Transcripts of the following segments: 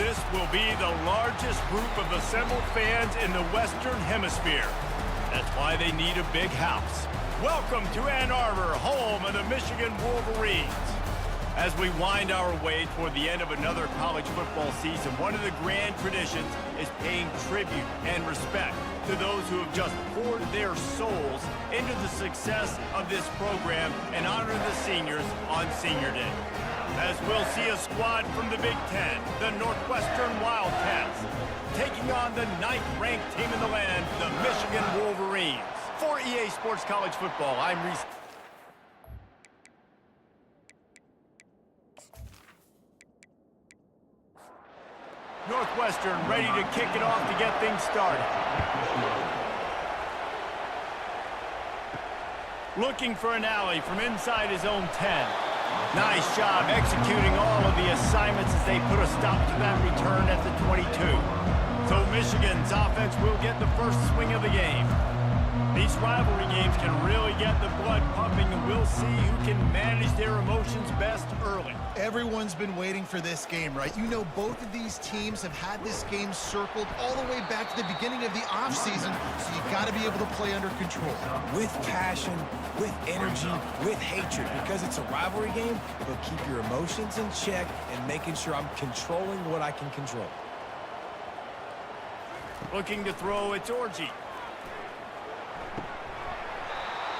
This will be the largest group of assembled fans in the Western Hemisphere. That's why they need a big house. Welcome to Ann Arbor, home of the Michigan Wolverines. As we wind our way toward the end of another college football season, one of the grand traditions is paying tribute and respect to those who have just poured their souls into the success of this program and honor the seniors on Senior Day. As we'll see a squad from the Big Ten, the Northwestern Wildcats, taking on the 9th-ranked team in the land, the Michigan Wolverines. For EA Sports College Football, I'm Reese. Northwestern ready to kick it off to get things started. Looking for an alley from inside his own 10. Nice job executing all of the assignments as they put a stop to that return at the 22. So Michigan's offense will get the first swing of the game. These rivalry games can really get the blood pumping, and we'll see who can manage their emotions best early. Everyone's been waiting for this game, right? You know, both of these teams have had this game circled all the way back to the beginning of the offseason, so you got to be able to play under control. With passion, with energy, with hatred, because it's a rivalry game, but keep your emotions in check and making sure I'm controlling what I can control. Looking to throw, it's Orji.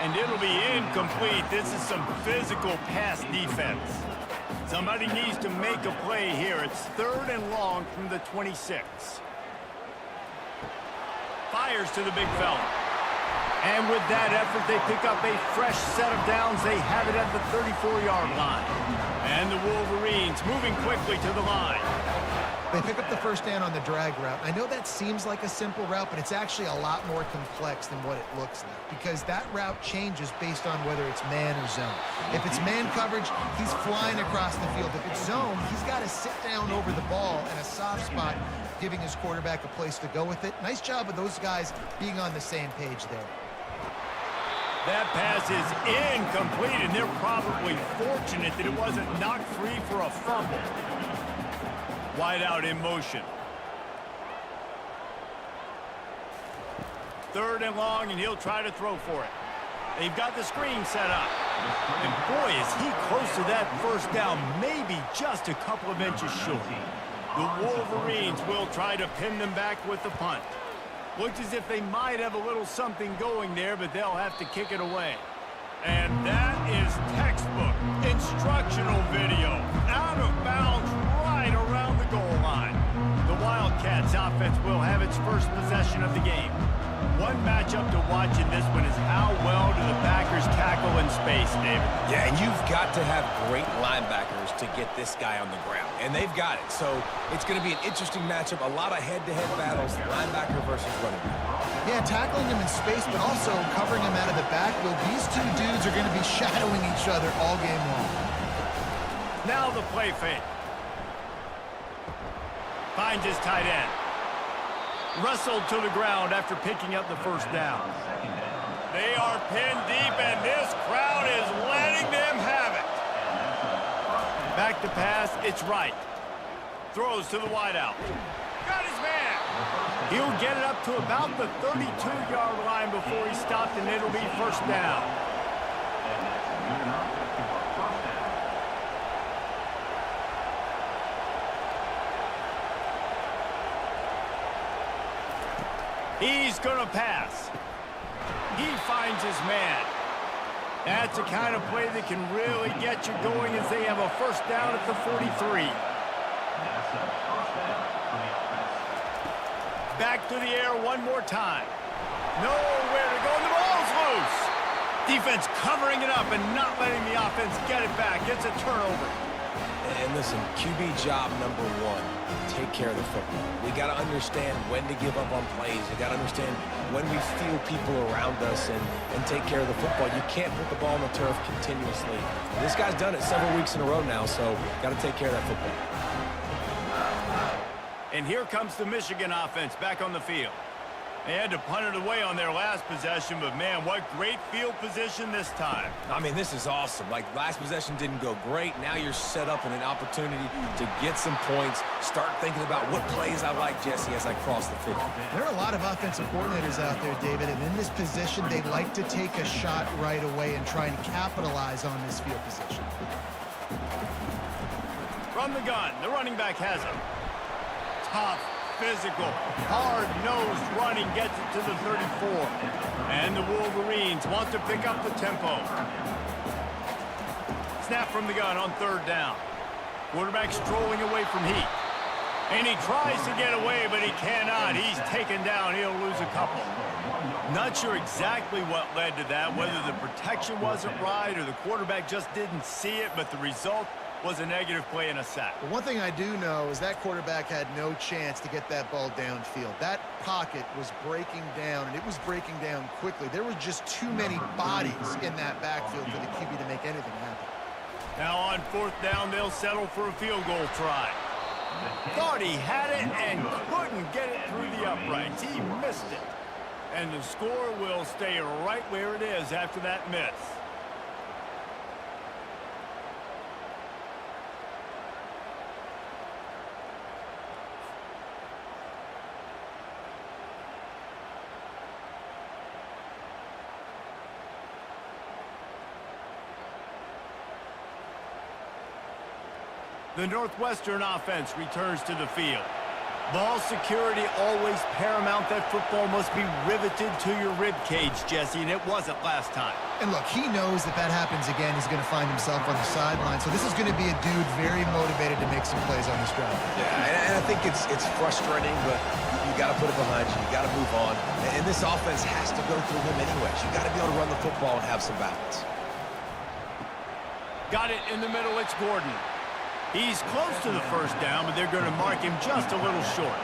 And it'll be incomplete. This is some physical pass defense. Somebody needs to make a play here. It's 3rd and long from the 26. Fires to the big fella. And with that effort, they pick up a fresh set of downs. They have it at the 34-yard line. And the Wolverines moving quickly to the line. They pick up the first down on the drag route. I know that seems like a simple route, but it's actually a lot more complex than what it looks like, because that route changes based on whether it's man or zone. If it's man coverage, he's flying across the field. If it's zone, he's got to sit down over the ball in a soft spot, giving his quarterback a place to go with it. Nice job of those guys being on the same page there. That pass is incomplete, and they're probably fortunate that it wasn't knocked free for a fumble. Wide out in motion. 3rd and long, and he'll try to throw for it. They've got the screen set up. And boy, is he close to that first down, maybe just a couple of inches short. The Wolverines will try to pin them back with the punt. Looks as if they might have a little something going there, but they'll have to kick it away. And that is textbook instructional video. Out of bounds right around the goal line. The Wildcats offense will have its first possession of the game. One matchup to watch in this one is how well do the backers tackle in space, David? Yeah, and you've got to have great linebackers to get this guy on the ground, and they've got it. So it's going to be an interesting matchup, a lot of head-to-head battles, linebacker versus running back. Yeah, tackling him in space, but also covering him out of the backfield. These two dudes are going to be shadowing each other all game long. Now the play fake. Finds his tight end. Wrestled to the ground after picking up the first down. They are pinned deep, and this crowd is letting them have it. Back to pass, it's right. Throws to the wideout. Got his man. He'll get it up to about the 32-yard line before he stopped, and it'll be first down. He's going to pass. He finds his man. That's the kind of play that can really get you going as they have a first down at the 43. Back to the air one more time. Nowhere to go, and the ball's loose. Defense covering it up and not letting the offense get it back. It's a turnover. And listen, QB job number 1, take care of the football. We got to understand when to give up on plays. We got to understand when we feel people around us and take care of the football. You can't put the ball on the turf continuously. This guy's done it several weeks in a row now, so got to take care of that football. And here comes the Michigan offense back on the field. They had to punt it away on their last possession, but man, what great field position this time. I mean, this is awesome. Like, last possession didn't go great. Now you're set up in an opportunity to get some points. Start thinking about what plays I like, Jesse, as I cross the 50. There are a lot of offensive coordinators out there, David, and in this position, they like to take a shot right away and try and capitalize on this field position. From the gun, the running back has him. Tough, physical, hard-nosed running gets it to the 34. And the Wolverines want to pick up the tempo. Snap from the gun on 3rd down. Quarterback strolling away from heat. And he tries to get away, but he cannot. He's taken down. He'll lose a couple. Not sure exactly what led to that, whether the protection wasn't right or the quarterback just didn't see it, but the result was a negative play and a sack. But one thing I do know is that quarterback had no chance to get that ball downfield. That pocket was breaking down, and it was breaking down quickly. There were just too many bodies in that backfield for the QB to make anything happen. Now on 4th down, they'll settle for a field goal try. Thought he had it and couldn't get it through the uprights. He missed it. And the score will stay right where it is after that miss. The Northwestern offense returns to the field. Ball security always paramount. That football must be riveted to your rib cage, Jesse, and it wasn't last time. And look, he knows that that happens again. He's going to find himself on the sideline. So this is going to be a dude very motivated to make some plays on this drive. Yeah, and I think it's frustrating, but you got to put it behind you. You got to move on. And this offense has to go through him anyways. You got to be able to run the football and have some balance. Got it in the middle. It's Gordon. He's close to the 1st down, but they're going to mark him just a little short.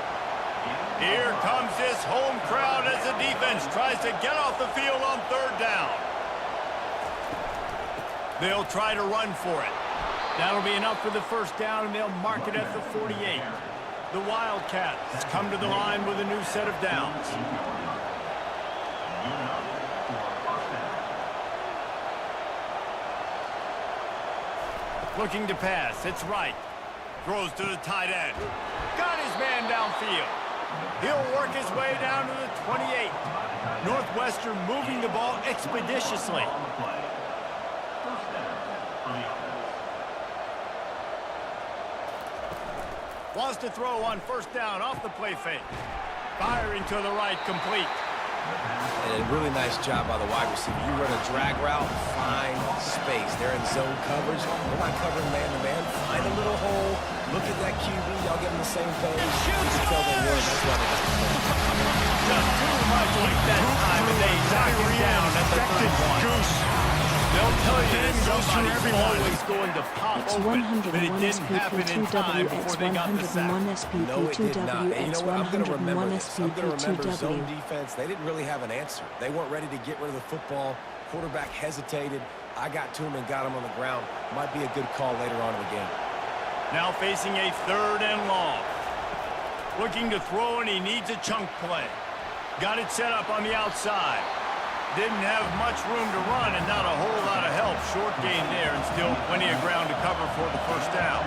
Here comes this home crowd as the defense tries to get off the field on 3rd down. They'll try to run for it. That'll be enough for the 1st down, and they'll mark it at the 48. The Wildcats come to the line with a new set of downs. Looking to pass. It's right. Throws to the tight end. Got his man downfield. He'll work his way down to the 28. Northwestern moving the ball expeditiously. Wants to throw on 1st down off the play fake. Firing to the right, complete. And a really nice job by the wide receiver. You run a drag route, find space. They're in zone coverage. They're not covering man-to-man. Find a little hole. Look at that QB. Y'all get on the same page. You can tell they were. That's why they got the ball. Just too much late that time, and they knock him down at the 31. They'll tell you that somebody's always going to pop open, but it didn't happen in time before they got the sack. No, it did not. And you know what? I'm going to remember this. I'm going to remember zone defense. They didn't really have an answer. They weren't ready to get rid of the football. Quarterback hesitated. I got to him and got him on the ground. Might be a good call later on in the game. Now facing a 3rd and long. Looking to throw, and he needs a chunk play. Got it set up on the outside. Didn't have much room to run and not a whole lot of help. Short gain there and still plenty of ground to cover for the 1st down.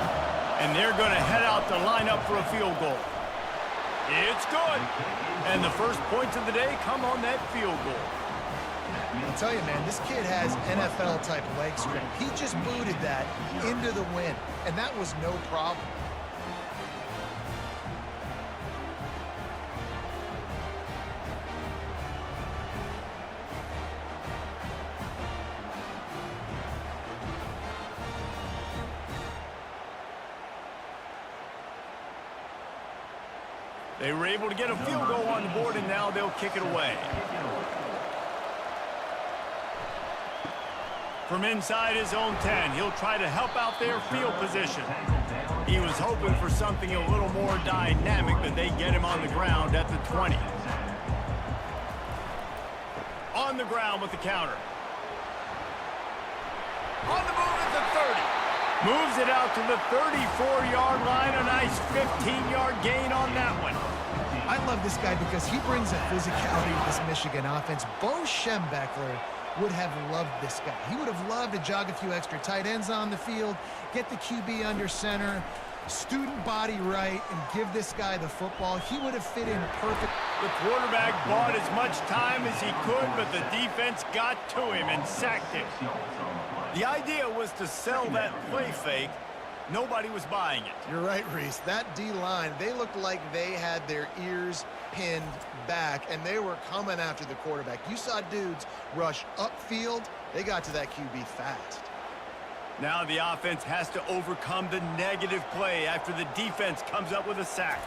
And they're going to head out to line up for a field goal. It's good. And the first points of the day come on that field goal. I'll tell you, man, this kid has NFL-type leg strength. He just booted that into the wind, and that was no problem. They were able to get a field goal on the board, and now they'll kick it away. From inside his own 10, he'll try to help out their field position. He was hoping for something a little more dynamic, but they get him on the ground at the 20. On the ground with the counter. On the move at the 30. Moves it out to the 34-yard line. A nice 15-yard gain on that one. I love this guy because he brings a physicality to this Michigan offense. Bo Schembechler would have loved this guy. He would have loved to jog a few extra tight ends on the field, get the QB under center, student body right, and give this guy the football. He would have fit in perfect. The quarterback bought as much time as he could, but the defense got to him and sacked him. The idea was to sell that play fake. Nobody was buying it. You're right, Reese. That D-line, they looked like they had their ears pinned back, and they were coming after the quarterback. You saw dudes rush upfield. They got to that QB fast. Now the offense has to overcome the negative play after the defense comes up with a sack.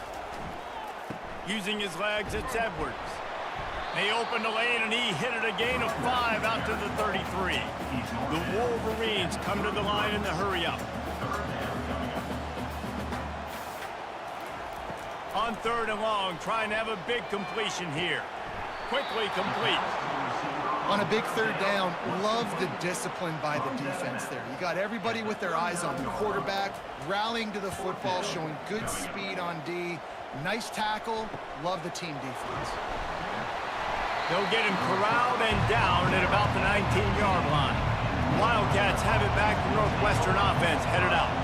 Using his legs, it's Edwards. They opened the lane, and he hit it a gain of 5 out to the 33. The Wolverines come to the line in the hurry-up. On 3rd and long, trying to have a big completion here. Quickly complete. On a big 3rd down, love the discipline by the defense there. You got everybody with their eyes on the quarterback, rallying to the football, showing good speed on D. Nice tackle. Love the team defense. They'll get him corralled and down at about the 19-yard line. Wildcats have it back. The Northwestern offense headed out.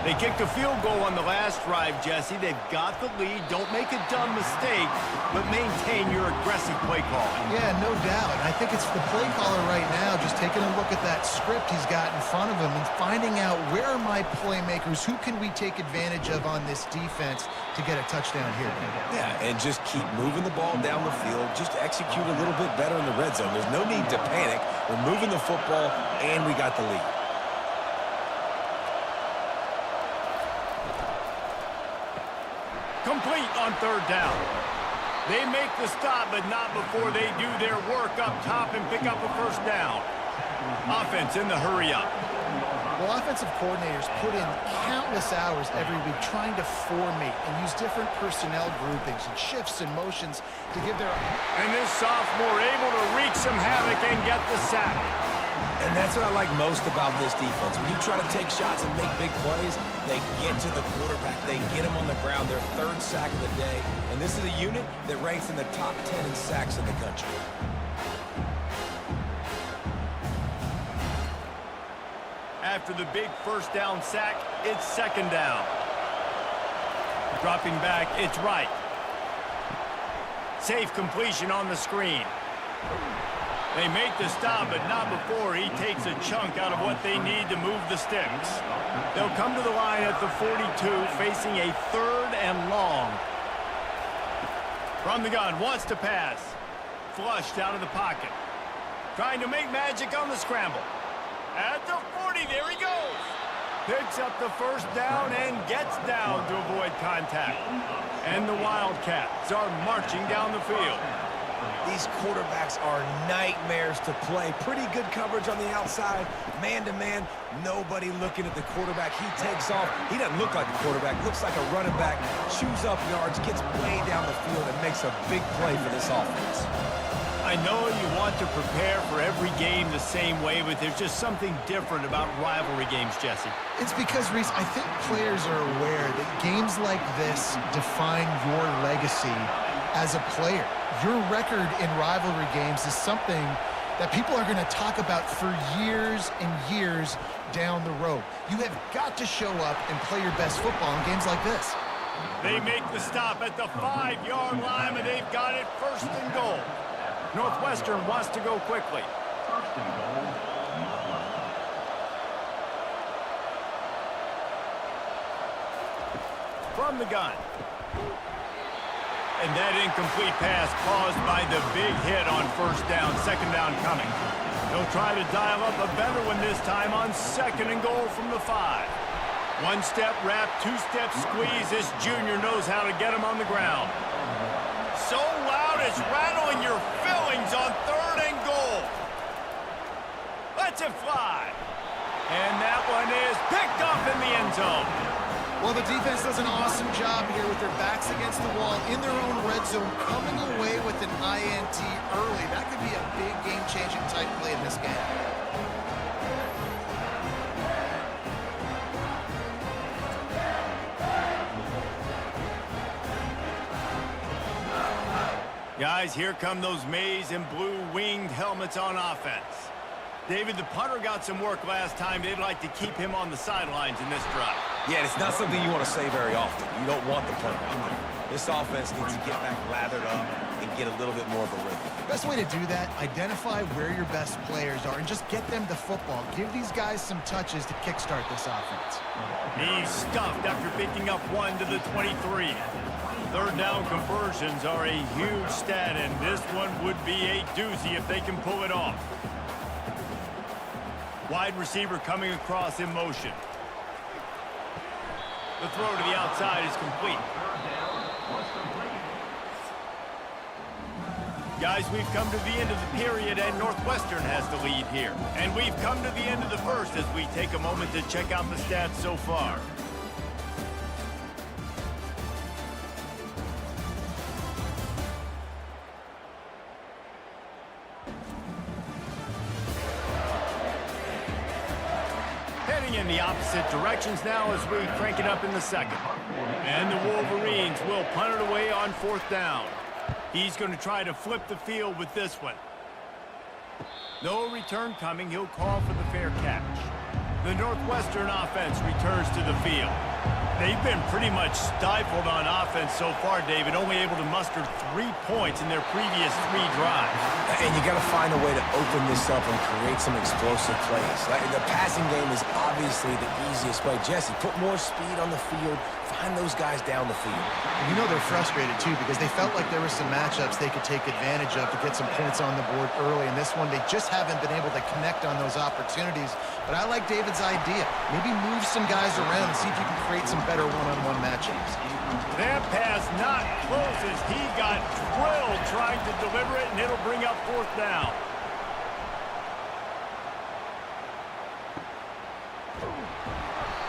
They kicked a field goal on the last drive, Jesse. They've got the lead. Don't make a dumb mistake, but maintain your aggressive play calling. Yeah, no doubt. I think it's the play caller right now just taking a look at that script he's got in front of him and finding out where are my playmakers, who can we take advantage of on this defense to get a touchdown here. Yeah, and just keep moving the ball down the field. Just execute a little bit better in the red zone. There's no need to panic. We're moving the football, and we got the lead. Complete on 3rd down. They make the stop, but not before they do their work up top and pick up a 1st down. Offense in the hurry-up. Well, offensive coordinators put in countless hours every week trying to formate and use different personnel groupings and shifts and motions to give their... And this sophomore able to wreak some havoc and get the sack. And that's what I like most about this defense. When you try to take shots and make big plays, they get to the quarterback. They get him on the ground, their 3rd sack of the day. And this is a unit that ranks in the top 10 in sacks in the country. After the big 1st down sack, it's 2nd down. Dropping back, it's right. Safe completion on the screen. They make the stop, but not before he takes a chunk out of what they need to move the sticks. They'll come to the line at the 42, facing a 3rd and long. From the gun, wants to pass. Flushed out of the pocket. Trying to make magic on the scramble. At the 40, there he goes. Picks up the 1st down and gets down to avoid contact. And the Wildcats are marching down the field. These quarterbacks are nightmares to play. Pretty good coverage on the outside. Man-to-man, nobody looking at the quarterback. He takes off. He doesn't look like a quarterback. Looks like a running back. Chews up yards, gets way down the field, and makes a big play for this offense. I know you want to prepare for every game the same way, but there's just something different about rivalry games, Jesse. It's because, Reese, I think players are aware that games like this define your legacy as a player. Your record in rivalry games is something that people are going to talk about for years and years down the road. You have got to show up and play your best football in games like this. They make the stop at the 5-yard line, and they've got it 1st and goal. Northwestern wants to go quickly. From the gun. And that incomplete pass caused by the big hit on 1st down, 2nd down coming. They'll try to dial up a better one this time on 2nd and goal from the 5. 1-step wrap, 2-step squeeze. This junior knows how to get him on the ground. So loud it's rattling your fillings on 3rd and goal. Lets it fly. And that one is picked up in the end zone. Well, the defense does an awesome job here with their backs against the wall in their own red zone, coming away with an INT early. That could be a big game-changing type play in this game. Guys, here come those maize and blue winged helmets on offense. David, the punter got some work last time. They'd like to keep him on the sidelines in this drive. Yeah, it's not something you want to say very often. You don't want the punter out there. This offense needs to get back lathered up and get a little bit more of a rhythm. Best way to do that, identify where your best players are and just get them the football. Give these guys some touches to kickstart this offense. He's stuffed after picking up 1 to the 23. Third down conversions are a huge stat, and this one would be a doozy if they can pull it off. Wide receiver coming across in motion. The throw to the outside is complete. Guys, we've come to the end of the period, and Northwestern has the lead here. And we've come to the end of the first as we take a moment to check out the stats so far. Heading in the opposite directions now as we crank it up in the second. And the Wolverines will punt it away on 4th down. He's going to try to flip the field with this one. No return coming. He'll call for the fair catch. The Northwestern offense returns to the field. They've been pretty much stifled on offense so far, David, only able to muster 3 points in their previous 3 drives. And you got to find a way to open this up and create some explosive plays. The passing game is obviously the easiest way. Jesse, put more speed on the field. Find those guys down the field. You know they're frustrated, too, because they felt like there were some matchups they could take advantage of to get some points on the board early. In this one, they just haven't been able to connect on those opportunities. But I like David's idea. Maybe move some guys around and see if you can create some better one-on-one matchups. That pass not close as he got drilled trying to deliver it, and it'll bring up 4th down.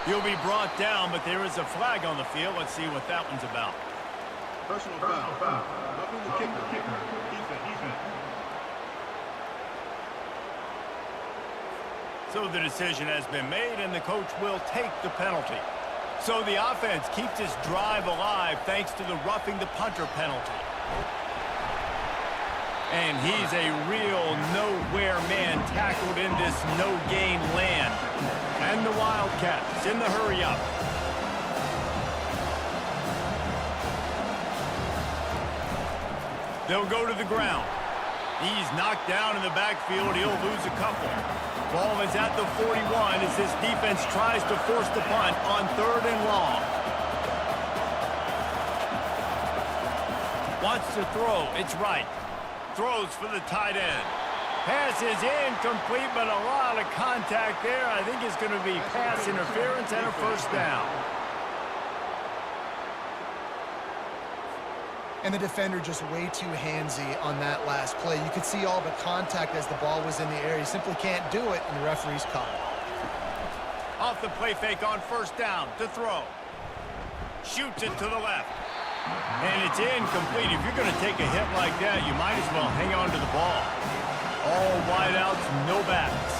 He'll be brought down, but there is a flag on the field. Let's see what that one's about. Personal foul. Roughing the kicker. Defense. So the decision has been made, and the coach will take the penalty. So the offense keeps this drive alive thanks to the roughing the punter penalty. And he's a real nowhere man tackled in this no-gain land. And the Wildcats in the hurry-up. They'll go to the ground. He's knocked down in the backfield. He'll lose a couple. Ball is at the 41 as this defense tries to force the punt on 3rd and long. Wants to throw. It's right. Throws for the tight end. Pass is incomplete, but a lot of contact there. I think it's going to be pass interference and a 1st down. And the defender just way too handsy on that last play. You could see all the contact as the ball was in the air. You simply can't do it, and the referee's caught it. Off the play fake on 1st down to throw. Shoots it to the left. And it's incomplete. If you're going to take a hit like that, you might as well hang on to the ball. All wideouts, no backs.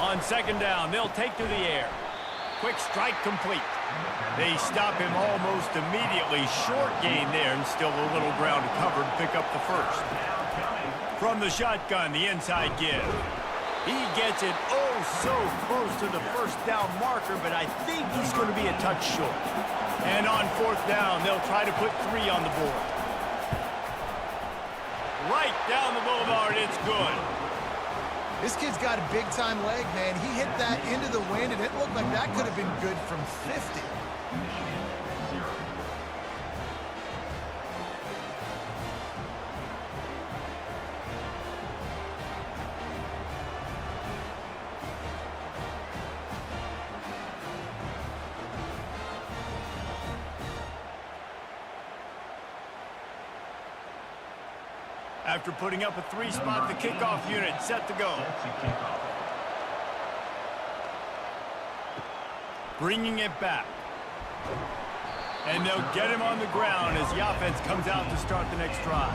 On 2nd down, they'll take to the air. Quick strike complete. They stop him almost immediately. Short gain there, and still a little ground to cover to pick up the 1st. From the shotgun, the inside give. He gets it so close to the 1st down marker, but I think he's going to be a touch short. And on 4th down, they'll try to put 3 on the board. Right down the boulevard, it's good. This kid's got a big-time leg, man. He hit that into the wind, and it looked like that could have been good from 50. After putting up a 3-spot, the kickoff unit set to go. Bringing it back. And they'll get him on the ground as the offense comes out to start the next drive.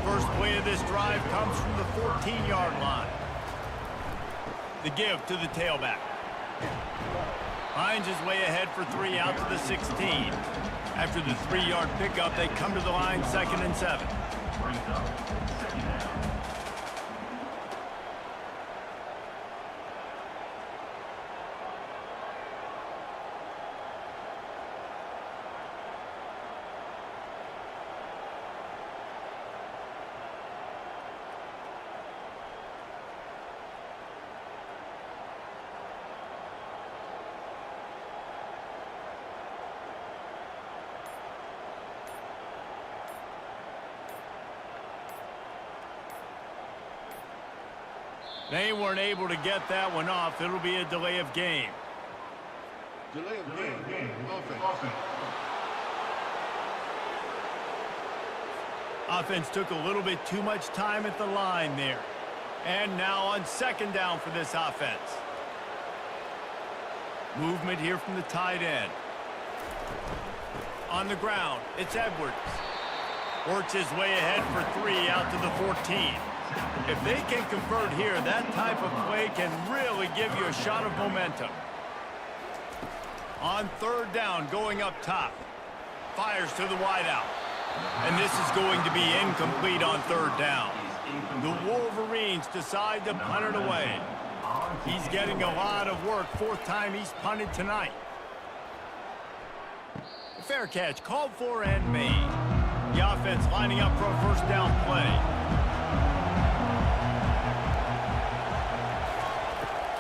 First play of this drive comes from the 14-yard line. The give to the tailback. Hines is way ahead for 3 out to the 16. After the 3-yard pickup, they come to the line 2nd and 7. They weren't able to get that one off. It'll be a delay of game. Delay of game. Offense. Offense took a little bit too much time at the line there. And now on 2nd down for this offense. Movement here from the tight end. On the ground, it's Edwards. Works his way ahead for 3 out to the 14. If they can convert here, that type of play can really give you a shot of momentum. On 3rd down, going up top. Fires to the wideout. And this is going to be incomplete on 3rd down. The Wolverines decide to punt it away. He's getting a lot of work. 4th time he's punted tonight. Fair catch, called for and made. The offense lining up for a 1st down play.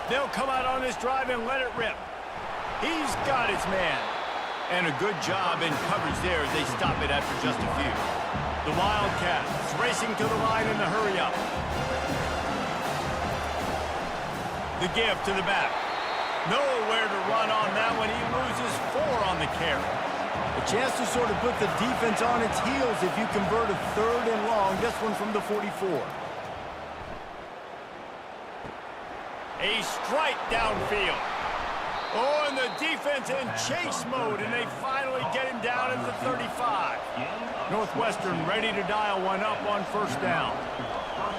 They'll come out on this drive and let it rip. He's got his man. And a good job in coverage there as they stop it after just a few. The Wildcats racing to the line in the hurry-up. The give to the back. Nowhere to run on that one. He loses 4 on the carry. A chance to sort of put the defense on its heels if you convert a 3rd and long. This one from the 44. A strike downfield. Oh, and the defense in chase mode, and they finally get him down at the 35. Northwestern ready to dial one up on 1st down.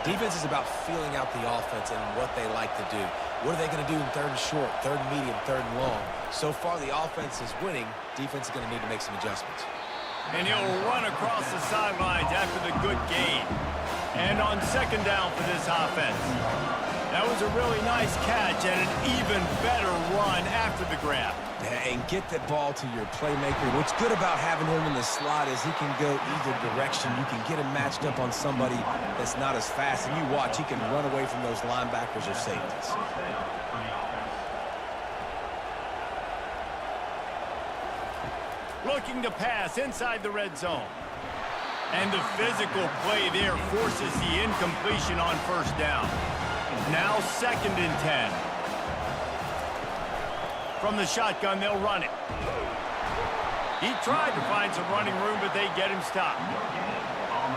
Defense is about feeling out the offense and what they like to do. What are they going to do in 3rd and short, 3rd and medium, 3rd and long? So far, the offense is winning. Defense is going to need to make some adjustments. And he'll run across the sidelines after the good gain. And on 2nd down for this offense. That was a really nice catch and an even better run after the grab. And get that ball to your playmaker. What's good about having him in the slot is he can go either direction. You can get him matched up on somebody that's not as fast. And you watch, he can run away from those linebackers or safeties. Looking to pass inside the red zone. And the physical play there forces the incompletion on 1st down. Now 2nd and 10. From the shotgun, they'll run it. He tried to find some running room, but they get him stopped.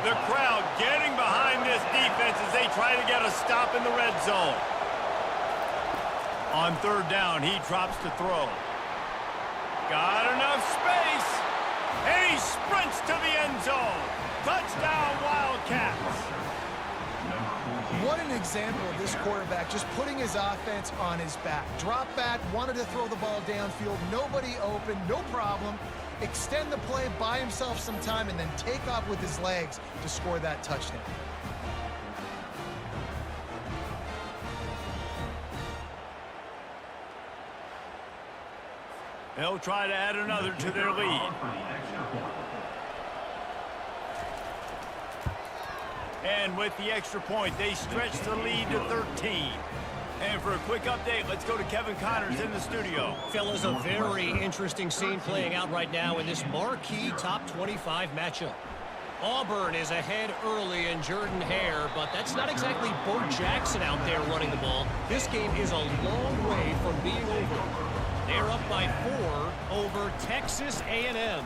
The crowd getting behind this defense as they try to get a stop in the red zone. On 3rd down, he drops to throw. Got enough space, and he sprints to the end zone. Touchdown, Wildcats. What an example of this quarterback just putting his offense on his back. Drop back, wanted to throw the ball downfield, nobody open, no problem. Extend the play, buy himself some time, and then take off with his legs to score that touchdown. They'll try to add another to their lead. And with the extra point, they stretch the lead to 13. And for a quick update, let's go to Kevin Connors in the studio. Fellas, a very interesting scene playing out right now in this marquee top 25 matchup. Auburn is ahead early in Jordan Hare, but that's not exactly Bo Jackson out there running the ball. This game is a long way from being over. They're up by 4 over Texas A&M.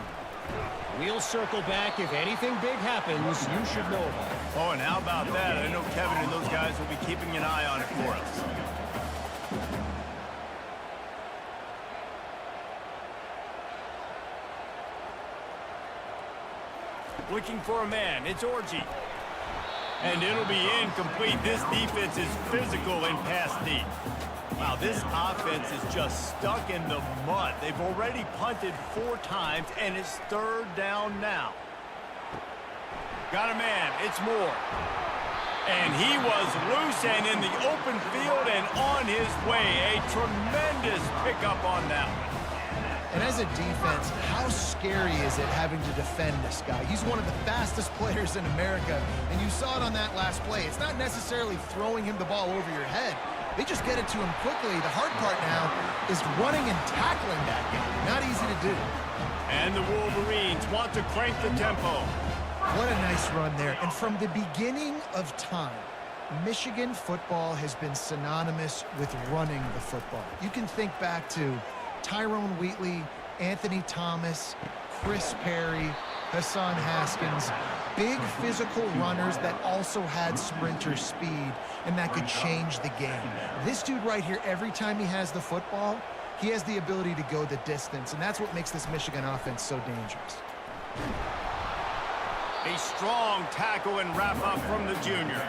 We'll circle back. If anything big happens, you should know about it. Oh, and how about that? I know Kevin and those guys will be keeping an eye on it for us. Looking for a man. It's Orji. And it'll be incomplete. This defense is physical in pass deep. Wow, this offense is just stuck in the mud. They've already punted 4 times, and it's 3rd down now. Got a man. It's Moore. And he was loose and in the open field and on his way. A tremendous pickup on that one. And as a defense, how scary is it having to defend this guy? He's one of the fastest players in America, and you saw it on that last play. It's not necessarily throwing him the ball over your head. They just get it to him quickly. The hard part now is running and tackling that guy. Not easy to do. And the Wolverines want to crank the tempo. What a nice run there. And from the beginning of time, Michigan football has been synonymous with running the football. You can think back to Tyrone Wheatley, Anthony Thomas, Chris Perry, Hassan Haskins, big physical runners that also had sprinter speed and that could change the game. This dude right here, every time he has the football, he has the ability to go the distance, and that's what makes this Michigan offense so dangerous. A strong tackle and wrap-up from the junior.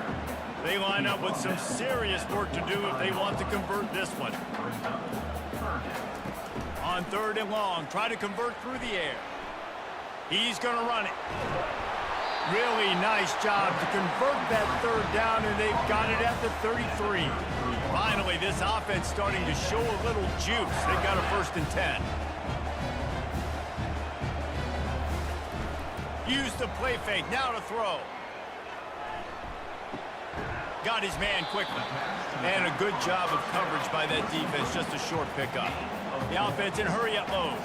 They line up with some serious work to do if they want to convert this one. On 3rd and long, try to convert through the air. He's going to run it. Really nice job to convert that 3rd down, and they've got it at the 33. Finally, this offense starting to show a little juice. They've got a 1st and 10. Use the play fake, now to throw. Got his man quickly. And a good job of coverage by that defense, just a short pickup. The offense in hurry-up mode.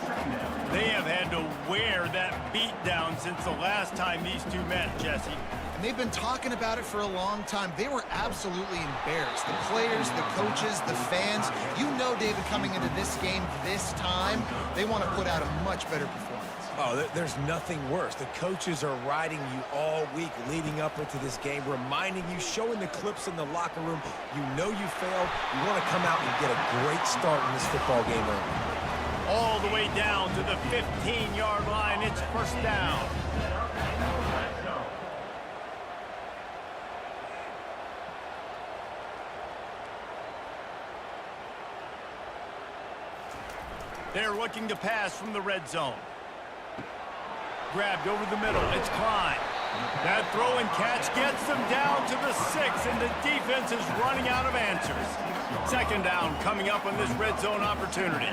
They have had to wear that beat down since the last time these two met, Jesse. And they've been talking about it for a long time. They were absolutely embarrassed. The players, the coaches, the fans. You know, David, coming into this game this time, they want to put out a much better performance. Oh, there's nothing worse. The coaches are riding you all week leading up into this game, reminding you, showing the clips in the locker room. You know you failed. You want to come out and get a great start in this football game early. All the way down to the 15-yard line. It's 1st down. They're looking to pass from the red zone. Grabbed over the middle. It's Klein. That throw and catch gets them down to the 6, and the defense is running out of answers. 2nd down coming up on this red zone opportunity.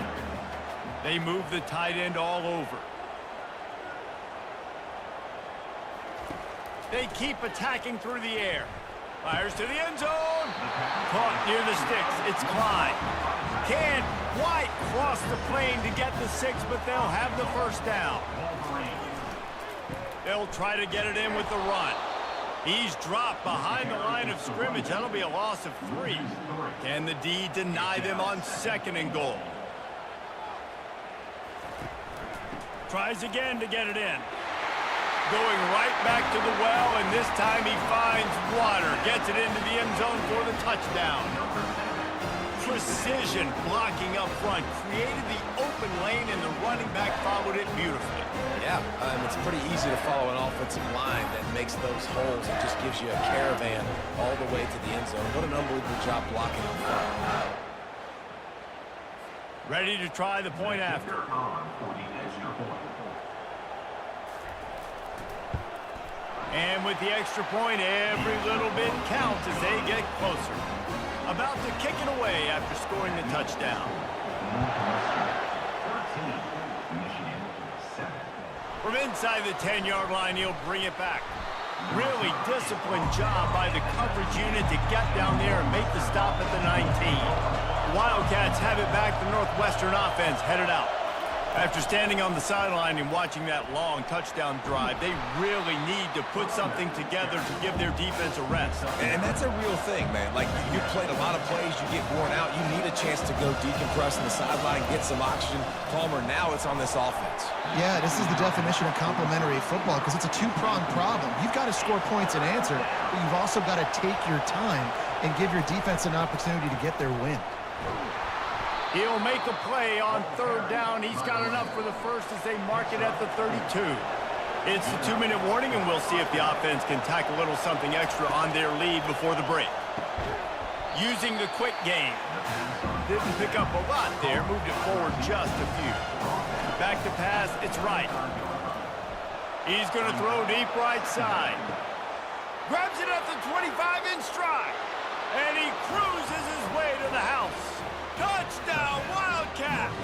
They move the tight end all over. They keep attacking through the air. Fires to the end zone. Caught near the sticks. It's Klein. Can't quite cross the plane to get the 6, but they'll have the 1st down. They'll try to get it in with the run. He's dropped behind the line of scrimmage. That'll be a loss of 3. Can the D deny them on 2nd and goal? Tries again to get it in. Going right back to the well, and this time he finds water. Gets it into the end zone for the touchdown. Precision blocking up front. Created the open lane, and the running back followed it beautifully. Yeah, it's pretty easy to follow an offensive line that makes those holes and just gives you a caravan all the way to the end zone. What an unbelievable job blocking up front. Ready to try the point after. And with the extra point, every little bit counts as they get closer. About to kick it away after scoring the touchdown. From inside the 10-yard line, he'll bring it back. Really disciplined job by the coverage unit to get down there and make the stop at the 19. The Wildcats have it back. The Northwestern offense headed out. After standing on the sideline and watching that long touchdown drive, they really need to put something together to give their defense a rest. And that's a real thing, man. Like, you played a lot of plays, you get worn out, you need a chance to go decompress on the sideline, get some oxygen. Palmer, now it's on this offense. Yeah, this is the definition of complementary football because it's a two-pronged problem. You've got to score points and answer, but you've also got to take your time and give your defense an opportunity to get their win. He'll make a play on 3rd down. He's got enough for the 1st as they mark it at the 32. It's the 2-minute warning, and we'll see if the offense can tack a little something extra on their lead before the break. Using the quick game. Didn't pick up a lot there, moved it forward just a few. Back to pass, it's right. He's going to throw deep right side. Grabs it at the 25 in stride. And he cruises his way to the house. Touchdown, Wildcats!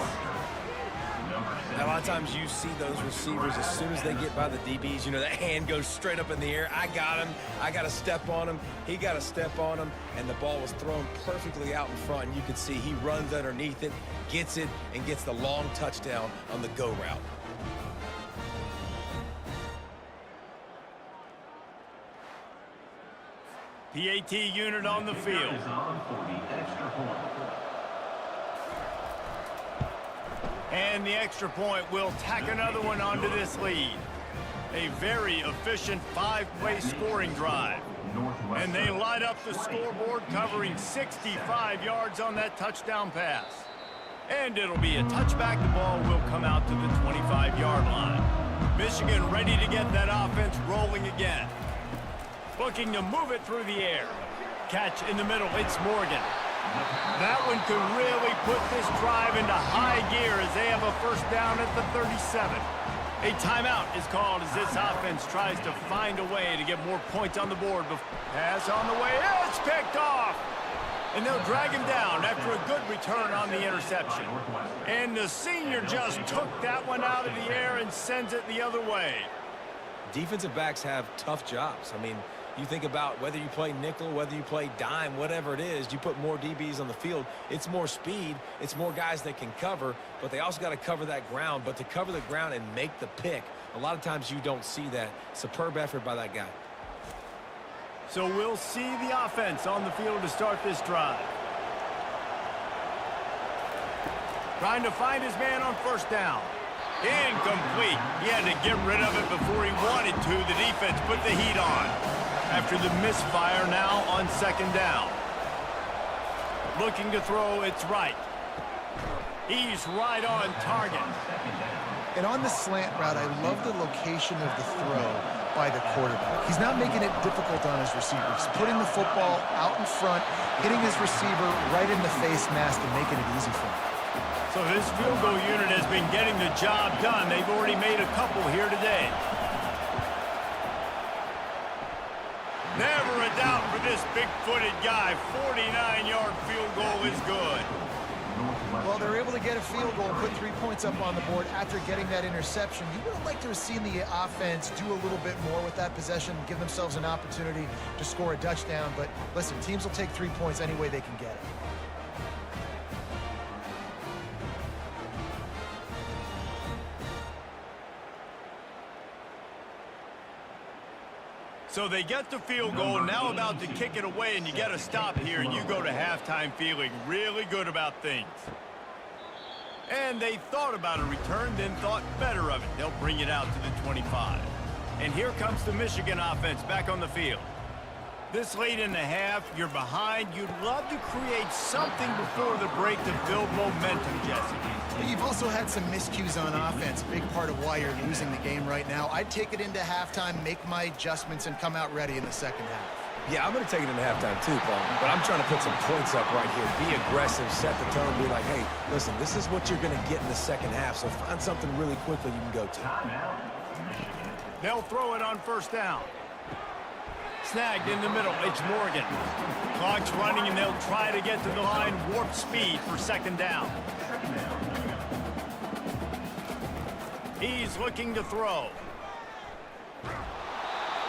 A lot of times you see those receivers, as soon as they get by the DBs, you know, that hand goes straight up in the air. I got him. I got to step on him. He got to step on him. And the ball was thrown perfectly out in front. And you can see he runs underneath it, gets it, and gets the long touchdown on the go route. PAT unit on the field. And the extra point will tack another one onto this lead. A very efficient 5-play scoring drive. And they light up the scoreboard, covering 65 yards on that touchdown pass. And it'll be a touchback. The ball will come out to the 25-yard line. Michigan ready to get that offense rolling again. Looking to move it through the air. Catch in the middle, it's Morgan. That one could really put this drive into high gear as they have a first down at the 37. A timeout is called as this offense tries to find a way to get more points on the board. Pass on the way, it's picked off. And they'll drag him down after a good return on the interception. And the senior just took that one out of the air and sends it the other way. Defensive backs have tough jobs. I mean, you think about whether you play nickel, whether you play dime, whatever it is, you put more DBs on the field. It's more speed. It's more guys that can cover, but they also got to cover that ground. But to cover the ground and make the pick, a lot of times you don't see that. Superb effort by that guy. So we'll see the offense on the field to start this drive. Trying to find his man on first down. Incomplete. He had to get rid of it before he wanted to. The defense put the heat on. After the misfire, now on second down. Looking to throw, it's right. He's right on target. And on the slant route, I love the location of the throw by the quarterback. He's not making it difficult on his receivers. He's putting the football out in front, hitting his receiver right in the face mask and making it easy for him. So this field goal unit has been getting the job done. They've already made a couple here today. Never a doubt for this big-footed guy. 49-yard field goal is good. Well, they're able to get a field goal and put 3 points up on the board after getting that interception. You would have liked to have seen the offense do a little bit more with that possession, give themselves an opportunity to score a touchdown. But listen, teams will take 3 points any way they can get it. So they get the field goal, now about to kick it away, and you get a stop here, and you go to halftime feeling really good about things. And they thought about a return, then thought better of it. They'll bring it out to the 25. And here comes the Michigan offense back on the field. This late in the half, you're behind. You'd love to create something before the break to build momentum, Jesse. But you've also had some miscues on offense, a big part of why you're losing the game right now. I'd take it into halftime, make my adjustments, and come out ready in the second half. Yeah, I'm going to take it into halftime too, Paul. But I'm trying to put some points up right here. Be aggressive, set the tone, be like, hey, listen, this is what you're going to get in the second half, so find something really quickly you can go to. They'll throw it on first down. Snagged in the middle, it's Morgan. Clock's running, and they'll try to get to the line, warp speed for second down. He's looking to throw.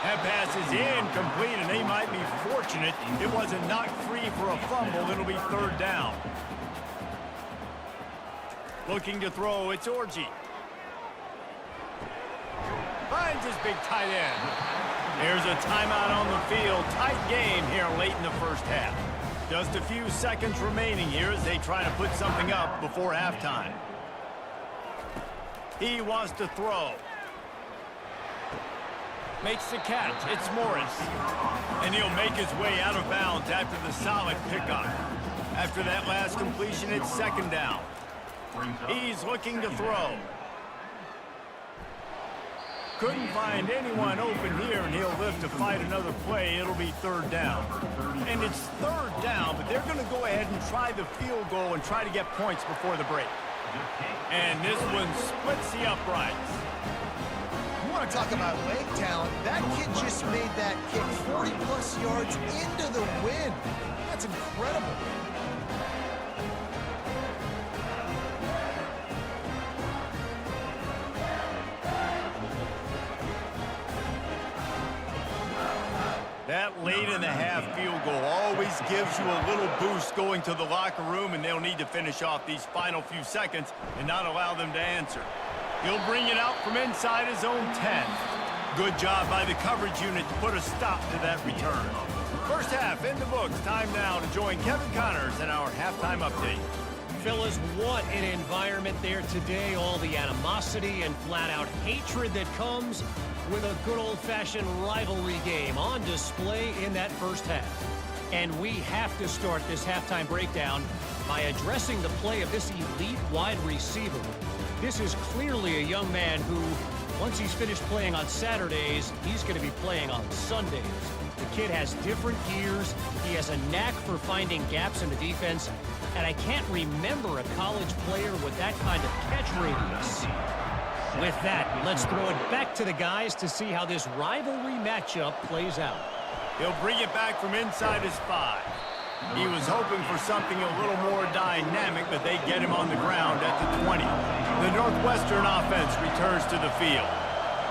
That pass is incomplete, and they might be fortunate it wasn't knocked free for a fumble. It'll be third down. Looking to throw, it's Orji. Finds his big tight end. There's a timeout on the field. Tight game here late in the first half. Just a few seconds remaining here as they try to put something up before halftime. He wants to throw. Makes the catch. It's Morris. And he'll make his way out of bounds after the solid pickup. After that last completion, it's second down. He's looking to throw. Couldn't find anyone open here, and he'll live to fight another play. It'll be third down. And it's third down, but they're going to go ahead and try the field goal and try to get points before the break. And this one splits the uprights. You want to talk about leg talent? That kid just made that kick 40-plus yards into the wind. That's incredible. That late in the half field goal always gives you a little boost going to the locker room, and they'll need to finish off these final few seconds and not allow them to answer. He'll bring it out from inside his own 10. Good job by the coverage unit to put a stop to that return. First half in the books. Time now to join Kevin Connors in our halftime update. Fellas, what an environment there today. All the animosity and flat-out hatred that comes with a good old-fashioned rivalry game on display in that first half. And we have to start this halftime breakdown by addressing the play of this elite wide receiver. This is clearly a young man who, once he's finished playing on Saturdays, he's going to be playing on Sundays. The kid has different gears. He has a knack for finding gaps in the defense. And I can't remember a college player with that kind of catch radius. With that, let's throw it back to the guys to see how this rivalry matchup plays out. He'll bring it back from inside his 5. He was hoping for something a little more dynamic, but they get him on the ground at the 20. The Northwestern offense returns to the field.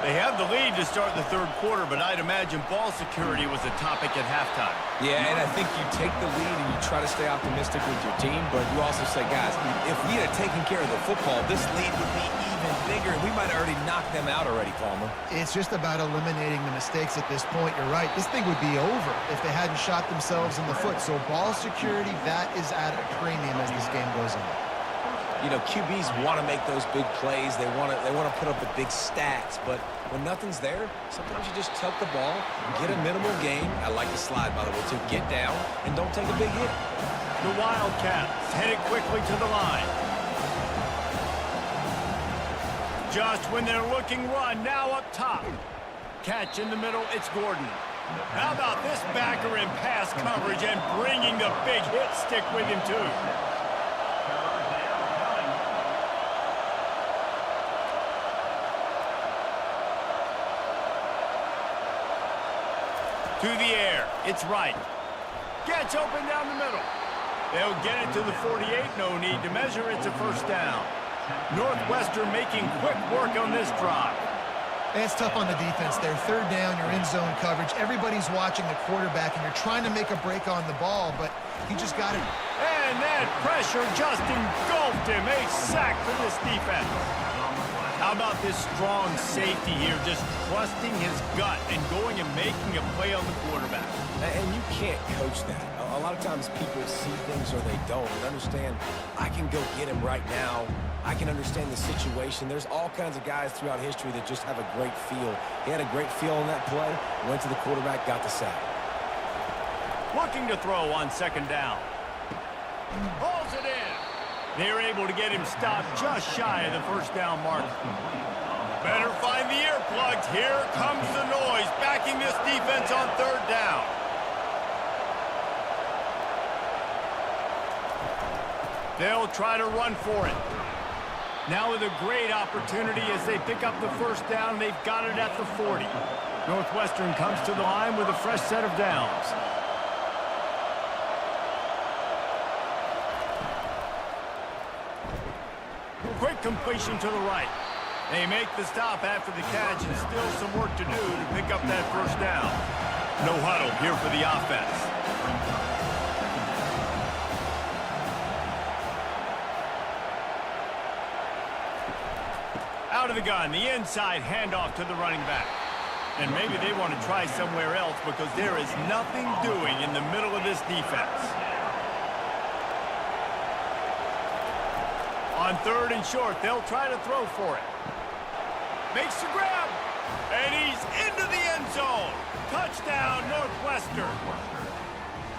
They have the lead to start the third quarter, but I'd imagine ball security was a topic at halftime. Yeah, and I think you take the lead and you try to stay optimistic with your team, but you also say, guys, if we had taken care of the football, this lead would be even bigger, and we might have already knocked them out already, Palmer. It's just about eliminating the mistakes at this point. You're right. This thing would be over if they hadn't shot themselves in the foot. So ball security, that is at a premium as this game goes on. You know, QBs want to make those big plays. They want to put up the big stats, but when nothing's there, sometimes you just tuck the ball, get a minimal gain. I like the slide, by the way, to get down and don't take a big hit. The Wildcats headed quickly to the line. Just when they're looking run, now up top. Catch in the middle, it's Gordon. How about this backer in pass coverage and bringing the big hit stick with him, too? To the air, it's right. Gets open down the middle. They'll get it to the 48, no need to measure, it's a first down. Northwestern making quick work on this drive. And it's tough on the defense there. Third down, you're in zone coverage. Everybody's watching the quarterback, and you're trying to make a break on the ball, but he just got it. And that pressure just engulfed him. A sack for this defense. How about this strong safety here, just trusting his gut and going and making a play on the quarterback? And you can't coach that. A lot of times people see things or they don't. And understand, I can go get him right now. I can understand the situation. There's all kinds of guys throughout history that just have a great feel. He had a great feel on that play, went to the quarterback, got the sack. Looking to throw on second down. Pulls it in. They're able to get him stopped just shy of the first down mark. Better find the earplugs. Here comes the noise, backing this defense on third down. They'll try to run for it. Now with a great opportunity as they pick up the first down. They've got it at the 40. Northwestern comes to the line with a fresh set of downs. Quick completion to the right. They make the stop after the catch, and still some work to do to pick up that first down. No huddle here for the offense. Out of the gun, the inside handoff to the running back. And maybe they want to try somewhere else because there is nothing doing in the middle of this defense. On third and short, they'll try to throw for it. Makes the grab, and he's into the end zone. Touchdown, Northwestern.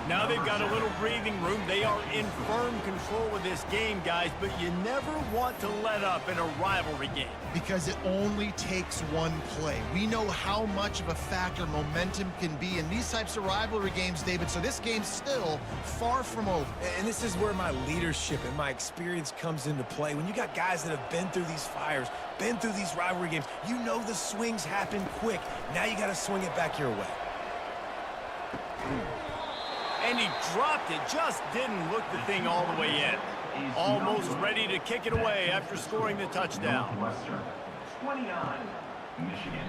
Now they've got a little breathing room. They are in firm control of this game, guys, but you never want to let up in a rivalry game. Because it only takes one play. We know how much of a factor momentum can be in these types of rivalry games, David, so this game's still far from over. And this is where my leadership and my experience comes into play. When you got guys that have been through these fires, been through these rivalry games, you know the swings happen quick. Now you got to swing it back your way. And he dropped it, just didn't look the thing all the way in. Almost ready to kick it away after scoring the touchdown. 29, Michigan.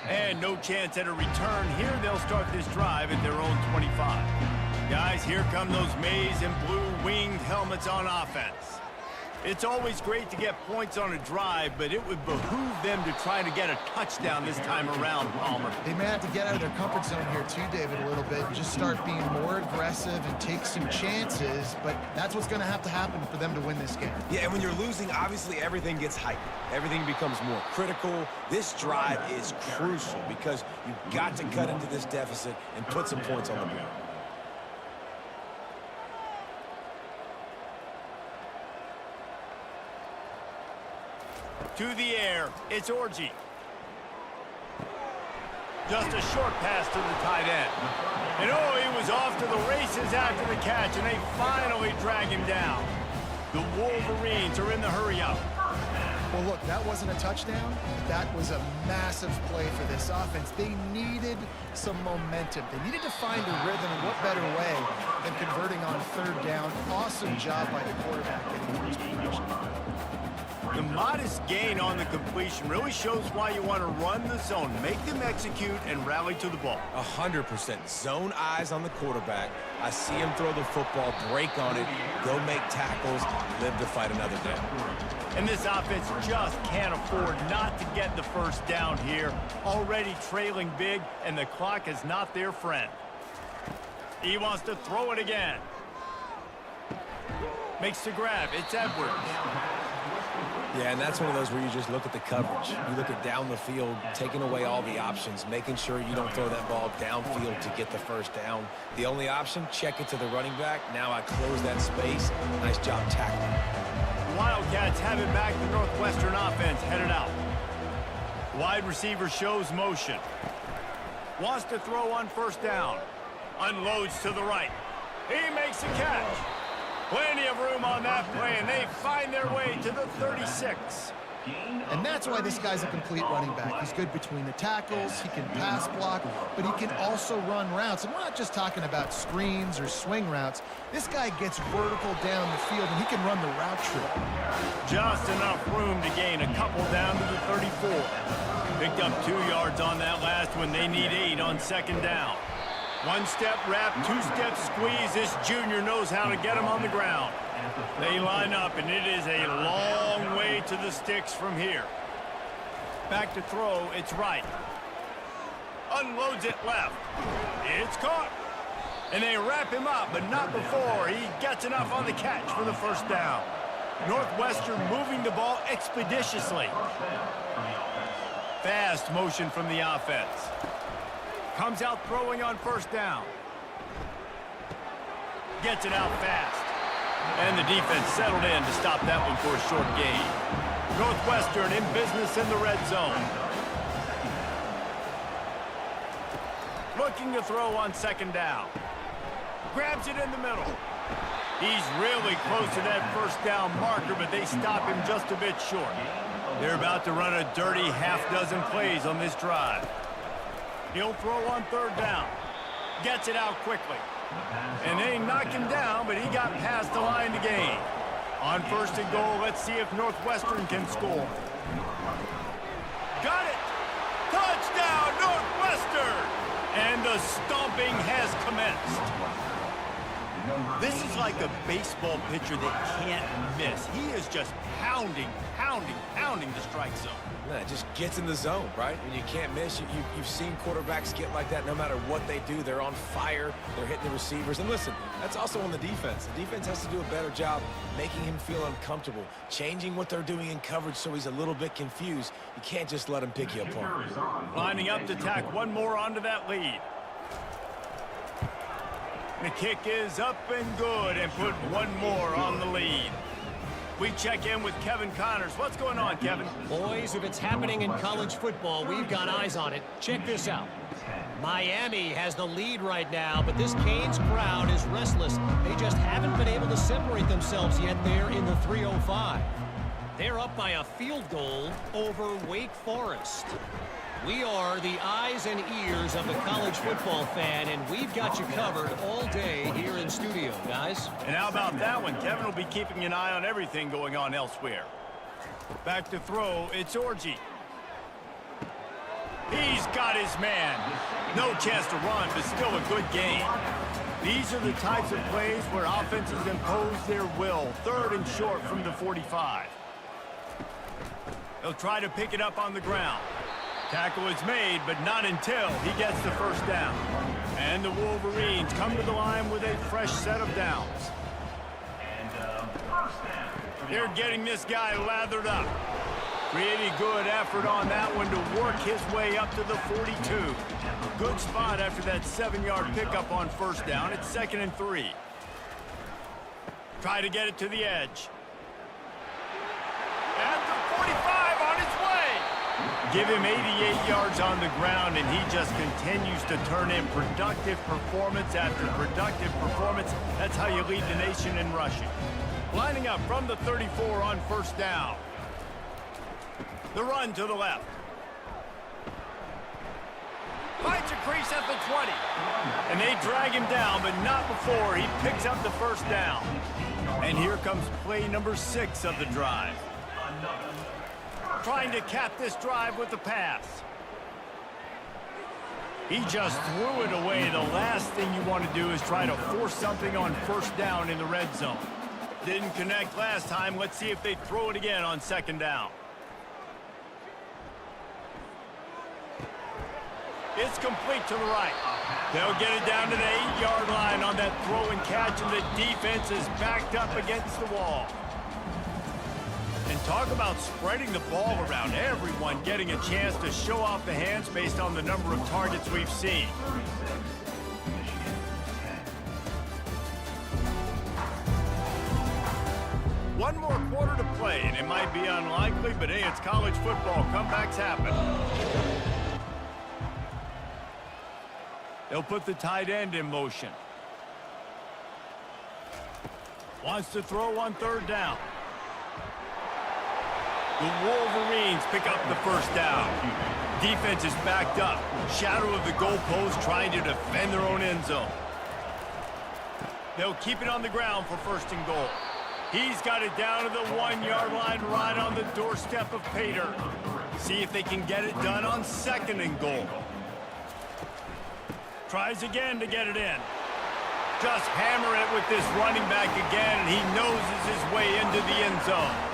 And no chance at a return. Here they'll start this drive at their own 25. Guys, here come those maize and blue winged helmets on offense. It's always great to get points on a drive, but it would behoove them to try to get a touchdown this time around, Palmer. They may have to get out of their comfort zone here too, David, a little bit, and just start being more aggressive and take some chances, but that's what's going to have to happen for them to win this game. Yeah, and when you're losing, obviously everything gets hyped. Everything becomes more critical. This drive is crucial because you've got to cut into this deficit and put some points on the board. To the air, it's Orji. Just a short pass to the tight end. And oh, he was off to the races after the catch, and they finally drag him down. The Wolverines are in the hurry-up. Well, look, that wasn't a touchdown. That was a massive play for this offense. They needed some momentum. They needed to find a rhythm, and what better way than converting on third down. Awesome job by the quarterback getting in this position. The modest gain on the completion really shows why you want to run the zone, make them execute, and rally to the ball. 100%. Zone eyes on the quarterback. I see him throw the football, break on it, go make tackles, live to fight another day. And this offense just can't afford not to get the first down here. Already trailing big, and the clock is not their friend. He wants to throw it again. Makes the grab. It's Edwards. Yeah, and that's one of those where you just look at the coverage. You look at down the field, taking away all the options, making sure you don't throw that ball downfield to get the first down. The only option, check it to the running back. Now I close that space. Nice job tackling. The Wildcats have it back. The Northwestern offense headed out. Wide receiver shows motion. Wants to throw on first down. Unloads to the right. He makes a catch. Plenty of room on that play, and they find their way to the 36. And that's why this guy's a complete running back. He's good between the tackles, he can pass block, but he can also run routes. And we're not just talking about screens or swing routes. This guy gets vertical down the field, and he can run the route tree. Just enough room to gain a couple down to the 34. Picked up 2 yards on that last one. They need 8 on second down. One-step wrap, two-step squeeze. This junior knows how to get him on the ground. They line up, and it is a long way to the sticks from here. Back to throw, it's right. Unloads it left. It's caught. And they wrap him up, but not before he gets enough on the catch for the first down. Northwestern moving the ball expeditiously. Fast motion from the offense. Comes out throwing on first down. Gets it out fast. And the defense settled in to stop that one for a short gain. Northwestern in business in the red zone. Looking to throw on second down. Grabs it in the middle. He's really close to that first down marker, but they stop him just a bit short. They're about to run a dirty half-dozen plays on this drive. He'll throw on third down. Gets it out quickly. And they knock him down, but he got past the line to gain. On first and goal, let's see if Northwestern can score. Got it! Touchdown, Northwestern! And the stomping has commenced. This is like a baseball pitcher that can't miss. He is just pounding the strike zone. Man, it just gets in the zone, right? When you can't miss, you've seen quarterbacks get like that no matter what they do. They're on fire. They're hitting the receivers. And listen, that's also on the defense. The defense has to do a better job making him feel uncomfortable, changing what they're doing in coverage so he's a little bit confused. You can't just let him pick you apart. Lining up to tack one more onto that lead. The kick is up and good and put one more on the lead. We check in with Kevin Connors. What's going on, Kevin? Boys, if it's happening in college football, we've got eyes on it. Check this out. Miami has the lead right now, but this Canes crowd is restless. They just haven't been able to separate themselves yet there in the 305. They're up by a field goal over Wake Forest. We are the eyes and ears of the college football fan, and we've got you covered all day here in studio, guys. And how about that one? Kevin will be keeping an eye on everything going on elsewhere. Back to throw, it's Orji. He's got his man. No chance to run, but still a good game. These are the types of plays where offenses impose their will. 3rd and short from the 45. They'll try to pick it up on the ground. Tackle is made, but not until he gets the first down. And the Wolverines come to the line with a fresh set of downs. They're getting this guy lathered up. Pretty good effort on that one to work his way up to the 42. Good spot after that 7-yard pickup on first down. It's 2nd and 3. Try to get it to the edge. At the 45 on his way. Give him 88 yards on the ground, and he just continues to turn in productive performance after productive performance. That's how you lead the nation in rushing. Lining up from the 34 on first down. The run to the left. Finds a crease at the 20. And they drag him down, but not before he picks up the first down. And here comes play number 6 of the drive. Trying to cap this drive with the pass. He just threw it away. The last thing you want to do is try to force something on first down in the red zone. Didn't connect last time. Let's see if they throw it again on 2nd down. It's complete to the right. They'll get it down to the 8-yard line on that throw and catch, and the defense is backed up against the wall. And talk about spreading the ball around. Everyone getting a chance to show off the hands based on the number of targets we've seen. One more quarter to play, and it might be unlikely, but hey, it's college football. Comebacks happen. They'll put the tight end in motion. Wants to throw on 3rd down. The Wolverines pick up the first down. Defense is backed up. Shadow of the goalpost trying to defend their own end zone. They'll keep it on the ground for 1st and goal. He's got it down to the 1-yard line right on the doorstep of Pater. See if they can get it done on 2nd and goal. Tries again to get it in. Just hammer it with this running back again, and he noses his way into the end zone.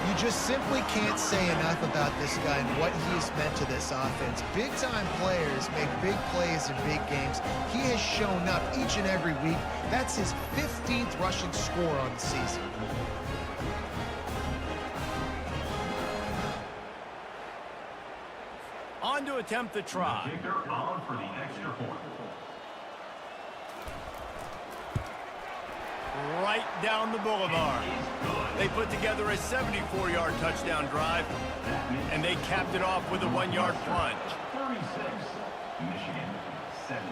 You just simply can't say enough about this guy and what he has meant to this offense. Big-time players make big plays in big games. He has shown up each and every week. That's his 15th rushing score on the season. On to attempt the try. On for the extra point. Right down the boulevard. They put together a 74-yard touchdown drive, and they capped it off with a 1-yard plunge. 36, Michigan 17.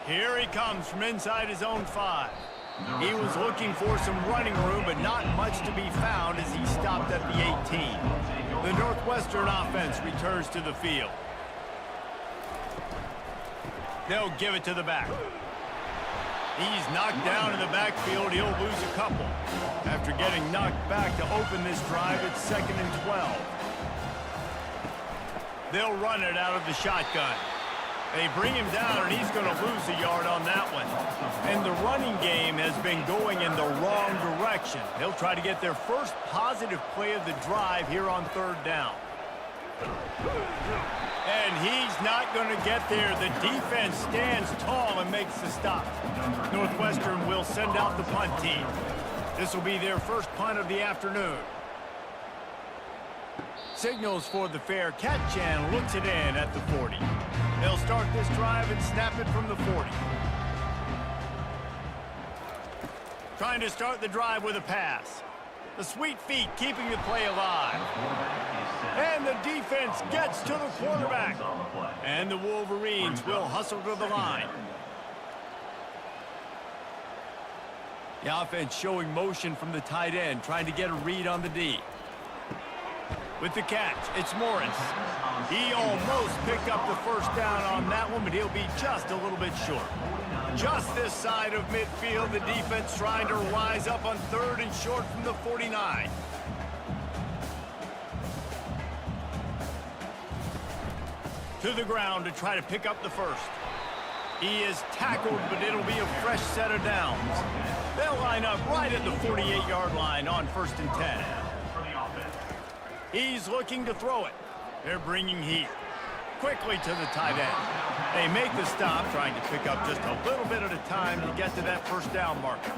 Here he comes from inside his own 5. He was looking for some running room, but not much to be found as he stopped at the 18. The Northwestern offense returns to the field. They'll give it to the back. He's knocked down in the backfield. He'll lose a couple. After getting knocked back to open this drive, it's 2nd and 12. They'll run it out of the shotgun. They bring him down, and he's going to lose a yard on that one. And the running game has been going in the wrong direction. They'll try to get their first positive play of the drive here on 3rd down. And he's not going to get there. The defense stands tall and makes the stop. Northwestern will send out the punt team. This will be their first punt of the afternoon. Signals for the fair catch and looks it in at the 40. They'll start this drive and snap it from the 40. Trying to start the drive with a pass. The sweet feet keeping the play alive. And the defense gets to the quarterback. And the Wolverines will hustle to the line. The offense showing motion from the tight end, trying to get a read on the D. With the catch, it's Morris. He almost picked up the first down on that one, but he'll be just a little bit short. Just this side of midfield, the defense trying to rise up on 3rd and short from the 49. To the ground to try to pick up the first. He is tackled, but it'll be a fresh set of downs. They'll line up right at the 48-yard line on 1st and 10. He's looking to throw it. They're bringing heat. Quickly to the tight end. They make the stop, trying to pick up just a little bit at a time to get to that first down marker.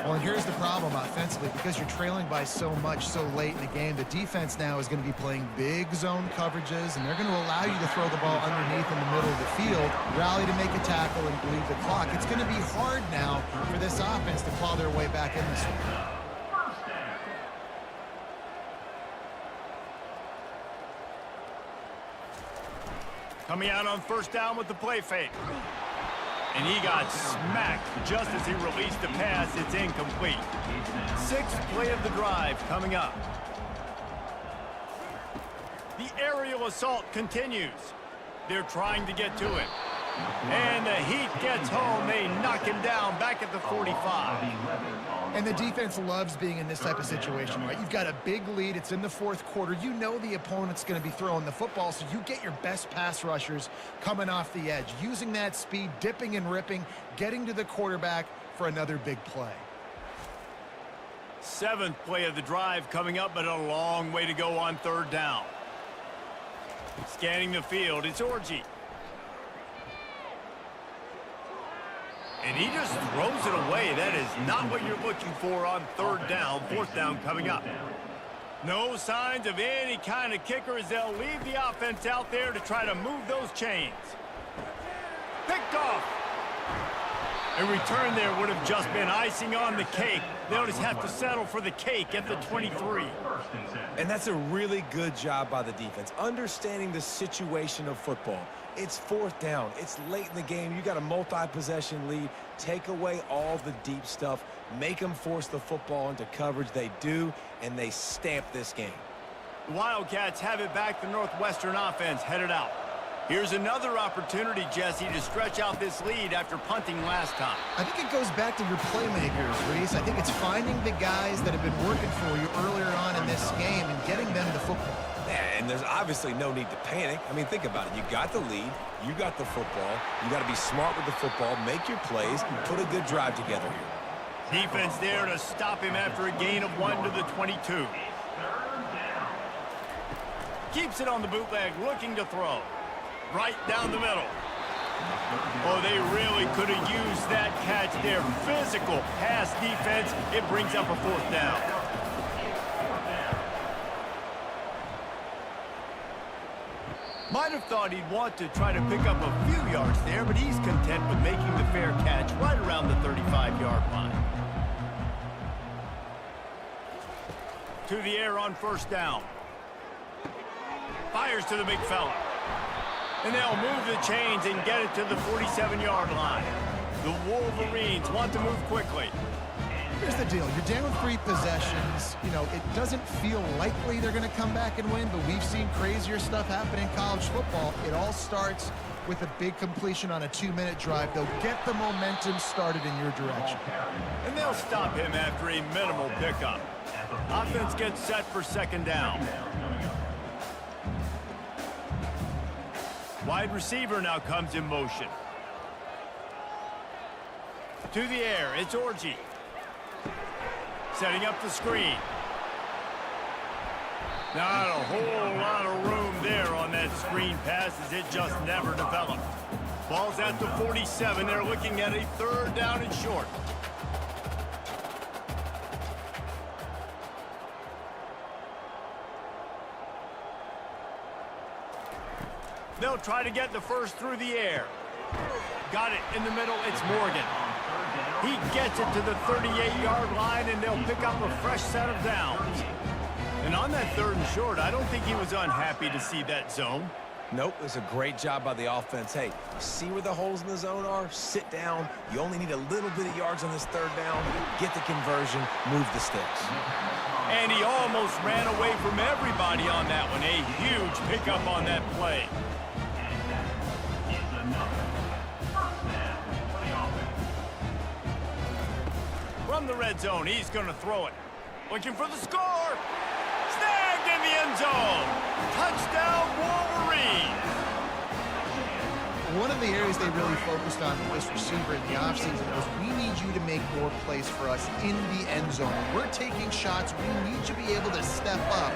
Well, and here's the problem offensively. Because you're trailing by so much so late in the game, the defense now is going to be playing big zone coverages, and they're going to allow you to throw the ball underneath in the middle of the field, rally to make a tackle, and bleed the clock. It's going to be hard now for this offense to claw their way back in this one. Coming out on 1st down with the play fake. And he got smacked just as he released the pass. It's incomplete. 6th play of the drive coming up. The aerial assault continues. They're trying to get to it. And the heat gets home. They knock him down back at the 45. And the defense loves being in this type of situation, right? You've got a big lead. It's in the 4th quarter. You know the opponent's going to be throwing the football, so you get your best pass rushers coming off the edge, using that speed, dipping and ripping, getting to the quarterback for another big play. 7th play of the drive coming up, but a long way to go on 3rd down. Scanning the field, it's Orji. And he just throws it away. That is not what you're looking for on 3rd down. 4th down coming up. No signs of any kind of kicker as they'll leave the offense out there to try to move those chains. Picked off. A return there would have just been icing on the cake. They'll just have to settle for the cake at the 23. And that's a really good job by the defense, understanding the situation of football. It's 4th down. It's late in the game. You got a multi-possession lead. Take away all the deep stuff. Make them force the football into coverage. They do, and they stamp this game. The Wildcats have it back. The Northwestern offense headed out. Here's another opportunity, Jesse, to stretch out this lead after punting last time. I think it goes back to your playmakers, Reese. I think it's finding the guys that have been working for you earlier on in this game and getting them the football. Yeah, and there's obviously no need to panic. I mean, think about it. You got the lead. You got the football. You got to be smart with the football, make your plays, put a good drive together here. Defense there to stop him after a gain of 1 to the 22. Keeps it on the bootleg, looking to throw. Right down the middle. Oh, they really could have used that catch there. Physical pass defense. It brings up a 4th down. Might have thought he'd want to try to pick up a few yards there, but he's content with making the fair catch right around the 35-yard line. To the air on 1st down. Fires to the big fella. And they'll move the chains and get it to the 47-yard line. The Wolverines want to move quickly. Here's the deal. You're down 3 possessions. You know, it doesn't feel likely they're going to come back and win, but we've seen crazier stuff happen in college football. It all starts with a big completion on a 2-minute drive. They'll get the momentum started in your direction. And they'll stop him after a minimal pickup. Offense gets set for 2nd down. Wide receiver now comes in motion. To the air, it's Orji. Setting up the screen. Not a whole lot of room there on that screen pass as it just never developed. Ball's at the 47. They're looking at a 3rd down and short. They'll try to get the first through the air. Got it in the middle. It's Morgan. He gets it to the 38-yard line, and they'll pick up a fresh set of downs. And on that 3rd and short, I don't think he was unhappy to see that zone. Nope, it was a great job by the offense. Hey, see where the holes in the zone are? Sit down. You only need a little bit of yards on this 3rd down. Get the conversion, move the sticks. And he almost ran away from everybody on that one. A huge pickup on that play. From the red zone, he's going to throw it. Looking for the score. Snagged in the end zone. Touchdown, Wolverine. One of the areas they really focused on with this receiver in the offseason was we need you to make more plays for us in the end zone. When we're taking shots, we need you to be able to step up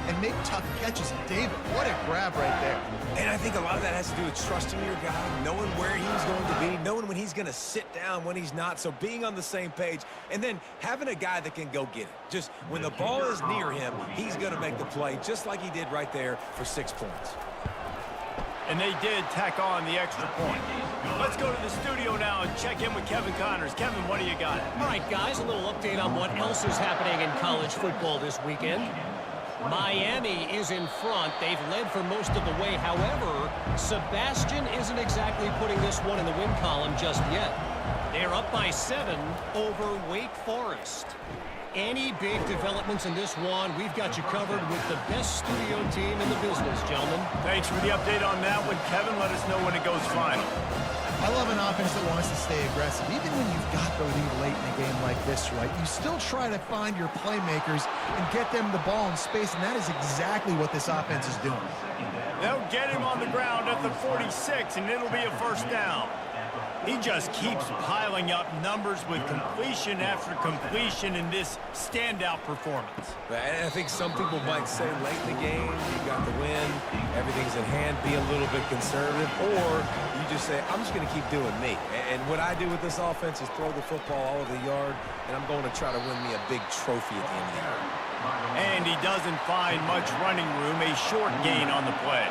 and make tough catches. David, what a grab right there. And I think a lot of that has to do with trusting your guy, knowing where he's going to be, knowing when he's going to sit down, when he's not, so being on the same page, and then having a guy that can go get it. Just when the ball is near him, he's going to make the play, just like he did right there for 6 points. And they did tack on the extra point. Let's go to the studio now and check in with Kevin Connors. Kevin, what do you got? All right, guys, a little update on what else is happening in college football this weekend. Miami is in front. They've led for most of the way. However, Sebastian isn't exactly putting this one in the win column just yet. They're up by 7 over Wake Forest. Any big developments in this one, we've got you covered with the best studio team in the business, gentlemen. Thanks for the update on that one, Kevin. Let us know when it goes final. I love an offense that wants to stay aggressive. Even when you've got the lead late in a game like this, right, you still try to find your playmakers and get them the ball in space, and that is exactly what this offense is doing. They'll get him on the ground at the 46, and it'll be a first down. He just keeps piling up numbers with completion after completion in this standout performance. And I think some people might say late in the game, you got the win, everything's in hand, be a little bit conservative, or you just say, I'm just going to keep doing me. And what I do with this offense is throw the football all over the yard, and I'm going to try to win me a big trophy at the end of the year. And he doesn't find much running room, a short gain on the play.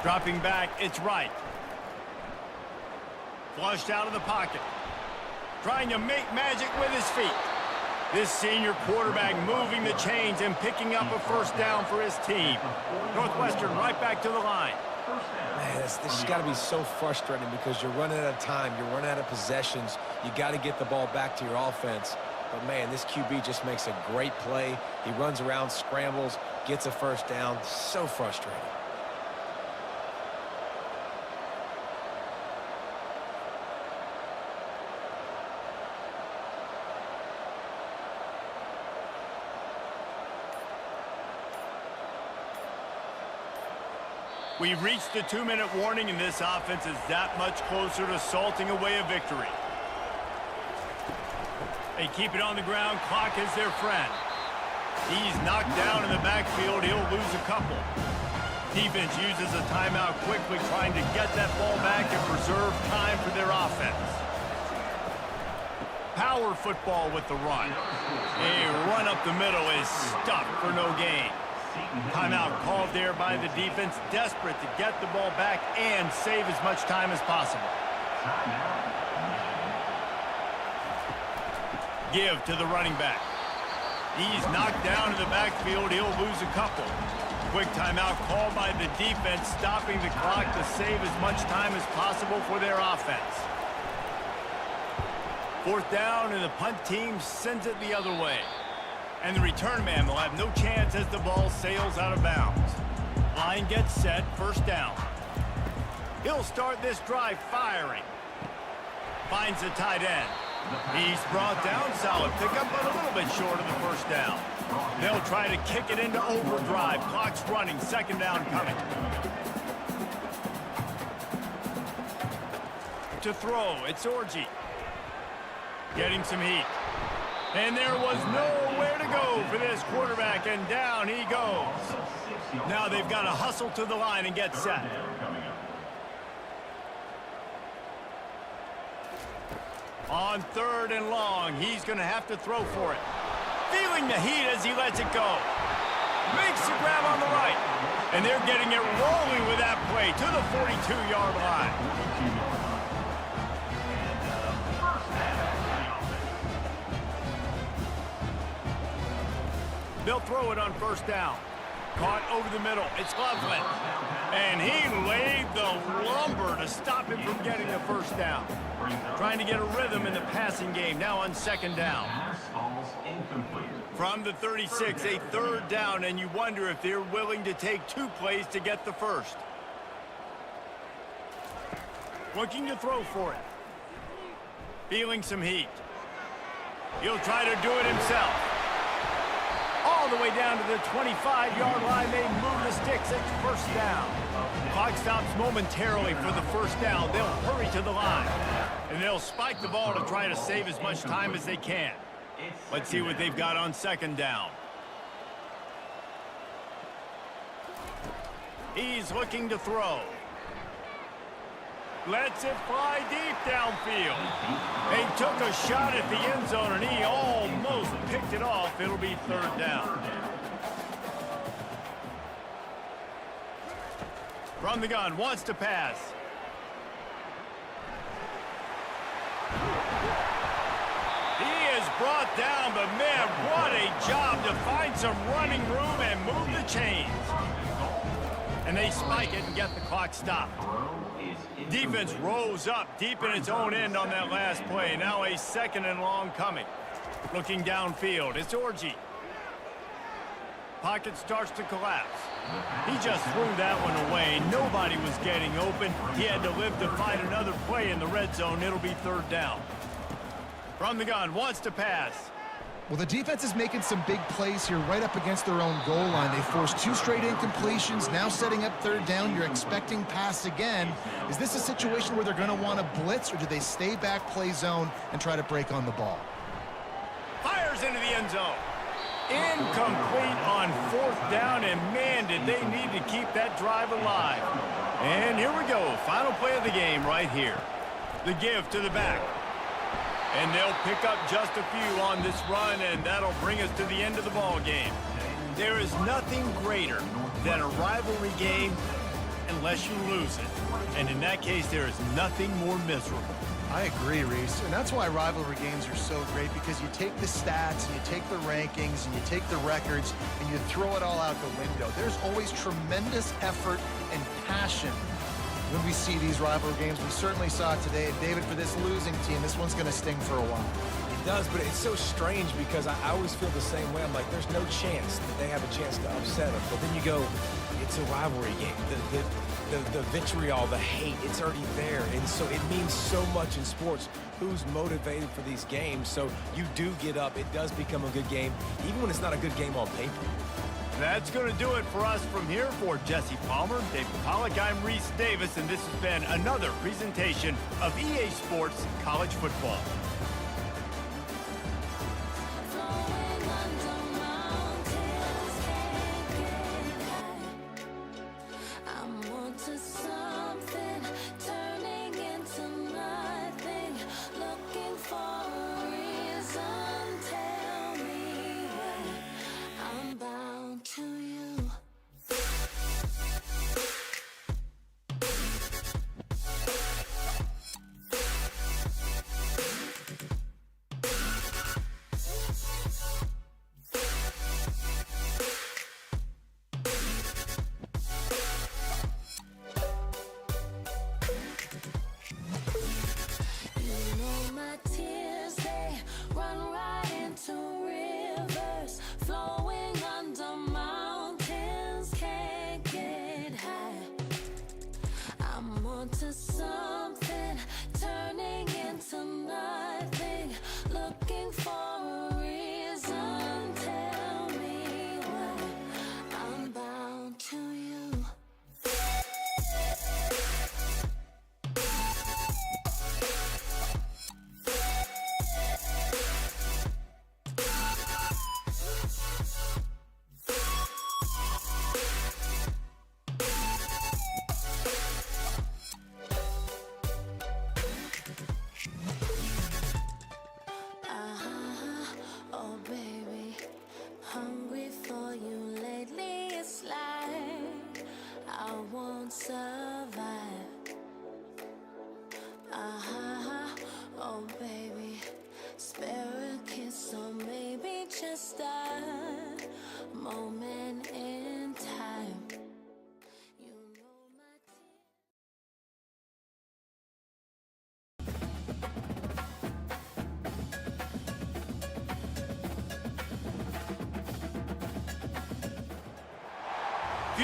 Dropping back, it's right. Flushed out of the pocket. Trying to make magic with his feet. This senior quarterback moving the chains and picking up a first down for his team. Northwestern right back to the line. Man, this has got to be so frustrating because you're running out of time. You're running out of possessions. You got to get the ball back to your offense. But, man, this QB just makes a great play. He runs around, scrambles, gets a first down. So frustrating. We've reached the 2-minute warning, and this offense is that much closer to salting away a victory. They keep it on the ground. Clock is their friend. He's knocked down in the backfield. He'll lose a couple. Defense uses a timeout quickly, trying to get that ball back and preserve time for their offense. Power football with the run. A run up the middle is stuffed for no gain. Timeout called there by the defense, desperate to get the ball back and save as much time as possible. Give to the running back. He's knocked down in the backfield. He'll lose a couple. Quick timeout called by the defense, stopping the clock to save as much time as possible for their offense. Fourth down, and the punt team sends it the other way. And the return man will have no chance as the ball sails out of bounds. Line gets set, first down. He'll start this drive firing. Finds the tight end. He's brought down, solid pickup, but a little bit short of the first down. They'll try to kick it into overdrive. Clock's running, second down coming. to throw. It's Orji. Getting some heat. And there was nowhere to go for this quarterback, and down he goes. Now they've got to hustle to the line and get set. On 3rd and long, he's going to have to throw for it. Feeling the heat as he lets it go. Makes the grab on the right. And they're getting it rolling with that play to the 42-yard line. They'll throw it on 1st down. Caught over the middle. It's Loveland. And he laid the lumber to stop him from getting the 1st down. Trying to get a rhythm in the passing game. Now on 2nd down. From the 36, a 3rd down, and you wonder if they're willing to take 2 plays to get the 1st. Looking to throw for it. Feeling some heat. He'll try to do it himself. All the way down to the 25-yard line. They move the sticks. It's 1st down. Clock stops momentarily for the 1st down. They'll hurry to the line. And they'll spike the ball to try to save as much time as they can. Let's see what they've got on 2nd down. He's looking to throw. Lets it fly deep downfield. They took a shot at the end zone, and he almost picked it off. It'll be 3rd down. From the gun, wants to pass. He is brought down, but man, what a job to find some running room and move the chains. And they spike it and get the clock stopped. Defense rose up deep in its own end on that last play. Now a 2nd and long coming. Looking downfield, it's Orji. Pocket starts to collapse. He just threw that one away. Nobody was getting open. He had to live to find another play in the red zone. It'll be 3rd down. From the gun, wants to pass. Well, the defense is making some big plays here right up against their own goal line. They forced 2 straight incompletions, now setting up 3rd down. You're expecting pass again. Is this a situation where they're going to want to blitz, or do they stay back, play zone, and try to break on the ball? Fires into the end zone. Incomplete on 4th down, and man, did they need to keep that drive alive. And here we go, final play of the game right here. The give to the back. And they'll pick up just a few on this run, and that'll bring us to the end of the ball game. There is nothing greater than a rivalry game unless you lose it. And in that case, there is nothing more miserable. I agree, Reese. And that's why rivalry games are so great, because you take the stats, and you take the rankings, and you take the records, and you throw it all out the window. There's always tremendous effort and passion when we see these rivalry games. We certainly saw it today. And David, for this losing team, this one's going to sting for a while. It does, but it's so strange because I always feel the same way. I'm like, there's no chance that they have a chance to upset them. But then you go, it's a rivalry game. The vitriol, the hate, it's already there. And so it means so much in sports. Who's motivated for these games? So you do get up. It does become a good game, even when it's not a good game on paper. That's going to do it for us from here. For Jesse Palmer, David Pollack, I'm Reese Davis, and this has been another presentation of EA Sports College Football.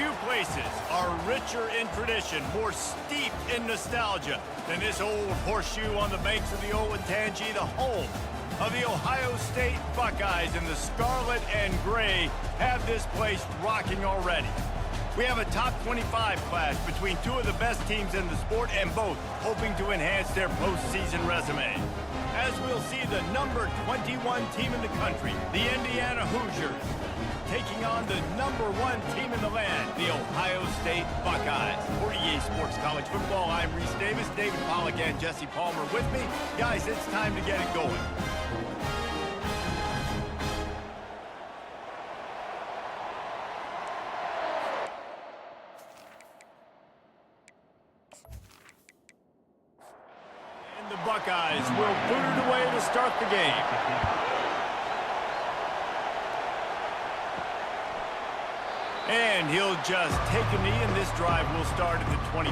Few places are richer in tradition, more steeped in nostalgia than this old horseshoe on the banks of the Olentangy, the home of the Ohio State Buckeyes, and the scarlet and gray have this place rocking already. We have a top 25 clash between two of the best teams in the sport, and both hoping to enhance their postseason resume. As we'll see the number 21 team in the country, the Indiana Hoosiers, taking on the number 1 team in the land, the Ohio State Buckeyes. For EA Sports College Football, I'm Reese Davis, David Pollack, and Jesse Palmer with me. Guys, it's time to get it going. And the Buckeyes will boot it away to start the game. And he'll just take a knee, and this drive will start at the 25.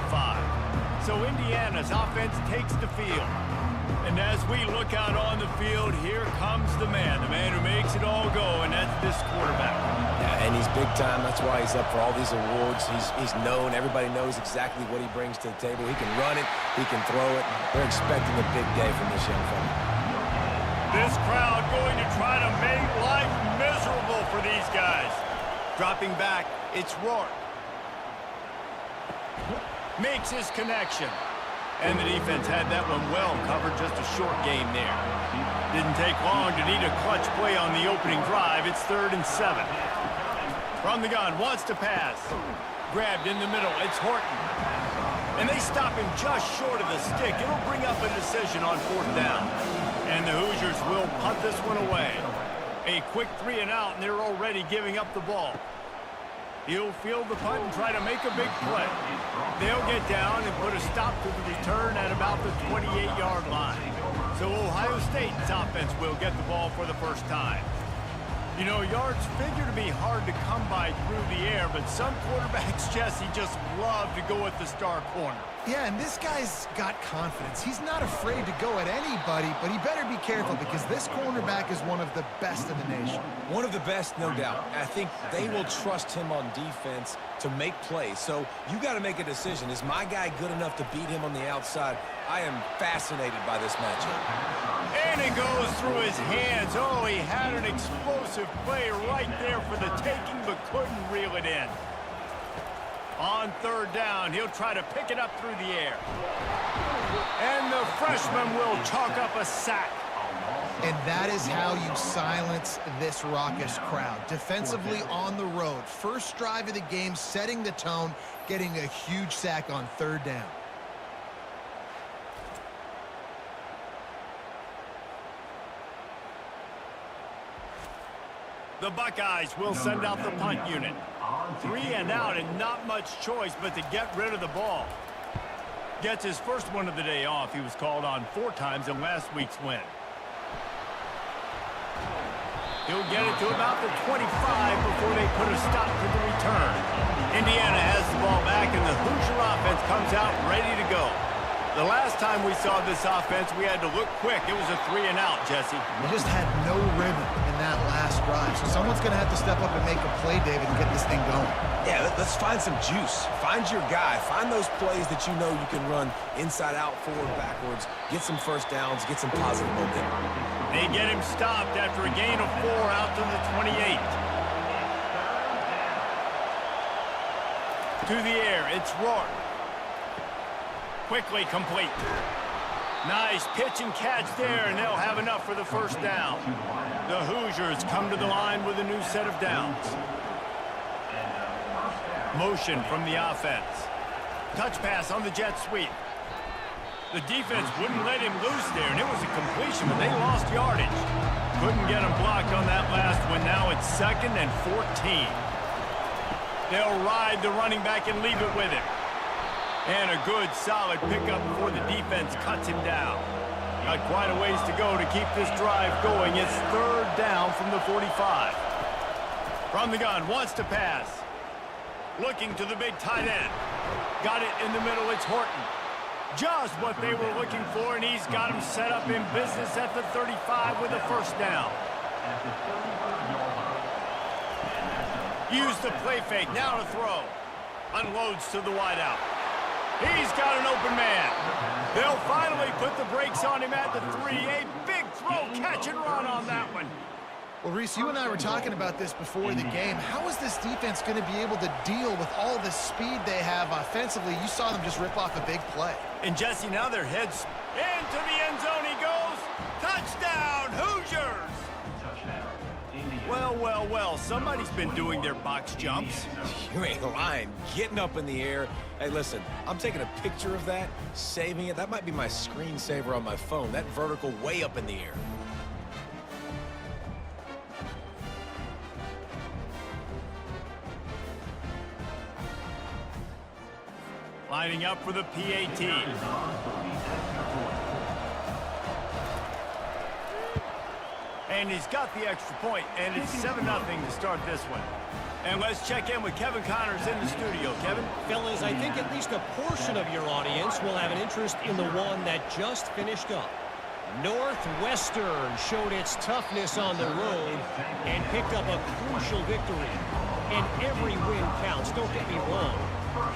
So Indiana's offense takes the field. And as we look out on the field, here comes the man who makes it all go, and that's this quarterback. Yeah, and he's big time. That's why he's up for all these awards. He's known. Everybody knows exactly what he brings to the table. He can run it. He can throw it. They're expecting a big day from this young fella. This crowd going to try to make life miserable for these guys. Dropping back, it's Rourke. Makes his connection. And the defense had that one well covered, just a short game there. Didn't take long to need a clutch play on the opening drive. It's 3rd and 7. From the gun, wants to pass. Grabbed in the middle, it's Horton. And they stop him just short of the stick. It'll bring up a decision on 4th down. And the Hoosiers will punt this one away. A quick 3 and out, and they're already giving up the ball. He'll field the punt and try to make a big play. They'll get down and put a stop to the return at about the 28-yard line. So Ohio State's offense will get the ball for the first time. You know, yards figure to be hard to come by through the air, but some quarterbacks, Jesse, just love to go at the star corner. Yeah, and this guy's got confidence. He's not afraid to go at anybody, but he better be careful because this cornerback is one of the best in the nation. One of the best, no doubt. I think they will trust him on defense to make plays. So you got to make a decision. Is my guy good enough to beat him on the outside? I am fascinated by this matchup. And it goes through his hands. Oh, he had an explosive play right there for the taking, but couldn't reel it in. On 3rd down, he'll try to pick it up through the air. And the freshman will chalk up a sack. And that is how you silence this raucous crowd. Defensively on the road. First drive of the game, setting the tone, getting a huge sack on 3rd down. The Buckeyes will send out the punt unit. 3 and out, and not much choice but to get rid of the ball. Gets his first one of the day off. He was called on 4 times in last week's win. He'll get it to about the 25 before they put a stop to the return. Indiana has the ball back, and the Hoosier offense comes out ready to go. The last time we saw this offense, we had to look quick. It was a 3 and out, Jesse. They just had no rhythm in that last drive. So someone's going to have to step up and make a play, David, and get this thing going. Yeah, let's find some juice. Find your guy. Find those plays that you know you can run inside out, forward, backwards. Get some first downs. Get some positive momentum. They get him stopped after a gain of 4 out to the 28. To the air, it's Rourke. Quickly complete. Nice pitch and catch there, and they'll have enough for the first down. The Hoosiers come to the line with a new set of downs. Motion from the offense. Touch pass on the jet sweep. The defense wouldn't let him loose there, and it was a completion, but they lost yardage. Couldn't get him blocked on that last one. Now it's 2nd and 14. They'll ride the running back and leave it with him. And a good, solid pickup before the defense cuts him down. Got quite a ways to go to keep this drive going. It's 3rd down from the 45. From the gun, wants to pass. Looking to the big tight end. Got it in the middle, it's Horton. Just what they were looking for, and he's got him set up in business at the 35 with a first down. Use the play fake, now to throw. Unloads to the wideout. He's got an open man. They'll finally put the brakes on him at the 3. A big throw, catch and run on that one. Well, Reese, you and I were talking about this before the game. How is this defense going to be able to deal with all the speed they have offensively? You saw them just rip off a big play. And Jesse, now their heads into the end zone he goes. Touchdown, Hoosiers! Touchdown, Indiana. Well, well, well, somebody's been doing their box jumps. You ain't lying. Getting up in the air. Hey, listen, I'm taking a picture of that, saving it. That might be my screensaver on my phone. That vertical way up in the air. Lining up for the PAT. And he's got the extra point, and it's 7-0 to start this one. And let's check in with Kevin Connors in the studio. Kevin? Fellas, I think at least a portion of your audience will have an interest in the one that just finished up. Northwestern showed its toughness on the road and picked up a crucial victory. And every win counts, don't get me wrong.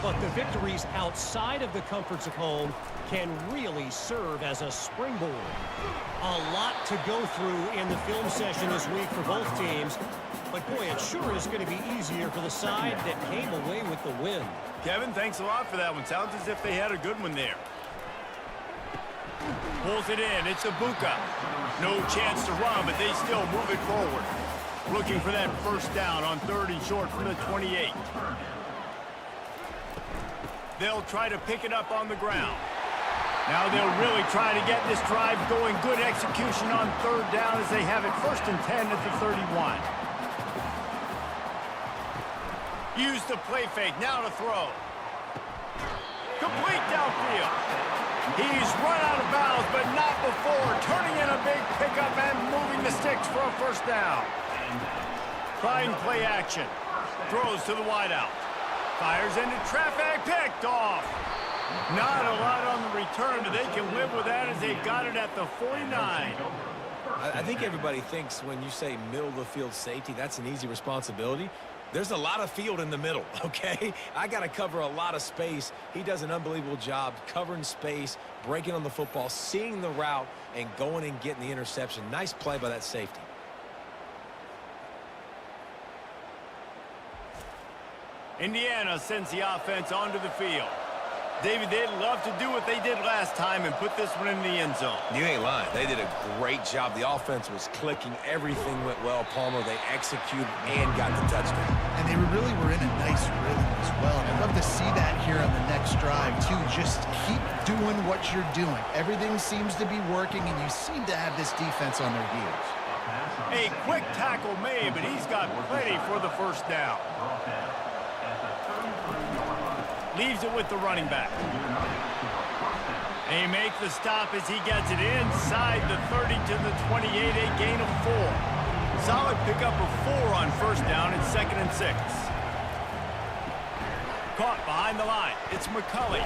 But the victories outside of the comforts of home can really serve as a springboard. A lot to go through in the film session this week for both teams. But boy, it sure is going to be easier for the side that came away with the win. Kevin, thanks a lot for that one. Sounds as if they had a good one there. Pulls it in. It's Ibuka. No chance to run, but they still move it forward. Looking for that first down on 3rd and short from the 28. They'll try to pick it up on the ground. Now they'll really try to get this drive going. Good execution on 3rd down as they have it 1st and 10 at the 31. Use the play fake. Now to throw. Complete downfield. He's run out of bounds, but not before. Turning in a big pickup and moving the sticks for a 1st down. Trying play action. Throws to the wideout. Fires into traffic. Picked off. Not a lot on the return, but they can live with that as they've got it at the 49. I think everybody thinks when you say middle of the field safety, that's an easy responsibility. There's a lot of field in the middle, okay? I got to cover a lot of space. He does an unbelievable job covering space, breaking on the football, seeing the route, and going and getting the interception. Nice play by that safety. Indiana sends the offense onto the field. David, they'd love to do what they did last time and put this one in the end zone. You ain't lying. They did a great job. The offense was clicking. Everything went well. Palmer, they executed and got the touchdown. And they really were in a nice rhythm as well. And I'd love to see that here on the next drive, too. Just keep doing what you're doing. Everything seems to be working, and you seem to have this defense on their heels. A quick tackle made, but he's got plenty for the 1st down. Leaves it with the running back. They make the stop as he gets it inside the 30 to the 28, a gain of 4. Solid pickup of 4 on 1st down and 2nd and 6. Caught behind the line. It's McCulley.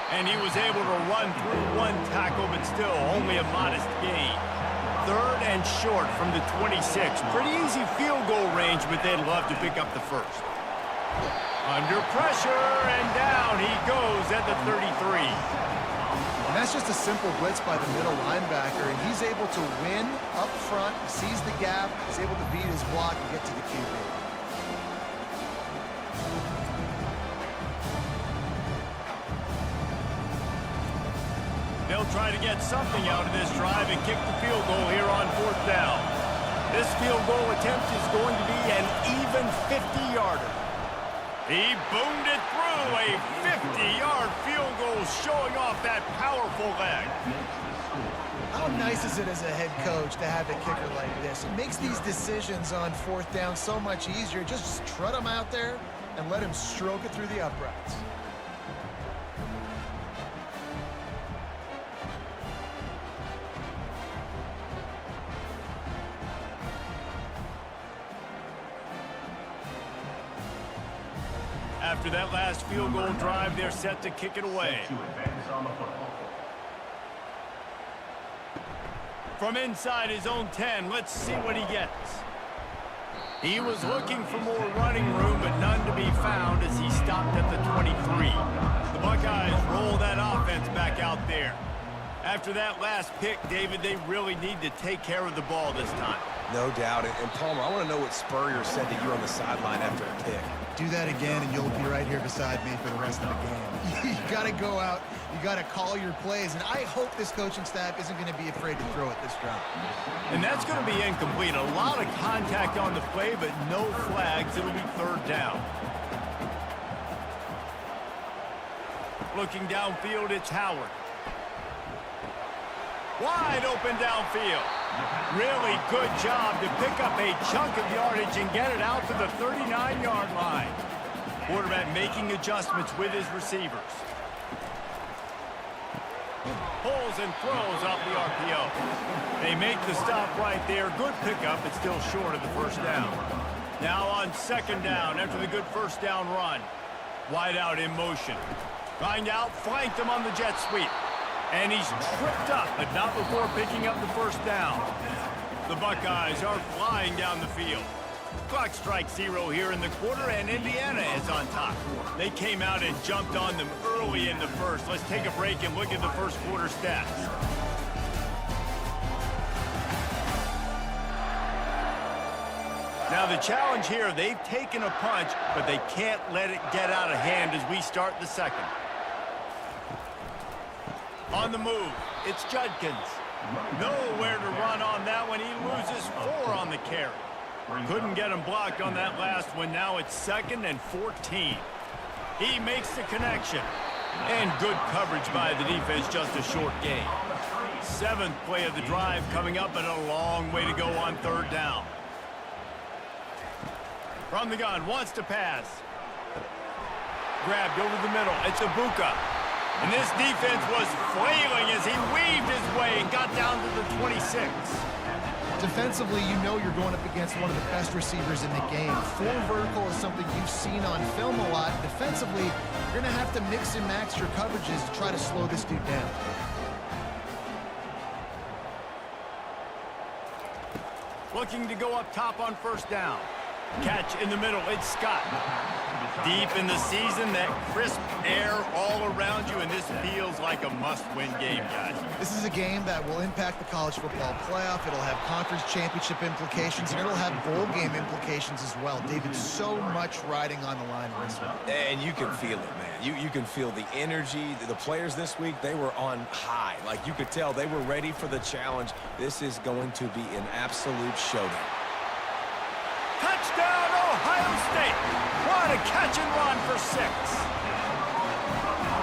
And he was able to run through 1 tackle, but still only a modest gain. 3rd and short from the 26. Pretty easy field goal range, but they'd love to pick up the 1st. Under pressure, and down he goes at the 33. And that's just a simple blitz by the middle linebacker, and he's able to win up front, sees the gap, is able to beat his block and get to the QB. They'll try to get something out of this drive and kick the field goal here on 4th down. This field goal attempt is going to be an even 50-yarder. He boomed it through, a 50-yard field goal showing off that powerful leg. How nice is it as a head coach to have a kicker like this? It makes these decisions on 4th down so much easier. Just trot him out there and let him stroke it through the uprights. After that last field goal drive, they're set to kick it away. From inside his own 10, let's see what he gets. He was looking for more running room, but none to be found as he stopped at the 23. The Buckeyes roll that offense back out there. After that last pick, David, they really need to take care of the ball this time. No doubt. And Palmer, I want to know what Spurrier said to you on the sideline after a pick. Do that again, and you'll be right here beside me for the rest of the game. You got to go out. You got to call your plays, and I hope this coaching staff isn't going to be afraid to throw it this drive. And that's going to be incomplete. A lot of contact on the play, but no flags. It'll be third down. Looking downfield, it's Howard. Wide open downfield. Really good job to pick up a chunk of yardage and get it out to the 39-yard line. Quarterback making adjustments with his receivers. Pulls and throws off the RPO. They make the stop right there. Good pickup, but still short of the first down. Now on second down after the good first down run. Wide out in motion. Find out, flanked him on the jet sweep. And he's tripped up, but not before picking up the first down. The Buckeyes are flying down the field. Clock strikes 0 here in the quarter, and Indiana is on top. They came out and jumped on them early in the first. Let's take a break and look at the first quarter stats. Now the challenge here, they've taken a punch, but they can't let it get out of hand as we start the second. On the move, it's Judkins. Nowhere to run on that one. He loses 4 on the carry. Couldn't get him blocked on that last one. Now it's 2nd and 14. He makes the connection. And good coverage by the defense, just a short gain. 7th play of the drive coming up, and a long way to go on third down. From the gun, wants to pass. Grabbed over the middle. It's Ibuka. And this defense was flailing as he weaved his way and got down to the 26. Defensively, you know you're going up against one of the best receivers in the game. 4 vertical is something you've seen on film a lot. Defensively, you're going to have to mix and match your coverages to try to slow this dude down. Looking to go up top on first down. Catch in the middle, it's Scott. Deep in the season, that crisp air all around you, and this feels like a must-win game, guys. This is a game that will impact the college football playoff. It'll have conference championship implications, and it'll have bowl game implications as well. David, so much riding on the line in this one. And you can feel it, man. You can feel the energy. The players this week, they were on high. Like, you could tell they were ready for the challenge. This is going to be an absolute showdown. Touchdown, Ohio State! What a catch and run for 6.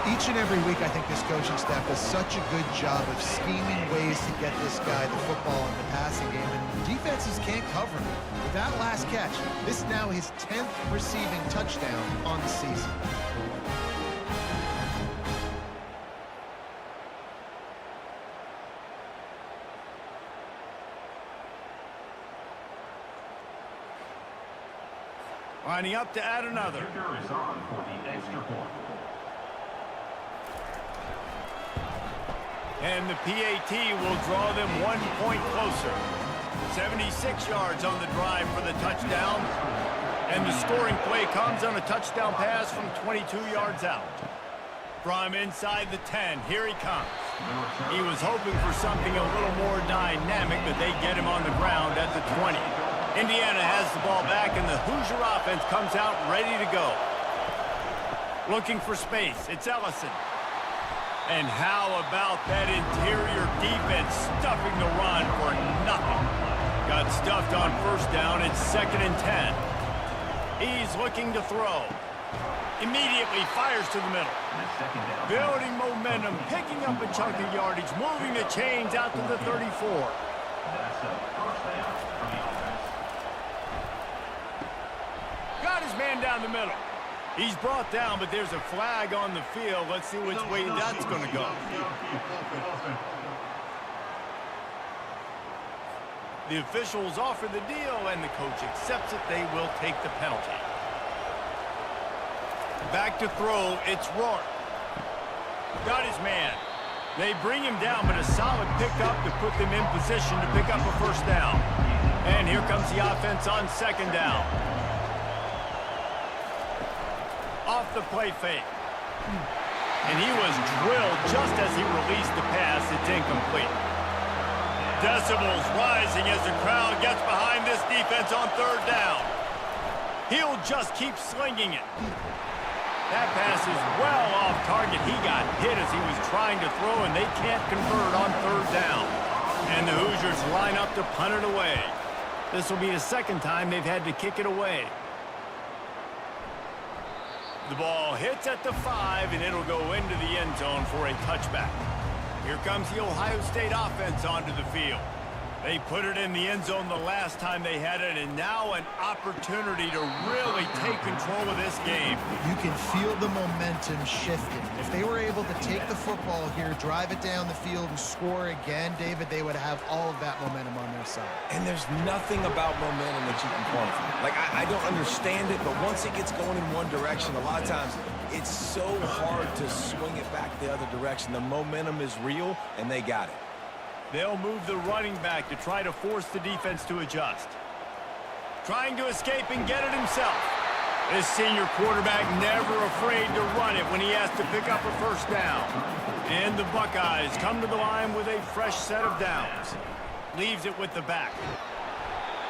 Each and every week, I think this coaching staff does such a good job of scheming ways to get this guy the football in the passing game, and defenses can't cover him. With that last catch, this is now his 10th receiving touchdown on the season. Lining up to add another. Kicker is on for the extra point. And the PAT will draw them 1 point closer. 76 yards on the drive for the touchdown. And the scoring play comes on a touchdown pass from 22 yards out. From inside the 10, here he comes. He was hoping for something a little more dynamic, but they get him on the ground at the 20. Indiana has the ball back, and the Hoosier offense comes out ready to go. Looking for space, it's Ellison. And how about that interior defense stuffing the run for nothing? Got stuffed on first down, it's 2nd and 10. He's looking to throw. Immediately fires to the middle. Building momentum, picking up a chunk of yardage, moving the chains out to the 34. That's a first down for the offense. Got his man down the middle. He's brought down, but there's a flag on the field. Let's see which way that's going to go. The officials offer the deal, and the coach accepts it. They will take the penalty. Back to throw, it's Rourke. Got his man. They bring him down, but a solid pickup to put them in position to pick up a first down. And here comes the offense on second down. Off the play fake. And he was drilled just as he released the pass. It's incomplete. Decibels rising as the crowd gets behind this defense on third down. He'll just keep slinging it. That pass is well off target. He got hit as he was trying to throw, and they can't convert on third down. And the Hoosiers line up to punt it away. This will be the second time they've had to kick it away. The ball hits at the 5, and it'll go into the end zone for a touchback. Here comes the Ohio State offense onto the field. They put it in the end zone the last time they had it, and now an opportunity to really take control of this game. You can feel the momentum shifting. If they were able to take the football here, drive it down the field, and score again, David, they would have all of that momentum on their side. And there's nothing about momentum that you can quantify. Like, I don't understand it, but once it gets going in one direction, a lot of times it's so hard to swing it back the other direction. The momentum is real, and they got it. They'll move the running back to try to force the defense to adjust. Trying to escape and get it himself. This senior quarterback never afraid to run it when he has to pick up a first down. And the Buckeyes come to the line with a fresh set of downs. Leaves it with the back.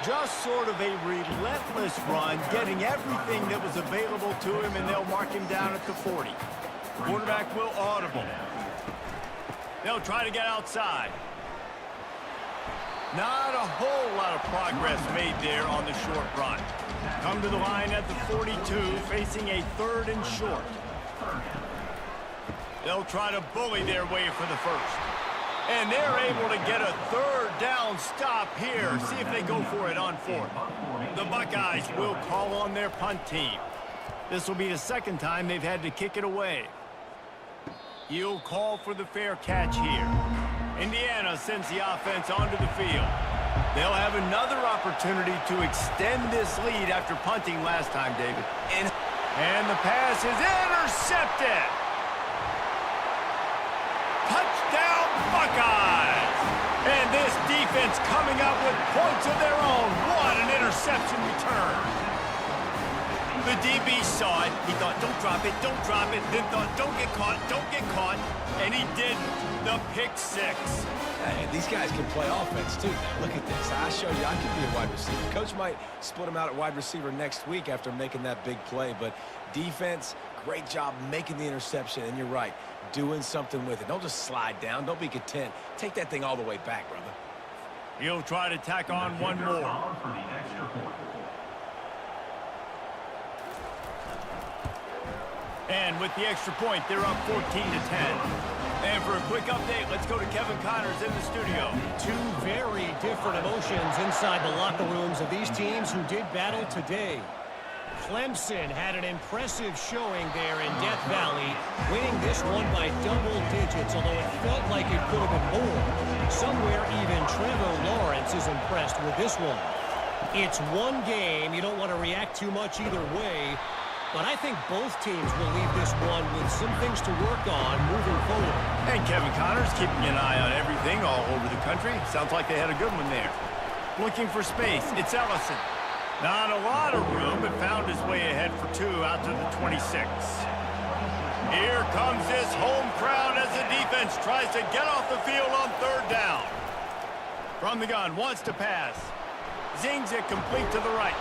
Just sort of a relentless run, getting everything that was available to him, and they'll mark him down at the 40. Quarterback will audible. They'll try to get outside. Not a whole lot of progress made there on the short run. Come to the line at the 42, facing a 3rd and short. They'll try to bully their way for the first. And they're able to get a 3rd down stop here. See if they go for it on 4th. The Buckeyes will call on their punt team. This will be the second time they've had to kick it away. He'll call for the fair catch here. Indiana sends the offense onto the field. They'll have another opportunity to extend this lead after punting last time, David. And the pass is intercepted. Touchdown, Buckeyes! And this defense coming up with points of their own. What an interception return. The DB saw it. He thought, don't drop it, don't drop it. Then thought, don't get caught, don't get caught. And he didn't. The pick 6. Hey, these guys can play offense, too. Look at this. I showed you I could be a wide receiver. Coach might split him out at wide receiver next week after making that big play. But defense, great job making the interception. And you're right, doing something with it. Don't just slide down. Don't be content. Take that thing all the way back, brother. He'll try to tack on one more. And with the extra point, they're up 14-10. And for a quick update, let's go to Kevin Connors in the studio. Two very different emotions inside the locker rooms of these teams who did battle today. Clemson had an impressive showing there in Death Valley, winning this one by double digits, although it felt like it could have been more. Somewhere even Trevor Lawrence is impressed with this one. It's one game. You don't want to react too much either way. But I think both teams will leave this one with some things to work on moving forward. And Kevin Connors keeping an eye on everything all over the country. Sounds like they had a good one there. Looking for space. It's Ellison. Not a lot of room, but found his way ahead for 2 out to the 26. Here comes this home crowd as the defense tries to get off the field on 3rd down. From the gun, wants to pass. Zings it complete to the right.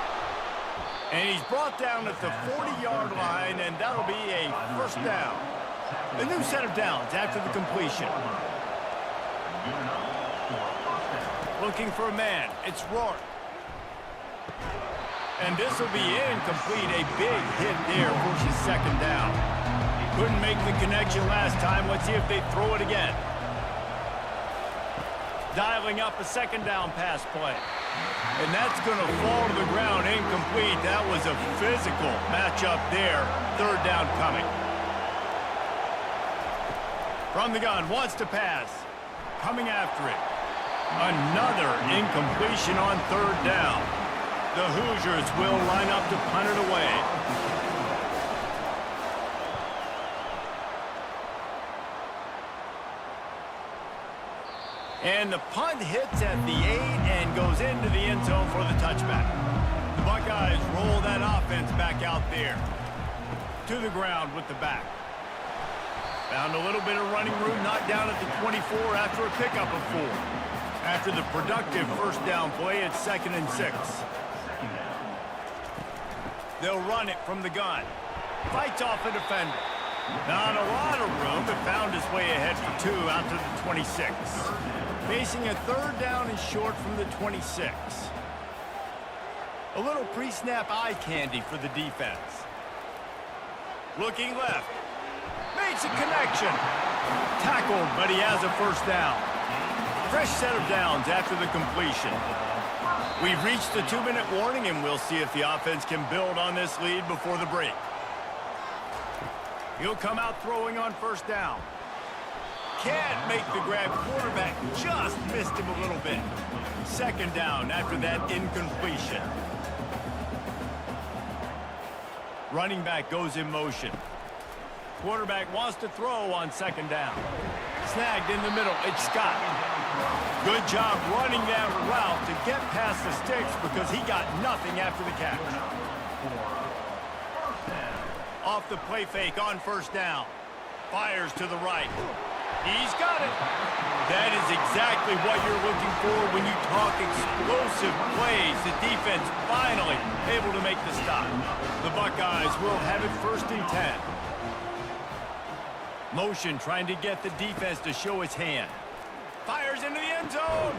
And he's brought down at the 40-yard line, and that'll be a first down. A new set of downs after the completion. Looking for a man. It's Rourke. And this will be incomplete. A big hit there forces 2nd down. Couldn't make the connection last time. Let's see if they throw it again. Dialing up a 2nd down pass play. And that's going to fall to the ground incomplete. That was a physical matchup there. 3rd down coming. From the gun, wants to pass. Coming after it. Another incompletion on 3rd down. The Hoosiers will line up to punt it away. And the punt hits at the 8 and goes into the end zone for the touchback. The Buckeyes roll that offense back out there. To the ground with the back. Found a little bit of running room, knocked down at the 24 after a pickup of 4. After the productive first down play, it's 2nd and 6. They'll run it from the gun. Fights off a defender. Not a lot of room, but found his way ahead for 2 out to the 26. Facing a 3rd down and short from the 26. A little pre-snap eye candy for the defense. Looking left. Makes a connection. Tackled, but he has a first down. Fresh set of downs after the completion. We've reached the 2-minute warning, and we'll see if the offense can build on this lead before the break. He'll come out throwing on first down. Can't make the grab. Quarterback just missed him a little bit. 2nd down after that incompletion. Running back goes in motion. Quarterback wants to throw on 2nd down. Snagged in the middle. It's Scott. Good job running that route to get past the sticks because he got nothing after the catch. Off the play fake on first down. Fires to the right. He's got it. That is exactly what you're looking for when you talk explosive plays. The defense finally able to make the stop. The Buckeyes will have it 1st and 10. Motion trying to get the defense to show its hand. Fires into the end zone.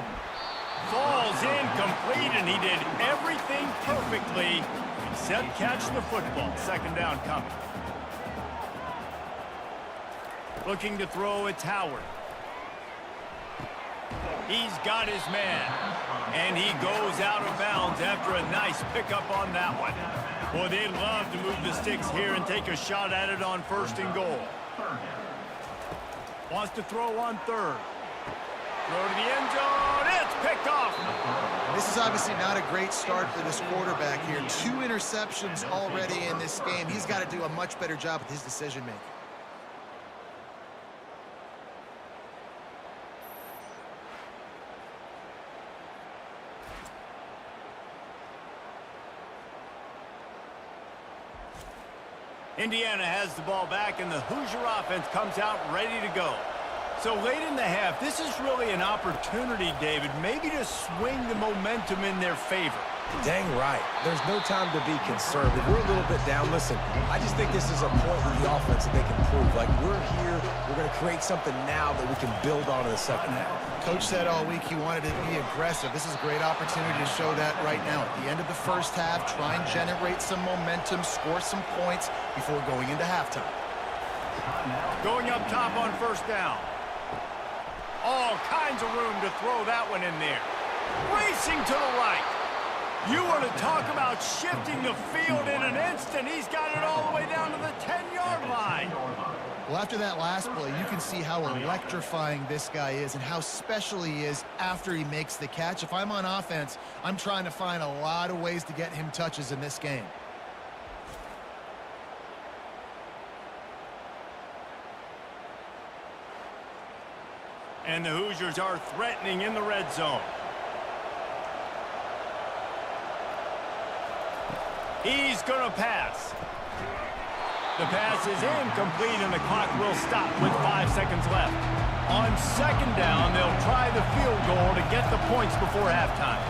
Falls incomplete, and he did everything perfectly except catch the football. 2nd down coming. Looking to throw, it's Howard. He's got his man. And he goes out of bounds after a nice pickup on that one. Boy, they'd love to move the sticks here and take a shot at it on 1st and goal. Wants to throw on 3rd. Throw to the end zone. It's picked off. This is obviously not a great start for this quarterback here. 2 interceptions already in this game. He's got to do a much better job with his decision-making. Indiana has the ball back, and the Hoosier offense comes out ready to go. So late in the half, this is really an opportunity, David, maybe to swing the momentum in their favor. Dang right. There's no time to be conservative. We're a little bit down. Listen, I just think this is a point with the offense that they can prove. Like, we're here, we're going to create something now that we can build on in the 2nd half. Coach said all week he wanted to be aggressive. This is a great opportunity to show that right now. At the end of the 1st half, try and generate some momentum, score some points before going into halftime. Going up top on 1st down. All kinds of room to throw that one in there. Racing to the right. You want to talk about shifting the field in an instant. He's got it all the way down to the 10-yard line. Well, after that last play, you can see how electrifying this guy is and how special he is after he makes the catch. If I'm on offense, I'm trying to find a lot of ways to get him touches in this game. And the Hoosiers are threatening in the red zone. He's going to pass. The pass is incomplete, and the clock will stop with 5 seconds left. On 2nd down, they'll try the field goal to get the points before halftime.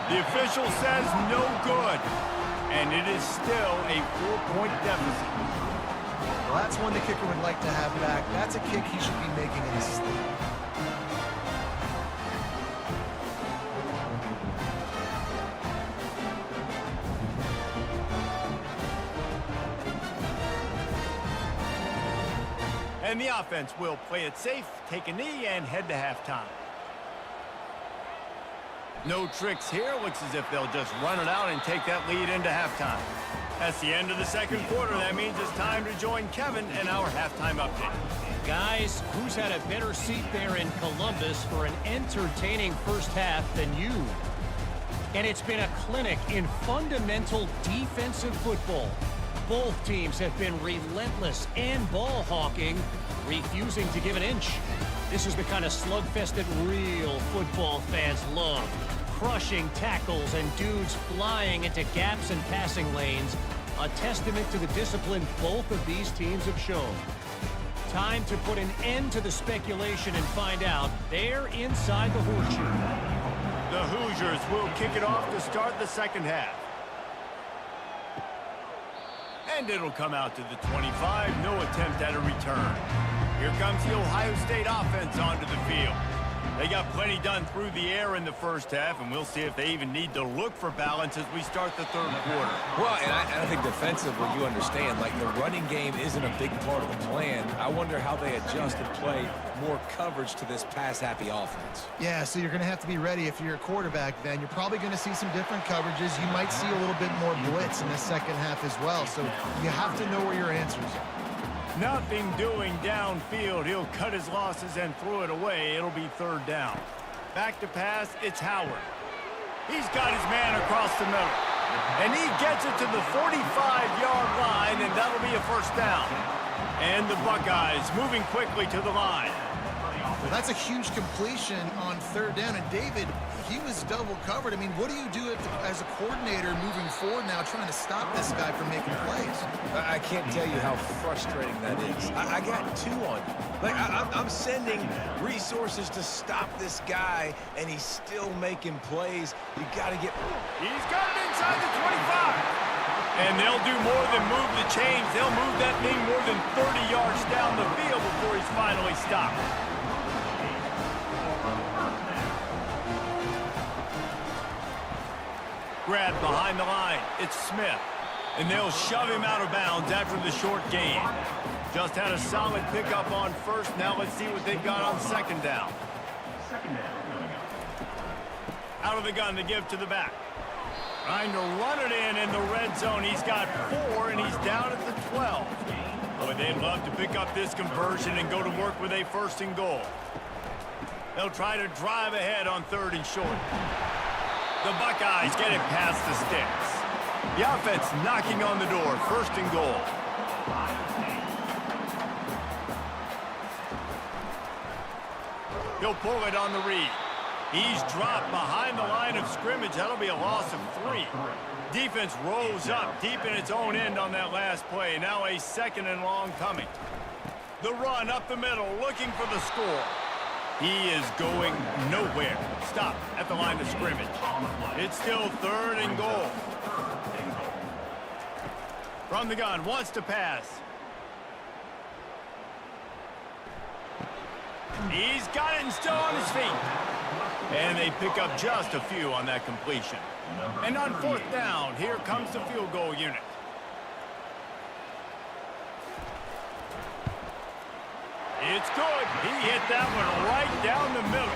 The official says no good, and it is still a 4-point deficit. Well, that's one the kicker would like to have back. That's a kick he should be making in his sleep. And the offense will play it safe, take a knee, and head to halftime. No tricks here. Looks as if they'll just run it out and take that lead into halftime. That's the end of the 2nd quarter. That means it's time to join Kevin in our halftime update. Guys, who's had a better seat there in Columbus for an entertaining 1st half than you? And it's been a clinic in fundamental defensive football. Both teams have been relentless and ball hawking, refusing to give an inch. This is the kind of slugfest that real football fans love. Crushing tackles and dudes flying into gaps and passing lanes. A testament to the discipline both of these teams have shown. Time to put an end to the speculation and find out they're inside the horseshoe. The Hoosiers will kick it off to start the second half. And it'll come out to the 25. No attempt at a return. Here comes the Ohio State offense onto the field. They got plenty done through the air in the first half, and we'll see if they even need to look for balance as we start the third quarter. Well, and I think defensively, you understand, like the running game isn't a big part of the plan. I wonder how they adjust and play more coverage to this pass-happy offense. Yeah, so you're going to have to be ready if you're a quarterback then. You're probably going to see some different coverages. You might see a little bit more blitz in the second half as well, so you have to know where your answers are. Nothing doing downfield. He'll cut his losses and throw it away. It'll be third down. Back to pass, it's Howard. He's got his man across the middle. And he gets it to the 45-yard line, and that'll be a first down. And the Buckeyes moving quickly to the line. Well, that's a huge completion on third down. And David, he was double covered. I mean, what do you do as a coordinator moving forward now trying to stop this guy from making plays? I can't tell you how frustrating that is. I got two on you. Like, I'm sending resources to stop this guy, and he's still making plays. You got to get... He's got it inside the 25. And they'll do more than move the chains. They'll move that thing more than 30 yards down the field before he's finally stopped. Grab behind the line. It's Smith. And they'll shove him out of bounds after the short gain. Just had a solid pickup on first. Now let's see what they've got on second down. Out of the gun to give to the back. Trying to run it in the red zone. He's got 4, and he's down at the 12. Boy, they'd love to pick up this conversion and go to work with a first and goal. They'll try to drive ahead on third and short. The Buckeyes get it past the sticks. The offense knocking on the door. First and goal. He'll pull it on the read. He's dropped behind the line of scrimmage. That'll be a loss of 3. Defense rolls up deep in its own end on that last play. Now a second and long coming. The run up the middle, looking for the score. He is going nowhere. Stop at the line of scrimmage. It's still third and goal. From the gun, wants to pass. He's got it and still on his feet. And they pick up just a few on that completion. And on fourth down, here comes the field goal unit. It's good. He hit that one right down the middle.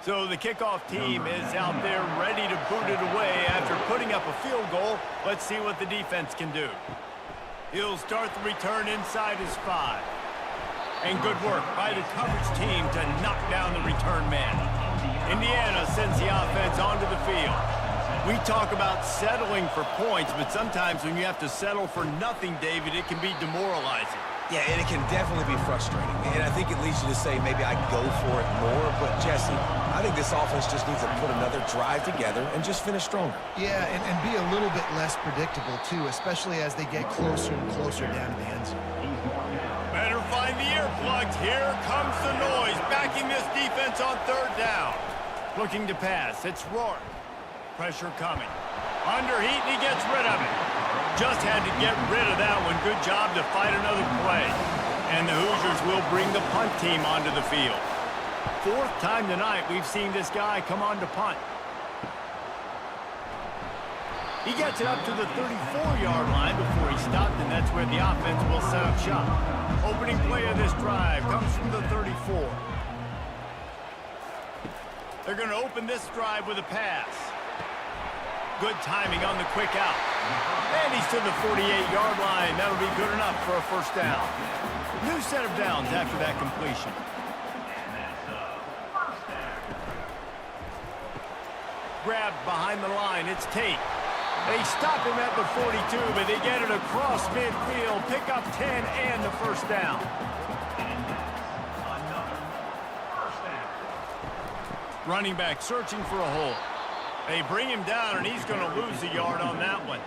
So the kickoff team is out there ready to boot it away after putting up a field goal. Let's see what the defense can do. He'll start the return inside his 5. And good work by the coverage team to knock down the return man. Indiana sends the offense onto the field. We talk about settling for points, but sometimes when you have to settle for nothing, David, it can be demoralizing. Yeah, and it can definitely be frustrating. And I think it leads you to say maybe I go for it more. But, Jesse, I think this offense just needs to put another drive together and just finish stronger. Yeah, and be a little bit less predictable, too, especially as they get closer and closer down to the end zone. Better find the earplugs. Here comes the noise, backing this defense on third down. Looking to pass. It's Rourke. Pressure coming. Under heat, and he gets rid of it. Just had to get rid of that one. Good job to fight another play. And the Hoosiers will bring the punt team onto the field. 4th time tonight we've seen this guy come on to punt. He gets it up to the 34-yard line before he stopped, and that's where the offense will set up shop. Opening play of this drive comes from the 34. They're going to open this drive with a pass. Good timing on the quick out. And he's to the 48-yard line. That'll be good enough for a first down. New set of downs after that completion. Grabbed behind the line. It's Tate. They stop him at the 42, but they get it across midfield. Pick up 10 and the first down. Running back searching for a hole. They bring him down, and he's going to lose a yard on that one.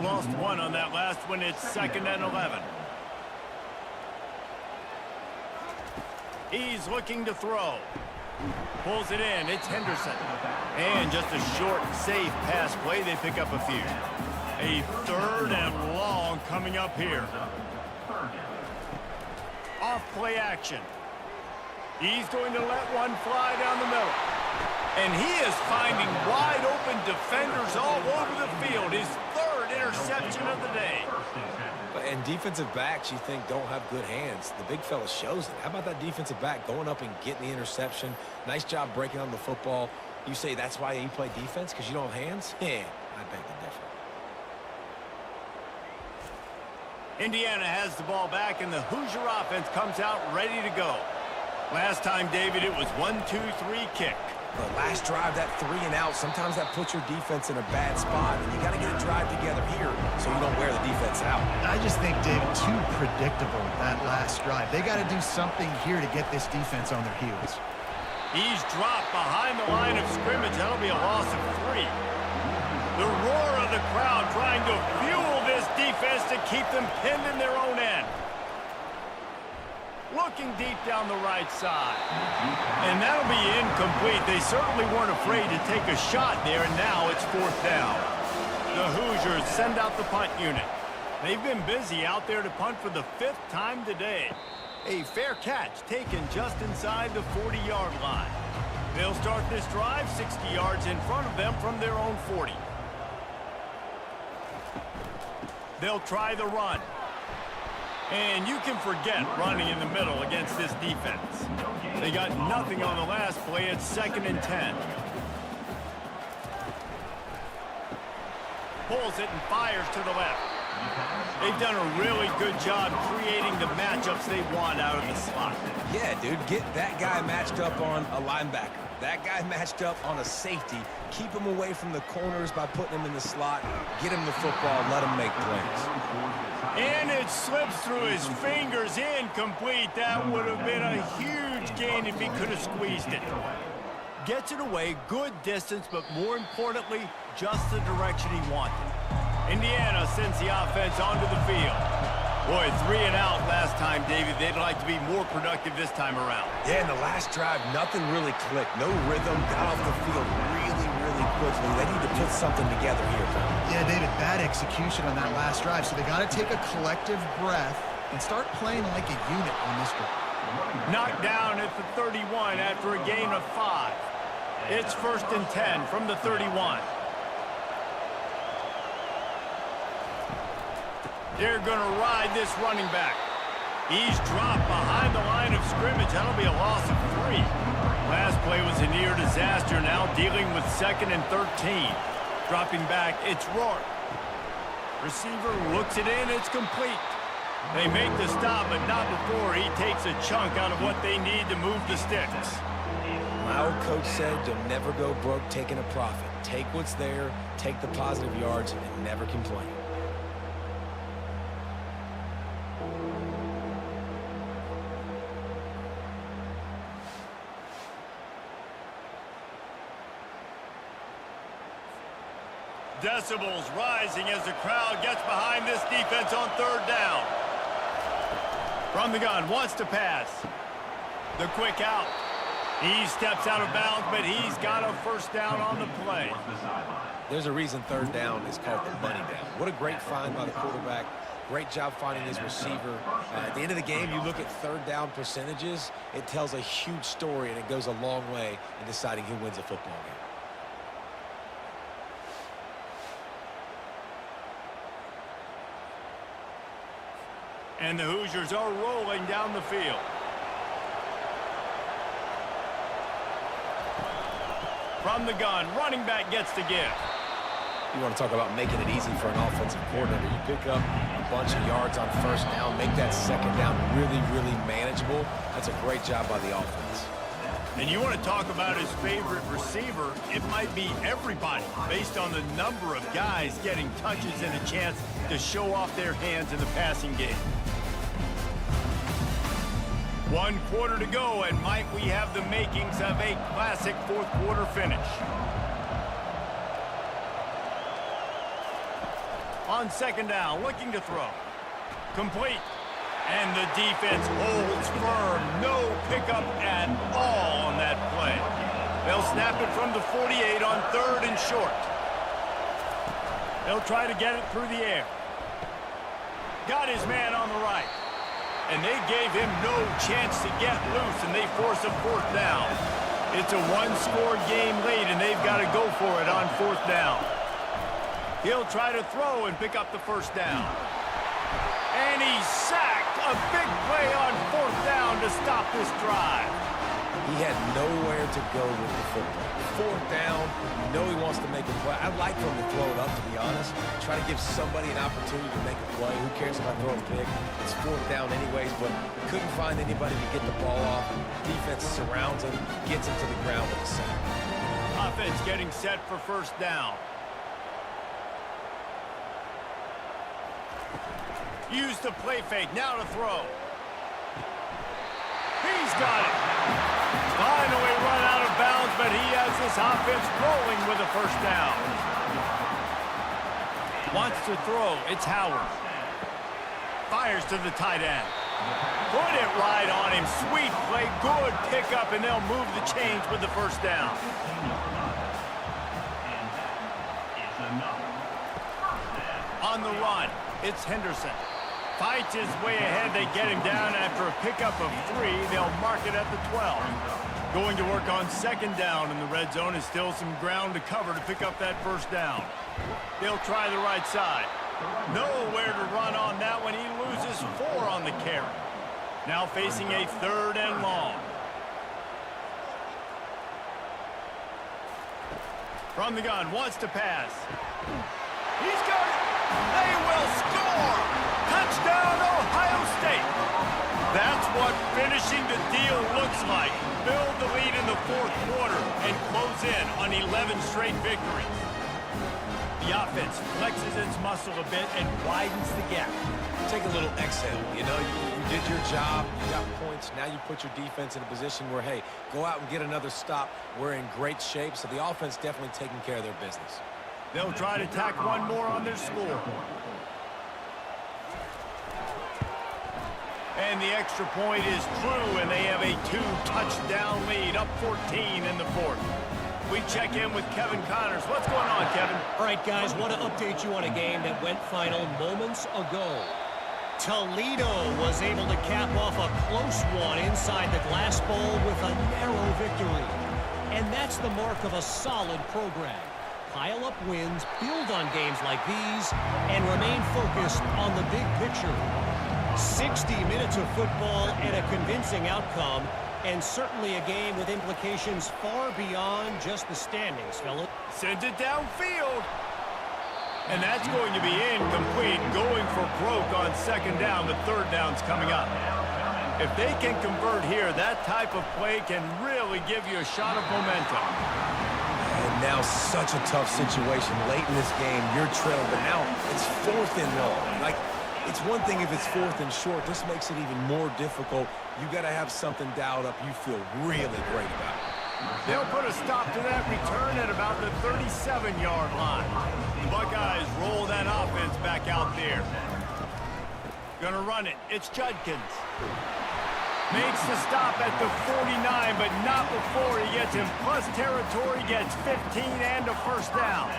Lost one on that last one. It's 2nd and 11. He's looking to throw. Pulls it in. It's Henderson. And just a short, safe pass play. They pick up a few. A 3rd and long coming up here. Off play action. He's going to let one fly down the middle. And he is finding wide open defenders all over the field. His 3rd interception of the day. And defensive backs you think don't have good hands. The big fella shows it. How about that defensive back going up and getting the interception? Nice job breaking on the football. You say that's why you play defense, because you don't have hands? Yeah, I beg to differ. Indiana has the ball back, and the Hoosier offense comes out ready to go. Last time, David, it was 1-2-3 kick. The last drive, that 3 and out, sometimes that puts your defense in a bad spot, and you got to get a drive together here so you don't wear the defense out. I just think, David, too predictable, that last drive. They got to do something here to get this defense on their heels. He's dropped behind the line of scrimmage. That'll be a loss of 3. The roar of the crowd trying to fuel this defense to keep them pinned in their own end. Looking deep down the right side. And that'll be incomplete. They certainly weren't afraid to take a shot there, and now it's 4th down. The Hoosiers send out the punt unit. They've been busy out there to punt for the 5th time today. A fair catch taken just inside the 40-yard line. They'll start this drive 60 yards in front of them from their own 40. They'll try the run. And you can forget running in the middle against this defense. They got nothing on the last play. It's 2nd and 10. Pulls it and fires to the left. They've done a really good job creating the matchups they want out of the slot. Yeah, dude, get that guy matched up on a linebacker. That guy matched up on a safety. Keep him away from the corners by putting him in the slot. Get him the football. Let him make plays. And it slips through his fingers, incomplete. That would have been a huge gain if he could have squeezed it. Gets it away, good distance, but more importantly, just the direction he wanted. Indiana sends the offense onto the field. Boy, 3 and out last time, David. They'd like to be more productive this time around. Yeah, in the last drive, nothing really clicked. No rhythm, got off the field really quickly. They need to put something together here, Tom. Yeah, David, bad execution on that last drive, so they got to take a collective breath and start playing like a unit on this drive. Knocked down at the 31 after a gain of 5. It's 1st and 10 from the 31. They're going to ride this running back. He's dropped behind the line of scrimmage. That'll be a loss of 3. Last play was a near disaster. Now dealing with 2nd and 13. Dropping back, it's Rourke. Receiver looks it in. It's complete. They make the stop, but not before he takes a chunk out of what they need to move the sticks. My old coach said, you'll never go broke taking a profit. Take what's there, take the positive yards, and never complain. Decibels rising as the crowd gets behind this defense on 3rd down. From the gun, wants to pass. The quick out. He steps out of bounds, but he's got a first down on the play. There's a reason 3rd down is called the money down. What a great find by the quarterback. Great job finding his receiver. At the end of the game, you look at 3rd down percentages. It tells a huge story, and it goes a long way in deciding who wins a football game. And the Hoosiers are rolling down the field. From the gun, running back gets the give. You want to talk about making it easy for an offensive coordinator. You pick up a bunch of yards on first down, make that second down really, really manageable. That's a great job by the offense. And you want to talk about his favorite receiver, it might be everybody, based on the number of guys getting touches and a chance to show off their hands in the passing game. 1 quarter to go, and might we have the makings of a classic fourth quarter finish. On second down, looking to throw. Complete. And the defense holds firm. No pickup at all on that play. They'll snap it from the 48 on 3rd and short. They'll try to get it through the air. Got his man on the right. And they gave him no chance to get loose, and they force a 4th down. It's a 1-score game late, and they've got to go for it on 4th down. He'll try to throw and pick up the 1st down. And he's sacked. A big play on 4th down to stop this drive. He had nowhere to go with the football. 4th down, you know he wants to make a play. I'd like for him to throw it up, to be honest. Try to give somebody an opportunity to make a play. Who cares if I throw a pick? It's 4th down anyways, but couldn't find anybody to get the ball off. Defense surrounds him, gets him to the ground with a sack. Offense getting set for 1st down. Use the play fake, now to throw. He's got it. Finally run out of bounds, but he has this offense rolling with a 1st down. Wants to throw, it's Howard. Fires to the tight end. Put it right on him, sweet play, good pickup, and they'll move the chains with the 1st down. On the run, it's Henderson. Fights his way ahead. They get him down after a pickup of 3. They'll mark it at the 12. Going to work on 2nd down in the red zone is still some ground to cover to pick up that 1st down. They'll try the right side. Nowhere to run on that one. He loses 4 on the carry. Now facing a 3rd and long. From the gun, wants to pass. He's got it. They will score. Touchdown, Ohio State. That's what finishing the deal looks like. Build the lead in the 4th quarter and close in on 11 straight victories. The offense flexes its muscle a bit and widens the gap. Take a little exhale. You know, you did your job. You got points. Now you put your defense in a position where, hey, go out and get another stop. We're in great shape, so the offense definitely taking care of their business. They'll try to tack one more on their score. And the extra point is true, and they have a 2-touchdown lead, up 14 in the 4th. We check in with Kevin Connors. What's going on, Kevin? All right, guys, want to update you on a game that went final moments ago. Toledo was able to cap off a close one inside the Glass Bowl with a narrow victory. And that's the mark of a solid program. Pile up wins, build on games like these, and remain focused on the big picture. 60 minutes of football and a convincing outcome, and certainly a game with implications far beyond just the standings, fellas. Sends it downfield. And that's going to be incomplete, going for broke on 2nd down. The 3rd down's coming up. If they can convert here, that type of play can really give you a shot of momentum. And now such a tough situation late in this game. You're trailing, but now it's 4th and long. Like, it's one thing if it's 4th and short. This makes it even more difficult. You got to have something dialed up you feel really great about. They'll put a stop to that return at about the 37-yard line. The Buckeyes roll that offense back out there. Gonna run it. It's Judkins. Makes the stop at the 49, but not before he gets in plus territory, gets 15 and a 1st down.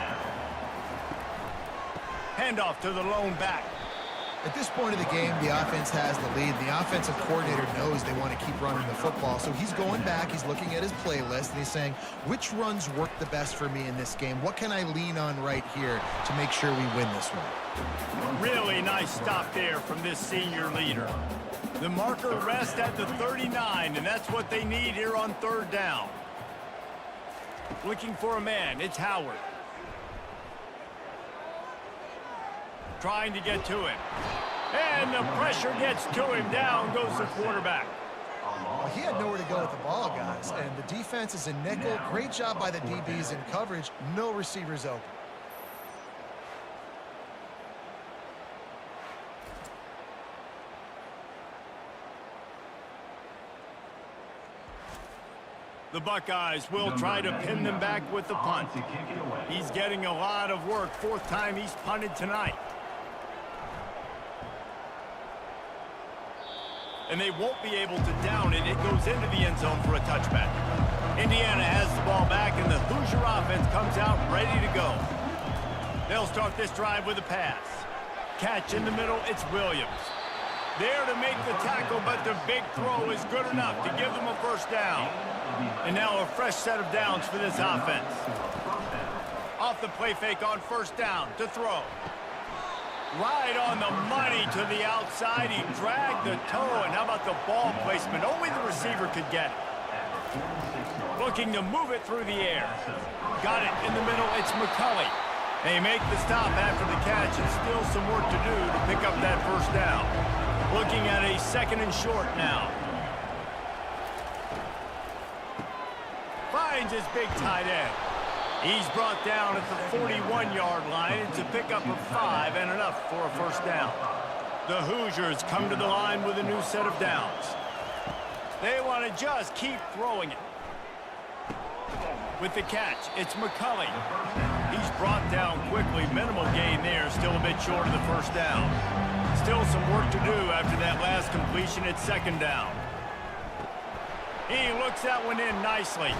Handoff to the lone back. At this point of the game, the offense has the lead. The offensive coordinator knows they want to keep running the football, so he's going back, he's looking at his playlist, and he's saying, which runs work the best for me in this game? What can I lean on right here to make sure we win this one? Really nice stop there from this senior leader. The marker rests at the 39, and that's what they need here on 3rd down. Looking for a man, it's Howard. trying to get to him. And the pressure gets to him. Down goes the quarterback. Well, he had nowhere to go with the ball, guys. And the defense is a nickel. Great job by the DBs in coverage. No receivers open. The Buckeyes will try to pin them back with the punt. He's getting a lot of work. Fourth time he's punted tonight. And they won't be able to down it. It goes into the end zone for a touchback. Indiana has the ball back, and the Hoosier offense comes out ready to go. They'll start this drive with a pass. Catch in the middle, it's Williams. There to make the tackle, but the big throw is good enough to give them a first down. And now a fresh set of downs for this offense. Off the play fake on first down to throw. Right on the money to the outside. He dragged the toe, and how about the ball placement? Only the receiver could get it. Looking to move it through the air. Got it in the middle, it's McCulley. They make the stop after the catch, and still some work to do to pick up that first down. Looking at a second and short now. Finds his big tight end. He's brought down at the 41-yard line to pick up a 5 and enough for a first down. The Hoosiers come to the line with a new set of downs. They want to just keep throwing it. With the catch, it's McCulley. He's brought down quickly. Minimal gain there, still a bit short of the first down. Still some work to do after that last completion at second down. He looks that one in nicely.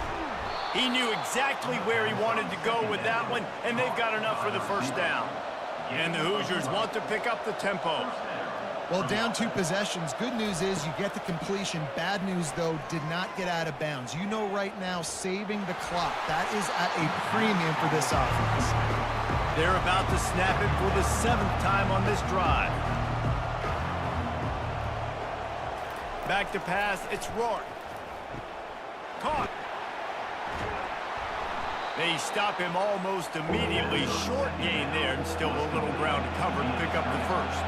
He knew exactly where he wanted to go with that one, and they've got enough for the first down. And the Hoosiers want to pick up the tempo. Well, down 2 possessions. Good news is you get the completion. Bad news, though, did not get out of bounds. You know right now, saving the clock. That is at a premium for this offense. They're about to snap it for the 7th time on this drive. Back to pass, it's Rourke. Caught. They stop him almost immediately. Short gain there, and still a little ground to cover to pick up the first.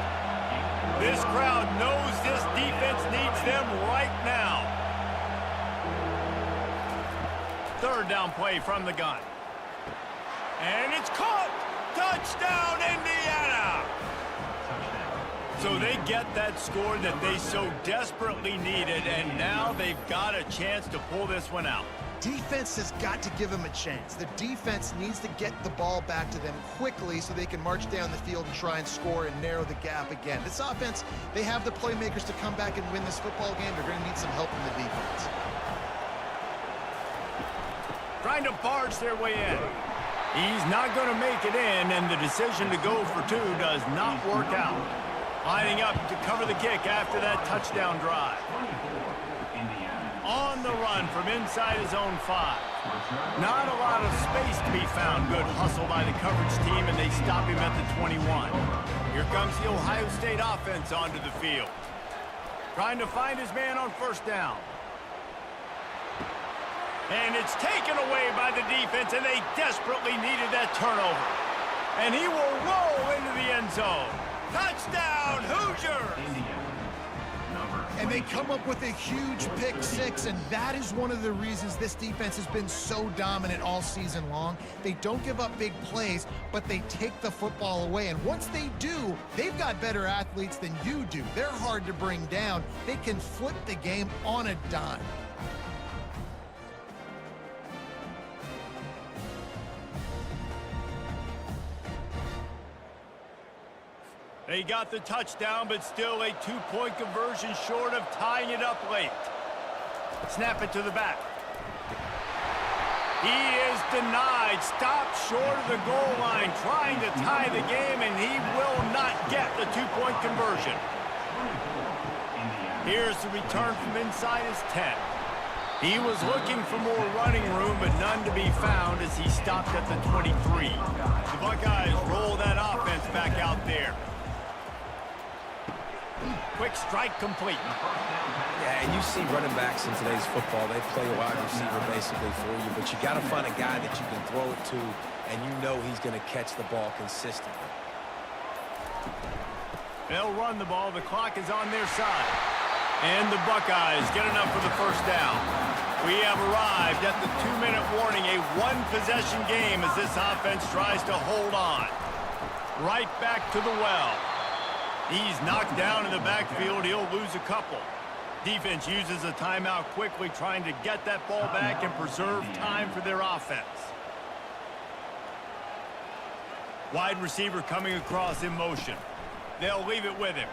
This crowd knows this defense needs them right now. Third down play from the gun. And it's caught! Touchdown, Indiana! So they get that score that they so desperately needed, and now they've got a chance to pull this one out. Defense has got to give them a chance. The defense needs to get the ball back to them quickly so they can march down the field and try and score and narrow the gap again. This offense, they have the playmakers to come back and win this football game. They're going to need some help from the defense. Trying to barge their way in. He's not going to make it in, and the decision to go for 2 does not work out. Lining up to cover the kick after that touchdown drive. On the run from inside his own 5. Not a lot of space to be found. Good hustle by the coverage team, and they stop him at the 21. Here comes the Ohio State offense onto the field. Trying to find his man on first down. And it's taken away by the defense, and they desperately needed that turnover. And he will roll into the end zone. Touchdown, Hoosiers! And they come up with a huge pick 6, and that is one of the reasons this defense has been so dominant all season long. They don't give up big plays, but they take the football away. And once they do, they've got better athletes than you do. They're hard to bring down. They can flip the game on a dime. They got the touchdown, but still a 2-point conversion short of tying it up late. Snap it to the back. He is denied. Stopped short of the goal line, trying to tie the game, and he will not get the 2-point conversion. Here's the return from inside his 10. He was looking for more running room, but none to be found as he stopped at the 23. The Buckeyes roll that offense back out there. Quick strike complete. Yeah, and you see running backs in today's football, they play a wide receiver basically for you, but you got to find a guy that you can throw it to, and you know he's going to catch the ball consistently. They'll run the ball. The clock is on their side. And the Buckeyes get enough for the first down. We have arrived at the 2-minute warning, a one-possession game as this offense tries to hold on. Right back to the well. He's knocked down in the backfield. He'll lose a couple. Defense uses a timeout quickly, trying to get that ball back and preserve time for their offense. Wide receiver coming across in motion. They'll leave it with him.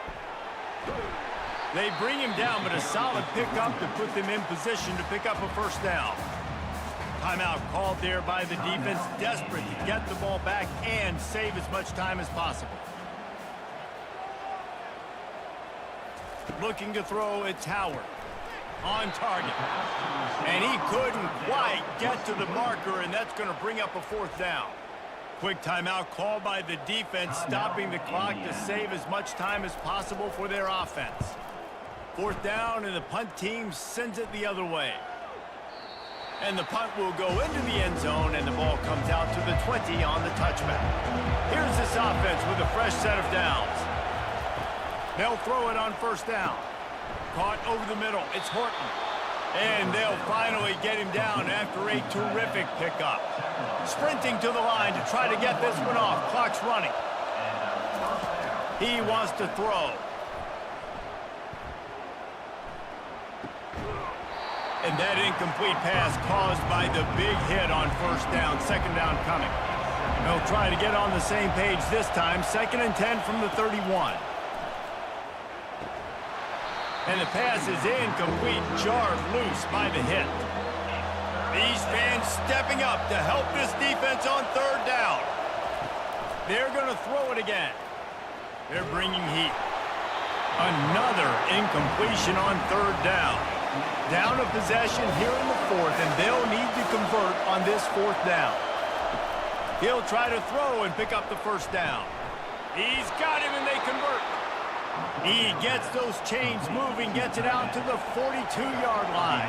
They bring him down, but a solid pickup to put them in position to pick up a first down. Timeout called there by the defense, desperate to get the ball back and save as much time as possible. Looking to throw, it's Howard. On target. And he couldn't quite get to the marker, and that's going to bring up a fourth down. Quick timeout called by the defense, stopping the clock to save as much time as possible for their offense. Fourth down, and the punt team sends it the other way. And the punt will go into the end zone, and the ball comes out to the 20 on the touchback. Here's this offense with a fresh set of downs. They'll throw it on first down. Caught over the middle. It's Horton. And they'll finally get him down after a terrific pickup. Sprinting to the line to try to get this one off. Clock's running. He wants to throw. And that incomplete pass caused by the big hit on first down. Second down coming. They'll try to get on the same page this time. 2nd and 10 from the 31. And the pass is incomplete, jarred loose by the hit. These fans stepping up to help this defense on third down. They're going to throw it again. They're bringing heat. Another incompletion on third down. Down a possession here in the fourth, and they'll need to convert on this fourth down. He'll try to throw and pick up the first down. He's got him, and they convert. He gets those chains moving, gets it out to the 42-yard line.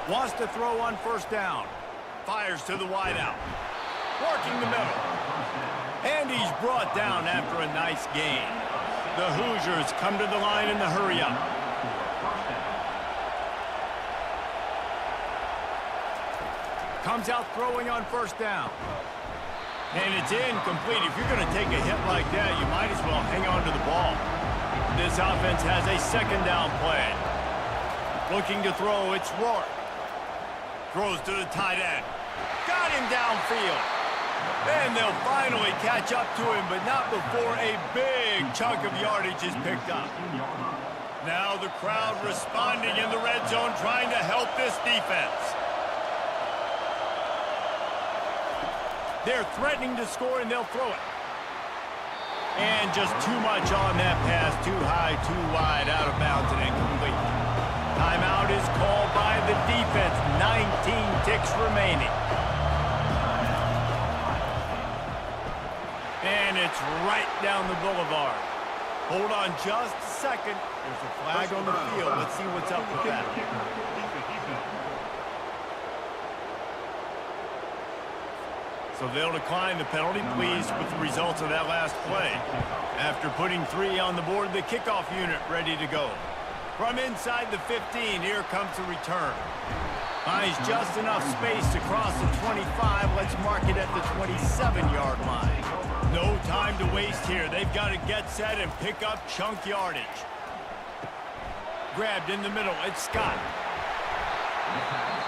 Wants to throw on first down. Fires to the wideout. Working the middle. And he's brought down after a nice gain. The Hoosiers come to the line in the hurry-up. Comes out throwing on first down. And it's incomplete. If you're going to take a hit like that, you might as well hang on to the ball. This offense has a second down play. Looking to throw, it's Rourke. Throws to the tight end. Got him downfield. And they'll finally catch up to him, but not before a big chunk of yardage is picked up. Now the crowd responding in the red zone, trying to help this defense. They're threatening to score, and they'll throw it. And just too much on that pass. Too high, too wide, out of bounds, and incomplete. Timeout is called by the defense. 19 ticks remaining. And it's right down the boulevard. Hold on just a second. There's a flag on the field. Let's see what's up with that. So they'll decline the penalty, pleased with the results of that last play. After putting 3 on the board, the kickoff unit ready to go. From inside the 15, here comes the return. Finds just enough space to cross the 25. Let's mark it at the 27-yard line. No time to waste here. They've got to get set and pick up chunk yardage. Grabbed in the middle. It's Scott.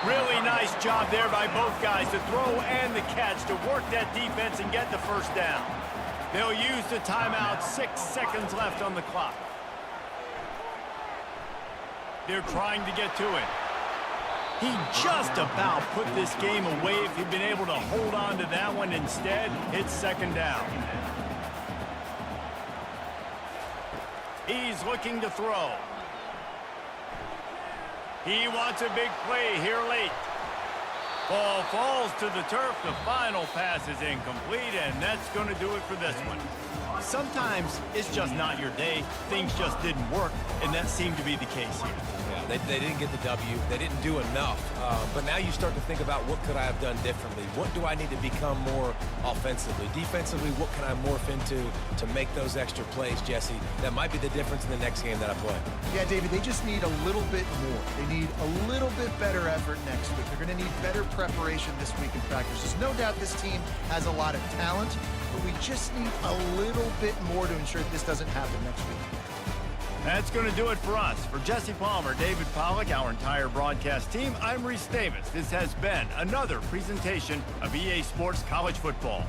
Really nice job there by both guys, the throw and the catch, to work that defense and get the first down. They'll use the timeout. 6 seconds left on the clock. They're trying to get to it. He just about put this game away if he'd been able to hold on to that one. Instead, it's second down. He's looking to throw. He wants a big play here late. Ball falls to the turf. The final pass is incomplete, and that's going to do it for this one. Sometimes it's just not your day. Things just didn't work, and that seemed to be the case here. Yeah, they didn't get the W. They didn't do enough. But now you start to think about what could I have done differently? What do I need to become more offensively? Defensively, what can I morph into to make those extra plays, Jesse? That might be the difference in the next game that I play. Yeah, David, they just need a little bit more. They need a little bit better effort next week. They're going to need better preparation this week in practice. There's no doubt this team has a lot of talent, but we just need a little bit more to ensure that this doesn't happen next week. That's going to do it for us. For Jesse Palmer, David Pollack, our entire broadcast team, I'm Reese Davis. This has been another presentation of EA Sports College Football.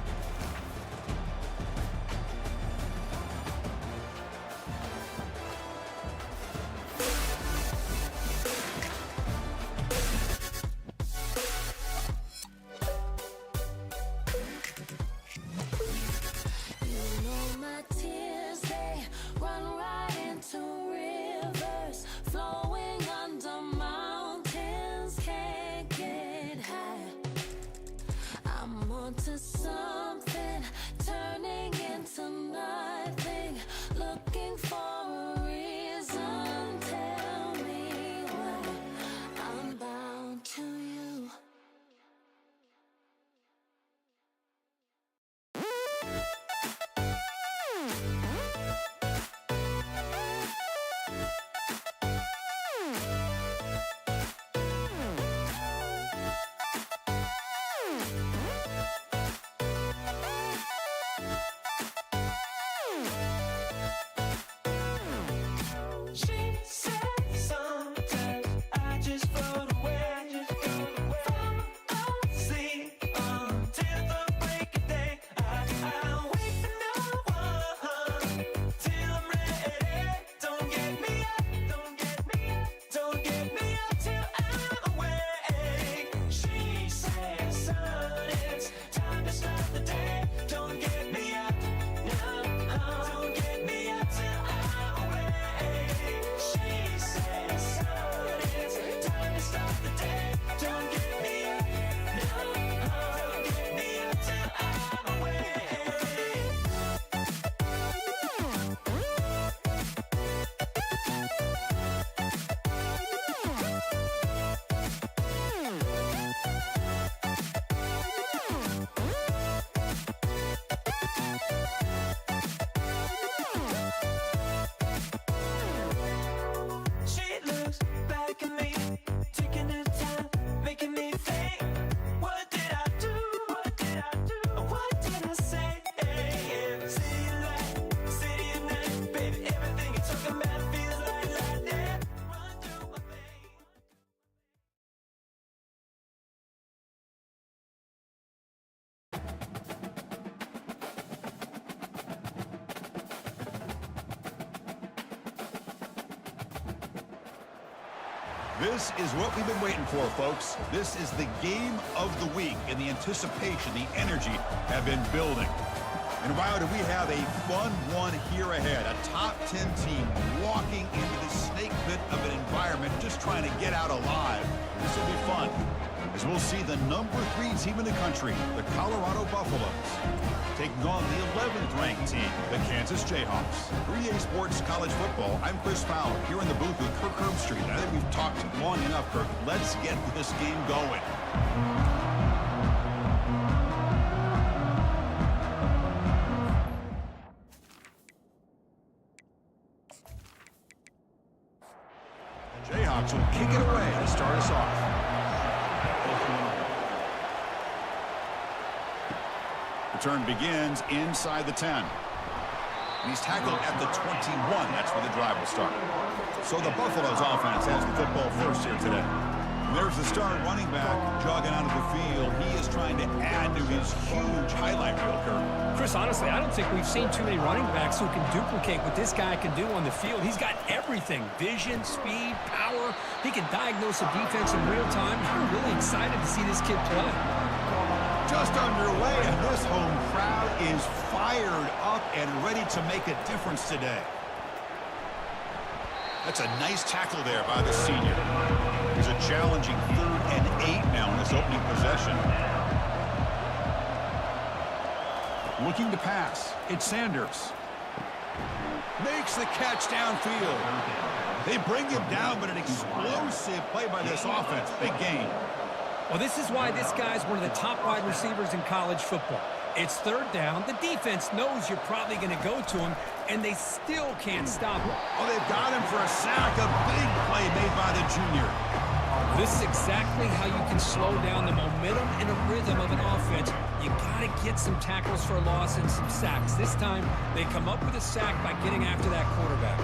To something turning into nothing, looking for a reason. Tell me why I'm bound to you. She said sometimes I just float away, fall asleep until the break of day. I wait for no one till I'm ready. Don't get me up, don't get me up till I'm awake. She said, son, it's time to start the day. Don't get me up, no, don't get me up till I'm awake. She says, son, it's time to start the day. Don't get me up, no, don't get me up till I'm awake. She looks back at me, taking her time, making me think. What did I do? What did I do? What did I say? City of night, baby, everything you're talking about feels like lightning. Run through my veins. This is what we've been waiting for, folks. This is the game of the week, and the anticipation, the energy have been building. And wow, do we have a fun one here ahead. A top 10 team walking into the snake pit of an environment, just trying to get out alive. This will be fun, as we'll see the number 3 team in the country, the Colorado Buffaloes, taking on the 11th ranked team, the Kansas Jayhawks. For EA Sports College Football, I'm Chris Fowler, here in the booth with Kirk Herbstreit. I think we've talked long enough, Kirk. Let's get this game going. Jayhawks will kick it away to start us off. Return begins inside the 10. And he's tackled at the 21. That's where the drive will start. So the Buffaloes offense has the football first here today. And there's the star running back jogging out of the field. He is trying to add to his huge highlight reel, Kirk. Chris, honestly, I don't think we've seen too many running backs who can duplicate what this guy can do on the field. He's got everything: vision, speed, power. He can diagnose a defense in real time. I'm really excited to see this kid play. Just underway, and this home crowd is fired up and ready to make a difference today. That's a nice tackle there by the senior. There's a challenging 3rd and 8 now in this opening possession. Looking to pass, it's Sanders. Makes the catch downfield. They bring him down, but an explosive play by this offense. Big gain. Well, this is why this guy's one of the top wide receivers in college football. It's third down. The defense knows you're probably going to go to him, and they still can't stop him. Oh, they've got him for a sack. A big play made by the junior. This is exactly how you can slow down the momentum and the rhythm of an offense. You got to get some tackles for a loss and some sacks. This time, they come up with a sack by getting after that quarterback.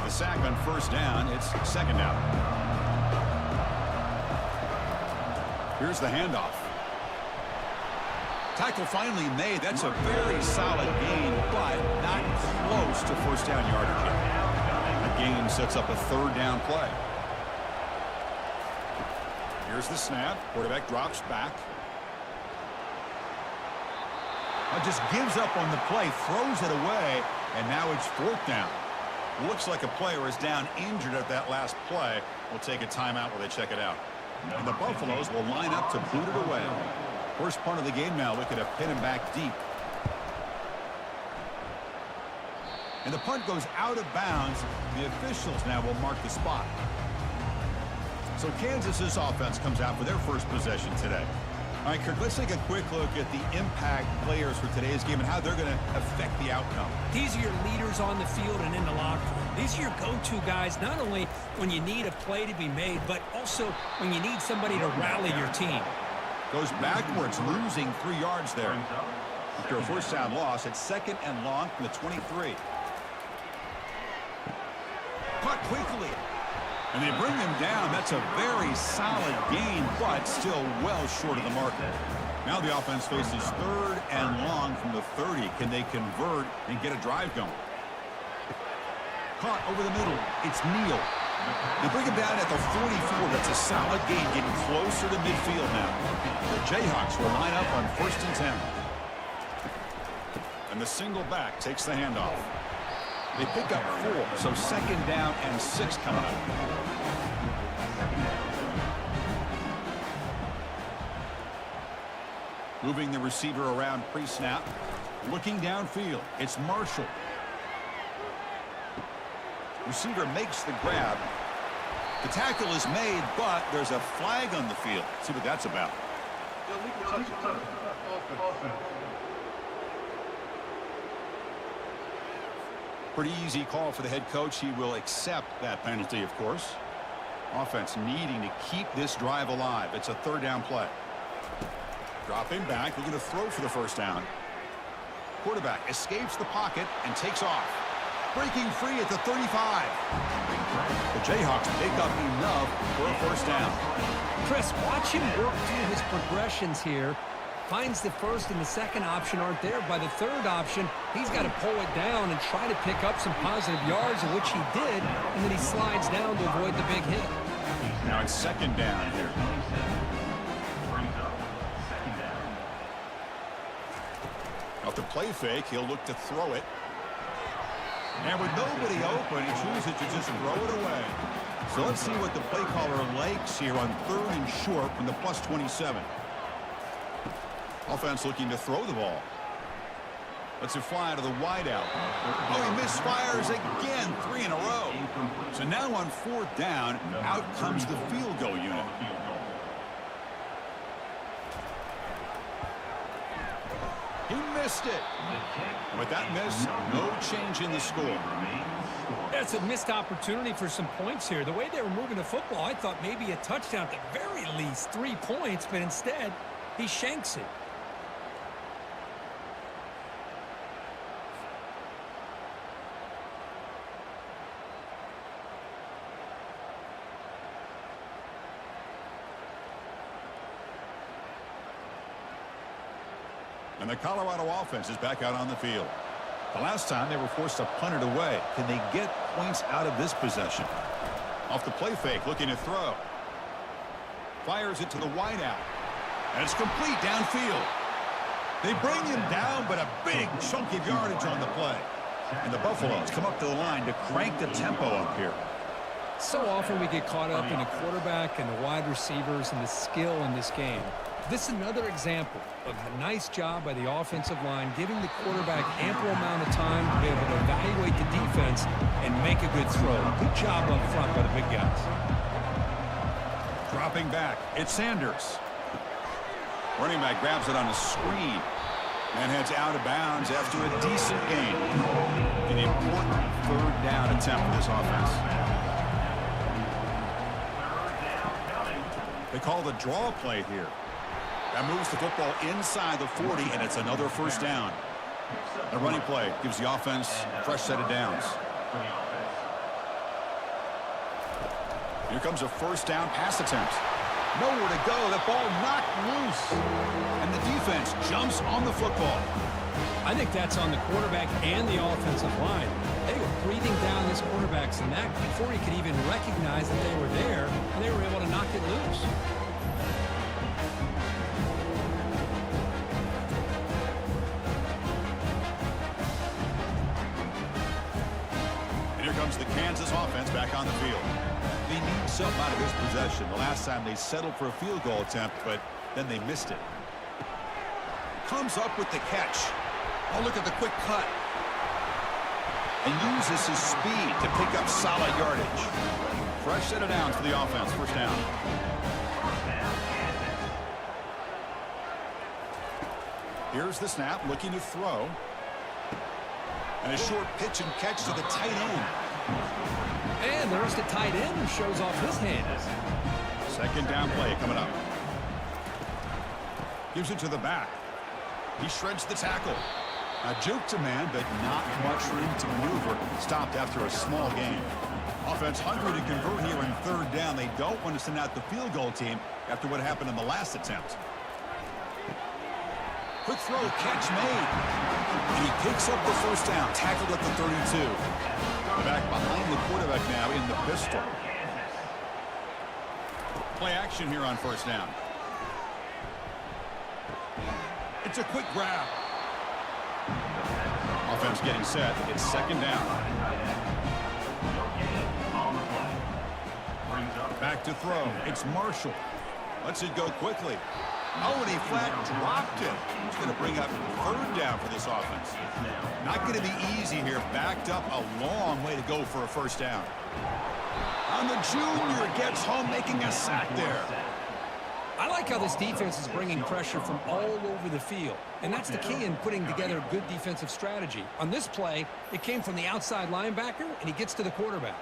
The sack on first down. It's second down. Here's the handoff. Tackle finally made. That's a very solid gain, but not close to first down yardage yet. That gain sets up a third down play. Here's the snap. Quarterback drops back. Just gives up on the play, throws it away, and now it's fourth down. Looks like a player is down injured at that last play. We'll take a timeout while they check it out. And the Buffaloes will line up to boot it away. First part of the game now, looking to pin him back deep. And the punt goes out of bounds. The officials now will mark the spot. So Kansas's offense comes out for their first possession today. All right, Kirk, let's take a quick look at the impact players for today's game and how they're going to affect the outcome. These are your leaders on the field and in the locker room. These are your go-to guys, not only when you need a play to be made, but also when you need somebody to rally your team. Goes backwards, losing 3 yards there. After a first down loss, it's second and long from the 23. Caught quickly. And they bring him down. That's a very solid gain, but still well short of the marker. Now the offense faces third and long from the 30. Can they convert and get a drive going? Caught over the middle. It's Neal. They bring him down at the 44. That's a solid gain, getting closer to midfield now. The Jayhawks will line up on first and 10. And the single back takes the handoff. They pick up 4, so second down and 6 coming up. Moving the receiver around pre-snap. Looking downfield. It's Marshall. Receiver makes the grab. The tackle is made, but there's a flag on the field. See what that's about. Pretty easy call for the head coach. He will accept that penalty, of course. Offense needing to keep this drive alive. It's a third down play. Dropping back. We're going to throw for the first down. Quarterback escapes the pocket and takes off. Breaking free at the 35. The Jayhawks pick up enough for a first down. Chris, watch him work through his progressions here. Finds the first and the second option aren't there. By the third option, he's got to pull it down and try to pick up some positive yards, of which he did, and then he slides down to avoid the big hit. Now it's second down here. Off the play fake, he'll look to throw it. And with nobody open, he chooses to just throw it away. So let's see what the play caller likes here on third and short from the plus 27. Offense looking to throw the ball. Lets it fly to the wideout. Oh, he misfires again, 3 in a row. So now on fourth down, out comes the field goal unit. He missed it. And with that miss, no change in the score. That's a missed opportunity for some points here. The way they were moving the football, I thought maybe a touchdown at the very least, 3 points, but instead, he shanks it. And the Colorado offense is back out on the field. The last time they were forced to punt it away. Can they get points out of this possession? Off the play fake, looking to throw. Fires it to the wideout. And it's complete downfield. They bring him down, but a big chunk of yardage on the play. And the Buffaloes come up to the line to crank the tempo up here. So often we get caught up in the quarterback and the wide receivers and the skill in this game. This is another example of a nice job by the offensive line, giving the quarterback ample amount of time to be able to evaluate the defense and make a good throw. Good job up front by the big guys. Dropping back, it's Sanders. Running back grabs it on a screen and heads out of bounds after a decent gain. An important third down attempt for this offense. They call the draw play here. That moves the football inside the 40, and it's another first down. The running play gives the offense a fresh set of downs. Here comes a first down pass attempt. Nowhere to go. The ball knocked loose. And the defense jumps on the football. I think that's on the quarterback and the offensive line. They were breathing down this quarterback's neck before he could even recognize that they were there, and they were able to knock it loose. And here comes the Kansas offense back on the field. They need something out of this possession. The last time they settled for a field goal attempt, but then they missed it. Comes up with the catch. Oh, look at the quick cut. And uses his speed to pick up solid yardage. Fresh set of downs for the offense. First down. Here's the snap, looking to throw. And a short pitch and catch to the tight end. And there's the tight end who shows off his hands. Second down play coming up. Gives it to the back. He shreds the tackle. A juke to man, but not much room to maneuver. Stopped after a small gain. Offense hungry to convert here in third down. They don't want to send out the field goal team after what happened in the last attempt. Quick throw, catch made. And he picks up the first down, tackled at the 32. Back behind the quarterback now in the pistol. Play action here on first down. It's a quick grab. Offense getting set. It's second down. Back to throw. It's Marshall. Lets it go quickly. Oh, and he flat dropped it. It's going to bring up third down for this offense. Not going to be easy here. Backed up a long way to go for a first down. And the junior gets home, making a sack there. I like how this defense is bringing pressure from all over the field. And that's the key in putting together a good defensive strategy. On this play, it came from the outside linebacker, and he gets to the quarterback.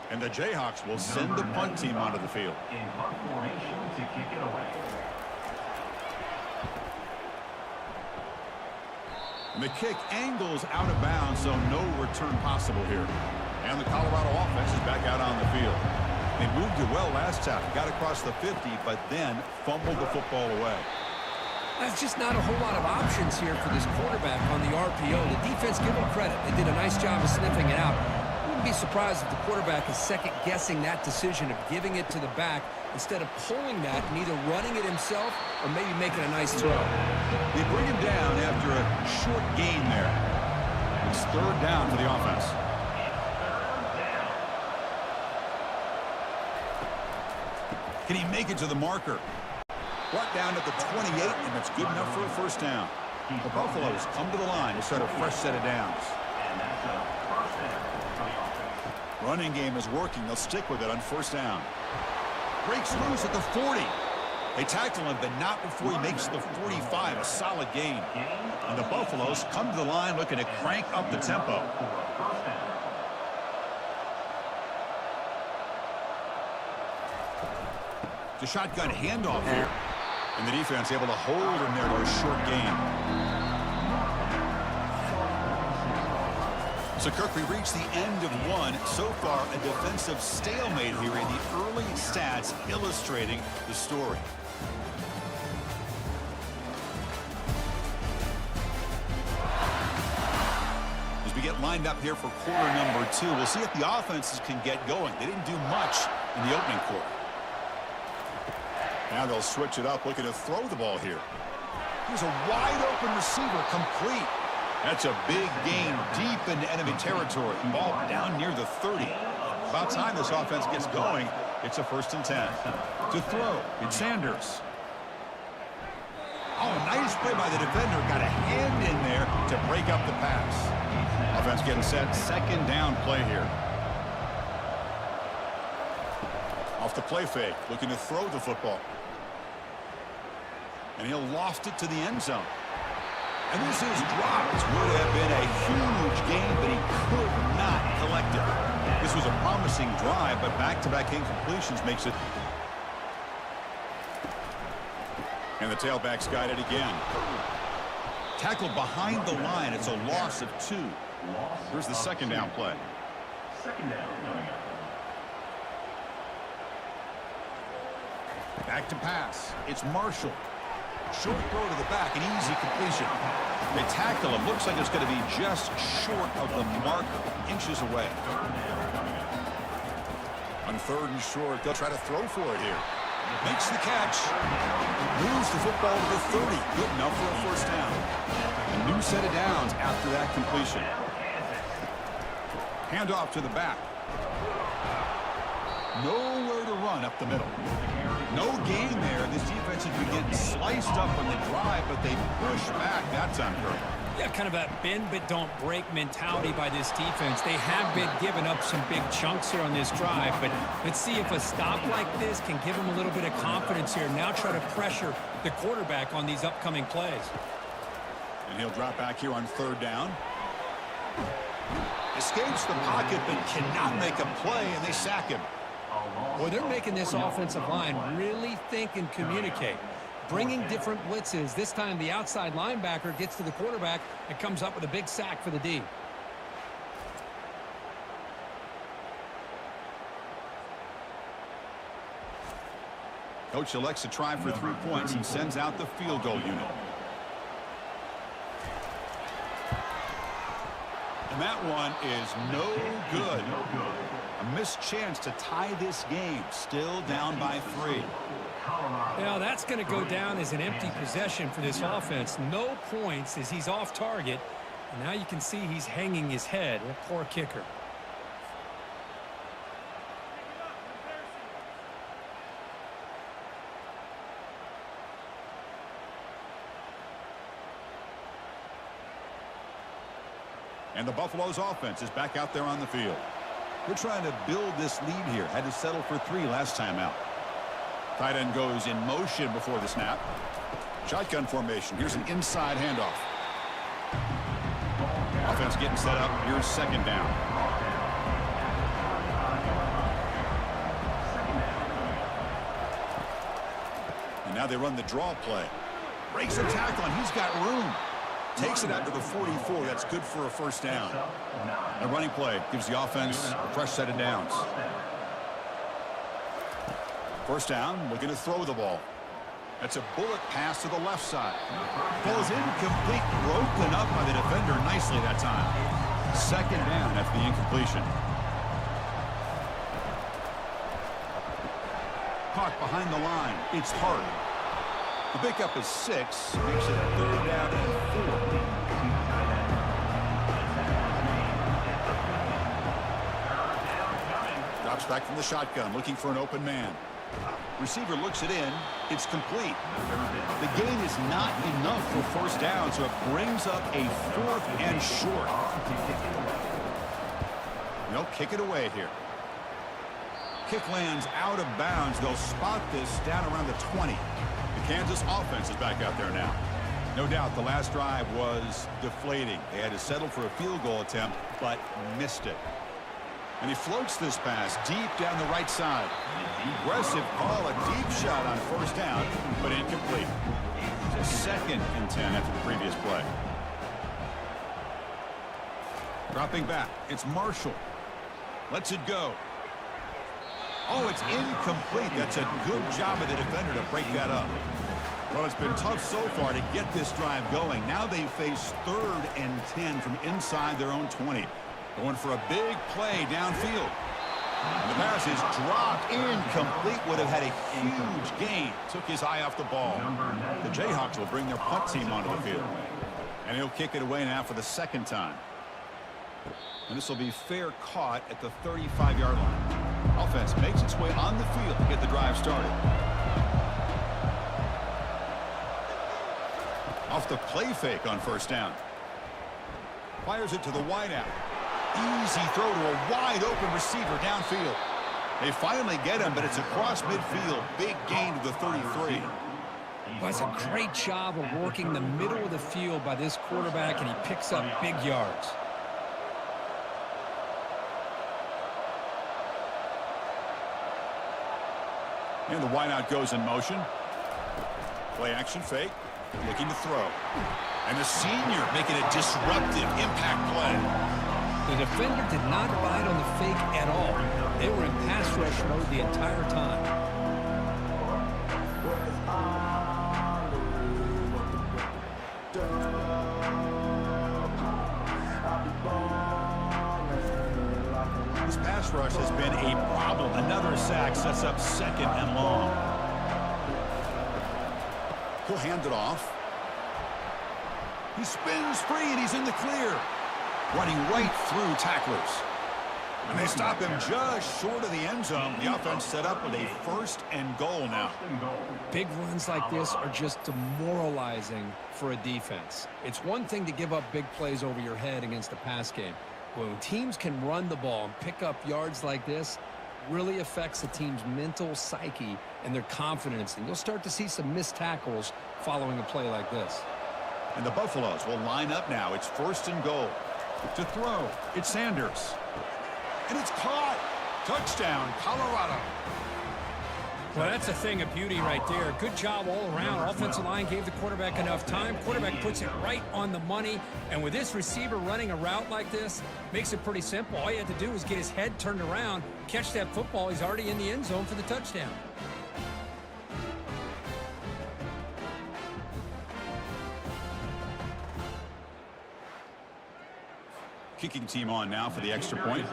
And the Jayhawks will send the punt team onto the field. In punt formation to kick it away. And the kick angles out of bounds, so no return possible here. And the Colorado offense is back out on the field. They moved it well last time, got across the 50, but then fumbled the football away. That's just not a whole lot of options here for this quarterback on the RPO. The defense, give them credit. They did a nice job of sniffing it out. Wouldn't be surprised if the quarterback is second-guessing that decision of giving it to the back instead of pulling that and either running it himself or maybe making a nice throw. They bring him down after a short gain there. It's third down for the offense. Can he make it to the marker? Brought down at the 28, and that's good enough for a first down. The Buffaloes come to the line to start a fresh set of downs. Running game is working. They'll stick with it on first down. Breaks loose at the 40. They tackle him, but not before he makes the 45. A solid gain. And the Buffaloes come to the line looking to crank up the tempo. The shotgun handoff here. And the defense able to hold him there to a short gain. So, Kirk, we reached the end of one. So far, a defensive stalemate here in the early stats illustrating the story. As we get lined up here for quarter number 2, we'll see if the offenses can get going. They didn't do much in the opening quarter. Now they'll switch it up, looking to throw the ball here. Here's a wide-open receiver, complete. That's a big gain deep into enemy territory. Ball down near the 30. About time this offense gets going. It's a 1st and 10. To throw, it's Sanders. Oh, nice play by the defender. Got a hand in there to break up the pass. Offense getting set. 2nd down play here. Off the play fake, looking to throw the football. And he'll loft it to the end zone. And this is dropped. Would have been a huge gain, but he could not collect it. This was a promising drive, but back-to-back incompletions makes it. And the tailback's got it again. Tackled behind the line. It's a loss of 2. Here's the 2nd down play. 2nd down coming up. Back to pass. It's Marshall. Short throw to the back, an easy completion. They tackle him. Looks like it's going to be just short of the marker, inches away. On 3rd and short, they'll try to throw for it here. Makes the catch. Moves the football to the 30. Good enough for a 1st down. A new set of downs after that completion. Handoff to the back. Nowhere to run up the middle. No gain there. This defense has been getting sliced up on the drive, but they push back. That's on Kirk. Yeah, kind of a bend but don't break mentality by this defense. They have been giving up some big chunks here on this drive, but let's see if a stop like this can give them a little bit of confidence here. Now try to pressure the quarterback on these upcoming plays. And he'll drop back here on 3rd down. Escapes the pocket, but cannot make a play, and they sack him. Well, they're making this offensive line really think and communicate. Bringing different blitzes. This time the outside linebacker gets to the quarterback and comes up with a big sack for the D. Coach elects to try for 3 points and sends out the field goal unit. And that one is no good. A missed chance to tie this game. Still down by 3. Now that's going to go down as an empty possession for this offense. No points as he's off target. And now you can see he's hanging his head. A poor kicker. And the Buffalo's offense is back out there on the field. We're trying to build this lead here. Had to settle for 3 last time out. Tight end goes in motion before the snap. Shotgun formation. Here's an inside handoff. Offense getting set up. Here's 2nd down. And now they run the draw play. Breaks a tackle, and he's got room. Takes it out to the 44. That's good for a 1st down. A running play gives the offense a fresh set of downs. 1st down, looking to throw the ball. That's a bullet pass to the left side. Ball's incomplete, broken up by the defender nicely that time. 2nd down after the incompletion. Caught behind the line. It's Hart. The pickup is 6. Makes it 3rd down and 4. Drops back from the shotgun, looking for an open man. Receiver looks it in. It's complete. The gain is not enough for 1st down, so it brings up a 4th and short. They'll kick it away here. Kick lands out of bounds. They'll spot this down around the 20. The Kansas offense is back out there now. No doubt the last drive was deflating. They had to settle for a field goal attempt, but missed it. And he floats this pass deep down the right side. Aggressive call, a deep shot on 1st down, but incomplete. It's a 2nd and 10 after the previous play. Dropping back, it's Marshall. Lets it go. Oh, it's incomplete. That's a good job of the defender to break that up. Well, it's been tough so far to get this drive going. Now they face 3rd and 10 from inside their own 20. Going for a big play downfield. And the pass is dropped. Incomplete. Would have had a huge gain. Took his eye off the ball. The Jayhawks will bring their punt team onto the field. And he'll kick it away now for the 2nd time. And this will be fair caught at the 35-yard line. Offense makes its way on the field to get the drive started. Off the play fake on first down. Fires it to the wideout. Easy throw to a wide-open receiver downfield. They finally get him, but it's across midfield. Big gain to the 33. Well, it's a great job of working the middle of the field by this quarterback, and he picks up big yards. And the wideout goes in motion. Play action fake. Looking to throw. And the senior making a disruptive impact play. The defender did not bite on the fake at all. They were in pass rush mode the entire time. This pass rush has been a problem. Another sack sets up second and long. He'll hand it off. He spins free and he's in the clear. Running right through tacklers. And they stop him just short of the end zone. The offense set up with a first and goal now. Big runs like this are just demoralizing for a defense. It's one thing to give up big plays over your head against the pass game. When teams can run the ball and pick up yards like this, really affects the team's mental psyche and their confidence. And you'll start to see some missed tackles following a play like this. And the Buffaloes will line up now. It's first and goal. To throw, it's Sanders. And it's caught. Touchdown, Colorado. Well, that's a thing of beauty right there. Good job all around. Offensive line gave the quarterback enough time. Quarterback puts it right on the money. And with this receiver running a route like this, makes it pretty simple. All you have to do is get his head turned around, catch that football. He's already in the end zone for the touchdown. Kicking team on now for the extra point.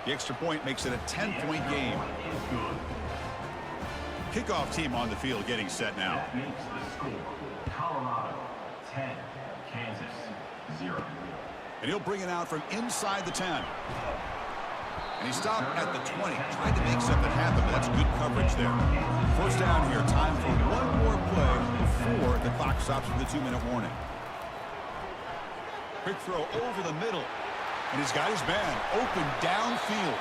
The extra point makes it a 10-point game. Kickoff team on the field getting set now. That makes the score Colorado 10, Kansas 0. And he'll bring it out from inside the 10. And he stopped at the 20. Tried to make something happen, but that's good coverage there. First down here. Time for one more play before the clock stops for the 2-minute warning. Quick throw over the middle. And he's got his man open downfield.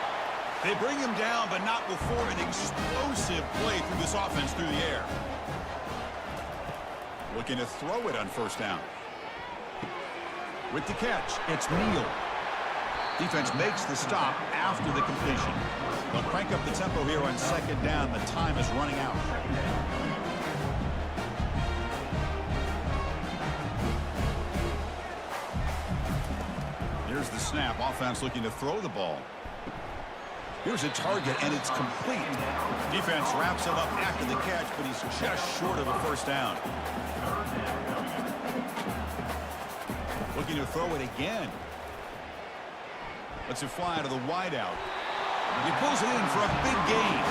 They bring him down, but not before an explosive play through this offense through the air. Looking to throw it on first down. With the catch, it's Neal. Defense makes the stop after the completion. They'll crank up the tempo here on second down. The time is running out. Here's the snap. Offense looking to throw the ball. Here's a target, and it's complete. Defense wraps him up after the catch, but he's just short of a first down. Looking to throw it again. Lets it fly to the wideout. He pulls it in for a big gain.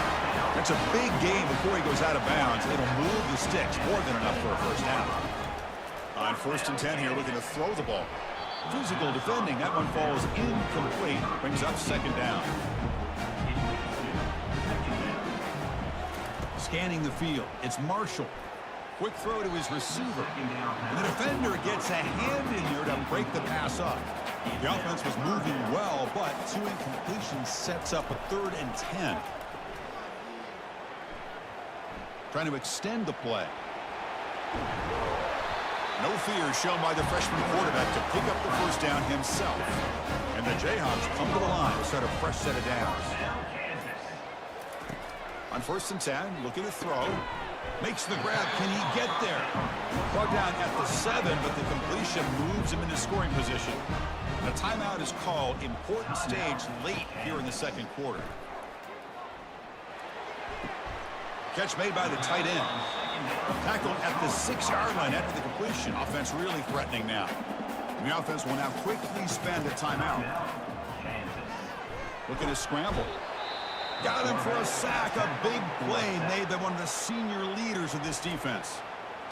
That's a big gain before he goes out of bounds. It'll move the sticks, more than enough for a first down. On first and 10 here, looking to throw the ball. Physical defending. That one falls incomplete. Brings up second down. Scanning the field. It's Marshall. Quick throw to his receiver. And the defender gets a hand in here to break the pass up. The offense was moving well, but 2 incompletions sets up a 3rd and 10. Trying to extend the play. No fear shown by the freshman quarterback to pick up the first down himself. And the Jayhawks come to the line to start a fresh set of downs. On first and 10, looking to throw. Makes the grab. Can he get there? Brought down at the 7, but the completion moves him into scoring position. A timeout is called. Important stage late here in the second quarter. Catch made by the tight end. Tackled at the 6-yard line after the completion. Offense really threatening now. And the offense will now quickly spend a timeout. Looking to scramble. Got him for a sack. A big play made by one of the senior leaders of this defense.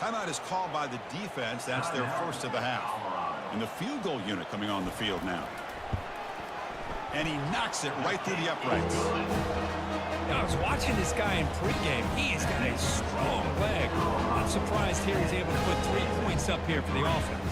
Timeout is called by the defense. That's their first of the half. And the field goal unit coming on the field now. And he knocks it right through the uprights. I was watching this guy in pregame. He has got a strong leg. I'm surprised here he's able to put 3 points up here for the offense.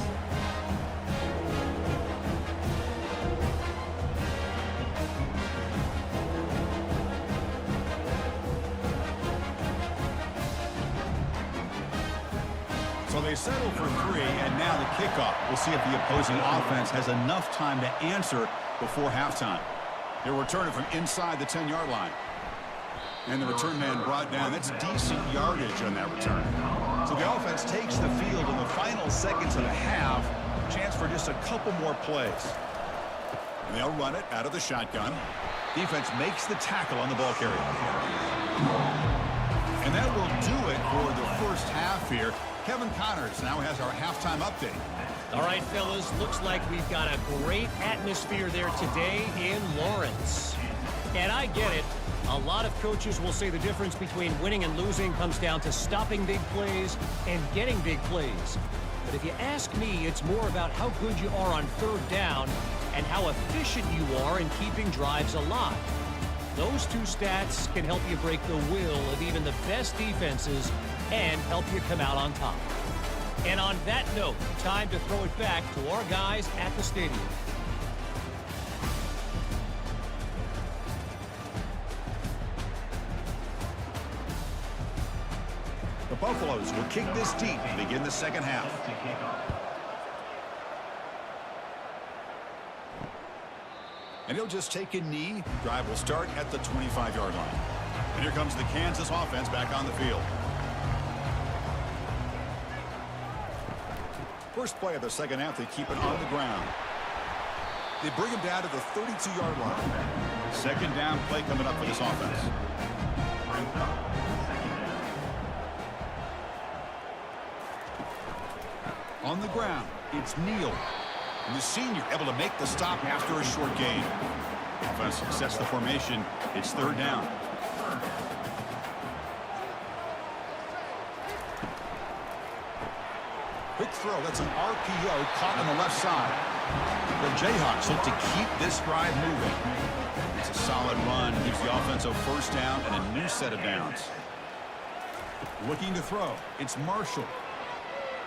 So they settle for 3, and now the kickoff. We'll see if the opposing offense has enough time to answer before halftime. They'll return it from inside the 10-yard line. And the return man brought down. That's decent yardage on that return. So the offense takes the field in the final seconds of the half. Chance for just a couple more plays. And they'll run it out of the shotgun. Defense makes the tackle on the ball carrier. And that will do it for the first half here. Kevin Connors now has our halftime update. All right, fellas, looks like we've got a great atmosphere there today in Lawrence. And I get it. A lot of coaches will say the difference between winning and losing comes down to stopping big plays and getting big plays. But if you ask me, it's more about how good you are on third down and how efficient you are in keeping drives alive. Those two stats can help you break the will of even the best defenses and help you come out on top. And on that note, time to throw it back to our guys at the stadium. The Buffaloes will kick this deep to begin the second half. And he'll just take a knee. Drive will start at the 25-yard line. And here comes the Kansas offense back on the field. First play of the second half, they keep it on the ground. They bring him down to the 32-yard line. Second down play coming up for this offense. On the ground, it's Neal. And the senior able to make the stop after a short gain. Offense sets the formation. It's third down. Quick throw. That's an RPO caught on the left side. The Jayhawks look to keep this drive moving. It's a solid run. Gives the offense a first down and a new set of downs. Looking to throw. It's Marshall.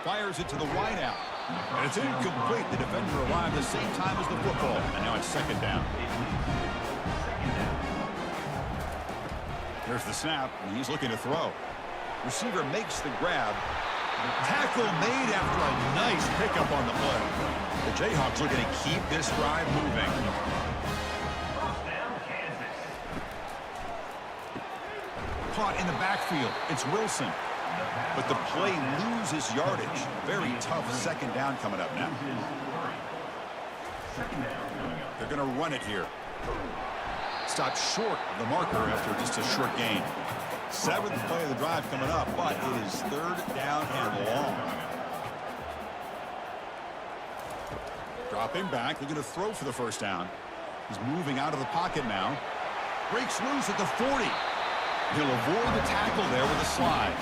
Fires it to the wideout. And it's incomplete. The defender arrived the same time as the football. And now it's second down. There's the snap, and he's looking to throw. Receiver makes the grab. Tackle made after a nice pickup on the play. The Jayhawks looking to keep this drive moving. Caught in the backfield. It's Wilson. But the play loses yardage. Very tough second down coming up now. They're going to run it here. Stopped short of the marker after just a short gain. Seventh play of the drive coming up, but it is third down and long. Dropping back, looking to throw for the first down. He's moving out of the pocket now. Breaks loose at the 40. He'll avoid the tackle there with a slide.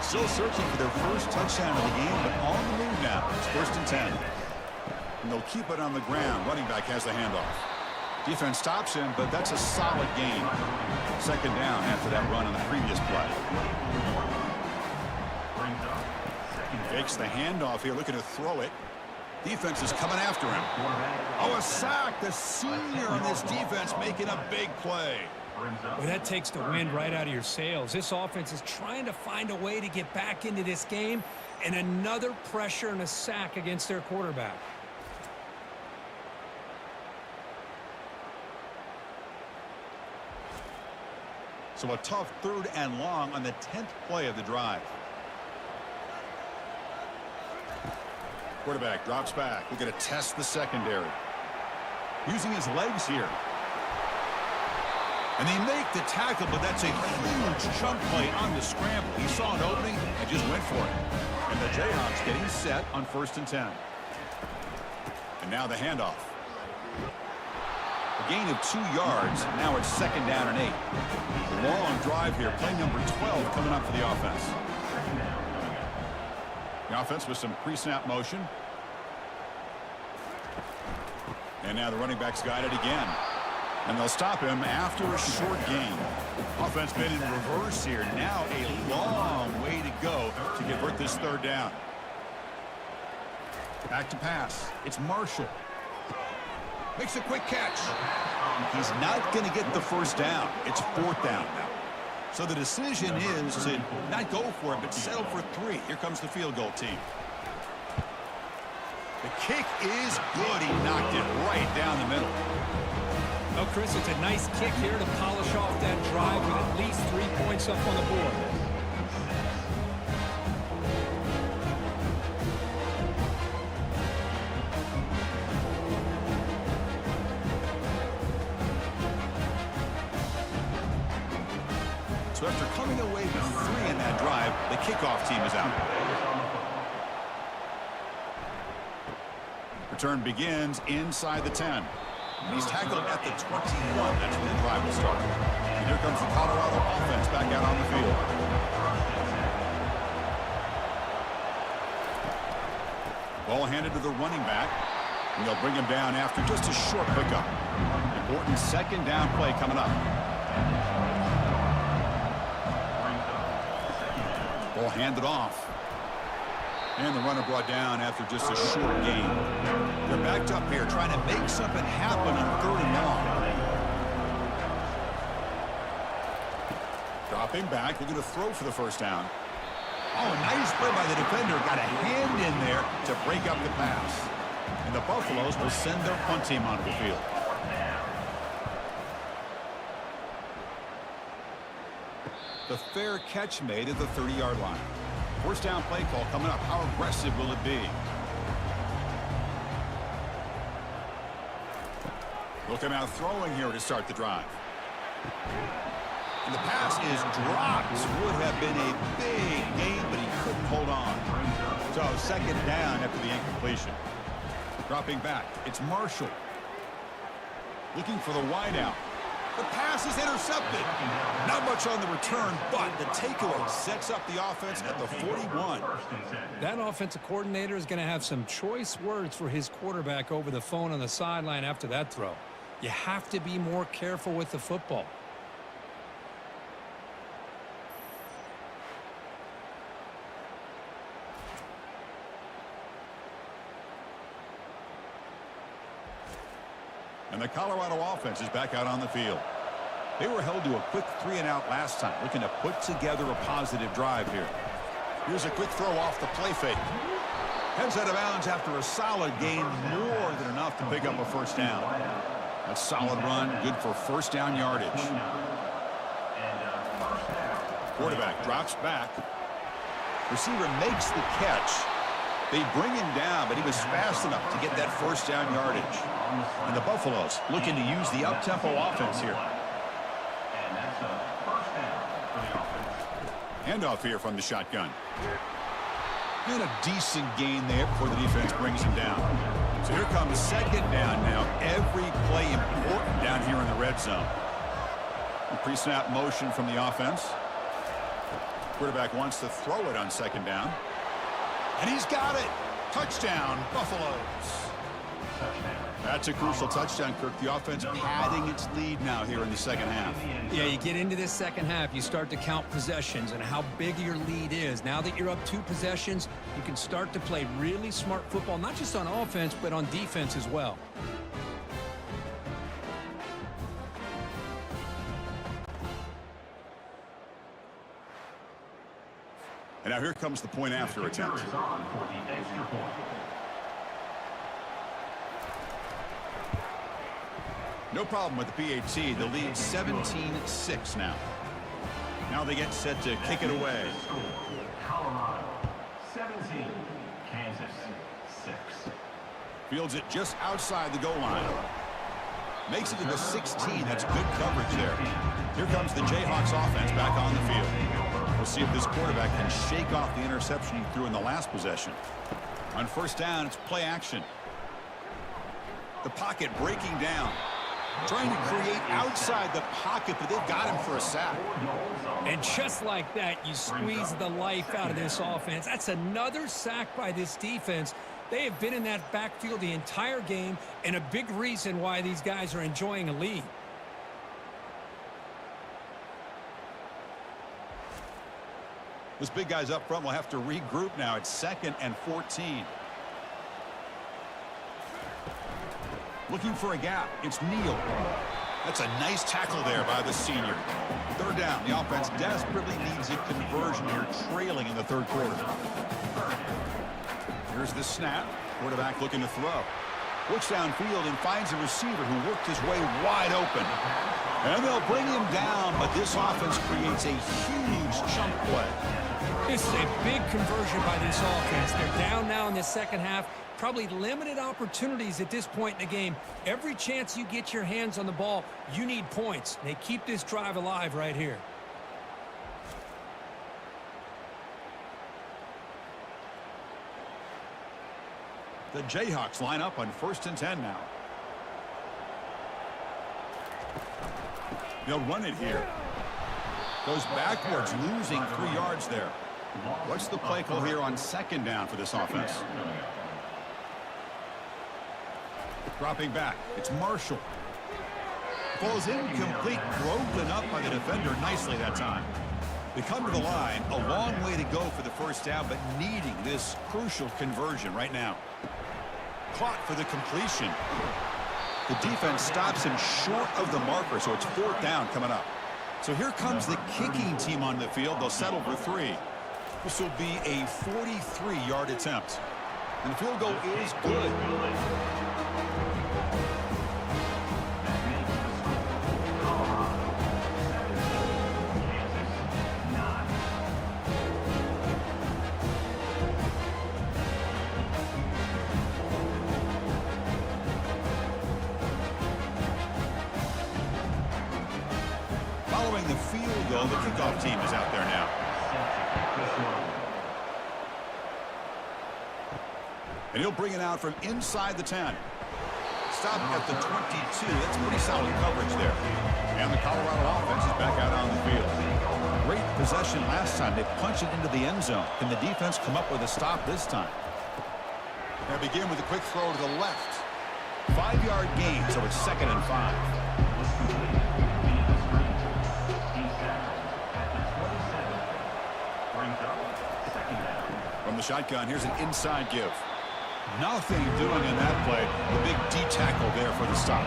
Still searching for their first touchdown of the game, but on the move now. It's first and 10. And they'll keep it on the ground. Running back has the handoff. Defense stops him, but that's a solid gain. Second down after that run on the previous play. Fakes the handoff here, looking to throw it. Defense is coming after him. Oh, a sack. The senior on this defense making a big play. Well, that takes the wind right out of your sails. This offense is trying to find a way to get back into this game, and another pressure and a sack against their quarterback. So a tough third and long on the 10th play of the drive. Quarterback drops back. We're going to test the secondary. Using his legs here. And they make the tackle, but that's a huge chunk play on the scramble. He saw an opening and just went for it. And the Jayhawks getting set on first and 10. And now the handoff. A gain of 2 yards. Now it's second down and 8. Long drive here. Play number 12 coming up for the offense. The offense with some pre-snap motion. And now the running back's got it again. And they'll stop him after a short gain. Offense been in reverse here. Now a long way to go to convert this third down. Back to pass. It's Marshall. Makes a quick catch. He's not going to get the first down. It's fourth down now. So the decision is to not go for it, but settle for 3. Here comes the field goal team. The kick is good. He knocked it right down the middle. Well, Chris, it's a nice kick here to polish off that drive with at least 3 points up on the board. So after coming away with 3 in that drive, the kickoff team is out. Return begins inside the 10. He's tackled at the 21. That's when the drive will start. And here comes the Colorado offense back out on the field. Ball handed to the running back. And they'll bring him down after just a short pickup. Important second down play coming up. Ball handed off. And the runner brought down after just a short gain. They're backed up here trying to make something happen on 3rd and long. Dropping back, looking to throw for the first down. Oh, nice play by the defender. Got a hand in there to break up the pass. And the Buffaloes will send their punt team onto the field. The fair catch made at the 30-yard line. First down play call coming up. How aggressive will it be? Look him out throwing here to start the drive. And the pass is dropped. Would have been a big gain, but he couldn't hold on. So second down after the incompletion. Dropping back. It's Marshall. Looking for the wideout. The pass is intercepted. Not much on the return, but the takeaway sets up the offense at the 41. That offensive coordinator is going to have some choice words for his quarterback over the phone on the sideline after that throw. You have to be more careful with the football. And the Colorado offense is back out on the field. They were held to a quick 3-and-out last time, looking to put together a positive drive here. Here's a quick throw off the play fake. Heads out of bounds after a solid gain, more than enough to pick up a first down. A solid run, good for first down yardage. Quarterback drops back. Receiver makes the catch. They bring him down, but he was fast enough to get that first down yardage. And the Buffaloes looking to use the up-tempo offense here. Handoff here from the shotgun. And a decent gain there before the defense brings him down. So here comes second down now. Every play important down here in the red zone. A pre-snap motion from the offense. Quarterback wants to throw it on second down. And he's got it. Touchdown, Buffaloes. That's a crucial touchdown, Kirk. The offense padding its lead now here in the second half. Yeah, you get into this second half, you start to count possessions and how big your lead is. Now that you're up 2 possessions, you can start to play really smart football, not just on offense, but on defense as well. And now here comes the point after attempt. No problem with the PAT. The lead 17-6 now. Now they get set to kick it away. Colorado 17, Kansas 6. Fields it just outside the goal line. Makes it to the 16. That's good coverage there. Here comes the Jayhawks offense back on the field. We'll see if this quarterback can shake off the interception he threw in the last possession. On first down, it's play action. The pocket breaking down. Trying to create outside the pocket, but they've got him for a sack. And just like that, you squeeze the life out of this offense. That's another sack by this defense. They have been in that backfield the entire game, and a big reason why these guys are enjoying a lead. Those big guys up front will have to regroup now. It's 2nd and 14. Looking for a gap. It's Neal. That's a nice tackle there by the senior. 3rd down. The offense desperately needs a conversion here, trailing in the 3rd quarter. Here's the snap. Quarterback looking to throw. Looks downfield and finds a receiver who worked his way wide open. And they'll bring him down, but this offense creates a huge chunk play. This is a big conversion by this offense. They're down now in the second half. Probably limited opportunities at this point in the game. Every chance you get your hands on the ball, you need points. They keep this drive alive right here. The Jayhawks line up on 1st and 10 now. They'll run it here. Goes backwards, losing 3 yards there. What's the play call here on 2nd down for this offense? Dropping back. It's Marshall. Falls incomplete, broken up by the defender nicely that time. They come to the line, a long way to go for the 1st down, but needing this crucial conversion right now. Caught for the completion. The defense stops him short of the marker, so it's 4th down coming up. So here comes the kicking team on the field. They'll settle for 3. This will be a 43-yard attempt. And the field goal is good. Following the field goal, the kickoff team is out there now. And he'll bring it out from inside the 10. Stop at the 22. That's pretty solid coverage there. And the Colorado offense is back out on the field. Great possession last time. They punch it into the end zone. Can the defense come up with a stop this time? They begin with a quick throw to the left. 5-yard gain, so it's 2nd and 5. From the shotgun, here's an inside give. Nothing doing in that play. The big D tackle there for the stop.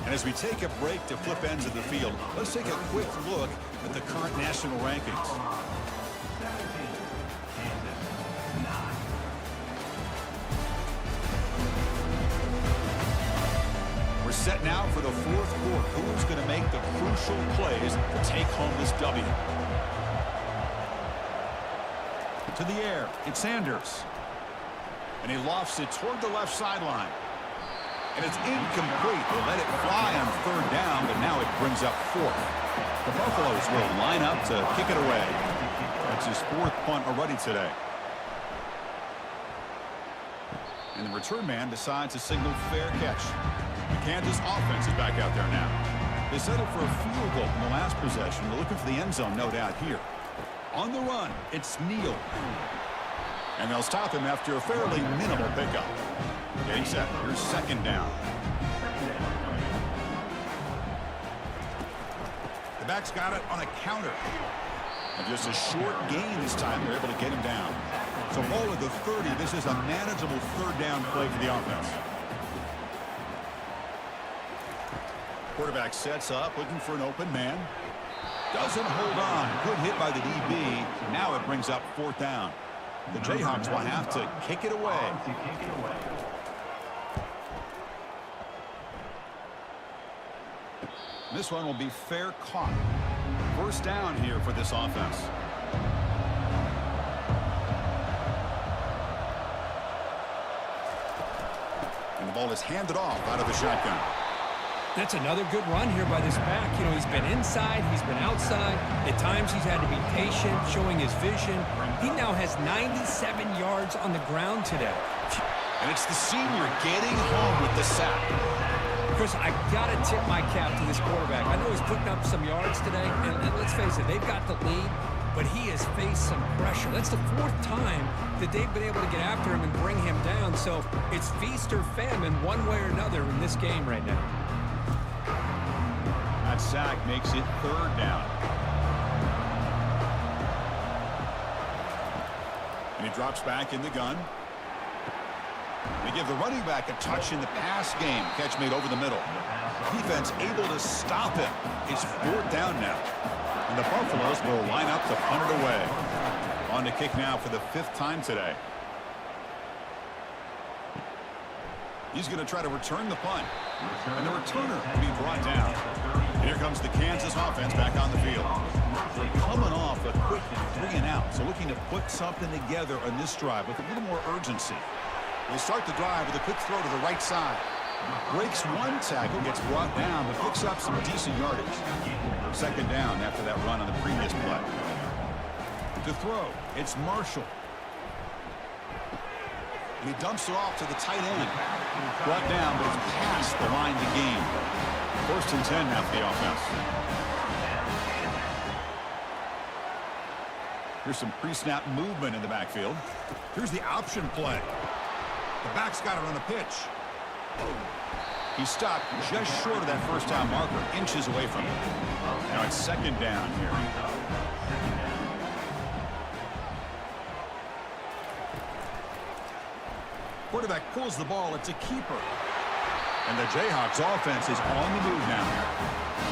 And as we take a break to flip ends of the field, let's take a quick look at the current national rankings. We're set now for the 4th quarter. Who's going to make the crucial plays to take home this W? To the air, it's Sanders. And he lofts it toward the left sideline. And it's incomplete. They let it fly on 3rd down, but now it brings up 4th. The Buffaloes will line up to kick it away. That's his 4th punt already today. And the return man decides to signal fair catch. The Kansas offense is back out there now. They settled for a field goal in the last possession. They're looking for the end zone, no doubt, here. On the run, it's Neal. And they'll stop him after a fairly minimal pickup. Getting set. Here's 2nd down. The back's got it on a counter. And just a short gain this time. They're able to get him down. So all of the 30, this is a manageable 3rd down play for the offense. Quarterback sets up, looking for an open man. Doesn't hold on. Good hit by the DB. Now it brings up 4th down. The Jayhawks will have to kick it away. This one will be fair caught. 1st down here for this offense. And the ball is handed off out of the shotgun. That's another good run here by this back. You know, he's been inside, he's been outside. At times he's had to be patient, showing his vision. He now has 97 yards on the ground today. And it's the senior getting home with the sack. Chris, I got to tip my cap to this quarterback. I know he's putting up some yards today, and let's face it, they've got the lead, but he has faced some pressure. That's the 4th time that they've been able to get after him and bring him down. So it's feast or famine one way or another in this game right now. That sack makes it 3rd down. And he drops back in the gun. They give the running back a touch in the pass game. Catch made over the middle. Defense able to stop him. It's 4th down now. And the Buffaloes will line up to punt it away. On to kick now for the 5th time today. He's going to try to return the punt. And the returner will be brought down. Here comes the Kansas offense back on the field. They're coming off a quick 3 and out. So looking to put something together on this drive with a little more urgency. They start the drive with a quick throw to the right side. Breaks one tackle, gets brought down, but picks up some decent yardage. 2nd down after that run on the previous play. To throw, it's Marshall. And he dumps it off to the tight end. Brought down, but it's past the line to gain. 1st and 10 now for the offense. Here's some pre-snap movement in the backfield. Here's the option play. The back's got it on the pitch. He stopped just short of that 1st down marker, inches away from it. Now it's 2nd down here. Quarterback pulls the ball. It's a keeper. And the Jayhawks offense is on the move now.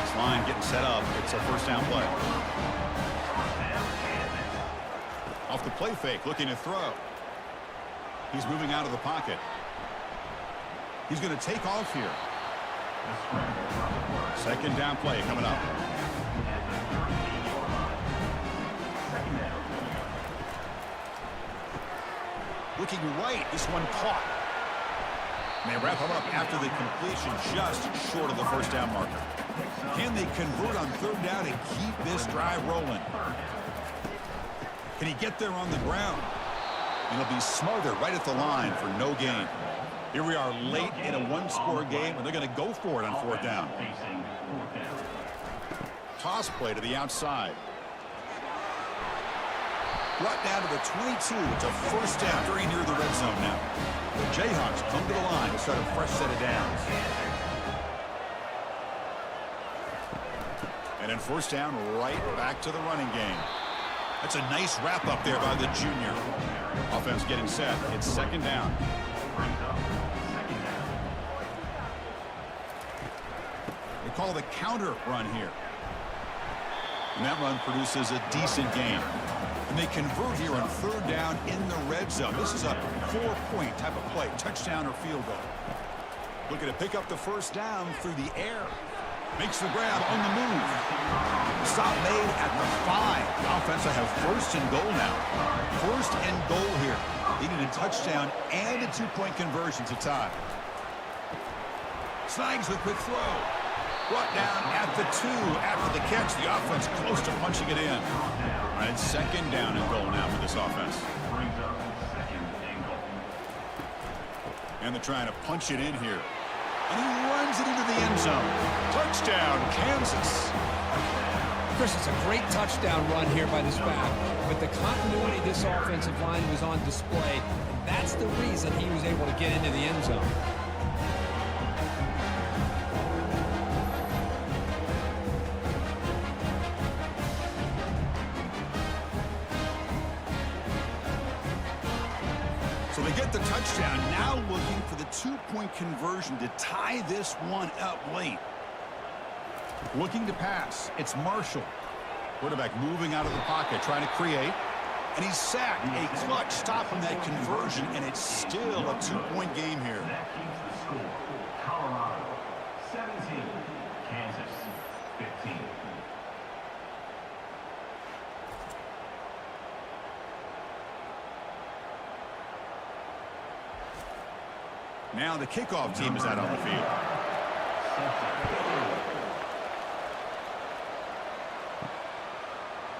This line getting set up. It's a 1st down play. Off the play fake, looking to throw. He's moving out of the pocket. He's going to take off here. 2nd down play coming up. Looking right, this one caught. And they wrap him up after the completion just short of the 1st down marker. Can they convert on 3rd down and keep this drive rolling? Can he get there on the ground? And he'll be smothered right at the line for no gain. Here we are late in a 1-score game, and they're going to go for it on 4th down. Toss play to the outside. Brought down to the 22. It's a 1st down very near the red zone now. The Jayhawks come to the line to start a fresh set of downs. And then 1st down right back to the running game. That's a nice wrap up there by the junior. Offense getting set. It's 2nd down. They call the counter run here. And that run produces a decent gain. And they convert here on 3rd down in the red zone. This is a 4-point type of play. Touchdown or field goal. Looking to pick up the 1st down through the air. Makes the grab on the move. Stop made at the 5. The offense will have 1st and goal now. 1st and goal here. They need a touchdown and a 2-point conversion to tie. Snags the quick throw. Brought down at the 2 after the catch. The offense close to punching it in. All right, 2nd down and goal now for this offense. And they're trying to punch it in here. And he runs it into the end zone. Touchdown, Kansas. Chris, it's a great touchdown run here by this back. But the continuity of this offensive line was on display. And that's the reason he was able to get into the end zone. So they get the touchdown, now looking for the 2-point conversion to tie this one up late. Looking to pass, it's Marshall. Quarterback moving out of the pocket, trying to create. And he's sacked. A clutch stop from that conversion, and it's still a 2-point game here. That keeps the score. Colorado 17, Kansas 15. Now the kickoff team is out on the field.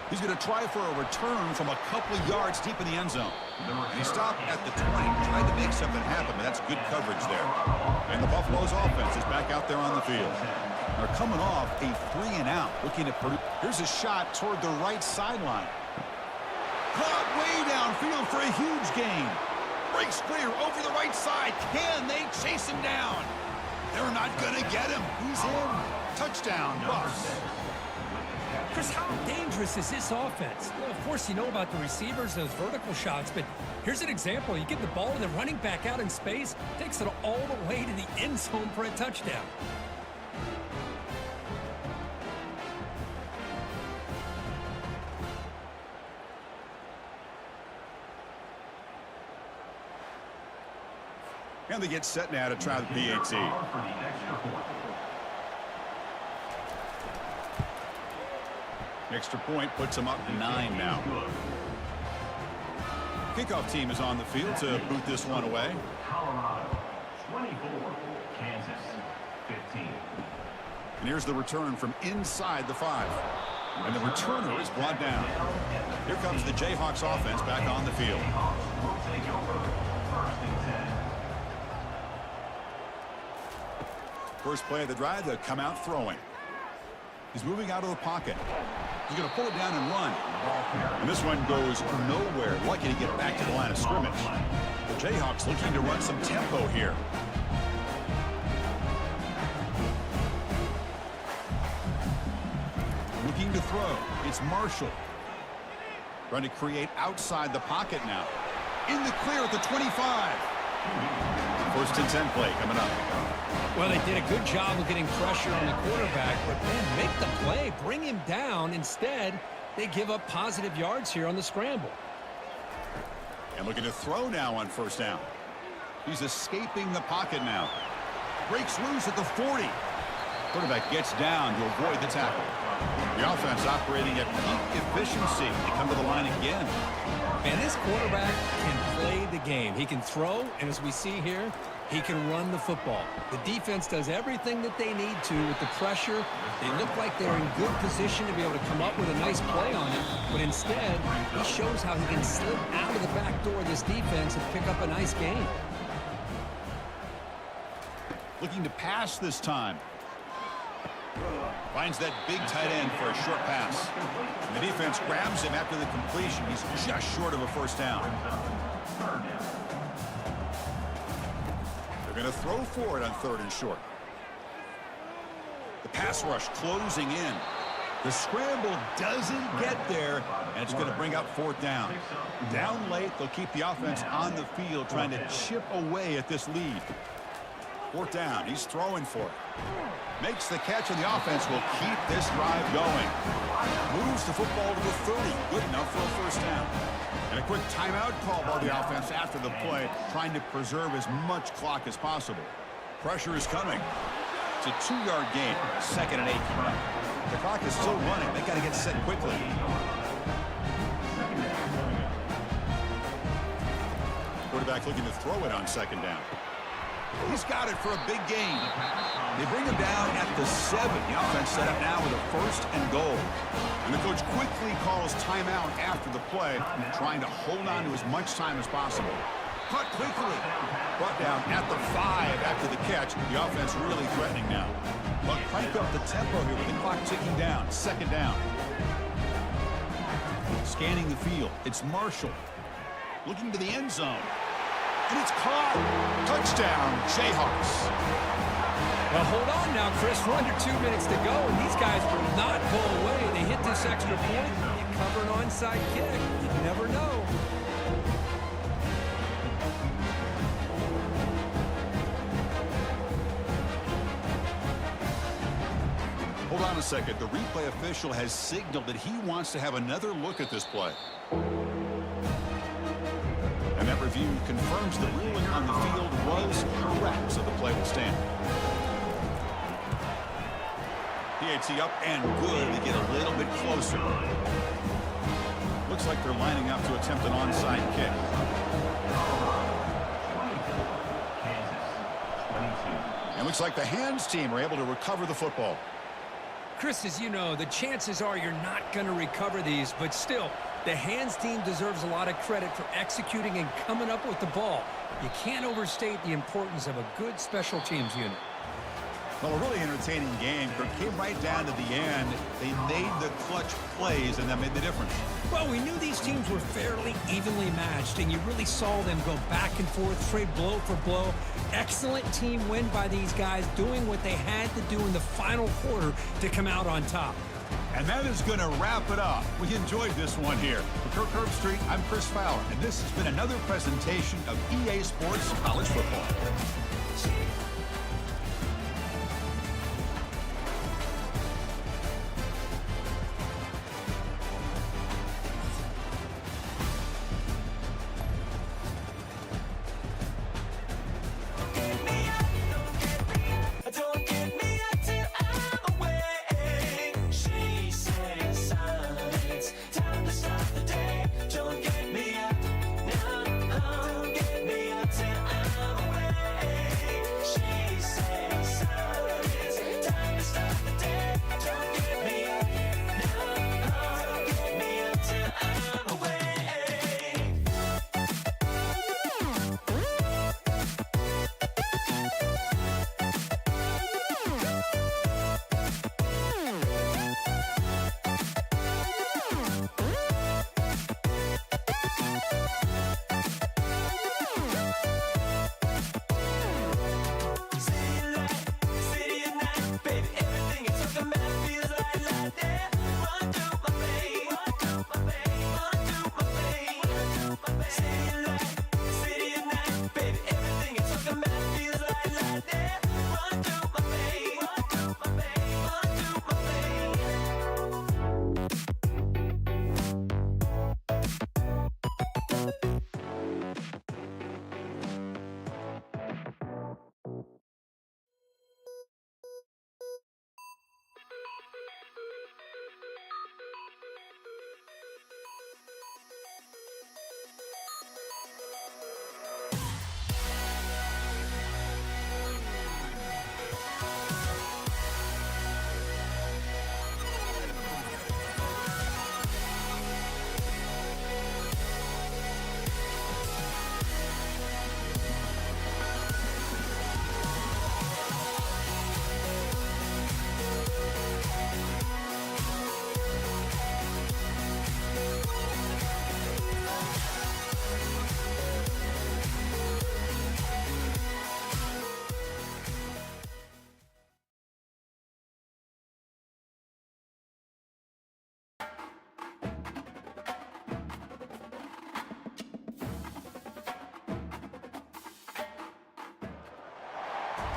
He's going to try for a return from a couple of yards deep in the end zone. He stopped at the 20, tried to make something happen, but that's good coverage there. And the Buffalo's offense is back out there on the field. They're coming off a 3-and-out, looking at Purdue. Here's a shot toward the right sideline. Caught way downfield for a huge gain. Breaks clear over the right side. Can they chase him down? They're not going to get him. He's in. Touchdown, Buffs. Chris, how dangerous is this offense? Well, of course, you know about the receivers, those vertical shots, but here's an example. You get the ball to the running back out in space, takes it all the way to the end zone for a touchdown. And they get set now to try the PAT. Extra point puts them up 9 now. Kickoff team is on the field to boot this one away. Colorado 24, Kansas 15. And here's the return from inside the 5. And the returner is brought down. Here comes the Jayhawks offense back on the field. Will take over first and 10. First play of the drive, they'll come out throwing. He's moving out of the pocket. He's going to pull it down and run. And this one goes nowhere. Lucky to get back to the line of scrimmage. The Jayhawks looking to run some tempo here. Looking to throw. It's Marshall. Trying to create outside the pocket now. In the clear at the 25. First and 10 play coming up. Well, they did a good job of getting pressure on the quarterback, but then make the play, bring him down. Instead, they give up positive yards here on the scramble. And looking to throw now on first down. He's escaping the pocket now. Breaks loose at the 40. Quarterback gets down to avoid the tackle. The offense operating at peak efficiency. They come to the line again. And this quarterback can play the game. He can throw, and as we see here, he can run the football. The defense does everything that they need to with the pressure. They look like they're in good position to be able to come up with a nice play on it, but instead, he shows how he can slip out of the back door of this defense and pick up a nice gain. Looking to pass this time. Finds that big tight end for a short pass. And the defense grabs him after the completion. He's just short of a first down. They're going to throw for it on 3rd and short. The pass rush closing in. The scramble doesn't get there, and it's going to bring up 4th down. Down late, they'll keep the offense on the field trying to chip away at this lead. 4th down, he's throwing for it. Makes the catch, and the offense will keep this drive going. Moves the football to the 30. Good enough for a first down. And a quick timeout call by the offense after the play, trying to preserve as much clock as possible. Pressure is coming. It's a 2-yard gain, 2nd and 8. The clock is still running. They got to get set quickly. Quarterback looking to throw it on 2nd down. He's got it for a big gain. They bring him down at the 7. The offense set up now with a 1st and goal. And the coach quickly calls timeout after the play, trying to hold on to as much time as possible. Caught quickly. Brought down at the 5 after the catch. The offense really threatening now. But crank up the tempo here with the clock ticking down. 2nd down. Scanning the field. It's Marshall. Looking to the end zone. And it's caught. Touchdown, Jayhawks. Well, hold on now, Chris. We're under 2 minutes to go, and these guys will not go away. They hit this extra point. You cover an onside kick. You never know. Hold on a second. The replay official has signaled that he wants to have another look at this play. And that review confirms the ruling on the field was correct, so the play will stand. PAT up and good to get a little bit closer. Looks like they're lining up to attempt an onside kick. And looks like the hands team are able to recover the football. Chris, as you know, the chances are you're not going to recover these, but still, the hands team deserves a lot of credit for executing and coming up with the ball. You can't overstate the importance of a good special teams unit. Well, a really entertaining game. It came right down to the end. They made the clutch plays, and that made the difference. Well, we knew these teams were fairly evenly matched, and you really saw them go back and forth, trade blow for blow. Excellent team win by these guys, doing what they had to do in the final quarter to come out on top. And that is going to wrap it up. We enjoyed this one here. For Kirk Herbstreit, I'm Chris Fowler, and this has been another presentation of EA Sports College Football.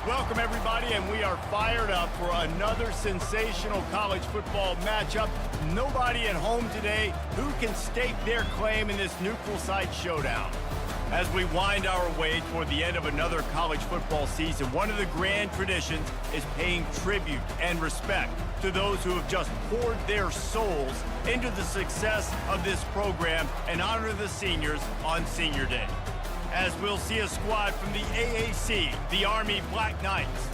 Welcome, everybody, and we are fired up for another sensational college football matchup. Nobody at home today who can stake their claim in this neutral site showdown. As we wind our way toward the end of another college football season, one of the grand traditions is paying tribute and respect to those who have just poured their souls into the success of this program and honor the seniors on Senior Day. As we'll see a squad from the AAC, the Army Black Knights,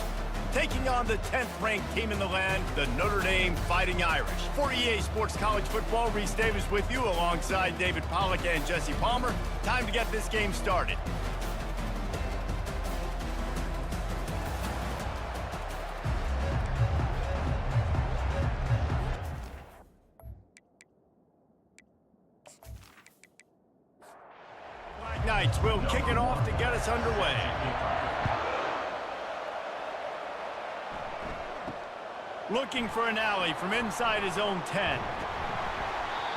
taking on the 10th-ranked team in the land, the Notre Dame Fighting Irish. For EA Sports College Football, Reese Davis with you alongside David Pollack and Jesse Palmer. Time to get this game started. Knights will kick it off to get us underway. Looking for an alley from inside his own 10.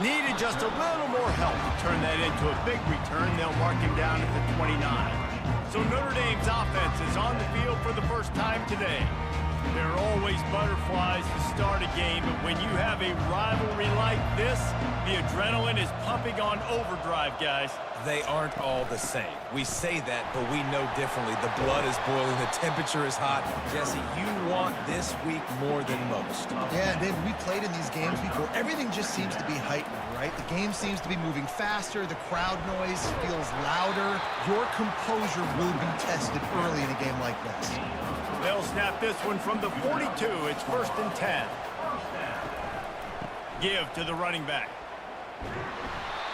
Needed just a little more help to turn that into a big return. They'll mark him down at the 29. So Notre Dame's offense is on the field for the first time today. There are always butterflies to start a game, but when you have a rivalry like this, the adrenaline is pumping on overdrive, guys. They aren't all the same. We say that, but we know differently. The blood is boiling. The temperature is hot. Jesse, you want this week more than most. Yeah, David, we played in these games before. Everything just seems to be heightened, right? The game seems to be moving faster. The crowd noise feels louder. Your composure will be tested early in a game like this. They'll snap this one from the 42. It's 1st and 10. Give to the running back.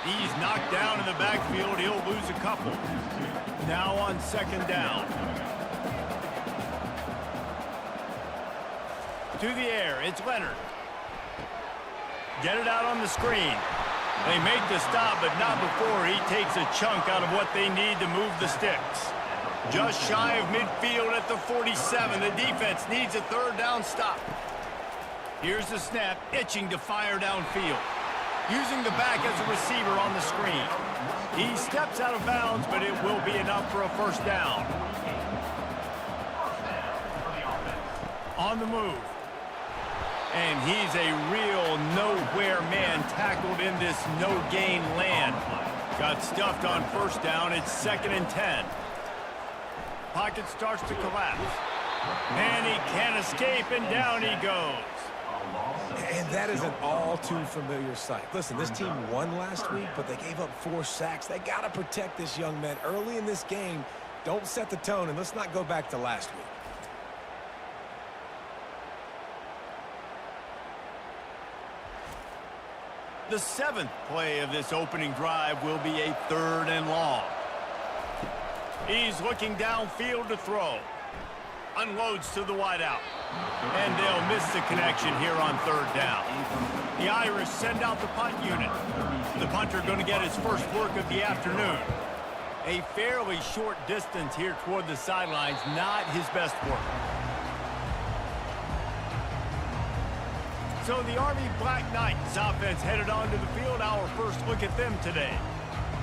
He's knocked down in the backfield. He'll lose a couple. Now on 2nd down. To the air, it's Leonard. Get it out on the screen. They make the stop, but not before he takes a chunk out of what they need to move the sticks. Just shy of midfield at the 47. The defense needs a 3rd down stop. Here's the snap, itching to fire downfield. Using the back as a receiver on the screen. He steps out of bounds, but it will be enough for a 1st down. On the move. And he's a real nowhere man tackled in this no-gain land. Got stuffed on 1st down. It's 2nd and 10. Pocket starts to collapse. And he can't escape, and down he goes. And that is an all-too-familiar sight. Listen, this team won last week, but they gave up 4 sacks. They got to protect this young man early in this game. Don't set the tone, and let's not go back to last week. The 7th play of this opening drive will be a 3rd and long. He's looking downfield to throw. Unloads to the wideout. And they'll miss the connection here on 3rd down. The Irish send out the punt unit. The punter going to get his first work of the afternoon. A fairly short distance here toward the sidelines, not his best work. So the Army Black Knights offense headed onto the field. Our first look at them today.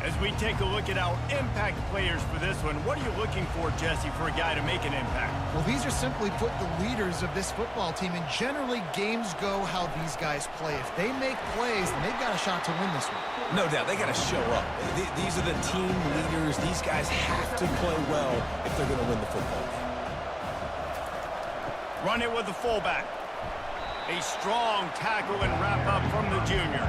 As we take a look at our impact players for this one, what are you looking for, Jesse, for a guy to make an impact? Well, these are simply put the leaders of this football team, and generally games go how these guys play. If they make plays, then they've got a shot to win this one. No doubt, they got to show up. These are the team leaders. These guys have to play well if they're going to win the football game. Run it with the fullback. A strong tackle and wrap up from the junior.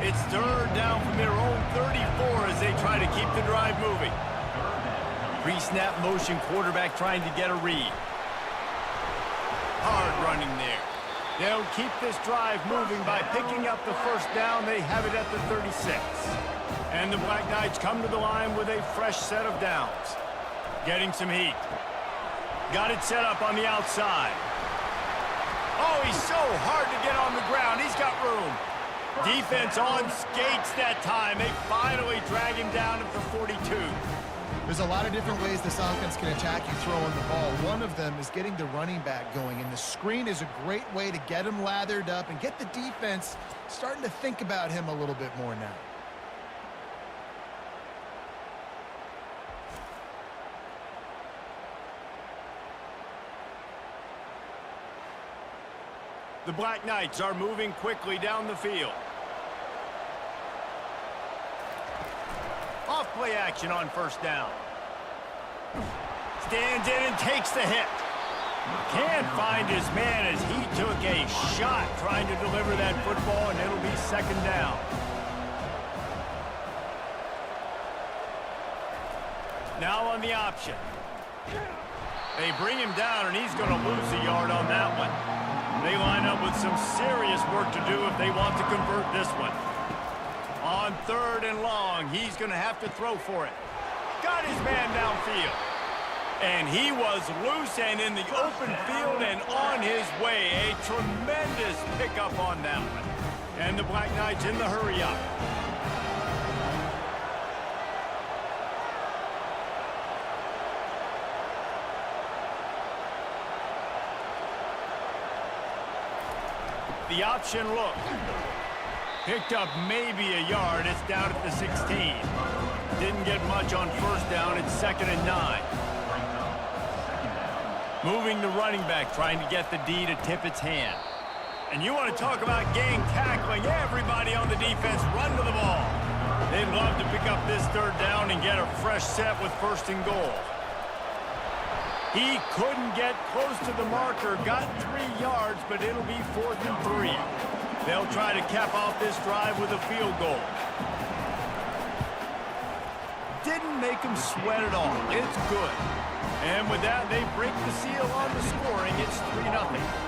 It's 3rd down from their own 34 as they try to keep the drive moving. Pre-snap motion quarterback trying to get a read. Hard running there. They'll keep this drive moving by picking up the 1st down. They have it at the 36. And the Black Knights come to the line with a fresh set of downs. Getting some heat. Got it set up on the outside. Oh, he's so hard to get on the ground. He's got room. Defense on skates that time. They finally drag him down at the 42. There's a lot of different ways this offense can attack you throwing the ball. One of them is getting the running back going, and the screen is a great way to get him lathered up and get the defense starting to think about him a little bit more now. The Black Knights are moving quickly down the field. Off play action on 1st down. Stands in and takes the hit. Can't find his man as he took a shot trying to deliver that football, and it'll be 2nd down. Now on the option. They bring him down, and he's going to lose a yard on that one. They line up with some serious work to do if they want to convert this one. On 3rd and long, he's going to have to throw for it. Got his man downfield. And he was loose and in the open field and on his way. A tremendous pickup on that one. And the Black Knights in the hurry up. The option look. Picked up maybe a yard. It's down at the 16. Didn't get much on 1st down. It's 2nd and 9. Moving the running back, trying to get the D to tip its hand. And you want to talk about gang tackling. Everybody on the defense run to the ball. They'd love to pick up this 3rd down and get a fresh set with 1st and goal. He couldn't get close to the marker, got 3 yards, but it'll be 4th and 3. They'll try to cap off this drive with a field goal. didn't make them sweat at all. It's good. And with that, they break the seal on the scoring. It's 3-0.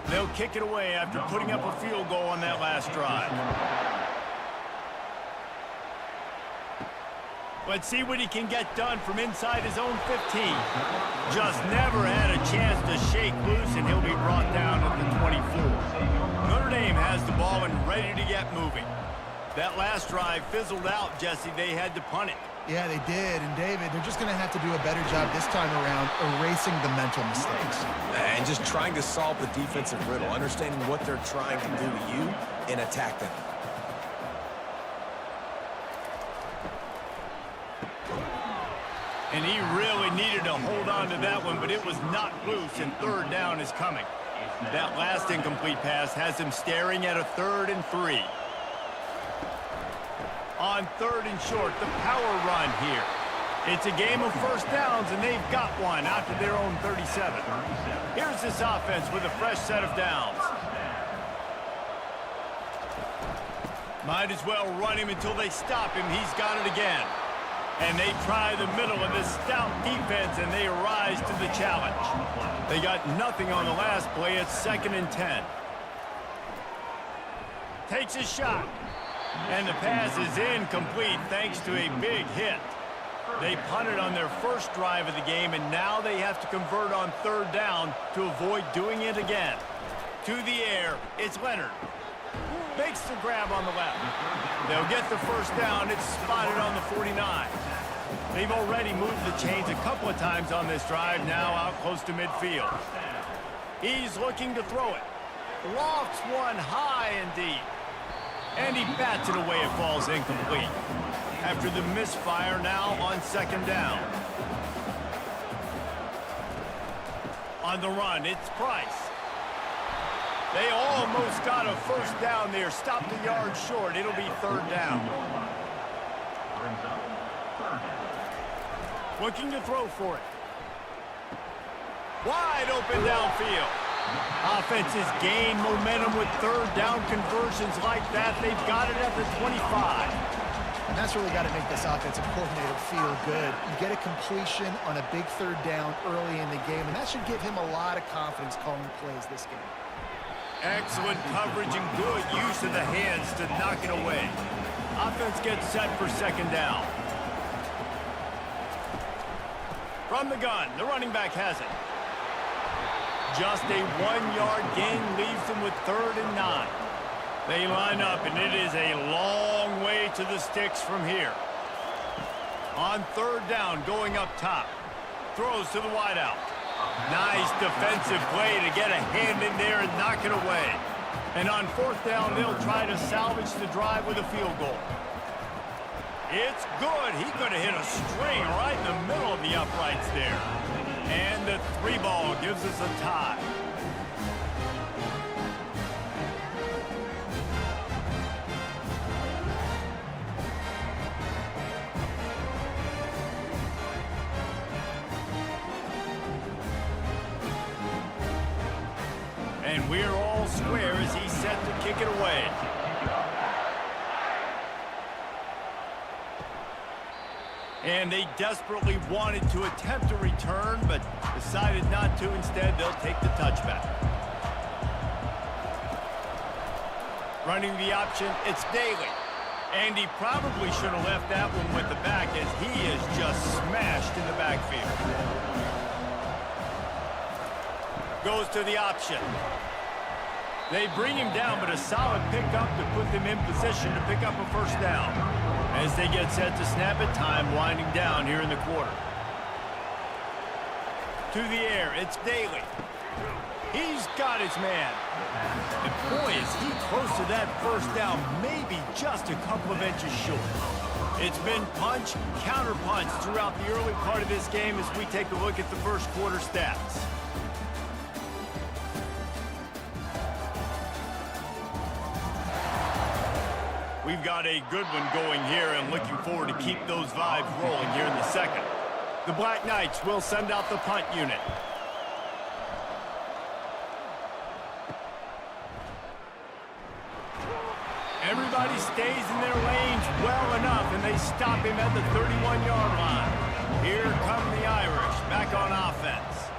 They'll kick it away after putting up a field goal on that last drive. Let's see what he can get done from inside his own 15. Just never had a chance to shake loose, and he'll be brought down at the 24. Notre Dame has the ball and ready to get moving. That last drive fizzled out, Jesse. They had to punt it. Yeah, they did. And, David, they're just going to have to do a better job this time around erasing the mental mistakes. And just trying to solve the defensive riddle, understanding what they're trying to do to you and attack them. And he really needed to hold on to that one, but it was not loose, and third down is coming. That last incomplete pass has him staring at a 3rd and 3. On 3rd and short, the power run here. It's a game of first downs, and they've got one out to their own 37. Here's this offense with a fresh set of downs. Might as well run him until they stop him. He's got it again. And they try the middle of this stout defense, and they rise to the challenge. They got nothing on the last play. It's 2nd and 10. Takes a shot. And the pass is incomplete thanks to a big hit. They punted on their first drive of the game, and now they have to convert on 3rd down to avoid doing it again. To the air, it's Leonard. Makes the grab on the left. They'll get the first down. It's spotted on the 49. They've already moved the chains a couple of times on this drive, now out close to midfield. He's looking to throw it. Lofts one high and deep. And he bats it away. It falls incomplete. After the misfire, now on 2nd down. On the run, it's Price. They almost got a first down there. Stopped a yard short. It'll be 3rd down. Looking to throw for it. Wide open downfield. Offenses gain momentum with 3rd down conversions like that. They've got it at the 25. And that's really got to make this offensive coordinator feel good. You get a completion on a big 3rd down early in the game, and that should give him a lot of confidence calling plays this game. Excellent coverage and good use of the hands to knock it away. Offense gets set for 2nd down. From the gun, the running back has it. Just a 1-yard gain leaves them with 3rd and 9. They line up, and it is a long way to the sticks from here. On 3rd down, going up top. Throws to the wideout. Nice defensive play to get a hand in there and knock it away. And on 4th down, they'll try to salvage the drive with a field goal. It's good. He could have hit a string right in the middle of the uprights there. And the 3 ball gives us a tie. And we're all square as he's set to kick it away. And they desperately wanted to attempt a return, but decided not to. Instead, they'll take the touchback. Running the option, it's Daly. And he probably should have left that one with the back, as he is just smashed in the backfield. Goes to the option. They bring him down, but a solid pickup to put them in position to pick up a first down. As they get set to snap it, time winding down here in the quarter. To the air, it's Daly. He's got his man. And boy, is he close to that first down, maybe just a couple of inches short. It's been punch, counter-punch throughout the early part of this game as we take a look at the first quarter stats. We've got a good one going here and looking forward to keep those vibes rolling here in the second. The Black Knights will send out the punt unit. Everybody stays in their lanes well enough, and they stop him at the 31-yard line. Here come the Irish, back on offense.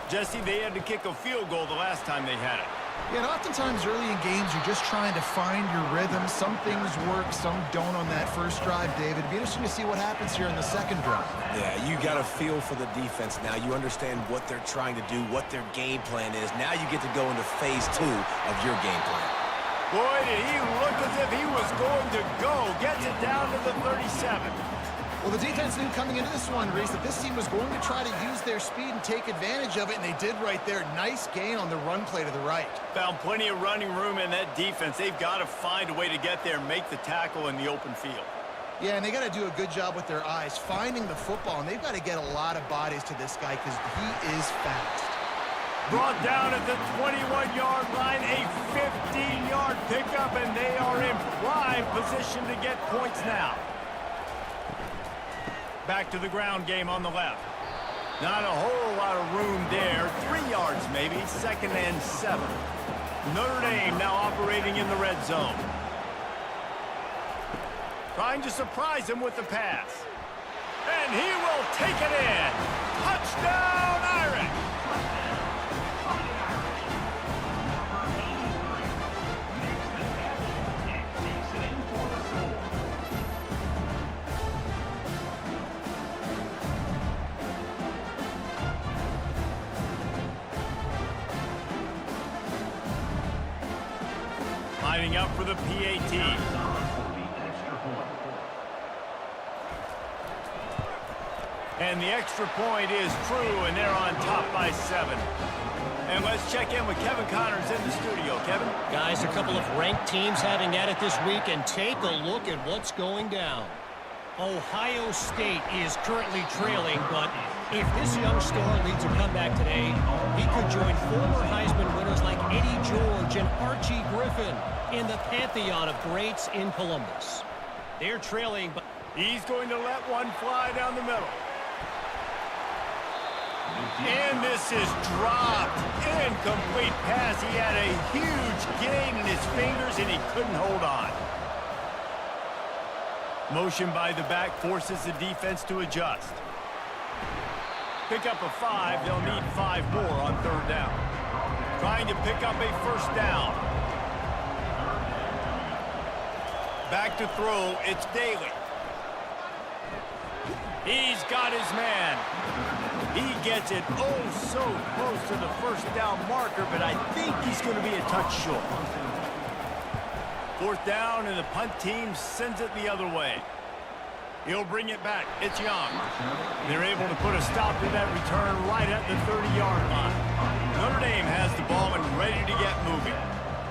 Jesse, they had to kick a field goal the last time they had it. Yeah, and oftentimes early in games, you're just trying to find your rhythm. Some things work, some don't on that first drive, David. It'd be interesting to see what happens here in the second drive. Yeah, you got a feel for the defense now. You understand what they're trying to do, what their game plan is. Now you get to go into phase 2 of your game plan. Boy, did he look as if he was going to go. Gets it down to the 37. Well, the defense knew coming into this one, Reese, that this team was going to try to use their speed and take advantage of it, and they did right there. Nice gain on the run play to the right. Found plenty of running room in that defense. They've got to find a way to get there and make the tackle in the open field. Yeah, and they got to do a good job with their eyes, finding the football, and they've got to get a lot of bodies to this guy because he is fast. Brought down at the 21-yard line, a 15-yard pickup, and they are in prime position to get points now. Back to the ground game on the left. Not a whole lot of room there. 3 yards maybe, 2nd and 7. Notre Dame now operating in the red zone. Trying to surprise him with the pass. And he will take it in. Touchdown, Irish! Lining up for the PAT. And the extra point is true, and they're on top by 7. And let's check in with Kevin Connors in the studio. Kevin? Guys, a couple of ranked teams having at it this week, and take a look at what's going down. Ohio State is currently trailing, but if this young star leads a comeback today, he could join former Heisman winners like Eddie George and Archie Griffin in the pantheon of greats in Columbus. They're trailing, but he's going to let one fly down the middle. And this is dropped. Incomplete pass. He had a huge gain in his fingers, and he couldn't hold on. Motion by the back forces the defense to adjust. Pick up a 5. They'll need 5 more on 3rd down. Trying to pick up a 1st down. Back to throw. It's Daly. He's got his man. He gets it oh so close to the 1st down marker, but I think he's going to be a touch short. 4th down, and the punt team sends it the other way. He'll bring it back. It's Young. They're able to put a stop to that return right at the 30-yard line. Notre Dame has the ball and ready to get moving.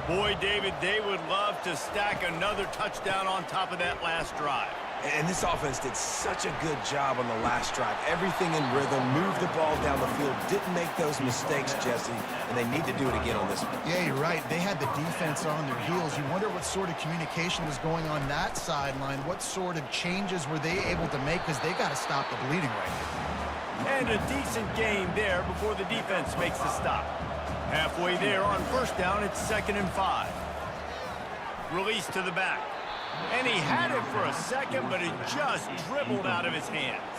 Boy, David, they would love to stack another touchdown on top of that last drive. And this offense did such a good job on the last drive. Everything in rhythm, moved the ball down the field, didn't make those mistakes, Jesse, and they need to do it again on this one. Yeah, you're right. They had the defense on their heels. You wonder what sort of communication was going on that sideline. What sort of changes were they able to make, because they got to stop the bleeding right now. And a decent gain there before the defense makes the stop. Halfway there on 1st down, it's 2nd and 5. Release to the back. And he had it for a second, but it just dribbled out of his hands.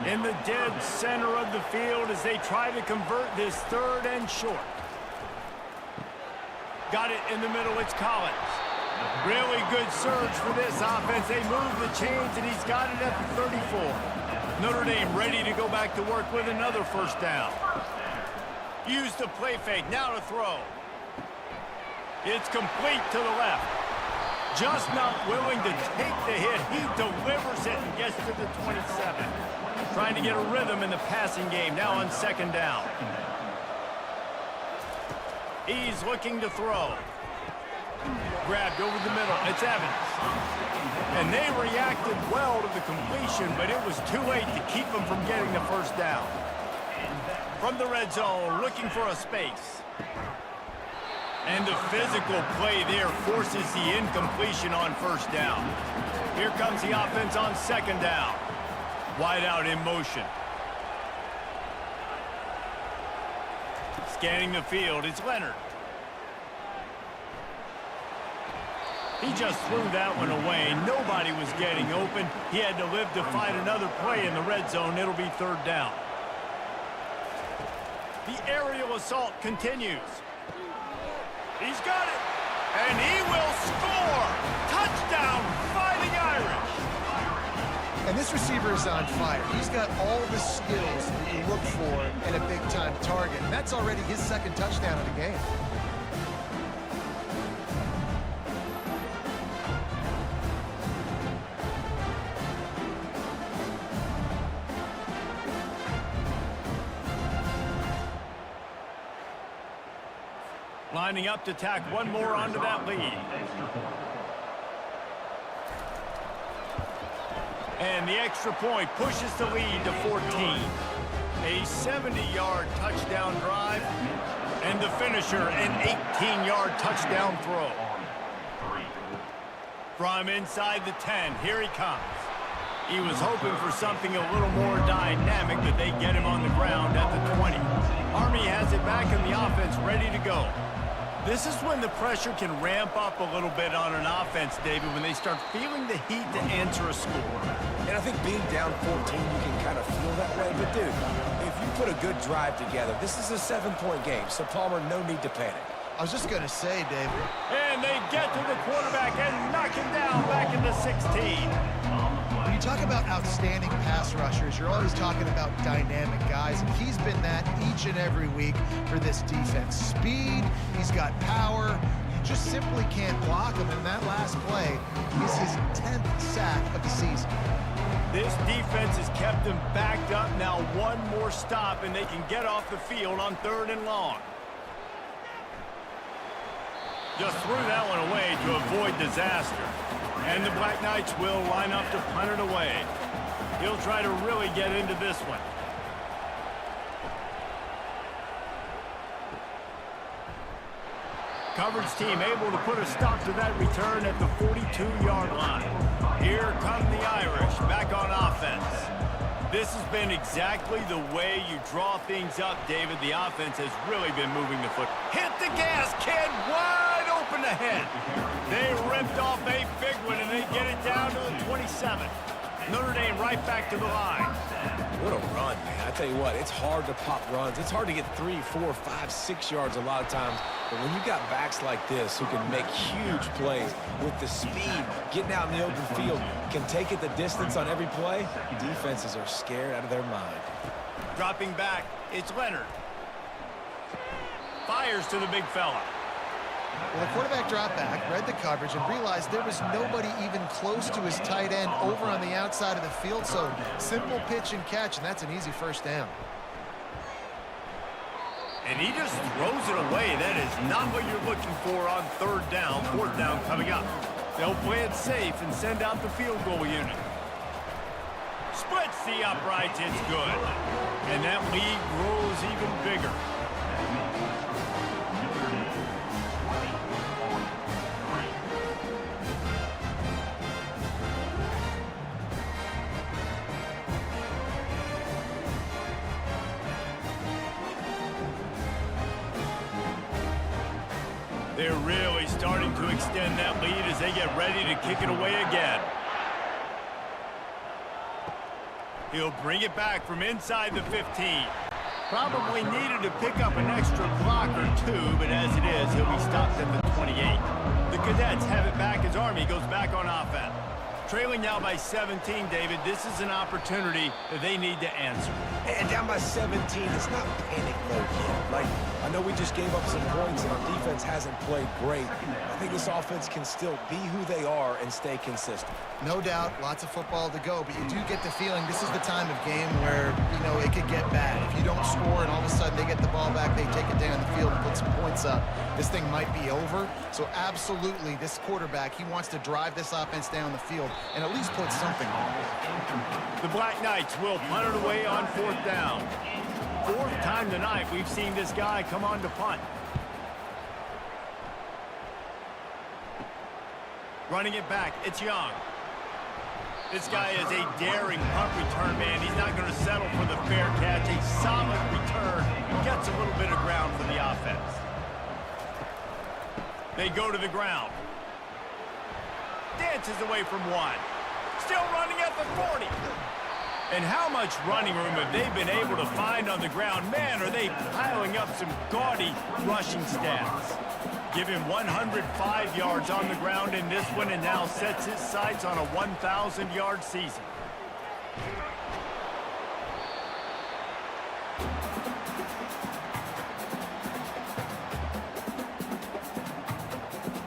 In the dead center of the field as they try to convert this 3rd and short. Got it in the middle, it's Collins. Really good surge for this offense. They move the chains, and he's got it at the 34. Notre Dame ready to go back to work with another 1st down. Use the play fake, now to throw. It's complete to the left. Just not willing to take the hit. He delivers it and gets to the 27. Trying to get a rhythm in the passing game, now on 2nd down. He's looking to throw. Grabbed over the middle, it's Evans. And they reacted well to the completion, but it was too late to keep them from getting the 1st down. From the red zone, looking for a space. And the physical play there forces the incompletion on first down. Here comes the offense on second down. Wide out in motion. Scanning the field, it's Leonard. He just threw that one away. Nobody was getting open. He had to live to fight another play in the red zone. It'll be third down. The aerial assault continues. He's got it. And he will score. Touchdown, Fighting Irish. And this receiver is on fire. He's got all the skills that you look for in a big-time target. And that's already his second touchdown of the game. Lining up to tack one more onto that lead. And the extra point pushes the lead to 14. A 70-yard touchdown drive. And the finisher, an 18-yard touchdown throw. From inside the 10, here he comes. He was hoping for something a little more dynamic, but they get him on the ground at the 20. Army has it back in the offense, ready to go. This is when the pressure can ramp up a little bit on an offense, David, when they start feeling the heat to answer a score. And I think being down 14, you can kind of feel that way. But, dude, if you put a good drive together, this is a 7-point game. So, Palmer, no need to panic. I was just going to say, David. And they get to the quarterback and knock him down back into 16. When you talk about outstanding pass rushers, you're always talking about dynamic guys, and he's been that each and every week for this defense. Speed, he's got power. You just simply can't block him, and that last play is his 10th sack of the season. This defense has kept them backed up. Now one more stop, and they can get off the field on 3rd and long. Just threw that one away to avoid disaster. And the Black Knights will line up to punt it away. He'll try to really get into this one. Coverage team able to put a stop to that return at the 42-yard line. Here come the Irish back on offense. This has been exactly the way you draw things up, David. The offense has really been moving the foot. Hit the gas, kid! Wide open ahead. They ripped off a big one, and they get it down to the 27. Notre Dame right back to the line. What a run, man. I tell you what, it's hard to pop runs. It's hard to get 3, 4, 5, 6 yards a lot of times. But when you got backs like this who can make huge plays with the speed, getting out in the open field, can take it the distance on every play, defenses are scared out of their mind. Dropping back, it's Leonard. Fires to the big fella. Well, the quarterback dropped back, read the coverage, and realized there was nobody even close to his tight end over on the outside of the field. So simple pitch and catch, and that's an easy first down. And he just throws it away. That is not what you're looking for on 3rd down. 4th down coming up. They'll play it safe and send out the field goal unit. Splits the uprights. It's good. And that lead grows even bigger. They're really starting to extend that lead as they get ready to kick it away again. He'll bring it back from inside the 15. Probably needed to pick up an extra block or two, but as it is, he'll be stopped at the 28. The Cadets have it back as Army goes back on offense. Trailing now by 17, David. This is an opportunity that they need to answer. And down by 17, it's not panic mode yet. Like, I know we just gave up some points and our defense hasn't played great. I think this offense can still be who they are and stay consistent. No doubt, lots of football to go, but you do get the feeling this is the time of game where, you know, it could get bad. If you don't score and all of a sudden they get the ball back, they take it down the field and put some points up, this thing might be over. So absolutely, this quarterback, he wants to drive this offense down the field and at least put something on it. The Black Knights will punt it away on 4th down. 4th time tonight we've seen this guy come on to punt. Running it back, it's Young. This guy is a daring punt return man. He's not going to settle for the fair catch. A solid return. Gets a little bit of ground for the offense. They go to the ground. Dances away from one. Still running at the 40. And how much running room have they been able to find on the ground? Man, are they piling up some gaudy rushing stats. Give him 105 yards on the ground in this one and now sets his sights on a 1,000-yard season.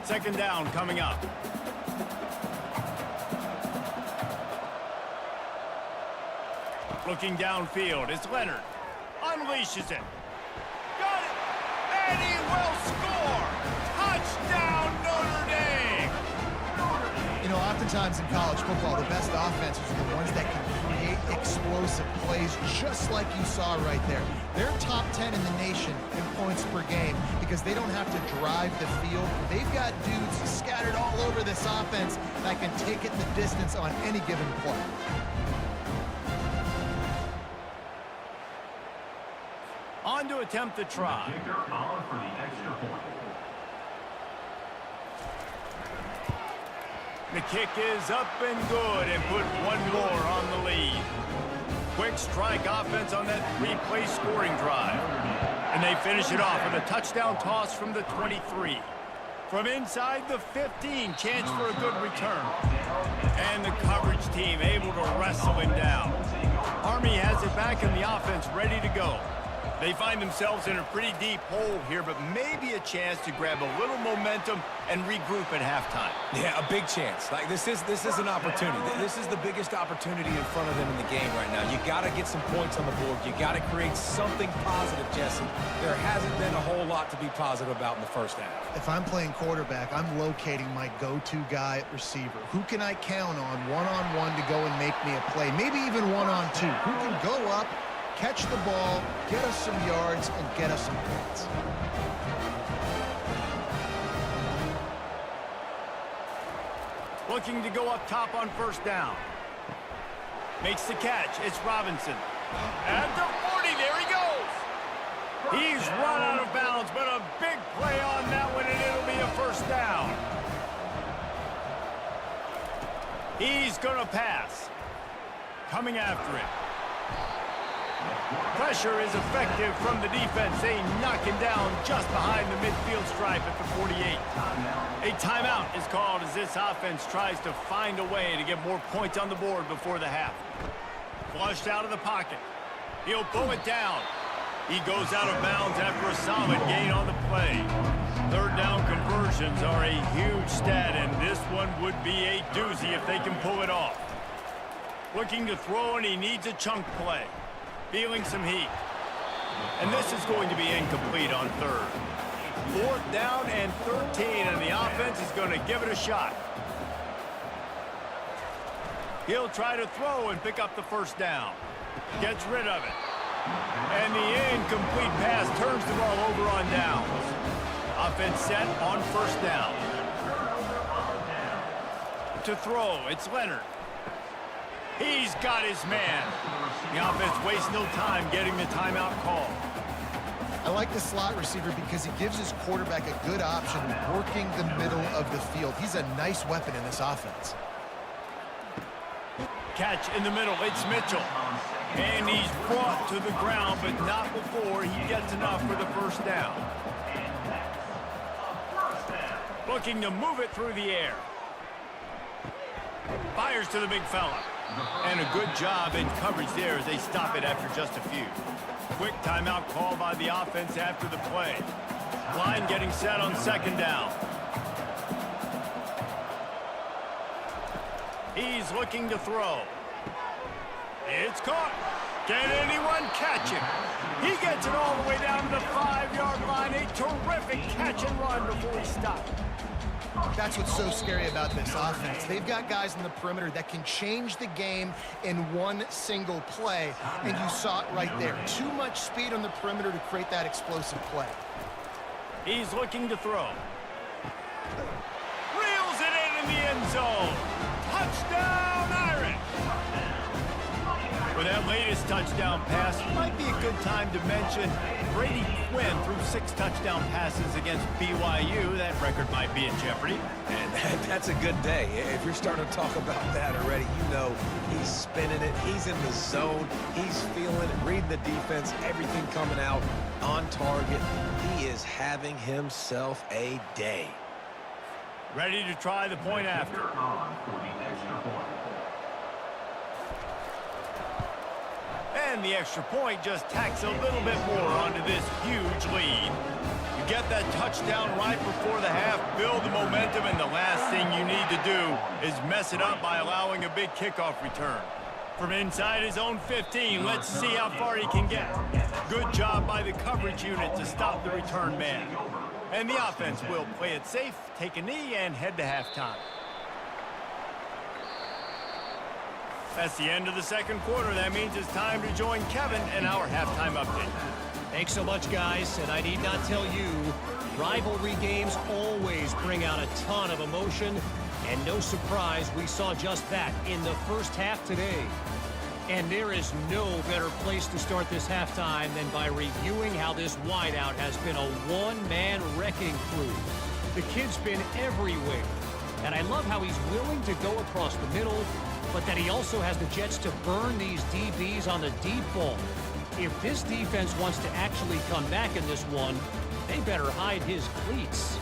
Second down coming up. Looking downfield, it's Leonard. Unleashes it. Got it! And he will score! Touchdown, Notre Dame! You know, oftentimes in college football, the best offenses are the ones that can create explosive plays, just like you saw right there. They're top 10 in the nation in points per game because they don't have to drive the field. They've got dudes scattered all over this offense that can take it the distance on any given play. On to attempt the try. Kicker on for the extra point. The kick is up and good and put one more on the lead. Quick strike offense on that three-play scoring drive. And they finish it off with a touchdown toss from the 23. From inside the 15, chance for a good return. And the coverage team able to wrestle him down. Army has it back in the offense, ready to go. They find themselves in a pretty deep hole here, but maybe a chance to grab a little momentum and regroup at halftime. Yeah, a big chance. Like this is an opportunity. This is the biggest opportunity in front of them in the game right now. You got to get some points on the board. You got to create something positive, Jesse. There hasn't been a whole lot to be positive about in the first half. If I'm playing quarterback, I'm locating my go-to guy at receiver. Who can I count on one-on-one to go and make me a play? Maybe even one-on-two. Who can go up, catch the ball, get us some yards, and get us some points. Looking to go up top on first down. Makes the catch. It's Robinson. At the 40, there he goes. He's run out of bounds, but a big play on that one, and it'll be a first down. He's going to pass. Coming after it. Pressure is effective from the defense. They knock him down just behind the midfield stripe at the 48. A timeout is called as this offense tries to find a way to get more points on the board before the half. Flushed out of the pocket. He'll pull it down. He goes out of bounds after a solid gain on the play. Third down conversions are a huge stat, and this one would be a doozy if they can pull it off. Looking to throw, and he needs a chunk play. Feeling some heat. And this is going to be incomplete on third. Fourth down and 13, and the offense is going to give it a shot. He'll try to throw and pick up the first down. Gets rid of it. And the incomplete pass turns the ball over on downs. Offense set on first down. To throw, it's Leonard. He's got his man. The offense wastes no time getting the timeout call. I like the slot receiver because he gives his quarterback a good option working the middle of the field. He's a nice weapon in this offense. Catch in the middle, it's Mitchell. And he's brought to the ground, but not before he gets enough for the first down. Looking to move it through the air. Fires to the big fella. And a good job in coverage there as they stop it after just a few. Quick timeout call by the offense after the play. Line getting set on second down. He's looking to throw. It's caught. Can anyone catch him? He gets it all the way down to the 5-yard line. A terrific catch and run before he stopped. That's what's so scary about this offense. They've got guys in the perimeter that can change the game in one single play, and you saw it right there. Too much speed on the perimeter to create that explosive play. He's looking to throw. Reels it in the end zone. Touchdown, Irish! For that latest touchdown pass, might be a good time to mention Brady Quinn threw 6 touchdown passes against BYU. That record might be in jeopardy. And that's a good day. If you're starting to talk about that already, you know he's spinning it. He's in the zone. He's feeling it, reading the defense, everything coming out on target. He is having himself a day. Ready to try the point after. And the extra point just tacks a little bit more onto this huge lead. You get that touchdown right before the half, build the momentum, and the last thing you need to do is mess it up by allowing a big kickoff return. From inside his own 15, let's see how far he can get. Good job by the coverage unit to stop the return man. And the offense will play it safe, take a knee, and head to halftime. That's the end of the second quarter. That means it's time to join Kevin in our halftime update. Thanks so much, guys, and I need not tell you, rivalry games always bring out a ton of emotion, and no surprise we saw just that in the first half today. And there is no better place to start this halftime than by reviewing how this wideout has been a one-man wrecking crew. The kid's been everywhere, and I love how he's willing to go across the middle, but that he also has the jets to burn these DBs on the deep ball. If this defense wants to actually come back in this one, they better hide his cleats.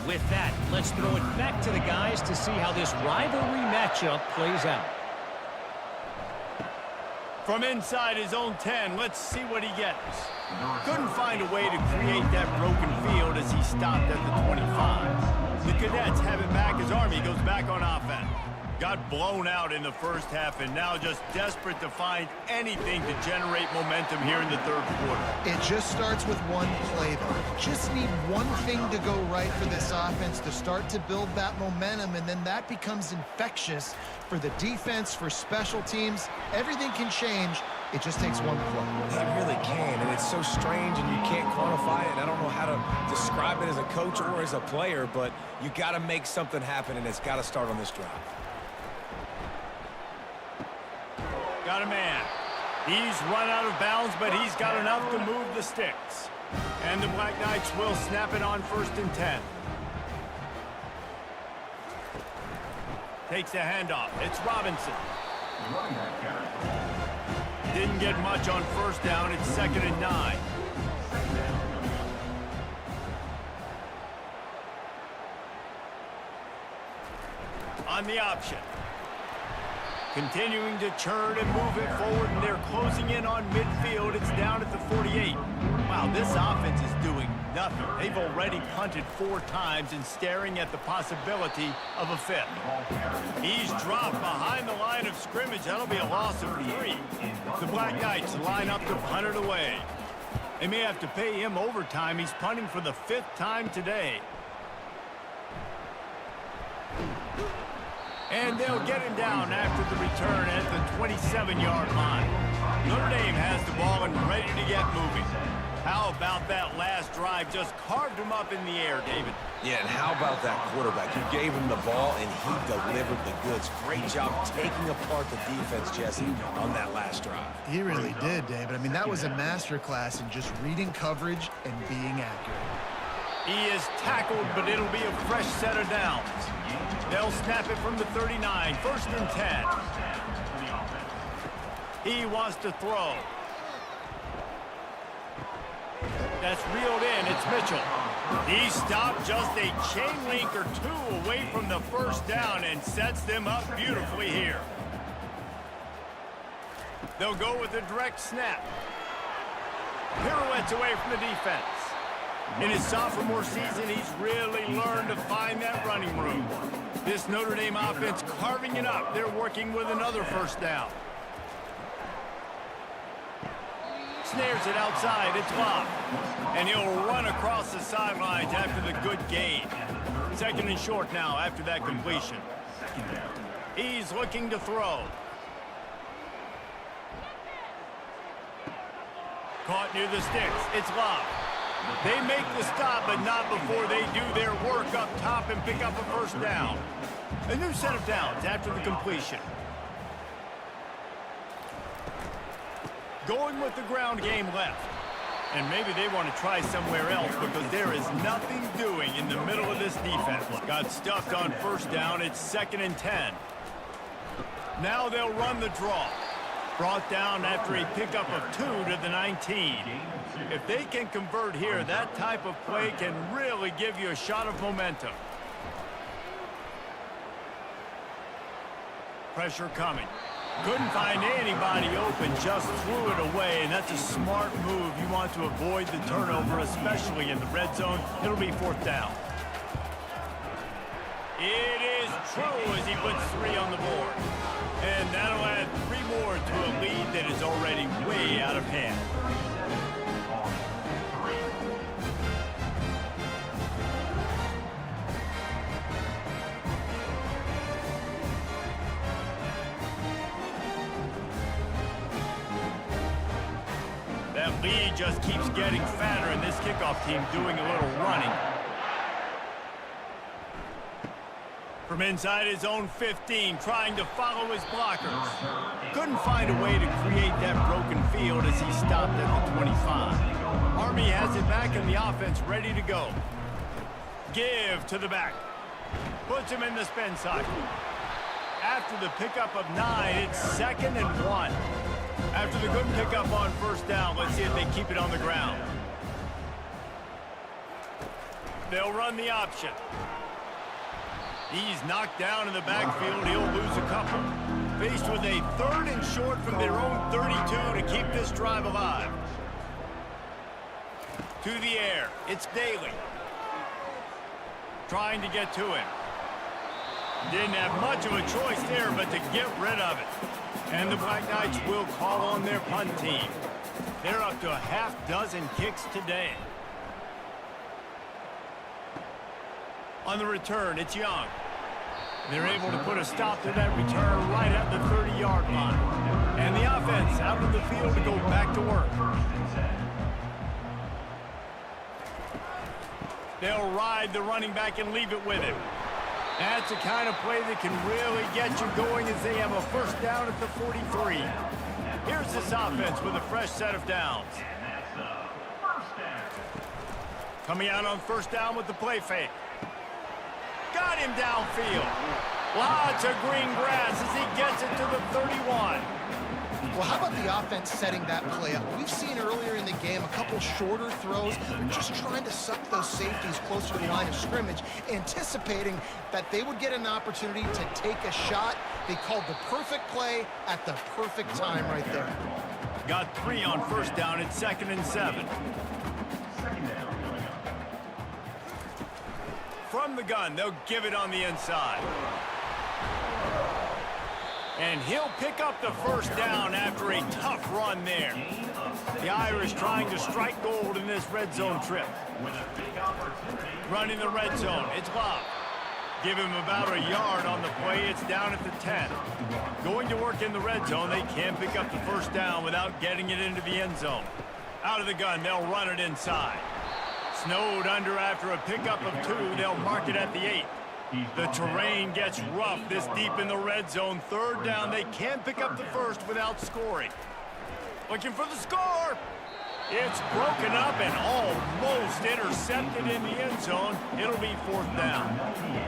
With that, let's throw it back to the guys to see how this rivalry matchup plays out. From inside his own 10, let's see what he gets. Couldn't find a way to create that broken field as he stopped at the 25. The Cadets have it back as Army goes back on offense. Got blown out in the first half and now just desperate to find anything to generate momentum here in the third quarter. It just starts with one play, though. Just need one thing to go right for this offense to start to build that momentum, and then that becomes infectious for the defense, for special teams. Everything can change. It just takes one play. It really can, and it's so strange, and you can't quantify it. And I don't know how to describe it as a coach or as a player, but you got to make something happen, and it's got to start on this drive. Got a man. He's run out of bounds, but he's got enough to move the sticks. And the Black Knights will snap it on 1st and 10. Takes a handoff. It's Robinson. Didn't get much on 1st down. It's 2nd and 9. On the option. Continuing to churn and move it forward, and they're closing in on midfield. It's down at the 48. Wow, this offense is doing nothing. They've already punted 4 times and staring at the possibility of a 5th. He's dropped behind the line of scrimmage. That'll be a loss of 3. The Black Knights line up to punt it away. They may have to pay him overtime. He's punting for the 5th time today. And they'll get him down after the return at the 27-yard line. Notre Dame has the ball and ready to get moving. How about that last drive? Just carved him up in the air, David. Yeah, and how about that quarterback? You gave him the ball, and he delivered the goods. Great job taking apart the defense, Jesse, on that last drive. He really did, David. I mean, that was a masterclass in just reading coverage and being accurate. He is tackled, but it'll be a fresh set of downs. They'll snap it from the 39, 1st and 10. He wants to throw. That's reeled in. It's Mitchell. He stopped just a chain link or 2 away from the 1st down and sets them up beautifully here. They'll go with a direct snap. Pirouettes away from the defense. In his sophomore season, he's really learned to find that running room. This Notre Dame offense carving it up. They're working with another 1st down. Snares it outside. It's Love. And he'll run across the sidelines after the good gain. 2nd and short now after that completion. He's looking to throw. Caught near the sticks. It's Love. They make the stop, but not before they do their work up top and pick up a first down. A new set of downs after the completion. Going with the ground game left. And maybe they want to try somewhere else because there is nothing doing in the middle of this defense. Got stuffed on first down. It's 2nd and 10. Now they'll run the draw. Brought down after a pickup of 2 to the 19. If they can convert here, that type of play can really give you a shot of momentum. Pressure coming. Couldn't find anybody open, just threw it away, and that's a smart move. You want to avoid the turnover, especially in the red zone. It'll be 4th down. It is true as he puts 3 on the board. And that'll add 3 more to a lead that is already way out of hand. That lead just keeps getting fatter, and this kickoff team doing a little running. From inside his own 15, trying to follow his blockers. Couldn't find a way to create that broken field as he stopped at the 25. Army has it back in the offense, ready to go. Give to the back. Puts him in the spin cycle. After the pickup of 9, it's 2nd and 1. After the good pickup on first down, let's see if they keep it on the ground. They'll run the option. He's knocked down in the backfield. He'll lose a couple. Faced with a 3rd and short from their own 32 to keep this drive alive. To the air. It's Daly. Trying to get to him. Didn't have much of a choice there, but to get rid of it. And the Black Knights will call on their punt team. They're up to a half-dozen kicks today. On the return, it's Young. They're able to put a stop to that return right at the 30-yard line. And the offense out of the field to go back to work. They'll ride the running back and leave it with him. That's the kind of play that can really get you going as they have a first down at the 43. Here's this offense with a fresh set of downs. Coming out on first down with the play fake. Got him downfield. Lots of green grass as he gets it to the 31. Well, how about the offense setting that play up? We've seen earlier in the game a couple shorter throws, just trying to suck those safeties closer to the line of scrimmage, anticipating that they would get an opportunity to take a shot. They called the perfect play at the perfect time right there. Got 3 on first down. It's 2nd and 7. From the gun, they'll give it on the inside. And he'll pick up the first down after a tough run there. The Irish trying to strike gold in this red zone trip. Running the red zone. It's Bob. Give him about a yard on the play. It's down at the 10. Going to work in the red zone. They can't pick up the first down without getting it into the end zone. Out of the gun, they'll run it inside. Snowed under after a pickup of 2. They'll mark it at the 8. The terrain gets rough this deep in the red zone. 3rd down. They can't pick up the first without scoring. Looking for the score. It's broken up and almost intercepted in the end zone. It'll be 4th down.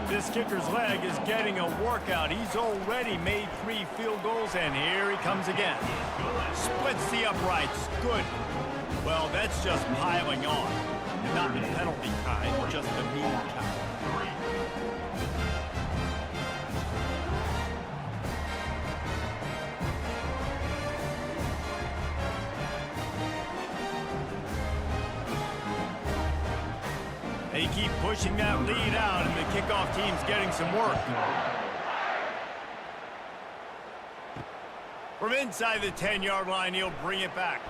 This kicker's leg is getting a workout. He's already made 3 field goals, and here he comes again. Splits the uprights. Good. Well, that's just piling on. Not the penalty kind, just the mean kind. They keep pushing that lead out, and the kickoff team's getting some work. From inside the 10-yard line, he'll bring it back.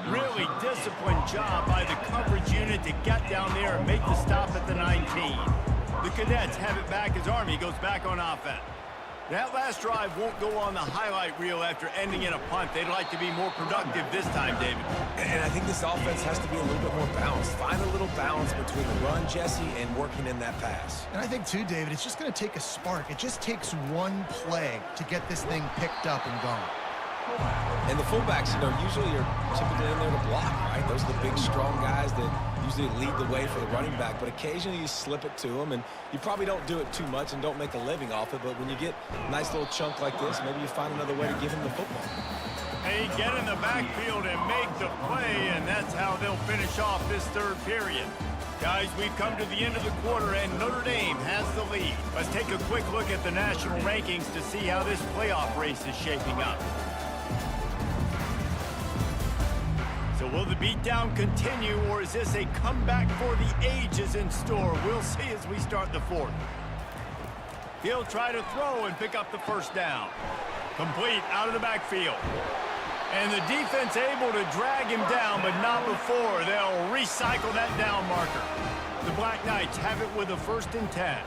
Really disciplined job by the coverage unit to get down there and make the stop at the 19. The Cadets have it back as Army goes back on offense. That last drive won't go on the highlight reel after ending in a punt. They'd like to be more productive this time, David. And I think this offense has to be a little bit more balanced. Find a little balance between the run, Jesse, and working in that pass. And I think, too, David, it's just going to take a spark. It just takes one play to get this thing picked up and going. And the fullbacks, usually are typically in there to block, right? Those are the big, strong guys that usually lead the way for the running back. But occasionally you slip it to them, and you probably don't do it too much and don't make a living off it. But when you get a nice little chunk like this, maybe you find another way to give him the football. They get in the backfield and make the play, and that's how they'll finish off this third period. Guys, we've come to the end of the quarter, and Notre Dame has the lead. Let's take a quick look at the national rankings to see how this playoff race is shaping up. So will the beatdown continue, or is this a comeback for the ages in store? We'll see as we start the fourth. He'll try to throw and pick up the first down. Complete out of the backfield. And the defense able to drag him down, but not before. They'll recycle that down marker. The Black Knights have it with a 1st and 10.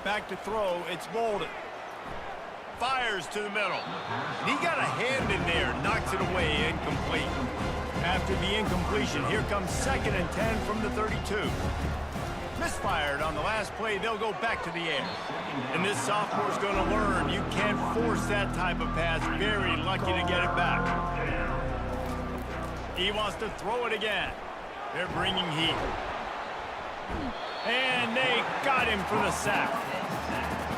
Back to throw, it's Bolden. Fires to the middle. He got a hand in there, knocks it away, incomplete. After the incompletion, here comes 2nd and 10 from the 32. Misfired on the last play, they'll go back to the air. And this sophomore's going to learn you can't force that type of pass. Very lucky to get it back. He wants to throw it again. They're bringing heat. And they got him for the sack.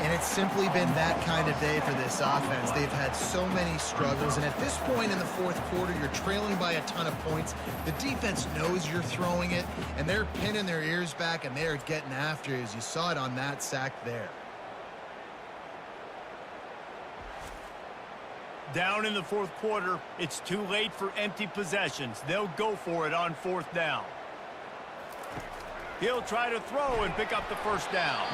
And it's simply been that kind of day for this offense. They've had so many struggles, and at this point in the fourth quarter, you're trailing by a ton of points. The defense knows you're throwing it, and they're pinning their ears back, and they're getting after it, as you saw it on that sack there. Down in the fourth quarter, it's too late for empty possessions. They'll go for it on 4th down. He'll try to throw and pick up the first down.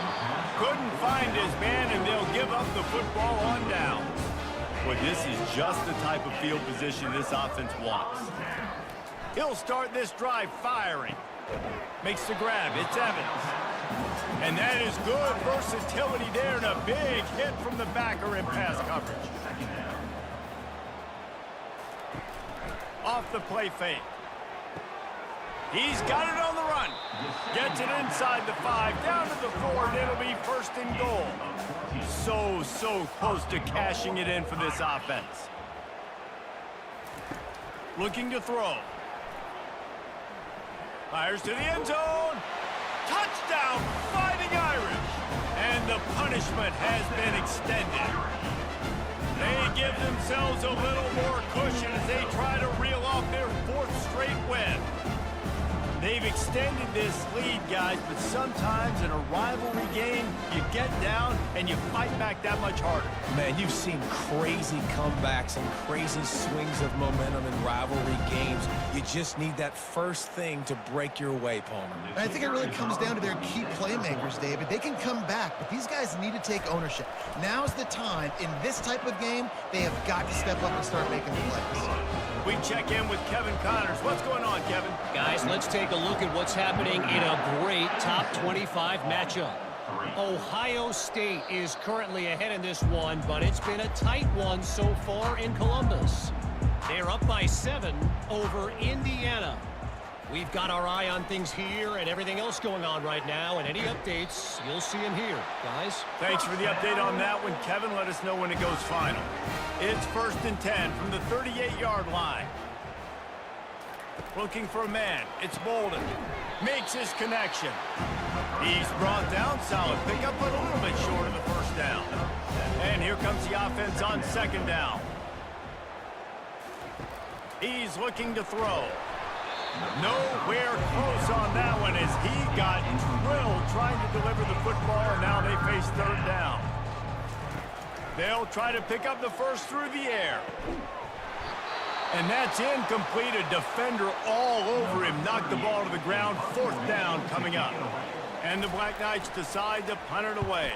Couldn't find his man, and they'll give up the football on down. But this is just the type of field position this offense wants. He'll start this drive firing. Makes the grab. It's Evans. And that is good versatility there, and a big hit from the backer in pass coverage. Off the play fake. He's got it on the run. Gets it inside the 5, down to the 4, and it'll be 1st and goal. So close to cashing it in for this offense. Looking to throw. Fires to the end zone. Touchdown, Fighting Irish. And the punishment has been extended. They give themselves a little more cushion as they try to reel off their 4th straight win. They've extended this lead, guys, but sometimes in a rivalry game, you get down and you fight back that much harder. Man, you've seen crazy comebacks and crazy swings of momentum in rivalry games. You just need that first thing to break your way, Palmer. And I think it really comes down to their key playmakers, David. They can come back, but these guys need to take ownership. Now's the time. In this type of game, they have got to step up and start making plays. We check in with Kevin Connors. What's going on, Kevin? Guys, let's take a look at what's happening in a great top 25 matchup. Ohio State is currently ahead in this one, but it's been a tight one so far in Columbus. They're up by 7 over Indiana. We've got our eye on things here and everything else going on right now, and any updates, you'll see them here, guys. Thanks for the update on that one, Kevin. Let us know when it goes final. It's 1st and 10 from the 38-yard line. Looking for a man. It's Bolden. Makes his connection. He's brought down. Solid pickup, but a little bit short of the first down. And here comes the offense on 2nd down. He's looking to throw. Nowhere close on that one as he got drilled trying to deliver the football, and now they face 3rd down. They'll try to pick up the first through the air. And that's incomplete. A defender all over him. Knocked the ball to the ground. 4th down coming up. And the Black Knights decide to punt it away.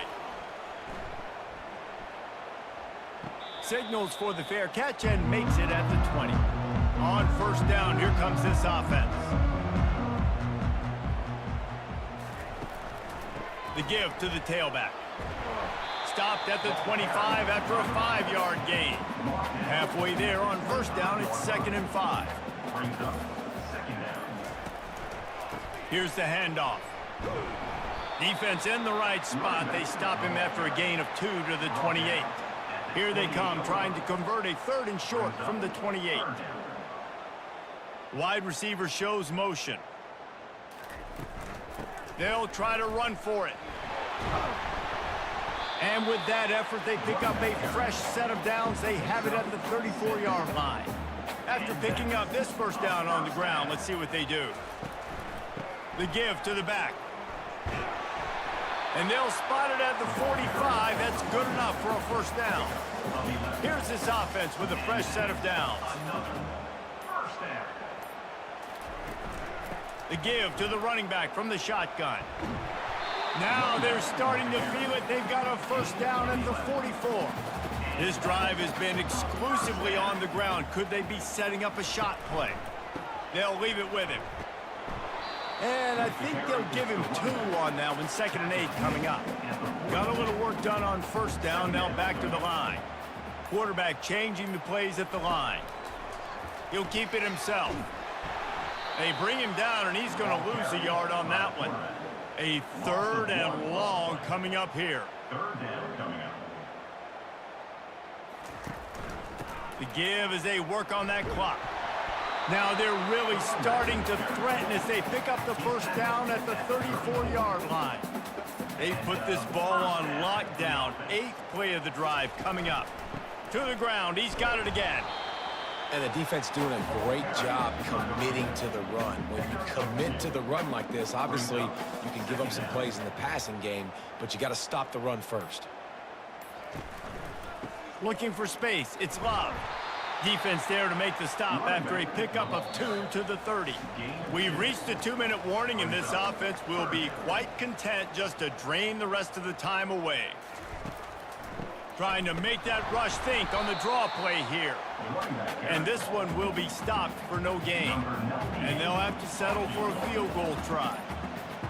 Signals for the fair catch and makes it at the 20. On 1st down, here comes this offense. The give to the tailback. stopped at the 25 after a 5-yard gain. Halfway there on first down, it's 2nd and 5. Brings up second down. Here's the handoff. Defense in the right spot. They stop him after a gain of 2 to the 28. Here they come, trying to convert a 3rd and short from the 28. Wide receiver shows motion. They'll try to run for it. And with that effort, they pick up a fresh set of downs. They have it at the 34-yard line. After picking up this first down on the ground, let's see what they do. The give to the back. And they'll spot it at the 45. That's good enough for a first down. Here's this offense with a fresh set of downs. First down. The give to the running back from the shotgun. Now they're starting to feel it. They've got a first down at the 44. This drive has been exclusively on the ground. Could they be setting up a shot play? They'll leave it with him. And I think they'll give him 2 on that one. 2nd and 8 coming up. Got a little work done on first down. Now back to the line. Quarterback changing the plays at the line. He'll keep it himself. They bring him down, and he's going to lose a yard on that one. A 3rd and long coming up here. 3rd down coming up. The give as they work on that clock. Now they're really starting to threaten as they pick up the first down at the 34-yard line. They've put this ball on lockdown. 8th play of the drive coming up. To the ground. He's got it again. And the defense doing a great job committing to the run. When you commit to the run like this, obviously you can give up some plays in the passing game, but you got to stop the run first. Looking for space. It's Love. Defense there to make the stop after a pickup of 2 to the 30. We've reached the 2-minute warning, and this offense will be quite content just to drain the rest of the time away. Trying to make that rush think on the draw play here. And this one will be stopped for no gain. And they'll have to settle for a field goal try.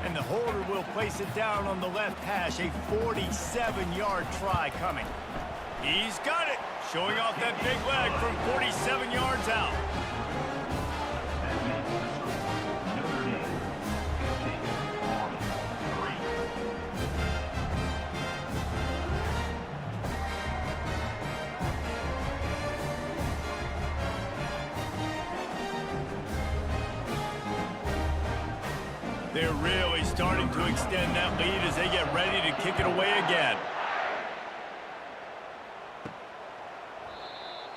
And the holder will place it down on the left hash. A 47-yard try coming. He's got it. Showing off that big leg from 47 yards out. They're really starting to extend that lead as they get ready to kick it away again.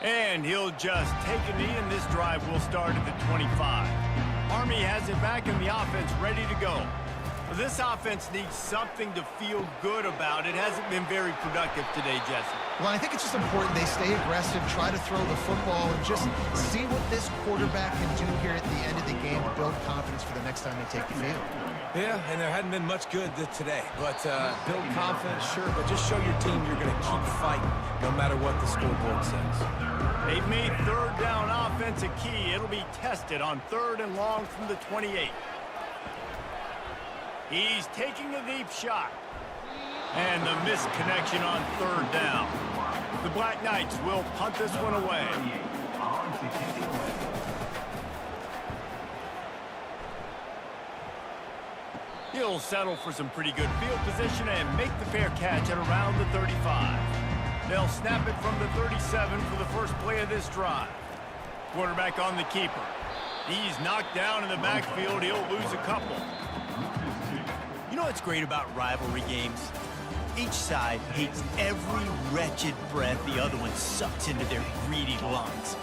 And he'll just take a knee, and this drive will start at the 25. Army has it back, and the offense ready to go. But this offense needs something to feel good about. It hasn't been very productive today, Jesse. Well, I think it's just important they stay aggressive, try to throw the football, and just see what this quarterback can do here at the end of the game to build confidence for the next time they take the field. Yeah, and there hadn't been much good today. But build confidence, sure, but just show your team you're going to keep fighting no matter what the scoreboard says. They've made 3rd down offense a key. It'll be tested on 3rd and long from the 28. He's taking a deep shot. And the missed connection on 3rd down. The Black Knights will punt this one away. He'll settle for some pretty good field position and make the fair catch at around the 35. They'll snap it from the 37 for the first play of this drive. Quarterback on the keeper. He's knocked down in the backfield. He'll lose a couple. You know what's great about rivalry games? Each side hates every wretched breath the other one sucks into their greedy lungs.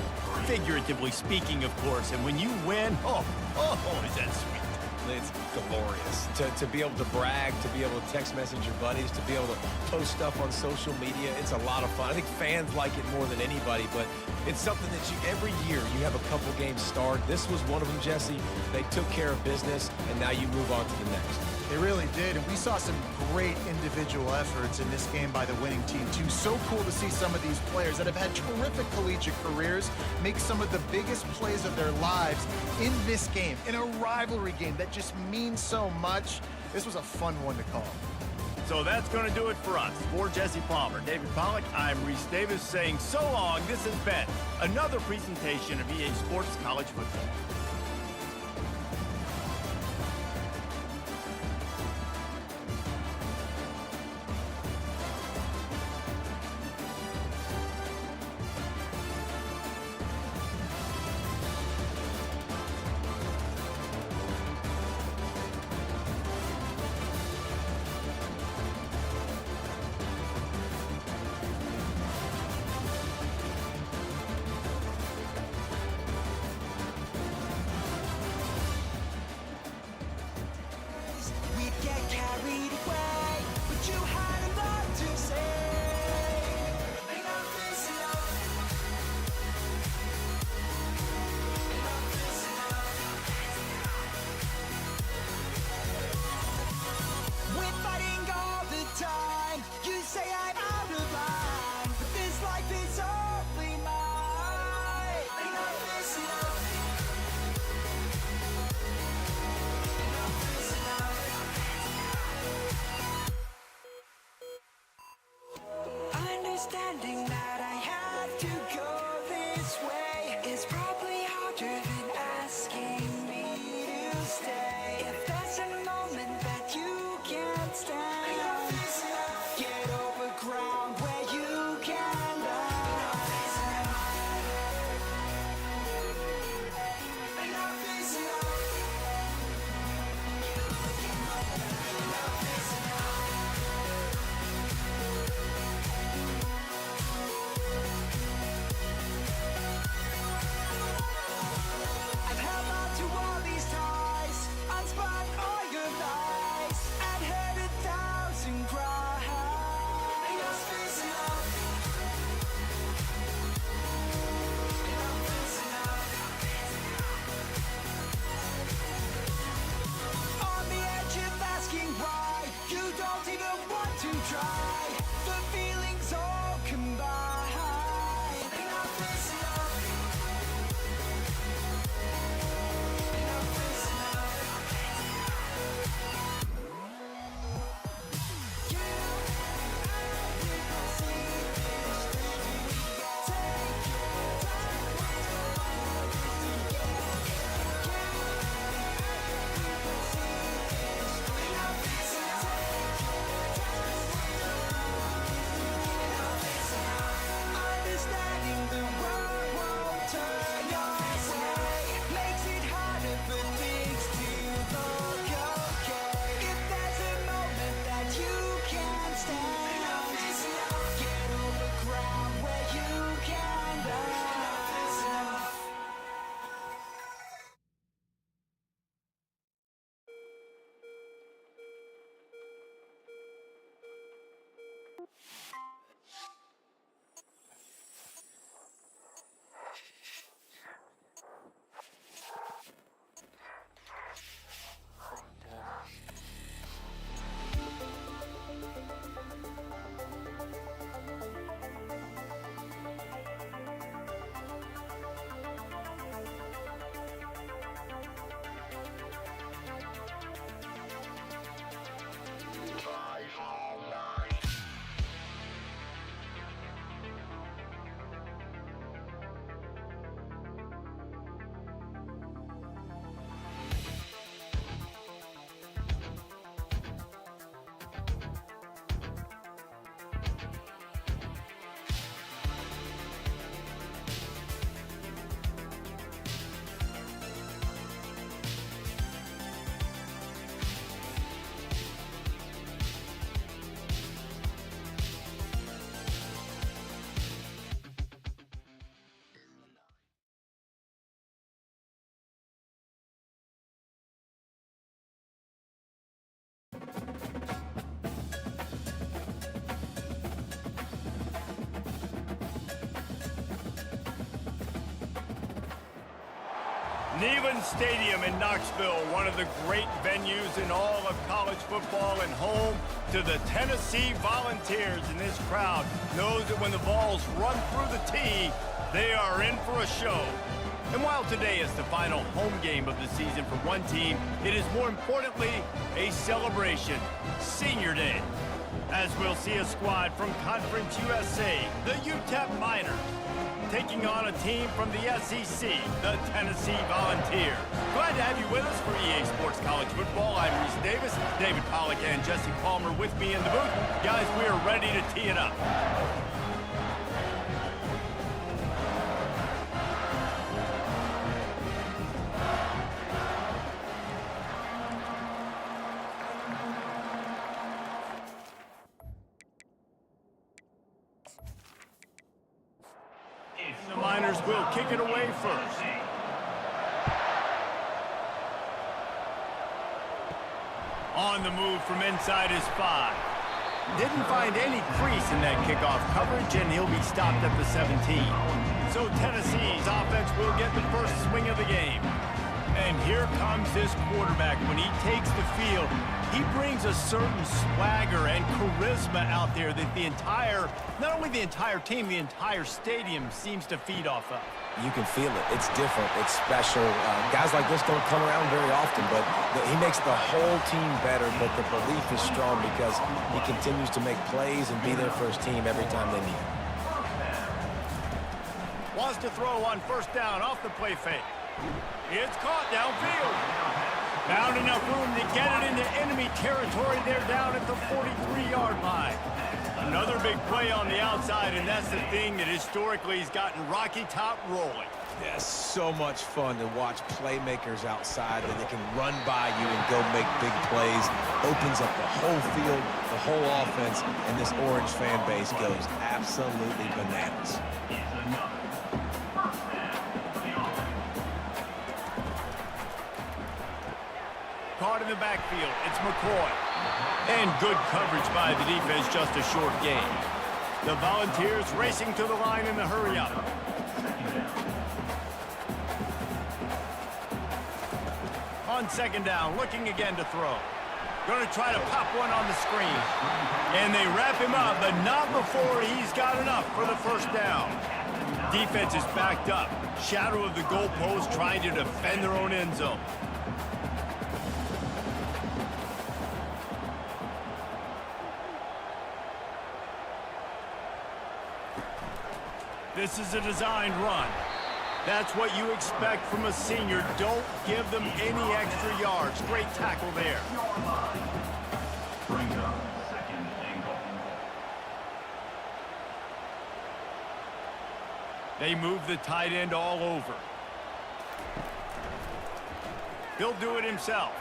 Figuratively speaking, of course, and when you win, oh, is that sweet. It's glorious. To be able to brag, to be able to text message your buddies, to be able to post stuff on social media, it's a lot of fun. I think fans like it more than anybody, but it's something that every year you have a couple games start. This was one of them, Jesse. They took care of business, and now you move on to the next. They really did, and we saw some great individual efforts in this game by the winning team, too. So cool to see some of these players that have had terrific collegiate careers make some of the biggest plays of their lives in this game, in a rivalry game that just means so much. This was a fun one to call. So that's going to do it for us. For Jesse Palmer, David Pollack, I'm Reese Davis saying so long. This has been another presentation of EA Sports College Football. Understanding that I have to go this way is probably harder than asking me to stay. If there's a moment that you can't stand, get over ground where you can land. Enough is enough. I've held on to all these ties, unspun organized, and heard 1,000 cries. Enough is enough. Enough is enough. On the edge of asking why, you don't even want to try. The feelings all combine. Enough is enough. Enough is enough. Get up and we will see this through. Take your time, we'll all together. Get up and we will see this through. Enough is enough. Enough is enough. Understanding the world won't turn your way makes it harder for things to look okay. If there's a moment that you can't stand, enough is enough. Get over ground where you can land. Enough is enough. Neyland Stadium in Knoxville, one of the great venues in all of college football and home to the Tennessee Volunteers. And this crowd knows that when the balls run through the tee, they are in for a show. And while today is the final home game of the season for one team, it is more importantly a celebration, Senior Day. As we'll see a squad from Conference USA, the UTEP Miners, taking on a team from the SEC, the Tennessee Volunteers. Glad to have you with us for EA Sports College Football. I'm Reese Davis, David Pollack and Jesse Palmer with me in the booth. Guys, we are ready to tee it up. The Miners will kick it away first. On the move from inside his 5. Didn't find any crease in that kickoff coverage, and he'll be stopped at the 17. So Tennessee's offense will get the first swing of the game. And here comes this quarterback. When he takes the field, he brings a certain swagger and charisma out there that not only the entire team, the entire stadium seems to feed off of. You can feel it. It's different. It's special. Guys like this don't come around very often, but he makes the whole team better, but the belief is strong because he continues to make plays and be there for his team every time they need him. Wants to throw on first down off the play fake. It's caught downfield. Found enough room to get it into enemy territory there down at the 43-yard line. Another big play on the outside, and that's the thing that historically has gotten Rocky Top rolling. Yeah, so much fun to watch playmakers outside that they can run by you and go make big plays. Opens up the whole field, the whole offense, and this Orange fan base goes absolutely bananas. Caught in the backfield, it's McCoy. And good coverage by the defense, just a short gain. The Volunteers racing to the line in the hurry-up. On second down, looking again to throw. Going to try to pop one on the screen. And they wrap him up, but not before he's got enough for the first down. Defense is backed up. Shadow of the goalpost trying to defend their own end zone. This is a designed run. That's what you expect from a senior. Don't give them any extra yards. Great tackle there. They move the tight end all over. He'll do it himself.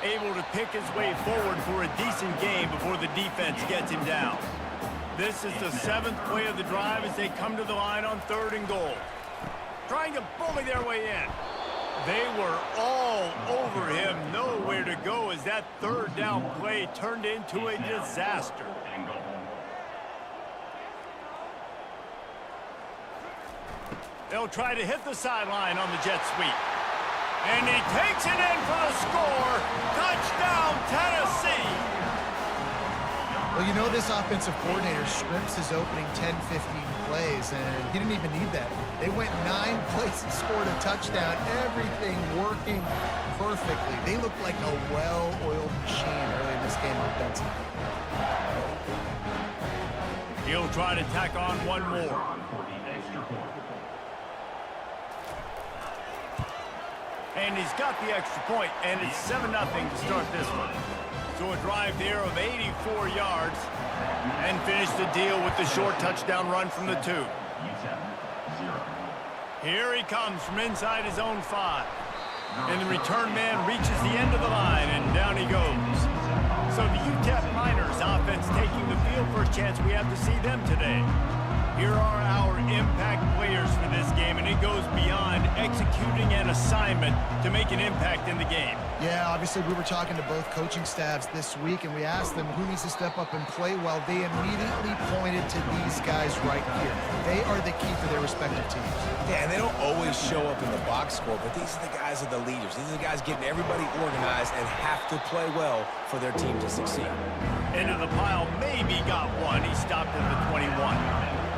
Able to pick his way forward for a decent gain before the defense gets him down. This is the 7th play of the drive as they come to the line on 3rd and goal. Trying to bully their way in. They were all over him. Nowhere to go as that 3rd down play turned into a disaster. They'll try to hit the sideline on the jet sweep. And he takes it in for the score. Touchdown, Tennessee! Well, you know this offensive coordinator scripts his opening 10, 15 plays, and he didn't even need that. They went 9 plays and scored a touchdown, everything working perfectly. They looked like a well-oiled machine early in this game offensively. He'll try to tack on one more. And he's got the extra point, and it's 7-0 to start this one. So a drive there of 84 yards and finish the deal with the short touchdown run from the 2. Here he comes from inside his own 5. And the return man reaches the end of the line, and down he goes. So the UTEP Miners offense taking the field. First chance we have to see them today. Here are our impact players for this game, and it goes beyond executing an assignment to make an impact in the game. Yeah, obviously we were talking to both coaching staffs this week, and we asked them who needs to step up and play well. They immediately pointed to these guys right here. They are the key for their respective teams. Yeah, and they don't always show up in the box score, but these are the guys that are the leaders. These are the guys getting everybody organized and have to play well for their team to succeed. Into the pile, maybe got one. He stopped at the 21.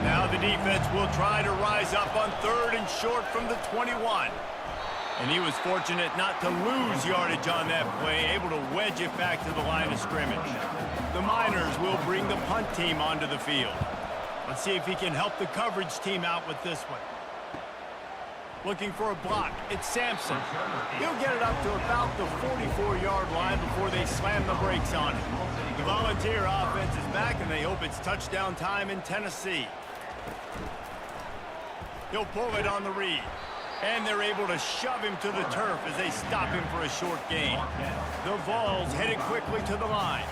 Now the defense will try to rise up on 3rd and short from the 21. And he was fortunate not to lose yardage on that play, able to wedge it back to the line of scrimmage. The Miners will bring the punt team onto the field. Let's see if he can help the coverage team out with this one. Looking for a block. It's Sampson. He'll get it up to about the 44-yard line before they slam the brakes on it. The Volunteer offense is back, and they hope it's touchdown time in Tennessee. He'll pull it on the read. And they're able to shove him to the turf as they stop him for a short gain. The Vols headed quickly to the line.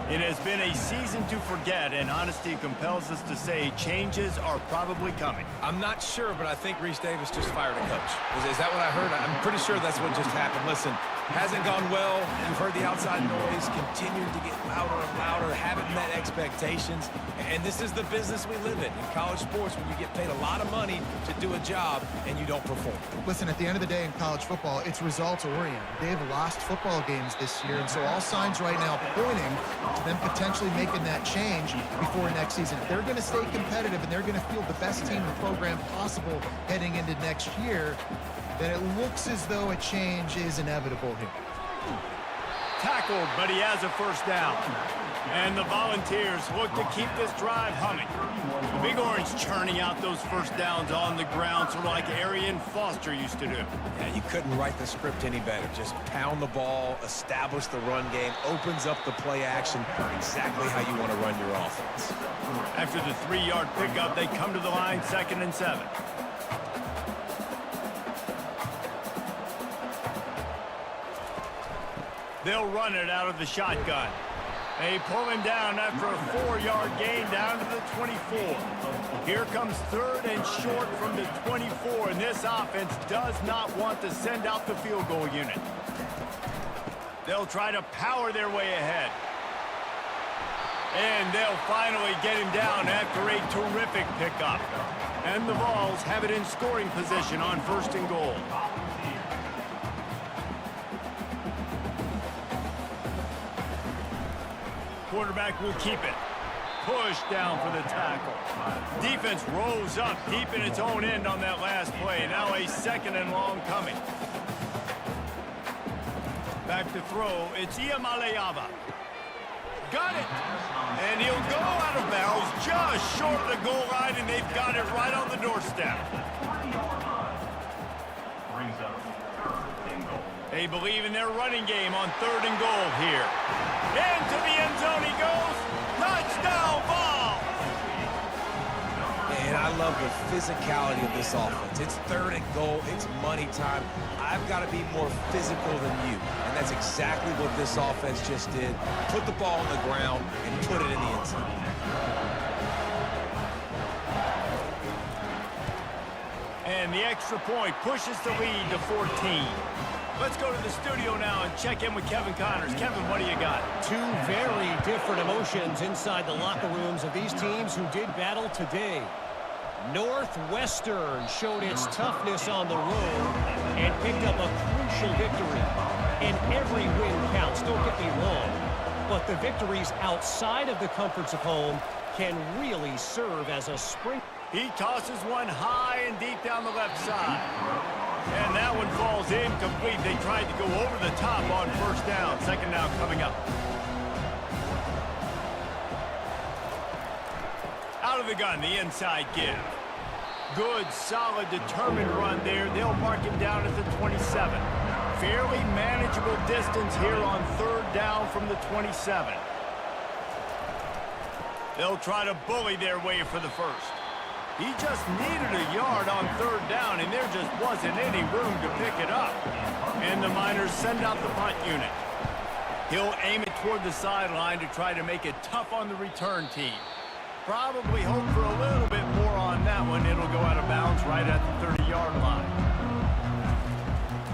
It has been a season to forget, and honesty compels us to say changes are probably coming. I'm not sure, but I think Reese Davis just fired a coach. Is that what I heard? I'm pretty sure that's what just happened. Listen, hasn't gone well. You've heard the outside noise, continuing to get louder and louder, haven't met expectations. And this is the business we live in college sports, when you get paid a lot of money to do a job and you don't perform. Listen, at the end of the day in college football, it's results-oriented. They've lost football games this year, and so all signs right now pointing to them potentially making that change before next season. If they're going to stay competitive and they're going to field the best team in the program possible heading into next year, then it looks as though a change is inevitable here. Tackled, but he has a first down. And the Volunteers look to keep this drive humming. The Big Orange churning out those first downs on the ground, sort of like Arian Foster used to do. Yeah, you couldn't write the script any better. Just pound the ball, establish the run game, opens up the play action, exactly how you want to run your offense. After the 3-yard pickup, they come to the line, 2nd and 7. They'll run it out of the shotgun. They pull him down after a 4-yard gain down to the 24. Here comes 3rd and short from the 24, and this offense does not want to send out the field goal unit. They'll try to power their way ahead. And they'll finally get him down after a terrific pickup. And the Vols have it in scoring position on 1st and goal. Quarterback will keep it. Push down for the tackle. Defense rose up deep in its own end on that last play. Now a 2nd and long coming. Back to throw. It's Iamaleava. Got it. And he'll go out of bounds just short of the goal line, and they've got it right on the doorstep. They believe in their running game on 3rd and goal here. Into the end zone he goes. Touchdown ball. And I love the physicality of this offense. It's 3rd and goal. It's money time. I've got to be more physical than you. And that's exactly what this offense just did. Put the ball on the ground and put it in the end zone. And the extra point pushes the lead to 14. Let's go to the studio now and check in with Kevin Connors. Kevin, what do you got? Two very different emotions inside the locker rooms of these teams who did battle today. Northwestern showed its toughness on the road and picked up a crucial victory. And every win counts, don't get me wrong. But the victories outside of the comforts of home can really serve as a spring. He tosses one high and deep down the left side. And that one falls incomplete. They tried to go over the top on 1st down. 2nd down coming up. Out of the gun, the inside give. Good, solid, determined run there. They'll mark him down at the 27. Fairly manageable distance here on 3rd down from the 27. They'll try to bully their way for the 1st. He just needed a yard on 3rd down, and there just wasn't any room to pick it up. And the Miners send out the punt unit. He'll aim it toward the sideline to try to make it tough on the return team. Probably hope for a little bit more on that one. It'll go out of bounds right at the 30-yard line.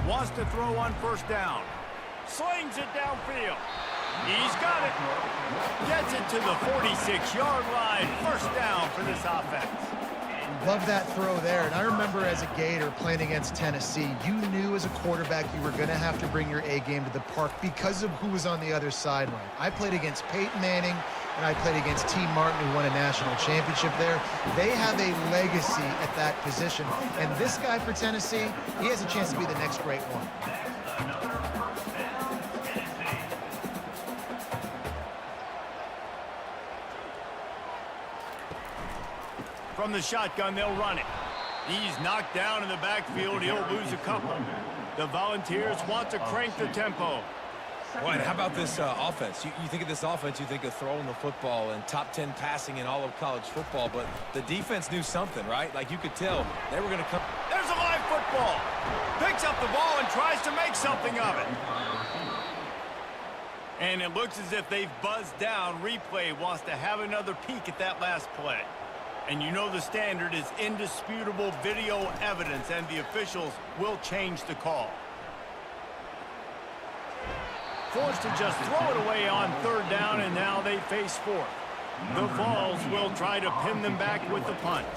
Wants to throw on 1st down. Slings it downfield. He's got it. Gets it to the 46-yard line. 1st down for this offense. Love that throw there. And I remember as a Gator playing against Tennessee, you knew as a quarterback you were going to have to bring your A game to the park because of who was on the other sideline. I played against Peyton Manning, and I played against T. Martin, who won a national championship there. They have a legacy at that position. And this guy for Tennessee, he has a chance to be the next great one. From the shotgun, they'll run it. He's knocked down in the backfield. He'll lose a couple. The Volunteers want to crank the tempo. Boy, and how about this offense? You think of this offense, you think of throwing the football and top 10 passing in all of college football, but the defense knew something, right? Like you could tell they were going to come. There's a live football. Picks up the ball and tries to make something of it. And it looks as if they've buzzed down. Replay wants to have another peek at that last play. And you know the standard is indisputable video evidence, and the officials will change the call. Forced to just throw it away on third down, and now they face fourth. The Vols will try to pin them back with the punt.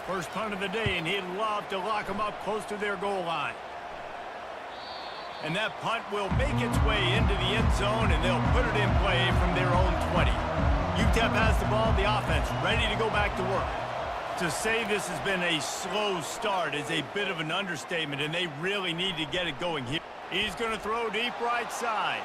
First punt of the day, and he'd love to lock them up close to their goal line. And that punt will make its way into the end zone, and they'll put it in play from their own 20. UTEP has the ball, the offense ready to go back to work. To say this has been a slow start is a bit of an understatement, and they really need to get it going here. He's going to throw deep right side.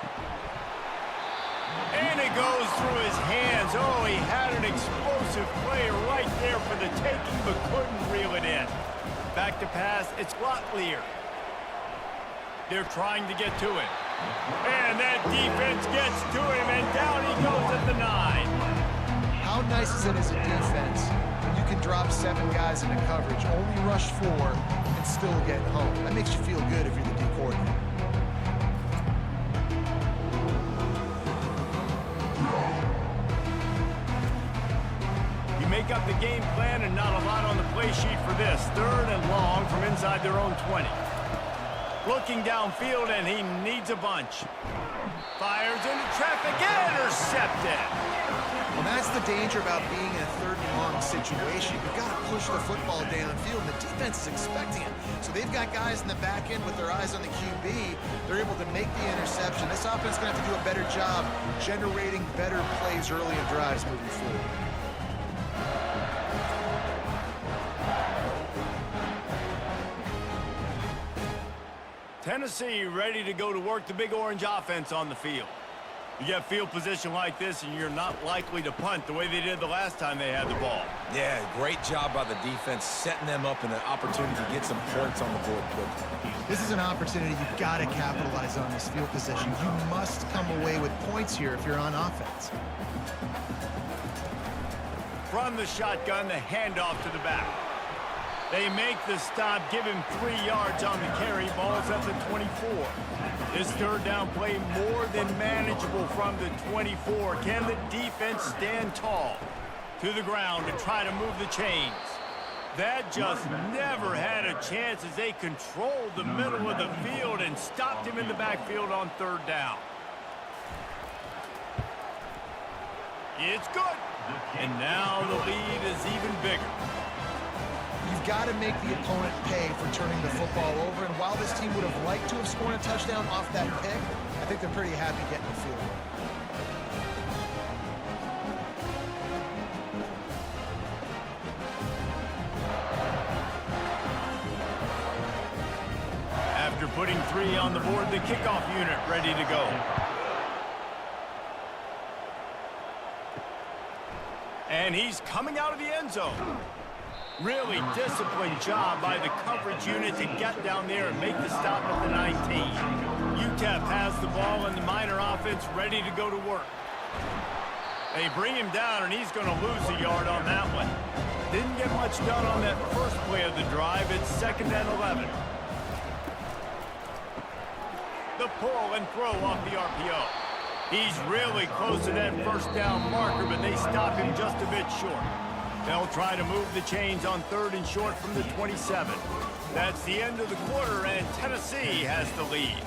And it goes through his hands. Oh, he had an explosive play right there for the taking, but couldn't reel it in. Back to pass, it's Locklear. They're trying to get to him. And that defense gets to him, and down he goes at the 9. How nice is it as a defense when you can drop 7 guys into coverage, only rush 4, and still get home? That makes you feel good if you're the D coordinator. You make up the game plan, and not a lot on the play sheet for this. Third and long from inside their own 20. Looking downfield, and he needs a bunch. Fires into traffic, intercepted. Well, that's the danger about being in a third and long situation. You've got to push the football downfield, and the defense is expecting it. So they've got guys in the back end with their eyes on the QB. They're able to make the interception. This offense is going to have to do a better job generating better plays early in drives moving forward. Tennessee ready to go to work the Big Orange offense on the field. You get field position like this, and you're not likely to punt the way they did the last time they had the ball. Yeah, great job by the defense, setting them up in an opportunity to get some points on the board quickly. This is an opportunity you've got to capitalize on this field position. You must come away with points here if you're on offense. From the shotgun, the handoff to the back. They make the stop, give him 3 yards on the carry. Ball's at the 24. This third down play more than manageable from the 24. Can the defense stand tall? To the ground to try to move the chains. That just never had a chance as they controlled the middle of the field and stopped him in the backfield on third down. It's good. And now the lead is even bigger. You've got to make the opponent pay for turning the football over, and while this team would have liked to have scored a touchdown off that pick, I think they're pretty happy getting the field goal. After putting 3 on the board, the kickoff unit ready to go. And he's coming out of the end zone. Really disciplined job by the coverage unit to get down there and make the stop at the 19. UTEP has the ball and the Miner offense ready to go to work. They bring him down, and he's going to lose a yard on that one. Didn't get much done on that first play of the drive. It's 2nd and 11. The pull and throw off the RPO. He's really close to that first down marker, but they stop him just a bit short. They'll try to move the chains on 3rd and short from the 27. That's the end of the quarter, and Tennessee has the lead.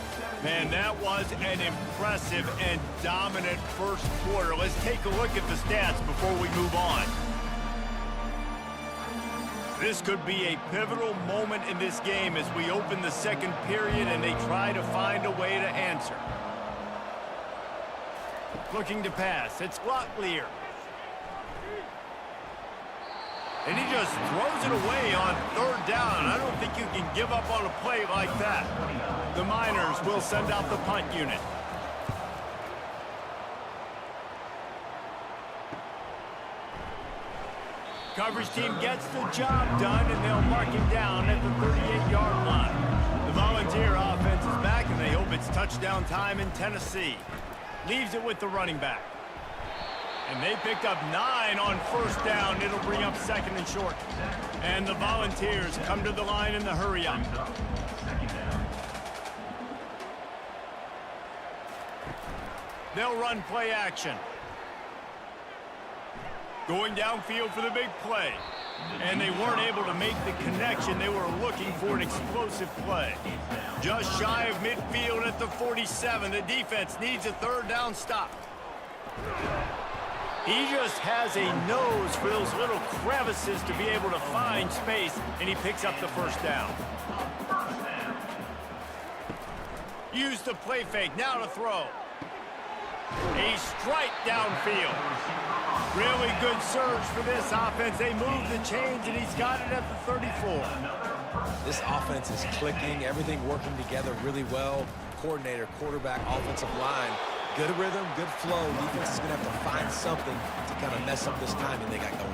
Man, that was an impressive and dominant first quarter. Let's take a look at the stats before we move on. This could be a pivotal moment in this game as we open the second period and they try to find a way to answer. Looking to pass. It's Locklear. And he just throws it away on third down. I don't think you can give up on a play like that. The Miners will send out the punt unit. Coverage team gets the job done, and they'll mark him down at the 38-yard line. The Volunteer offense is back, and they hope it's touchdown time in Tennessee. Leaves it with the running back. And they picked up 9 on first down. It'll bring up second and short. And the Volunteers come to the line in the hurry-up. They'll run play action. Going downfield for the big play. And they weren't able to make the connection. They were looking for an explosive play. Just shy of midfield at the 47. The defense needs a third down stop. He just has a nose for those little crevices to be able to find space, and he picks up the first down. Use the play fake. Now to throw. A strike downfield. Really good surge for this offense. They move the chains, and he's got it at the 34. This offense is clicking, everything working together really well. Coordinator, quarterback, offensive line. Good rhythm, good flow. Defense is going to have to find something to kind of mess up this timing they got going on.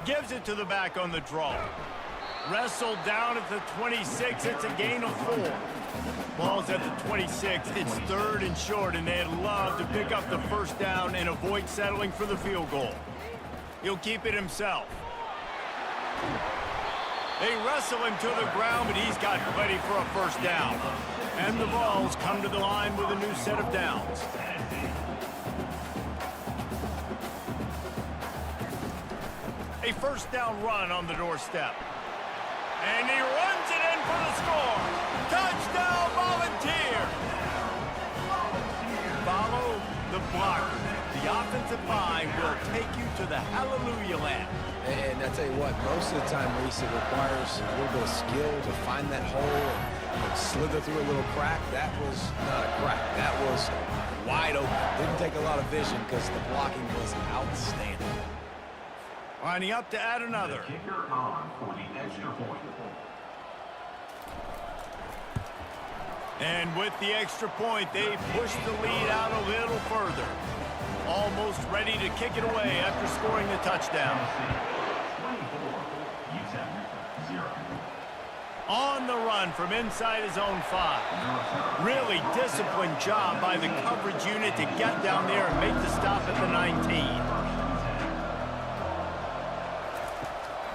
Gives it to the back on the draw. Wrestled down at the 26. It's a gain of 4. Ball's at the 26. It's third and short, and they'd love to pick up the first down and avoid settling for the field goal. He'll keep it himself. They wrestle him to the ground, but he's got plenty for a first down. And the Vols come to the line with a new set of downs. A first down run on the doorstep. And he runs it in for the score. Touchdown, Volunteer! Follow the blocker. The offensive line will take you to the hallelujah land. And I tell you what, most of the time, Reese, it requires a little bit of skill to find that hole and slither through a little crack. That was not a crack. That was wide open. Didn't take a lot of vision because the blocking was outstanding. Lining up to add another. Kicker on for the extra point. And with the extra point, they push the lead out a little further. Almost ready to kick it away after scoring the touchdown. 24, On the run from inside his own 5. Really disciplined job by the coverage unit to get down there and make the stop at the 19.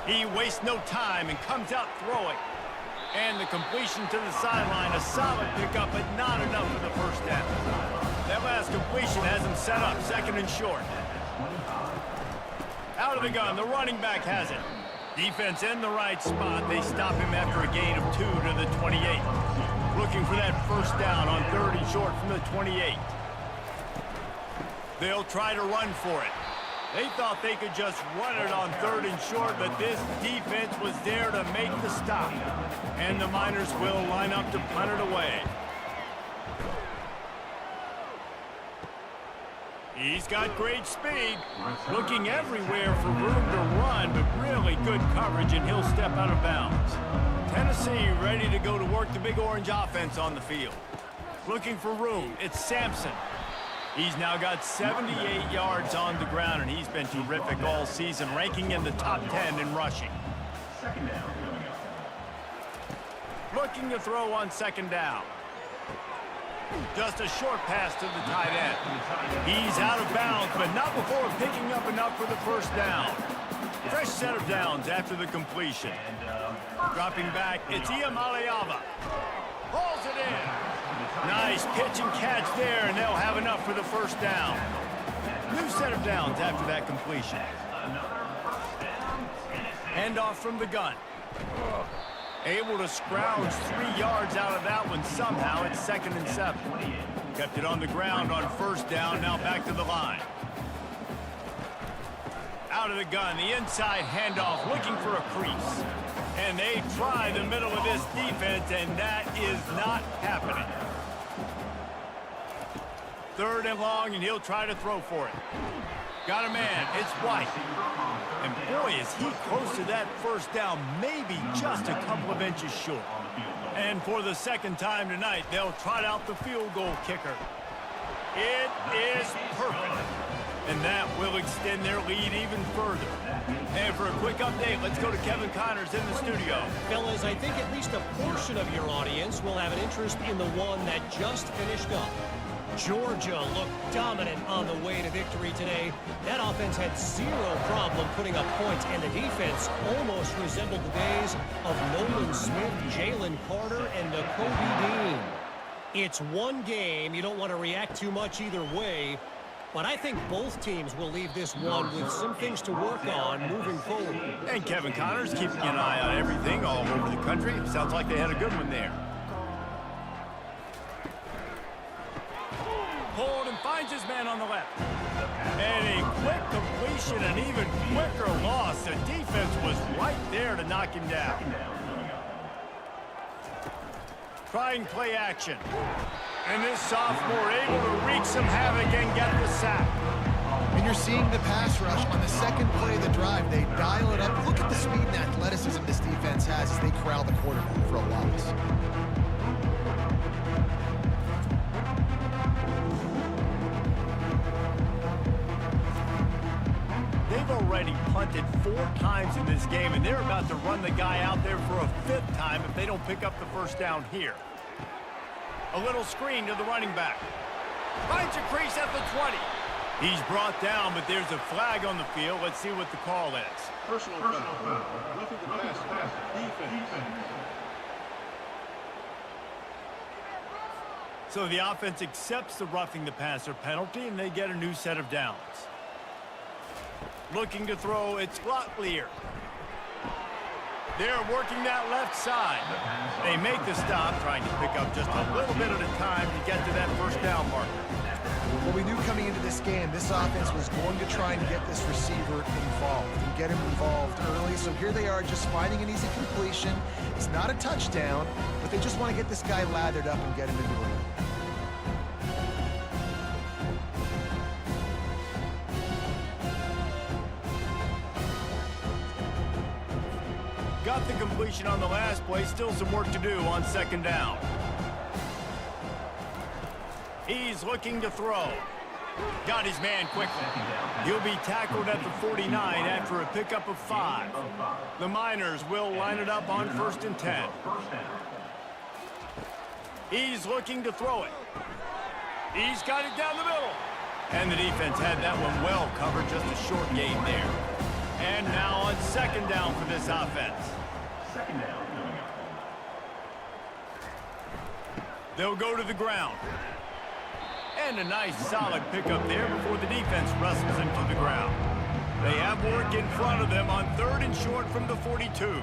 He wastes no time and comes out throwing. And the completion to the sideline, a solid pickup, but not enough for the first down. That last completion has him set up, second and short. Out of the gun, the running back has it. Defense in the right spot. They stop him after a gain of 2 to the 28. Looking for that first down on third and short from the 28. They'll try to run for it. They thought they could just run it on third and short, but this defense was there to make the stop. And the Miners will line up to punt it away. He's got great speed, looking everywhere for room to run, but really good coverage, and he'll step out of bounds. Tennessee ready to go to work the Big Orange offense on the field. Looking for room, it's Sampson. He's now got 78 yards on the ground, and he's been terrific all season, ranking in the top 10 in rushing. Second down. Looking to throw on second down. Just a short pass to the tight end. He's out of bounds, but not before picking up enough for the first down. Fresh set of downs after the completion. Dropping back, it's Iamaleava. Hauls it in. Nice pitch and catch there, and they'll have enough for the first down. New set of downs after that completion. Handoff from the gun. Able to scrounge 3 yards out of that one somehow. It's 2nd and 7. Kept it on the ground on 1st down. Now back to the line. Out of the gun, the inside handoff, looking for a crease. And they try the middle of this defense, and that is not happening. 3rd and long, and he'll try to throw for it. Got a man. It's White. And boy, is he close to that 1st down, maybe just a couple of inches short. And for the 2nd time tonight, they'll trot out the field goal kicker. It is perfect. And that will extend their lead even further. And for a quick update, let's go to Kevin Connors in the studio. Fellas, I think at least a portion of your audience will have an interest in the one that just finished up. Georgia looked dominant on the way to victory today. That offense had zero problem putting up points, and the defense almost resembled the days of Nolan Smith, Jalen Carter, and Nakobe Dean. It's one game. You don't want to react too much either way, but I think both teams will leave this one with some things to work on moving forward. And Kevin Connors keeping an eye on everything all over the country. Sounds like they had a good one there. Pulled and finds his man on the left. And a quick completion, an even quicker loss. The defense was right there to knock him down. Trying play action. And this sophomore able to wreak some havoc and get the sack. And you're seeing the pass rush on the 2nd play of the drive. They dial it up. Look at the speed and athleticism this defense has as they corral the quarterback for a loss. They've already punted 4 times in this game, and they're about to run the guy out there for a 5th time if they don't pick up the 1st down here. A little screen to the running back. Finds a crease at the 20. He's brought down, but there's a flag on the field. Let's see what the call is. Personal foul. Roughing the pass. Defense. So the offense accepts the roughing the passer penalty, and they get a new set of downs. Looking to throw, it's Locklear. They're working that left side. They make the stop, trying to pick up just a little bit at a time to get to that 1st down marker. Well, we knew coming into this game, this offense was going to try and get this receiver involved and get him involved early. So here they are just finding an easy completion. It's not a touchdown, but they just want to get this guy lathered up and get him into a run. Got the completion on the last play. Still some work to do on 2nd down. He's looking to throw. Got his man quickly. He'll be tackled at the 49 after a pickup of 5. The Miners will line it up on 1st and 10. He's looking to throw it. He's got it down the middle. And the defense had that one well covered. Just a short gain there. And now on 2nd down for this offense. 2nd down. They'll go to the ground. And a nice solid pickup there before the defense wrestles him to the ground. They have work in front of them on 3rd and short from the 42.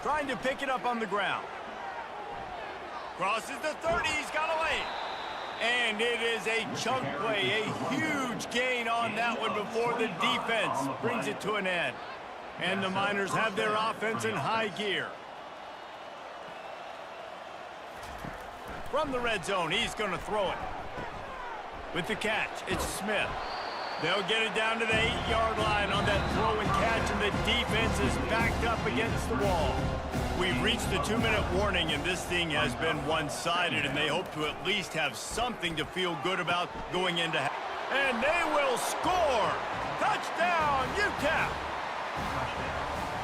Trying to pick it up on the ground. Crosses the 30, he's got a lane. And it is a chunk play, a huge gain on that one before the defense brings it to an end. And the Miners have their offense in high gear. From the red zone, he's going to throw it. With the catch, it's Smith. They'll get it down to the 8-yard line on that throw and catch, and the defense is backed up against the wall. We've reached the 2-minute warning, and this thing has been one-sided, and they hope to at least have something to feel good about going into half. And they will score! Touchdown, UTEP!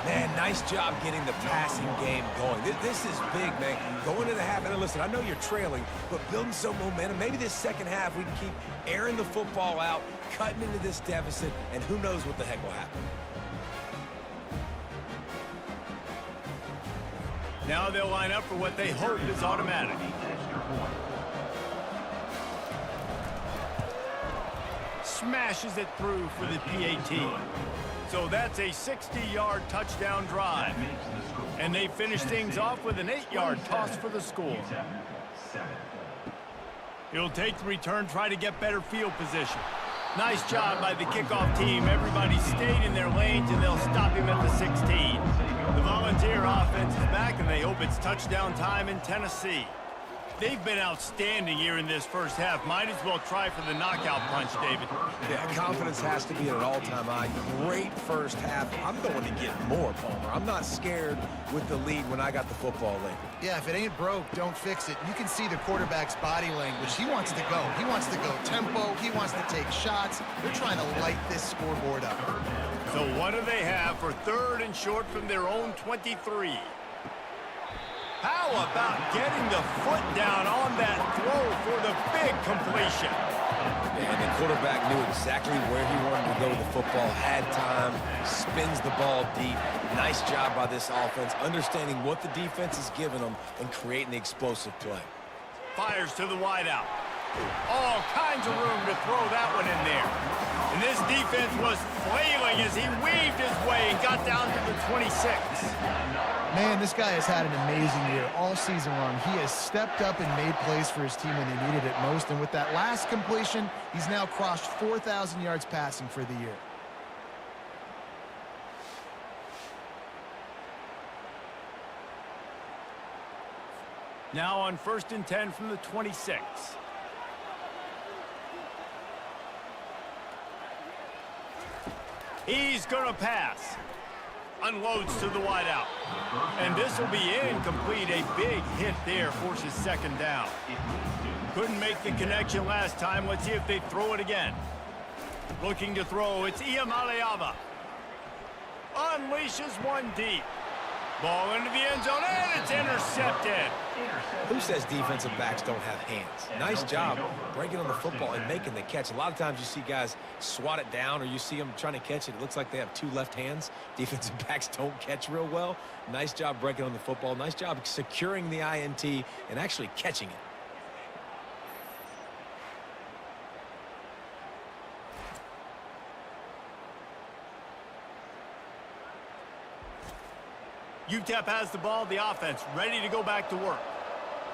Man, nice job getting the passing game going. This is big, man. Going into the half, and listen, I know you're trailing, but building some momentum. Maybe this 2nd half we can keep airing the football out, cutting into this deficit, and who knows what the heck will happen. Now they'll line up for what they hope is automatic. smashes it through for the PAT. So that's a 60-yard touchdown drive. And they finish things off with an 8-yard toss for the score. He'll take the return, try to get better field position. Nice job by the kickoff team. Everybody stayed in their lanes, and they'll stop him at the 16. The Volunteer offense is back, and they hope it's touchdown time in Tennessee. They've been outstanding here in this first half. Might as well try for the knockout punch, David. Yeah, confidence has to be at an all-time high. Great first half. I'm going to get more, Palmer. I'm not scared with the lead when I got the football late. Yeah, if it ain't broke, don't fix it. You can see the quarterback's body language. He wants to go. He wants to go tempo. He wants to take shots. They're trying to light this scoreboard up. So what do they have for 3rd and short from their own 23? How about getting the foot down on that throw for the big completion? And the quarterback knew exactly where he wanted to go with the football, had time, spins the ball deep. Nice job by this offense, understanding what the defense is giving them and creating the explosive play. Fires to the wideout. All kinds of room to throw that one in there. And this defense was flailing as he weaved his way and got down to the 26. Man, this guy has had an amazing year all season long. He has stepped up and made plays for his team when they needed it most. And with that last completion, he's now crossed 4,000 yards passing for the year. Now on 1st and 10 from the 26. He's going to pass. Unloads to the wideout. And this will be incomplete. A big hit there forces 2nd down. Couldn't make the connection last time. Let's see if they throw it again. Looking to throw. It's Iamaleava. Unleashes one deep. Ball into the end zone, and it's intercepted. Who says defensive backs don't have hands? Nice job breaking on the football and making the catch. A lot of times you see guys swat it down, or you see them trying to catch it. It looks like they have 2 left hands. Defensive backs don't catch real well. Nice job breaking on the football. Nice job securing the INT and actually catching it. UTEP has the ball, the offense ready to go back to work.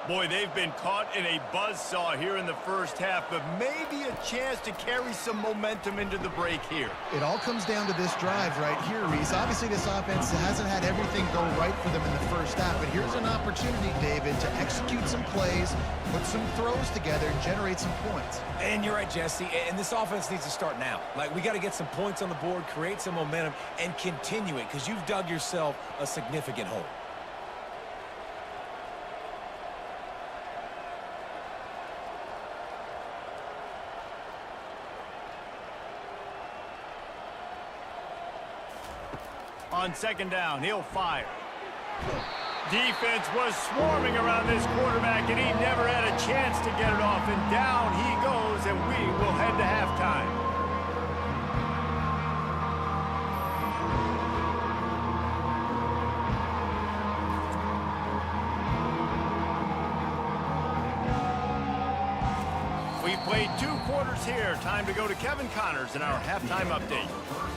Boy, they've been caught in a buzzsaw here in the first half, but maybe a chance to carry some momentum into the break here. It all comes down to this drive right here, Reese. Obviously, this offense hasn't had everything go right for them in the first half, but here's an opportunity, David, to execute some plays, put some throws together, and generate some points. And you're right, Jesse, and this offense needs to start now. Like, we got to get some points on the board, create some momentum, and continue it, because you've dug yourself a significant hole. On 2nd down, he'll fire. Defense was swarming around this quarterback, and he never had a chance to get it off. And down he goes, and we will head to halftime. We played 2 quarters here. Time to go to Kevin Connors in our halftime update.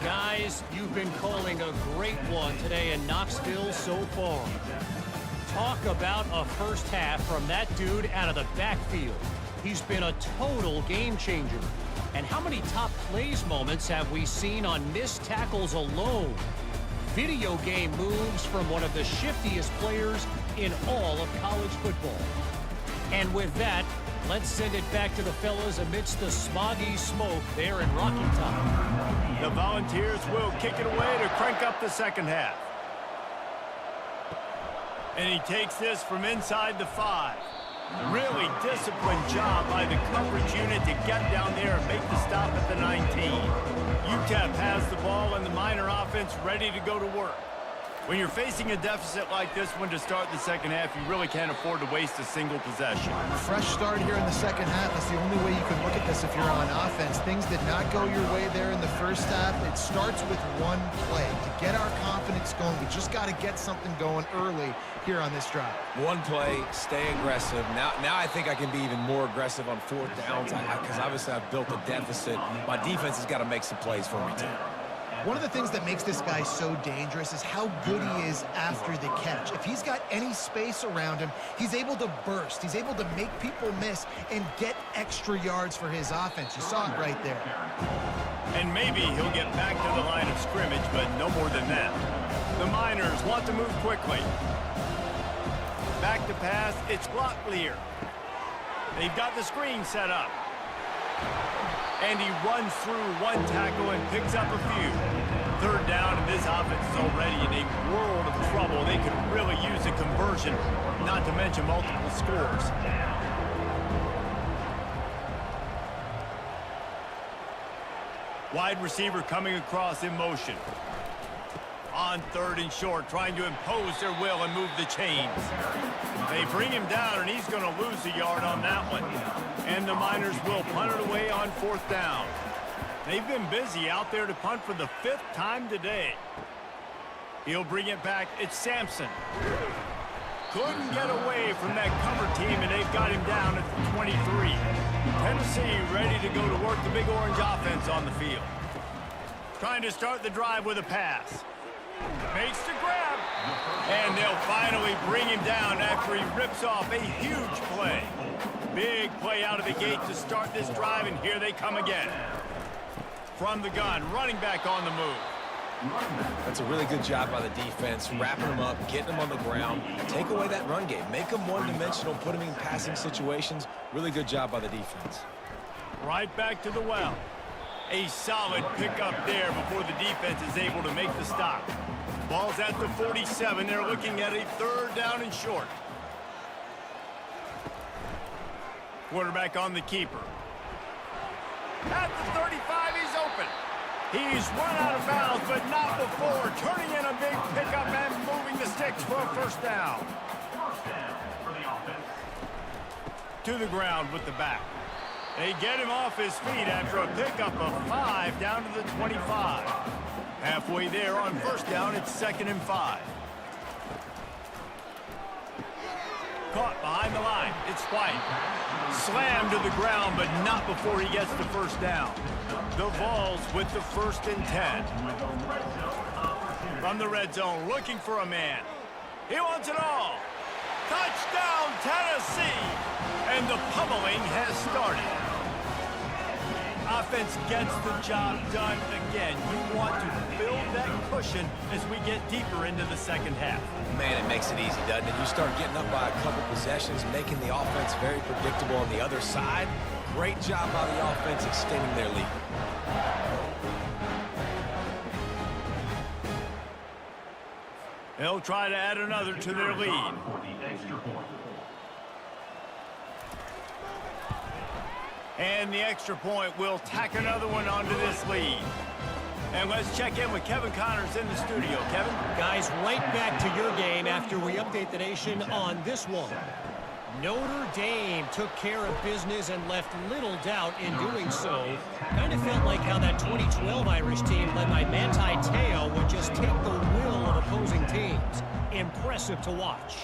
Guys, you've been calling a great one today in Knoxville so far. Talk about a first half from that dude out of the backfield. He's been a total game changer. And how many top plays moments have we seen on missed tackles alone? Video game moves from one of the shiftiest players in all of college football. And with that, let's send it back to the fellas amidst the smoggy smoke there in Rocky Top. The Volunteers will kick it away to crank up the second half. And he takes this from inside the 5. Really disciplined job by the coverage unit to get down there and make the stop at the 19. UTEP has the ball and the Miner offense ready to go to work. When you're facing a deficit like this one to start the second half, you really can't afford to waste a single possession. Fresh start here in the second half. That's the only way you can look at this if you're on offense. Things did not go your way there in the first half. It starts with one play. To get our confidence going, we just got to get something going early here on this drive. One play, stay aggressive. Now I think I can be even more aggressive on fourth downs because obviously I've built a deficit. My defense has got to make some plays for me, too. One of the things that makes this guy so dangerous is how good he is after the catch. If he's got any space around him, he's able to burst. He's able to make people miss and get extra yards for his offense. You saw it right there. And maybe he'll get back to the line of scrimmage, but no more than that. The Miners want to move quickly. Back to pass, it's Locklear. They've got the screen set up. And he runs through one tackle and picks up a few. Third down, and this offense is already in a world of trouble. They could really use a conversion, not to mention multiple scores. Wide receiver coming across in motion. On third and short, trying to impose their will and move the chains. They bring him down, and he's going to lose a yard on that one. And the Miners will punt it away on fourth down. They've been busy out there to punt for the 5th time today. He'll bring it back. It's Sampson. Couldn't get away from that cover team, and they've got him down at the 23. Tennessee ready to go to work the Big Orange offense on the field. Trying to start the drive with a pass. Makes the grab. And they'll finally bring him down after he rips off a huge play. Big play out of the gate to start this drive, and here they come again. From the gun, running back on the move. That's a really good job by the defense, wrapping them up, getting them on the ground. Take away that run game. Make them one-dimensional, put them in passing situations. Really good job by the defense. Right back to the well. A solid pickup there before the defense is able to make the stop. Ball's at the 47. They're looking at a third down and short. Quarterback on the keeper. At the 35, he's open. He's run out of bounds, but not before. Turning in a big pickup and moving the sticks for a first down. To the ground with the back. They get him off his feet after a pickup of 5 down to the 25. Halfway there on first down, it's 2nd and 5. Caught behind the line. It's White. Slammed to the ground, but not before he gets the first down. The Vols with the 1st and 10. From the red zone, looking for a man. He wants it all. Touchdown, Tennessee! And the pummeling has started. Offense gets the job done again. You want to build that cushion as we get deeper into the second half. Man, it makes it easy, doesn't it? You start getting up by a couple possessions, making the offense very predictable on the other side. Great job by the offense extending their lead. They'll try to add another to their lead. And the extra point will tack another one onto this lead. And let's check in with Kevin Connors in the studio. Kevin? Guys, right back to your game after we update the nation on this one. Notre Dame took care of business and left little doubt in doing so. Kind of felt like how that 2012 Irish team led by Manti Te'o would just take the will of opposing teams. Impressive to watch.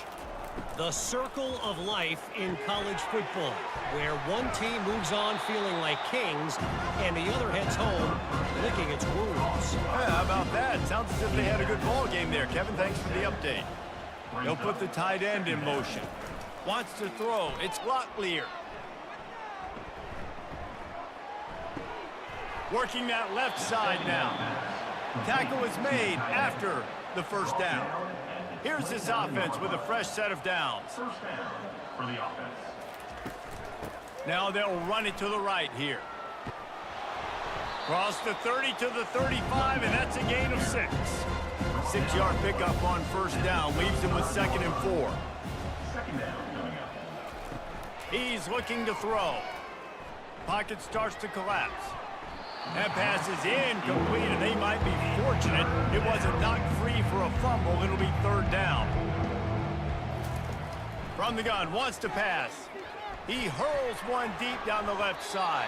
The circle of life in college football, where one team moves on feeling like kings and the other heads home licking its wounds. Yeah, how about that? Sounds as if they had a good ball game there. Kevin, thanks for the update. They'll put the tight end in motion. Wants to throw. It's Locklear. Working that left side now. Tackle is made after the first down. Here's this offense with a fresh set of downs. First down for the offense. Now they'll run it to the right here. Cross the 30 to the 35, and that's a gain of 6. 6-yard pickup on first down leaves him with 2nd and 4. Second down coming up. He's looking to throw. Pocket starts to collapse. That pass is incomplete, and they might be fortunate it wasn't knocked free for a fumble. It'll be third down. From the gun, wants to pass. He hurls one deep down the left side.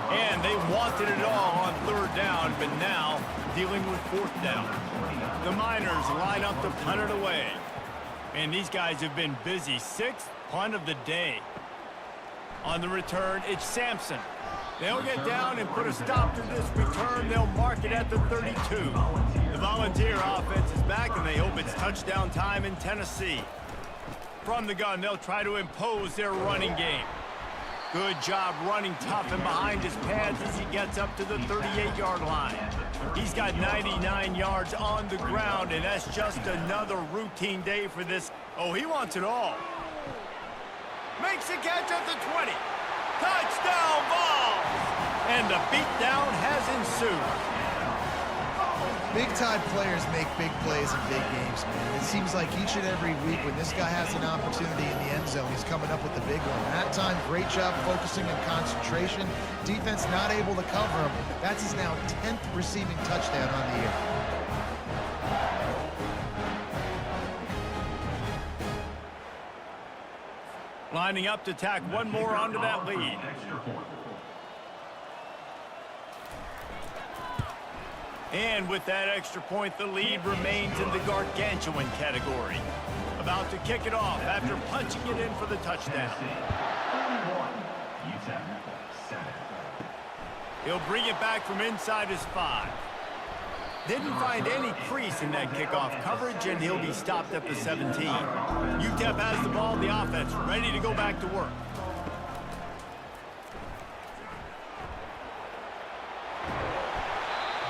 And they wanted it all on third down, but now dealing with fourth down. The Miners line up to punt it away. And these guys have been busy. Sixth punt of the day. On the return, it's Sampson. They'll get down and put a stop to this return. They'll mark it at the 32. The Volunteer offense is back, and they hope it's touchdown time in Tennessee. From the gun, they'll try to impose their running game. Good job running tough and behind his pads as he gets up to the 38-yard line. He's got 99 yards on the ground, and that's just another routine day for this. Oh, he wants it all. Makes a catch at the 20. Touchdown Vols! And the beatdown has ensued. Big-time players make big plays in big games, man. It seems like each and every week when this guy has an opportunity in the end zone, he's coming up with the big one. That time, great job focusing and concentration. Defense not able to cover him. That's his now 10th receiving touchdown on the year. Lining up to tack one more onto that lead. And with that extra point, the lead remains in the gargantuan category. About to kick it off after punching it in for the touchdown. He'll bring it back from inside his 5. Didn't find any crease in that kickoff coverage, and he'll be stopped at the 17. UTEP has the ball, the offense ready to go back to work.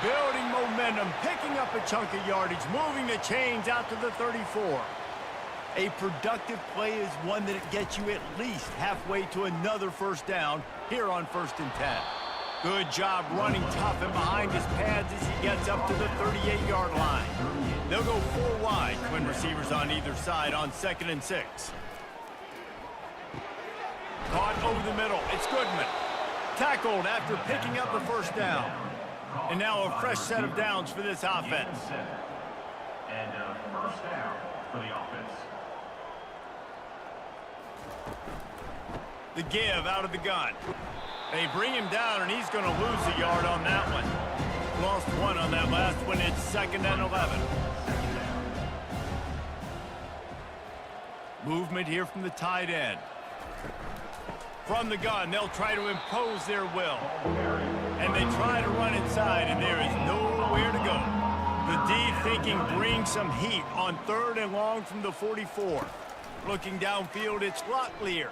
Building momentum, picking up a chunk of yardage, moving the chains out to the 34. A productive play is one that gets you at least halfway to another first down here on 1st and 10. Good job running tough and behind his pads as he gets up to the 38-yard line. They'll go 4 wide, twin receivers on either side on 2nd and 6. Caught over the middle, it's Goodman. Tackled after picking up the first down. And now a fresh set of downs for this offense. And first down for the offense. The give out of the gun. They bring him down, and he's going to lose a yard on that one. Lost 1 on that last one. It's 2nd and 11. Movement here from the tight end. From the gun, they'll try to impose their will. And they try to run inside, and there is nowhere to go. The D thinking bring some heat on 3rd and long from the 44. Looking downfield, it's Locklear.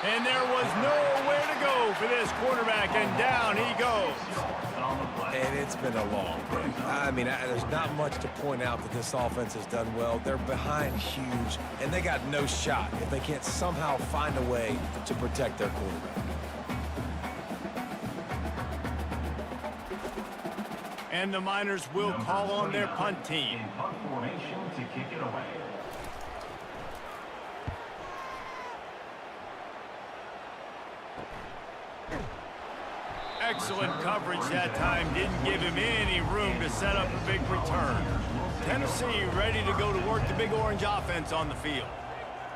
And there was nowhere to go for this quarterback, and down he goes. And it's been a long day. I mean, there's not much to point out that this offense has done well. They're behind huge, and they got no shot if they can't somehow find a way to protect their quarterback. And the Miners will call on their punt team. In punt formation to kick it away. Excellent coverage that time. Didn't give him any room to set up a big return. Tennessee ready to go to work the Big Orange offense on the field.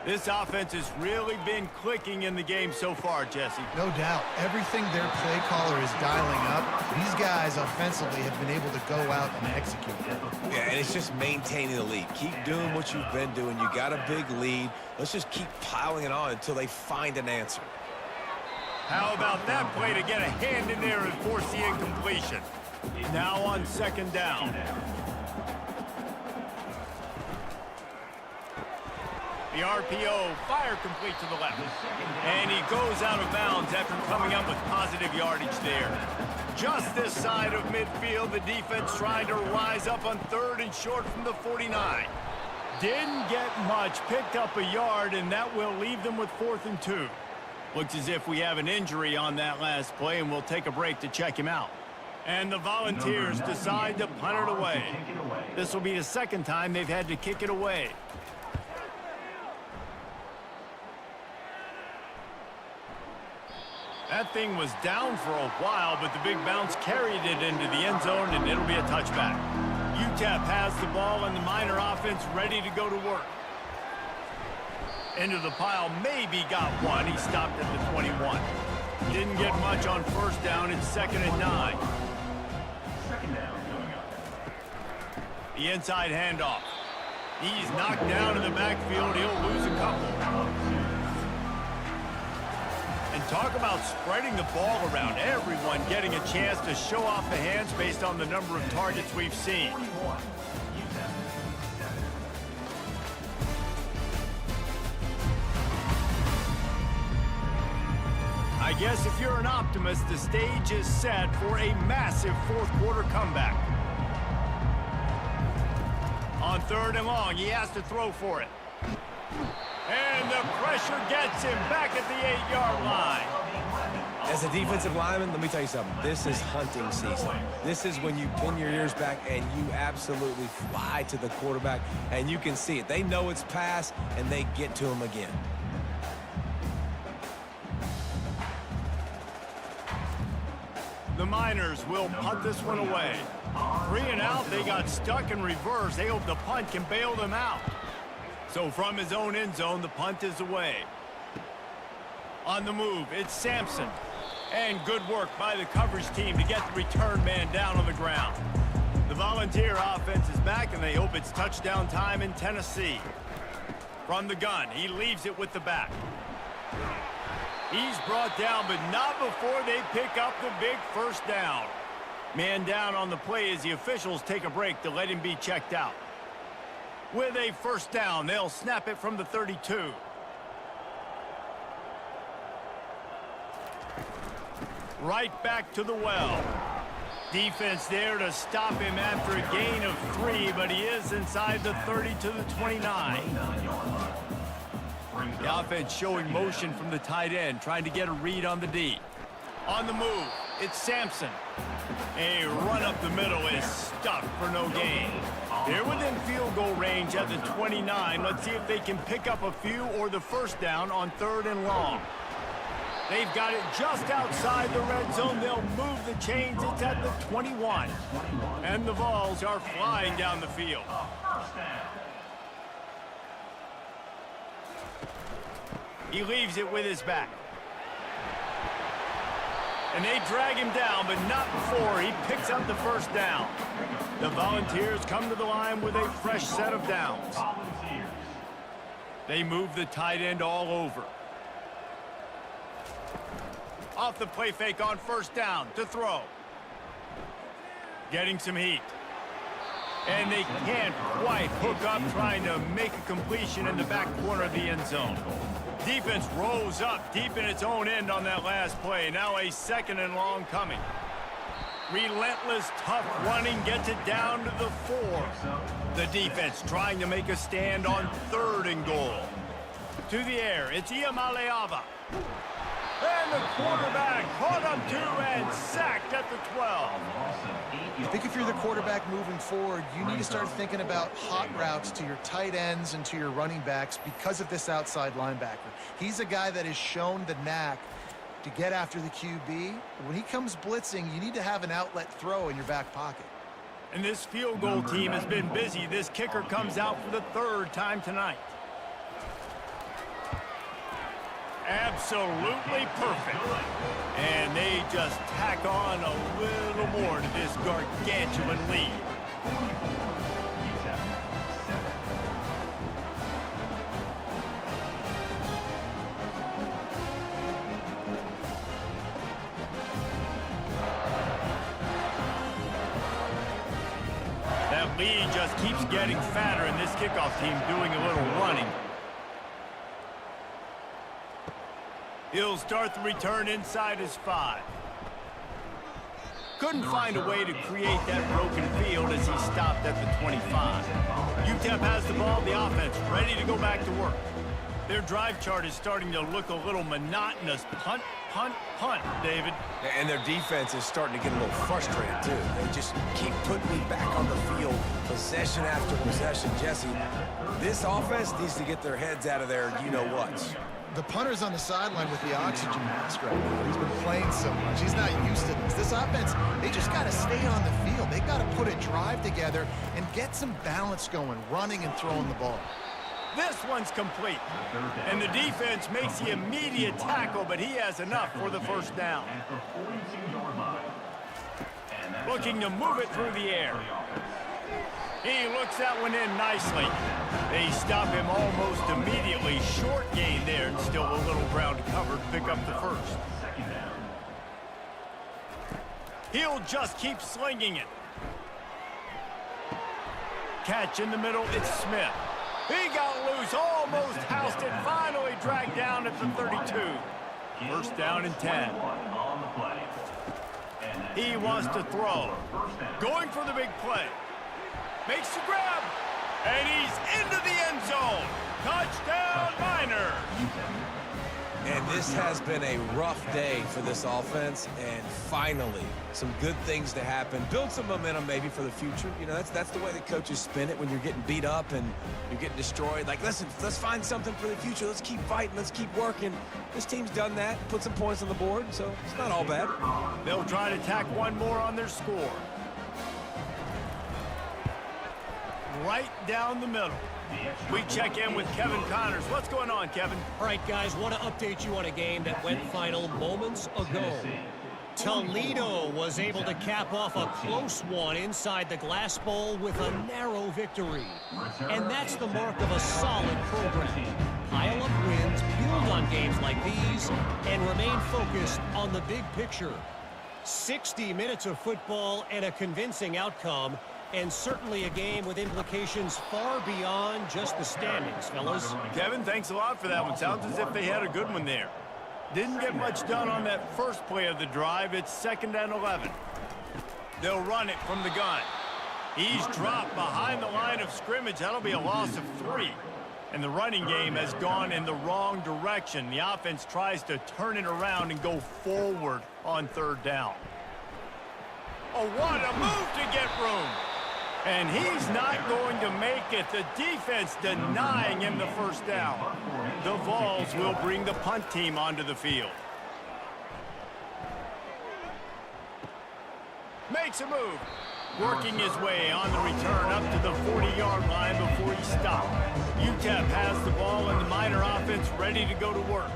This offense has really been clicking in the game so far, Jesse. No doubt. Everything their play caller is dialing up, these guys offensively have been able to go out and execute. Yeah, and it's just maintaining the lead. Keep doing what you've been doing. You got a big lead. Let's just keep piling it on until they find an answer. How about that play to get a hand in there and force the incompletion? Now on 2nd down. The RPO, fire complete to the left. And he goes out of bounds after coming up with positive yardage there. Just this side of midfield, the defense trying to rise up on 3rd and short from the 49. Didn't get much, picked up a yard, and that will leave them with 4th and 2. Looks as if we have an injury on that last play, and we'll take a break to check him out. And the Volunteers decide to punt it away. This will be the 2nd time they've had to kick it away. That thing was down for a while, but the big bounce carried it into the end zone, and it'll be a touchback. UTEP has the ball, and the Miner offense ready to go to work. Into the pile, maybe got one. He stopped at the 21. Didn't get much on first down. It's 2nd and 9. Second down going up. The inside handoff. He's knocked down in the backfield. He'll lose a couple. And talk about spreading the ball around. Everyone getting a chance to show off the hands based on the number of targets we've seen. I guess if you're an optimist, the stage is set for a massive fourth quarter comeback. On 3rd and long, he has to throw for it. And the pressure gets him back at the 8-yard line. As a defensive lineman, let me tell you something. This is hunting season. This is when you pin your ears back and you absolutely fly to the quarterback, and you can see it. They know it's pass, and they get to him again. The Miners will punt this one away. 3 and out, they got stuck in reverse. They hope the punt can bail them out. So from his own end zone, the punt is away. On the move, it's Sampson. And good work by the coverage team to get the return man down on the ground. The Volunteer offense is back, and they hope it's touchdown time in Tennessee. From the gun, he leaves it with the back. He's brought down, but not before they pick up the big first down. Man down on the play as the officials take a break to let him be checked out. With a first down, they'll snap it from the 32. Right back to the well. Defense there to stop him after a gain of 3, but he is inside the 30 to the 29. The offense showing motion from the tight end, trying to get a read on the D. On the move, it's Sampson. A run up the middle is stuffed for no gain. They're within field goal range at the 29. Let's see if they can pick up a few or the first down on 3rd and long. They've got it just outside the red zone. They'll move the chains. It's at the 21. And the Vols are flying down the field. He leaves it with his back. And they drag him down, but not before he picks up the first down. The Volunteers come to the line with a fresh set of downs. They move the tight end all over. Off the play fake on first down to throw. Getting some heat. And they can't quite hook up, trying to make a completion in the back corner of the end zone. Defense rose up deep in its own end on that last play. Now a 2nd and long coming. Relentless, tough running gets it down to the 4. The defense trying to make a stand on 3rd and goal. To the air, it's Iamaleava. And the quarterback caught up 2 and sacked at the 12. I think if you're the quarterback moving forward, you need to start thinking about hot routes to your tight ends and to your running backs because of this outside linebacker. He's a guy that has shown the knack to get after the QB. When he comes blitzing, you need to have an outlet throw in your back pocket. And this field goal team has been busy. This kicker comes out for the 3rd time tonight. Absolutely perfect. And they just tack on a little more to this gargantuan lead. That lead just keeps getting fatter, and this kickoff team doing a little running. He'll start the return inside his 5. Couldn't find a way to create that broken field as he stopped at the 25. UTEP has the ball, the offense ready to go back to work. Their drive chart is starting to look a little monotonous. Punt, punt, punt, David. And their defense is starting to get a little frustrated, too. They just keep putting me back on the field, possession after possession. Jesse, this offense needs to get their heads out of there, you-know-whats. The punter's on the sideline with the oxygen mask right now. He's been playing so much. He's not used to this. This offense, they just got to stay on the field. They got to put a drive together and get some balance going, running and throwing the ball. This one's complete. And the defense makes the immediate tackle, but he has enough for the first down. Looking to move it through the air. He looks that one in nicely. They stop him almost immediately. Short gain there, and still a little ground covered to pick up the first. He'll just keep slinging it. Catch in the middle, it's Smith. He got loose, almost housed it, finally dragged down at the 32. First down and 10. He wants to throw. Going for the big play. Makes the grab. And he's into the end zone. Touchdown, Miners. And this has been a rough day for this offense, and finally, some good things to happen. Build some momentum maybe for the future. You know, that's the way the coaches spin it when you're getting beat up and you're getting destroyed. Like, listen, let's find something for the future. Let's keep fighting. Let's keep working. This team's done that, put some points on the board, so it's not all bad. They'll try to tack one more on their score. Right down the middle. We check in with Kevin Connors. What's going on, Kevin? All right, guys, want to update you on a game that went final moments ago. Toledo was able to cap off a close one inside the Glass Bowl with a narrow victory. And that's the mark of a solid program. Pile up wins, build on games like these, and remain focused on the big picture. 60 minutes of football and a convincing outcome, and certainly a game with implications far beyond just the standings, fellas. Kevin, thanks a lot for that one. Sounds as if they had a good one there. Didn't get much done on that first play of the drive. It's 2nd and 11. They'll run it from the gun. He's dropped behind the line of scrimmage. That'll be a loss of 3. And the running game has gone in the wrong direction. The offense tries to turn it around and go forward on 3rd down. Oh, what a move to get room. And he's not going to make it. The defense denying him the first down. The Vols will bring the punt team onto the field. Makes a move. Working his way on the return up to the 40-yard line before he stopped. UTEP has the ball and the Miner offense ready to go to work.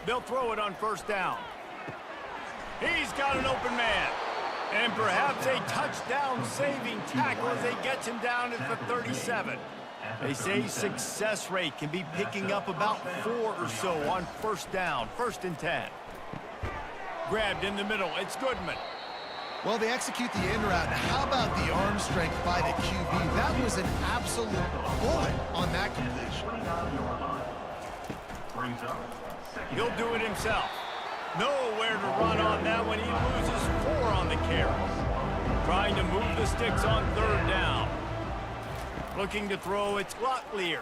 They'll throw it on 1st down. He's got an open man. And perhaps a touchdown-saving tackle as they get him down at the 37. They say success rate can be picking up about 4 or so on 1st down, 1st and 10. Grabbed in the middle, it's Goodman. Well, they execute the in route. How about the arm strength by the QB? That was an absolute bullet on that completion. He'll do it himself. Nowhere to run on that one. He loses 4 on the carry. Trying to move the sticks on 3rd down. Looking to throw, it's Locklear.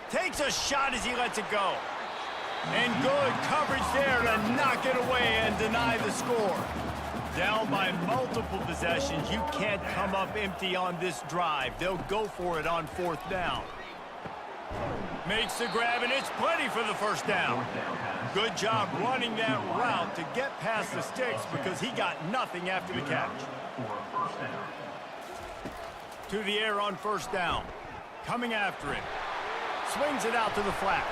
Takes a shot as he lets it go. And good coverage there to knock it away and deny the score. Down by multiple possessions. You can't come up empty on this drive. They'll go for it on 4th down. Makes the grab, and it's plenty for the first down. Good job running that route to get past the sticks because he got nothing after the catch. To the air on 1st down. Coming after it. Swings it out to the flat.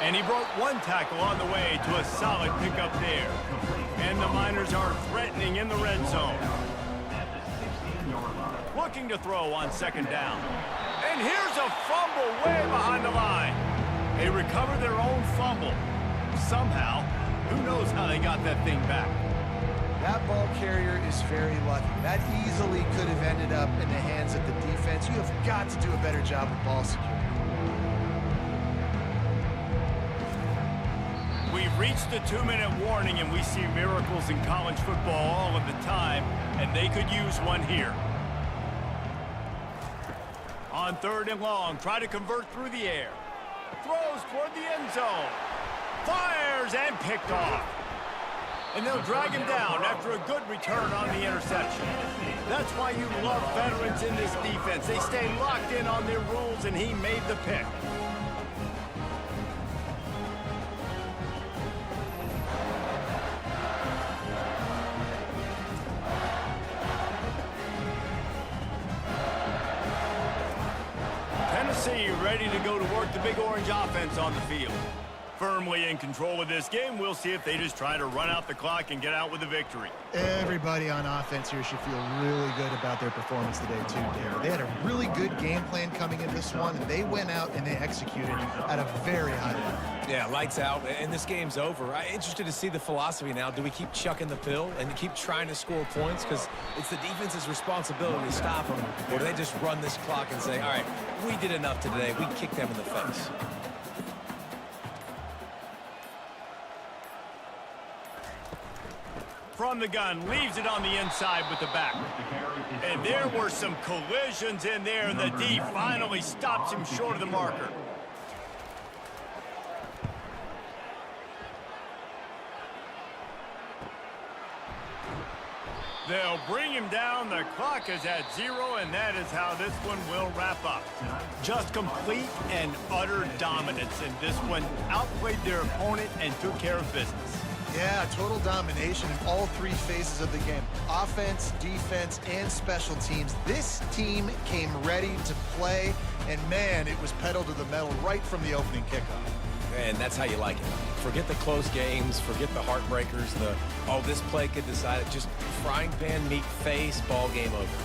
And he broke 1 tackle on the way to a solid pickup there. And the Miners are threatening in the red zone. Looking to throw on 2nd down. And here's a fumble way behind the line. They recover their own fumble. Somehow, who knows how they got that thing back. That ball carrier is very lucky. That easily could have ended up in the hands of the defense. You have got to do a better job with ball security. We've reached the 2-minute warning, and we see miracles in college football all of the time, and they could use one here. On 3rd and long, try to convert through the air. Throws toward the end zone. Fires and picked off. And they'll drag him down after a good return on the interception. That's why you love veterans in this defense. They stay locked in on their rules, and he made the pick. ready to go to work the big orange offense on the field. Firmly in control of this game, we'll see if they just try to run out the clock and get out with a victory. Everybody on offense here should feel really good about their performance today, too, Dave. They had a really good game plan coming in this one, and they went out and they executed at a very high level. Yeah, lights out, and this game's over. I'm interested to see the philosophy now. Do we keep chucking the pill and keep trying to score points? Because it's the defense's responsibility to stop them. Or do they just run this clock and say, all right, we did enough today. We kicked them in the face. From the gun, leaves it on the inside with the back. And there were some collisions in there, and the D finally stops him short of the marker. They'll bring him down. The clock is at 0, and that is how this one will wrap up. Just complete and utter dominance in this one. Outplayed their opponent and took care of business. Yeah, total domination in all three phases of the game. Offense, defense, and special teams. This team came ready to play, and man, it was pedal to the metal right from the opening kickoff. And that's how you like it. Forget the close games, forget the heartbreakers, this play could decide it. Just frying pan, meat face, ball game over.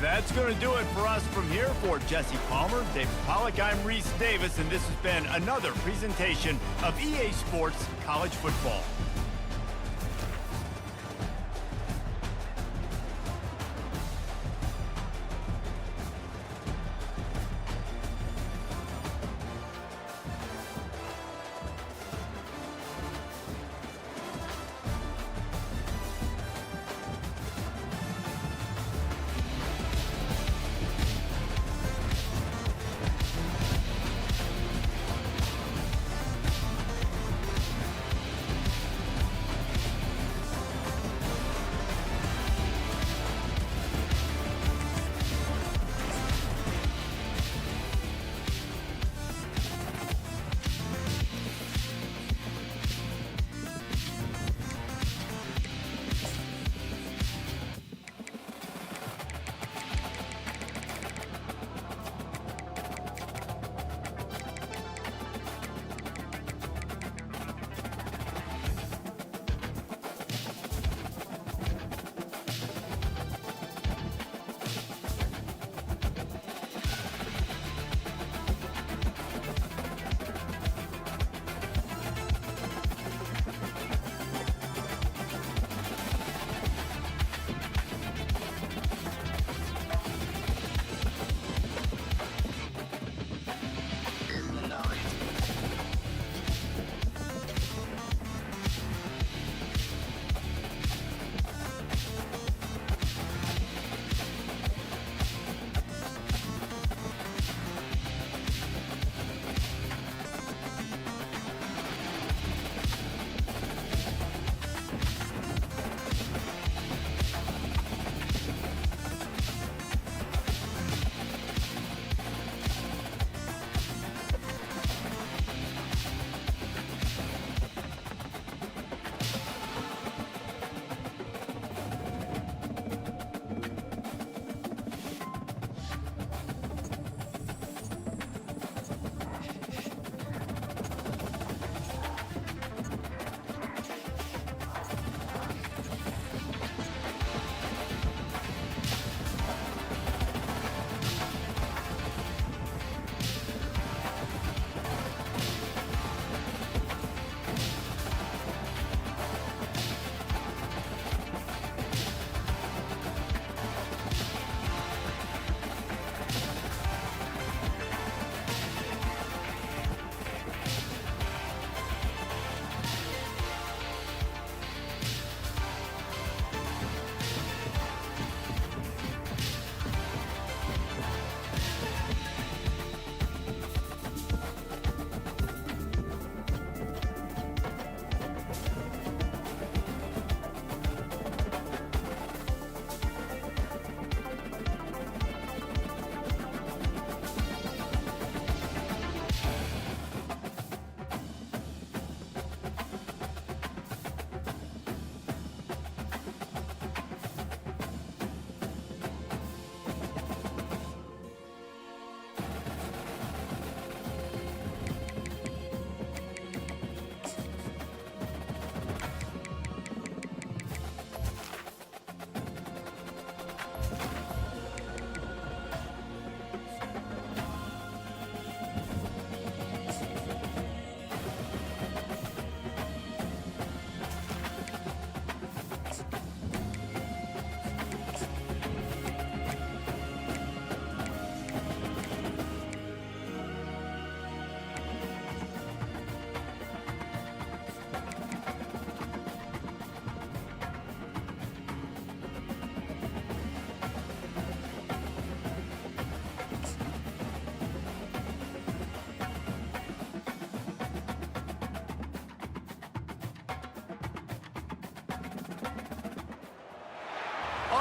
That's going to do it for us from here. For Jesse Palmer, David Pollack, I'm Reese Davis, and this has been another presentation of EA Sports College Football.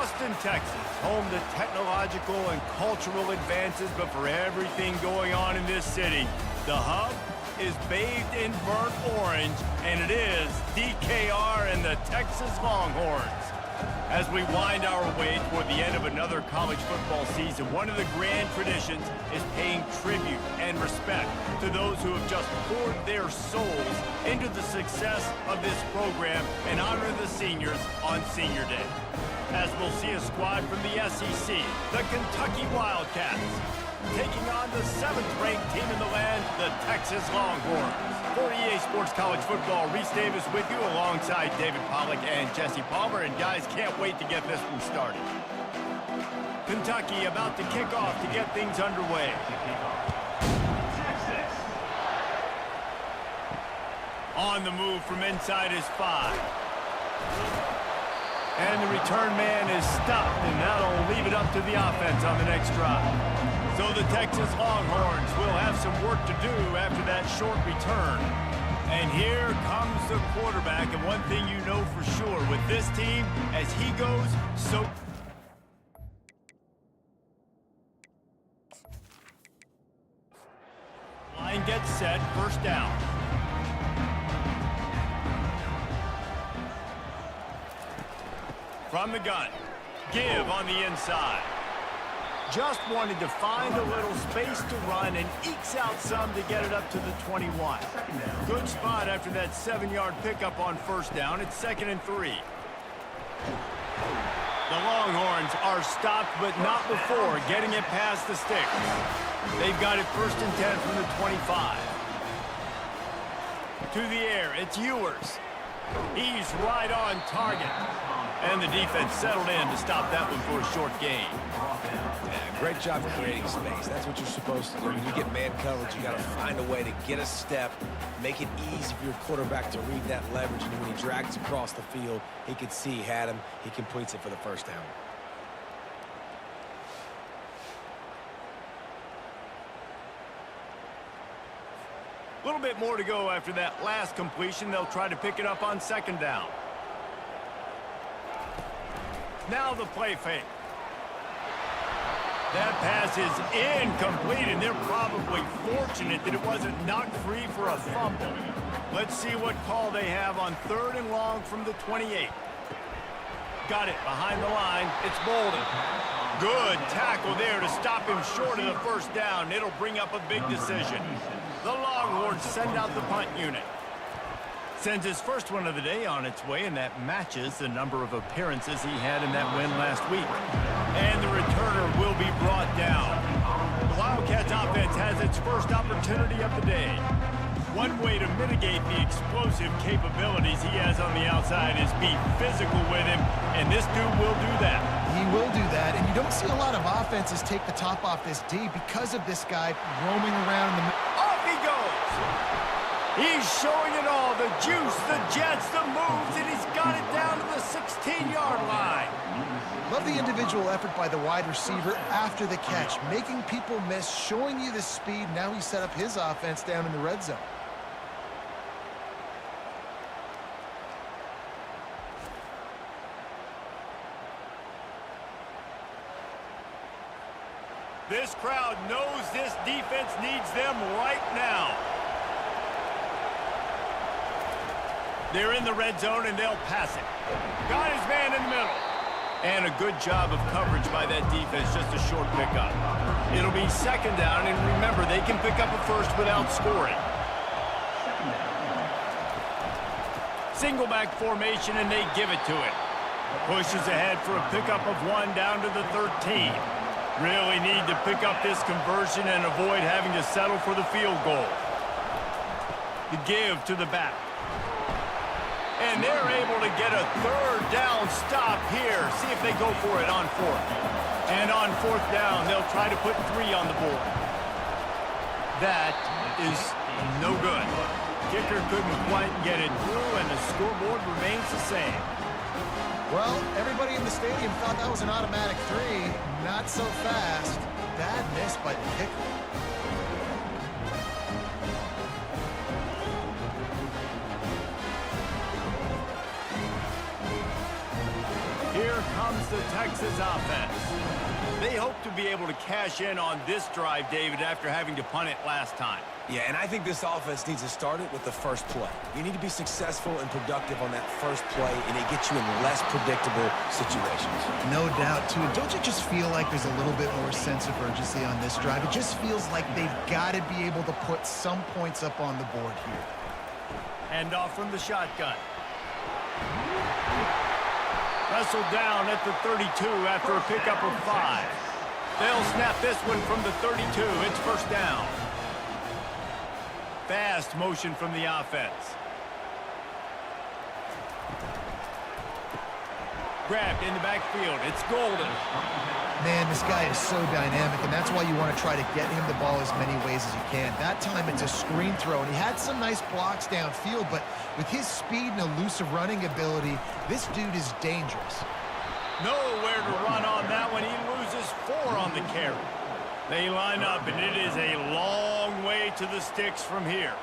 Austin, Texas, home to technological and cultural advances, but for everything going on in this city, the hub is bathed in burnt orange, and it is DKR and the Texas Longhorns. As we wind our way toward the end of another college football season, one of the grand traditions is paying tribute and respect to those who have just poured their souls into the success of this program and honor the seniors on Senior Day. As we'll see a squad from the SEC, the Kentucky Wildcats, taking on the 7th-ranked team in the land, the Texas Longhorns. For EA Sports College Football, Reese Davis with you alongside David Pollack and Jesse Palmer. And guys, can't wait to get this one started. Kentucky about to kick off to get things underway. Texas. On the move from inside his 5. And the return man is stopped, and that'll leave it up to the offense on the next drive. So the Texas Longhorns will have some work to do after that short return. And here comes the quarterback, and one thing you know for sure with this team, as he goes, so... Line gets set, first down. From the gun, give on the inside. Just wanted to find a little space to run and ekes out some to get it up to the 21. Good spot after that 7-yard pickup on first down. It's 2nd and 3. The Longhorns are stopped, but not before getting it past the sticks. They've got it 1st and 10 from the 25. To the air, it's Ewers. He's right on target. And the defense settled in to stop that one for a short gain. Yeah, great job creating space. That's what you're supposed to do. When you get man coverage, you got to find a way to get a step, make it easy for your quarterback to read that leverage. And when he drags across the field, he can see he had him. He completes it for the first down. A little bit more to go after that last completion. They'll try to pick it up on 2nd down. Now the play fake. That pass is incomplete, and they're probably fortunate that it wasn't knocked free for a fumble. Let's see what call they have on 3rd and long from the 28. Got it behind the line. It's Bolden. Good tackle there to stop him short of the first down. It'll bring up a big decision. The Longhorns send out the punt unit. Sends his first one of the day on its way, and that matches the number of appearances he had in that win last week. And the returner will be brought down. The Wildcats offense has its first opportunity of the day. One way to mitigate the explosive capabilities he has on the outside is be physical with him, and this dude will do that. He will do that, and you don't see a lot of offenses take the top off this D because of this guy roaming around in the middle. Off he goes! He's showing it all, the juice, the jets, the moves, and he's got it down to the 16-yard line. Love the individual effort by the wide receiver after the catch, making people miss, showing you the speed. Now he set up his offense down in the red zone. This crowd knows this defense needs them right now. They're in the red zone, and they'll pass it. Got his man in the middle. And a good job of coverage by that defense, just a short pickup. It'll be 2nd down, and remember, they can pick up a first without scoring. Single back formation, and they give it to him. Pushes ahead for a pickup of 1 down to the 13. Really need to pick up this conversion and avoid having to settle for the field goal. The give to the back. And they're able to get a 3rd down stop here. See if they go for it on 4th. And on 4th down, they'll try to put 3 on the board. That is no good. Kicker couldn't quite get it through, and the scoreboard remains the same. Well, everybody in the stadium thought that was an automatic 3. Not so fast. Bad miss by the kicker. Here comes the Texas offense. They hope to be able to cash in on this drive, David, after having to punt it last time. Yeah, and I think this offense needs to start it with the first play. You need to be successful and productive on that first play, and it gets you in less predictable situations. No doubt, too. Don't you just feel like there's a little bit more sense of urgency on this drive? It just feels like they've got to be able to put some points up on the board here. Hand off from the shotgun. Wrestled down at the 32 after a pickup of 5. They'll snap this one from the 32. It's first down. Fast motion from the offense. Grabbed in the backfield. It's Golden. Man, this guy is so dynamic, and that's why you want to try to get him the ball as many ways as you can. That time, it's a screen throw, and he had some nice blocks downfield, but with his speed and elusive running ability, this dude is dangerous. Nowhere to run on that one. He loses 4 on the carry. They line up, and it is a long way to the sticks from here.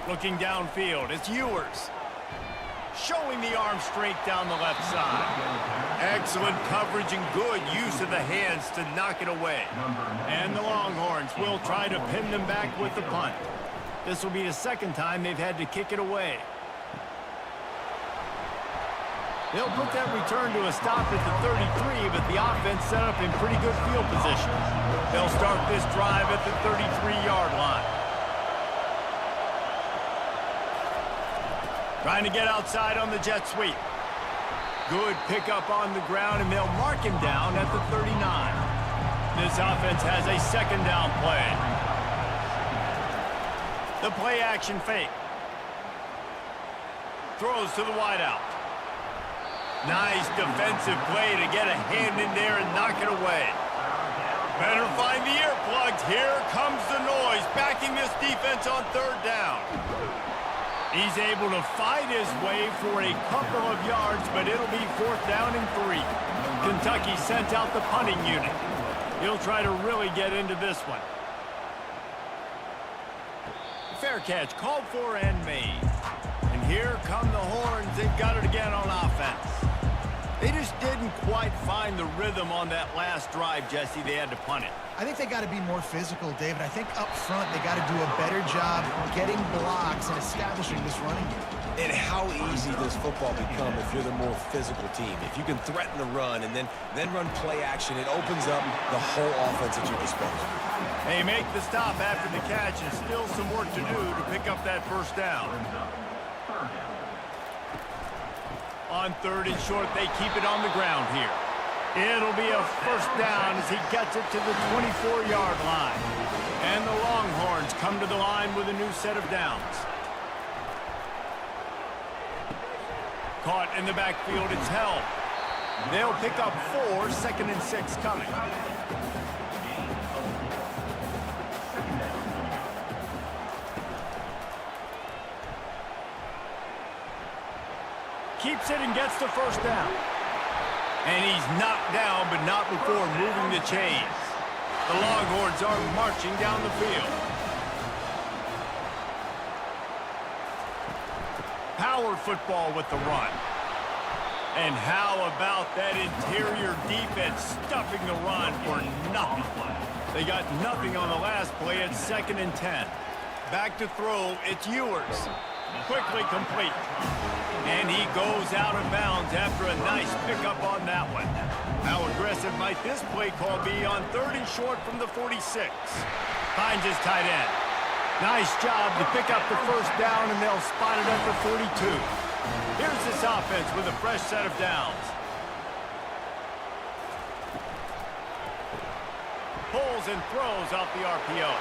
Looking downfield, it's Ewers. Showing the arm strength down the left side. Excellent coverage and good use of the hands to knock it away. And the Longhorns will try to pin them back with the punt. This will be the second time they've had to kick it away. They'll put that return to a stop at the 33, but the offense set up in pretty good field position. They'll start this drive at the 33-yard line. Trying to get outside on the jet sweep. Good pickup on the ground, and they'll mark him down at the 39. This offense has a second down play. The play action fake. Throws to the wideout. Nice defensive play to get a hand in there and knock it away. Better find the earplugs. Here comes the noise, backing this defense on third down. He's able to fight his way for a couple of yards, but it'll be fourth down and 3. Kentucky sent out the punting unit. He'll try to really get into this one. Fair catch, called for and made. And here come the Horns. They've got it again on offense. They just didn't quite find the rhythm on that last drive, Jesse. They had to punt it. I think they got to be more physical, David. I think up front they got to do a better job getting blocks and establishing this running game. And how easy does football become if you're the more physical team? If you can threaten the run and then run play action, it opens up the whole offense at your disposal. They make the stop after the catch, and still some work to do to pick up that first down. On third and short, they keep it on the ground here. It'll be a first down as he gets it to the 24-yard line. And the Longhorns come to the line with a new set of downs. Caught in the backfield, it's held. They'll pick up 4, second and 6 coming. Keeps it and gets the first down. And he's knocked down, but not before moving the chains. The Longhorns are marching down the field. Power football with the run. And how about that interior defense stuffing the run for nothing? They got nothing on the last play at second and 10. Back to throw, it's Ewers. Quickly complete. And he goes out of bounds after a nice pickup on that one. How aggressive might this play call be on third and short from the 46? Finds his tight end. Nice job to pick up the first down, and they'll spot it at the 42. Here's this offense with a fresh set of downs. Pulls and throws off the RPO.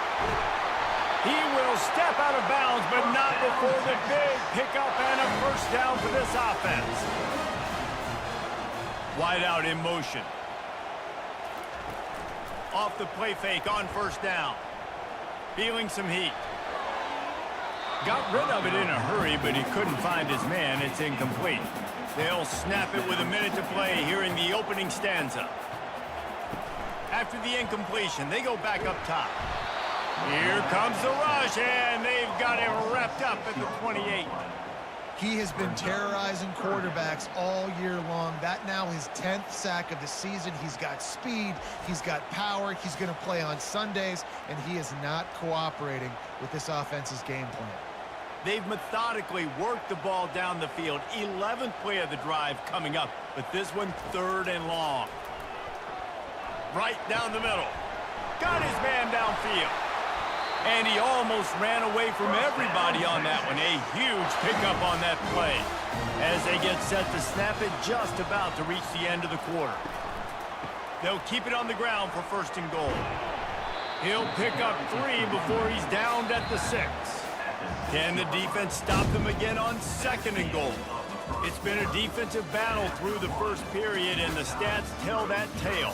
He will step out of bounds, but not before the big pickup and a first down for this offense. Wide out in motion. Off the play fake on first down. Feeling some heat. Got rid of it in a hurry, but he couldn't find his man. It's incomplete. They'll snap it with a minute to play here in the opening stanza. After the incompletion, they go back up top. Here comes the rush, and they've got him wrapped up at the 28. He has been terrorizing quarterbacks all year long. That now his 10th sack of the season. He's got speed. He's got power. He's going to play on Sundays, and he is not cooperating with this offense's game plan. They've methodically worked the ball down the field. 11th play of the drive coming up, but this one 3rd and long. Right down the middle. Got his man downfield. And he almost ran away from everybody on that one. A huge pickup on that play as they get set to snap it, just about to reach the end of the quarter. They'll keep it on the ground for 1st and goal. He'll pick up 3 before he's downed at the 6. Can the defense stop them again on 2nd and goal? It's been a defensive battle through the first period, and the stats tell that tale.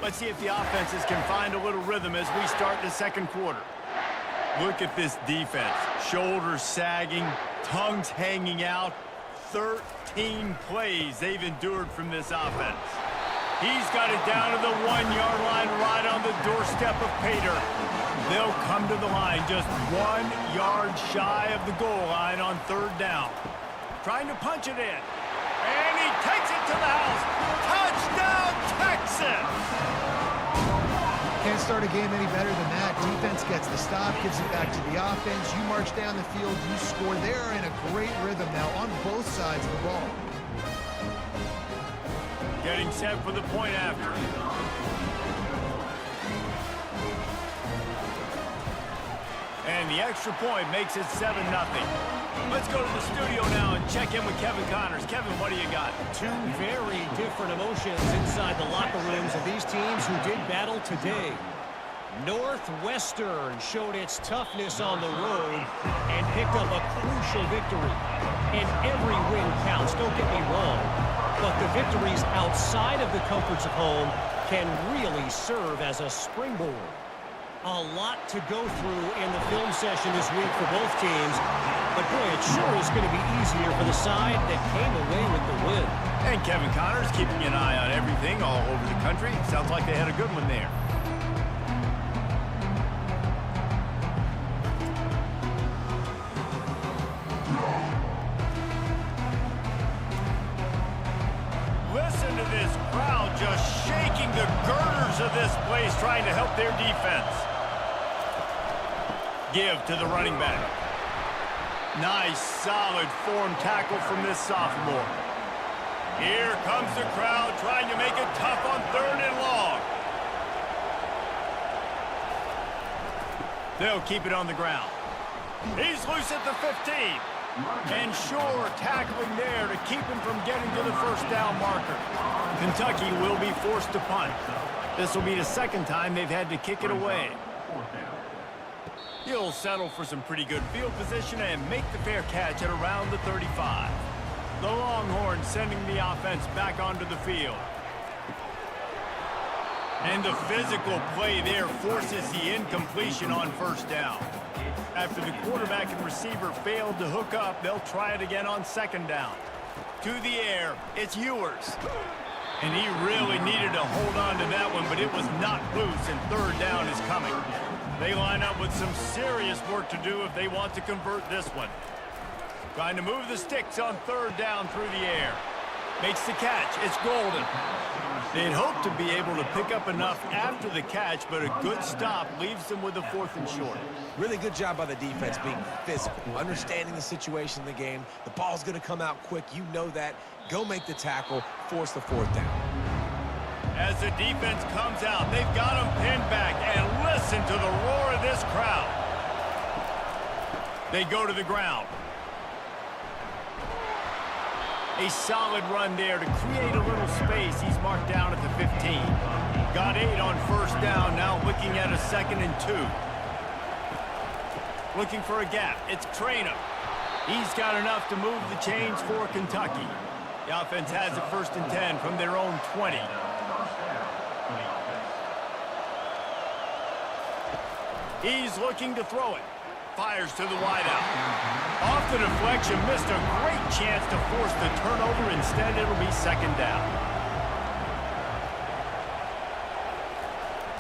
Let's see if the offenses can find a little rhythm as we start the 2nd quarter. Look at this defense. Shoulders sagging, tongues hanging out. 13 plays they've endured from this offense. He's got it down to the 1-yard line, right on the doorstep of Pater. They'll come to the line just 1 yard shy of the goal line on 3rd down. Trying to punch it in. And he takes it to the house. Touchdown, Texans! Can't start a game any better than that. Defense gets the stop, gives it back to the offense. You march down the field, you score. They're in a great rhythm now on both sides of the ball. Getting set for the point after. And the extra point makes it 7-0. Let's go to the studio now and check in with Kevin Connors. Kevin, what do you got? 2 very different emotions inside the locker rooms of these teams who did battle today. Northwestern showed its toughness on the road and picked up a crucial victory. And every win counts, don't get me wrong. But the victories outside of the comforts of home can really serve as a springboard. A lot to go through in the film session this week for both teams. But boy, it sure is going to be easier for the side that came away with the win. And Kevin Connors keeping an eye on everything all over the country. Sounds like they had a good one there. Listen to this crowd just shaking the girders of this place, trying to help their defense. Give to the running back. Nice, solid form tackle from this sophomore. Here comes the crowd trying to make it tough on 3rd and long. They'll keep it on the ground. He's loose at the 15. And sure, tackling there to keep him from getting to the 1st down marker. Kentucky will be forced to punt. This will be the 2nd time they've had to kick it away. He'll settle for some pretty good field position and make the fair catch at around the 35. The Longhorns sending the offense back onto the field. And the physical play there forces the incompletion on 1st down. After the quarterback and receiver failed to hook up, they'll try it again on 2nd down. To the air, it's Ewers. And he really needed to hold on to that one, but it was not loose, and 3rd down is coming. They line up with some serious work to do if they want to convert this one. Trying to move the sticks on 3rd down through the air. Makes the catch. It's Golden. They'd hope to be able to pick up enough after the catch, but a good stop leaves them with a 4th and short. Really good job by the defense being physical, understanding the situation in the game. The ball's going to come out quick. You know that. Go make the tackle, force the 4th down. As the defense comes out, they've got them pinned back, and listen to the roar of this crowd. They go to the ground. A solid run there to create a little space. He's marked down at the 15. Got 8 on 1st down, now looking at a 2nd and 2. Looking for a gap. It's Traynham. He's got enough to move the chains for Kentucky. The offense has it 1st and 10 from their own 20. He's looking to throw it. fires to the wideout. Off the deflection, missed a great chance to force the turnover. Instead, it'll be second down.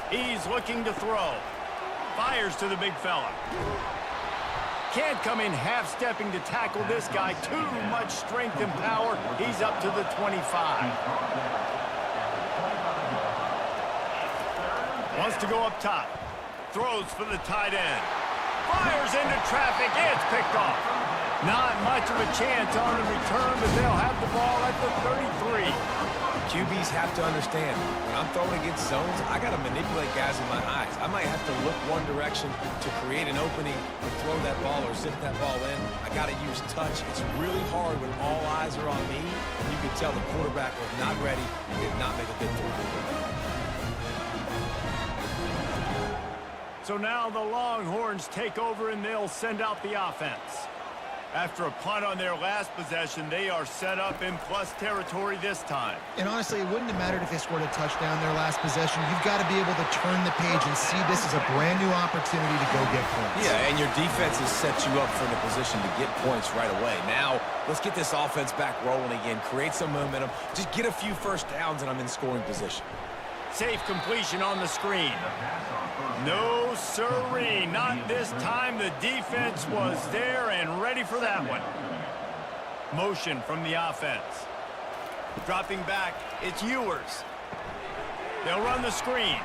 He's looking to throw. Fires to the big fella. Can't come in half-stepping to tackle this guy. Too much strength and power. He's up to the 25. Wants to go up top. Throws for the tight end. Fires into traffic. It's picked off. Not much of a chance on the return, but they'll have the ball at the 33. QBs have to understand, when I'm throwing against zones, I got to manipulate guys in my eyes. I might have to look one direction to create an opening and throw that ball or zip that ball in. I got to use touch. It's really hard when all eyes are on me, and you can tell the quarterback was not ready and did not make a good throw. So now the Longhorns take over and they'll send out the offense. After a punt on their last possession, they are set up in plus territory this time. And honestly, it wouldn't have mattered if they scored a touchdown their last possession. You've got to be able to turn the page and see this as a brand new opportunity to go get points. Yeah, and your defense has set you up for the position to get points right away. Now, let's get this offense back rolling again, create some momentum, just get a few first downs, and I'm in scoring position. Safe completion on the screen. No siree, not this time. The defense was there and ready for that one. Motion from the offense. Dropping back, it's Ewers. They'll run the screen.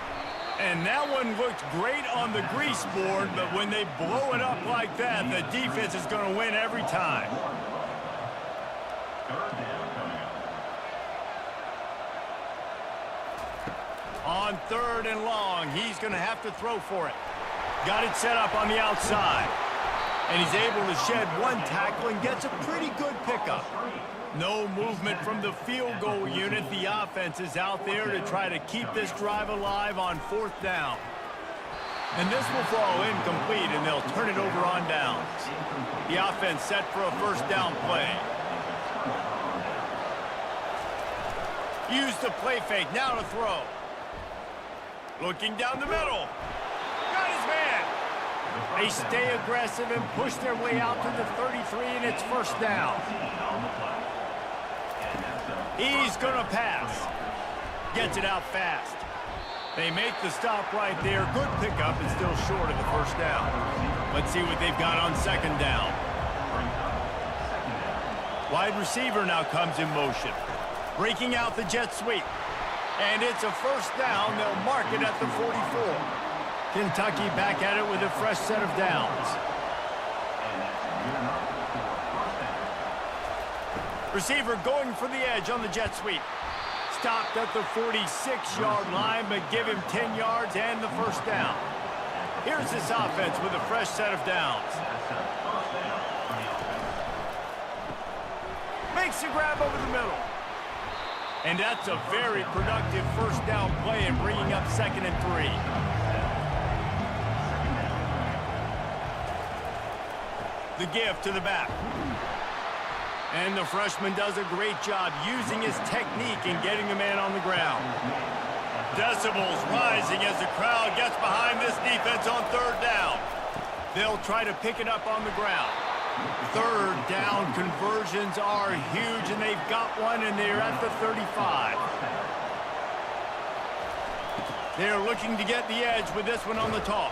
And that one looked great on the grease board, but when they blow it up like that, the defense is going to win every time. On third and long, he's going to have to throw for it. Got it set up on the outside. And he's able to shed one tackle and gets a pretty good pickup. No movement from the field goal unit. The offense is out there to try to keep this drive alive on fourth down. And this will fall incomplete, and they'll turn it over on downs. The offense set for a first down play. Use the play fake, now to throw. Looking down the middle. Got his man. They stay aggressive and push their way out to the 33, and it's first down. He's going to pass. Gets it out fast. They make the stop right there. Good pickup and still short of the first down. Let's see what they've got on second down. Wide receiver now comes in motion. Breaking out the jet sweep. And it's a first down. They'll mark it at the 44. Kentucky back at it with a fresh set of downs. Receiver going for the edge on the jet sweep. Stopped at the 46-yard line, but give him 10 yards and the first down. Here's this offense with a fresh set of downs. Makes a grab over the middle. And that's a very productive first down play and bringing up 2nd and 3. The give to the back. And the freshman does a great job using his technique and getting the man on the ground. Decibels rising as the crowd gets behind this defense on third down. They'll try to pick it up on the ground. Third down conversions are huge, and they've got one, and they're at the 35. They're looking to get the edge with this one on the toss.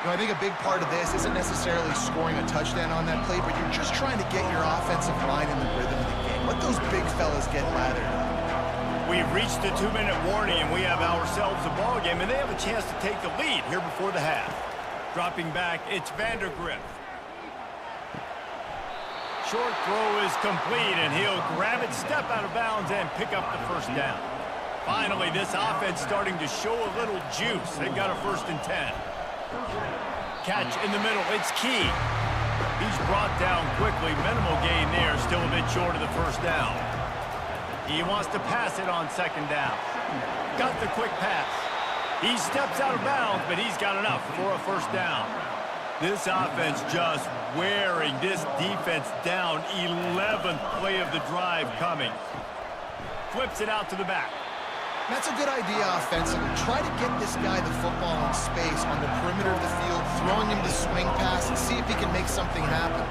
You know, I think a big part of this isn't necessarily scoring a touchdown on that play, but you're just trying to get your offensive line in the rhythm of the game. Let those big fellas get lathered up. We've reached the 2-minute warning, and we have ourselves a ball game, and they have a chance to take the lead here before the half. Dropping back, it's Vandergrift. Short throw is complete, and he'll grab it, step out of bounds, and pick up the first down. Finally, this offense starting to show a little juice. They've got a 1st and 10. Catch in the middle, it's Key. He's brought down quickly. Minimal gain there, still a bit short of the first down. He wants to pass it on 2nd down. Got the quick pass. He steps out of bounds, but he's got enough for a first down. This offense just wearing this defense down. 11th play of the drive coming. Flips it out to the back. That's a good idea offensively. Try to get this guy the football in space on the perimeter of the field, throwing him the swing pass, and see if he can make something happen.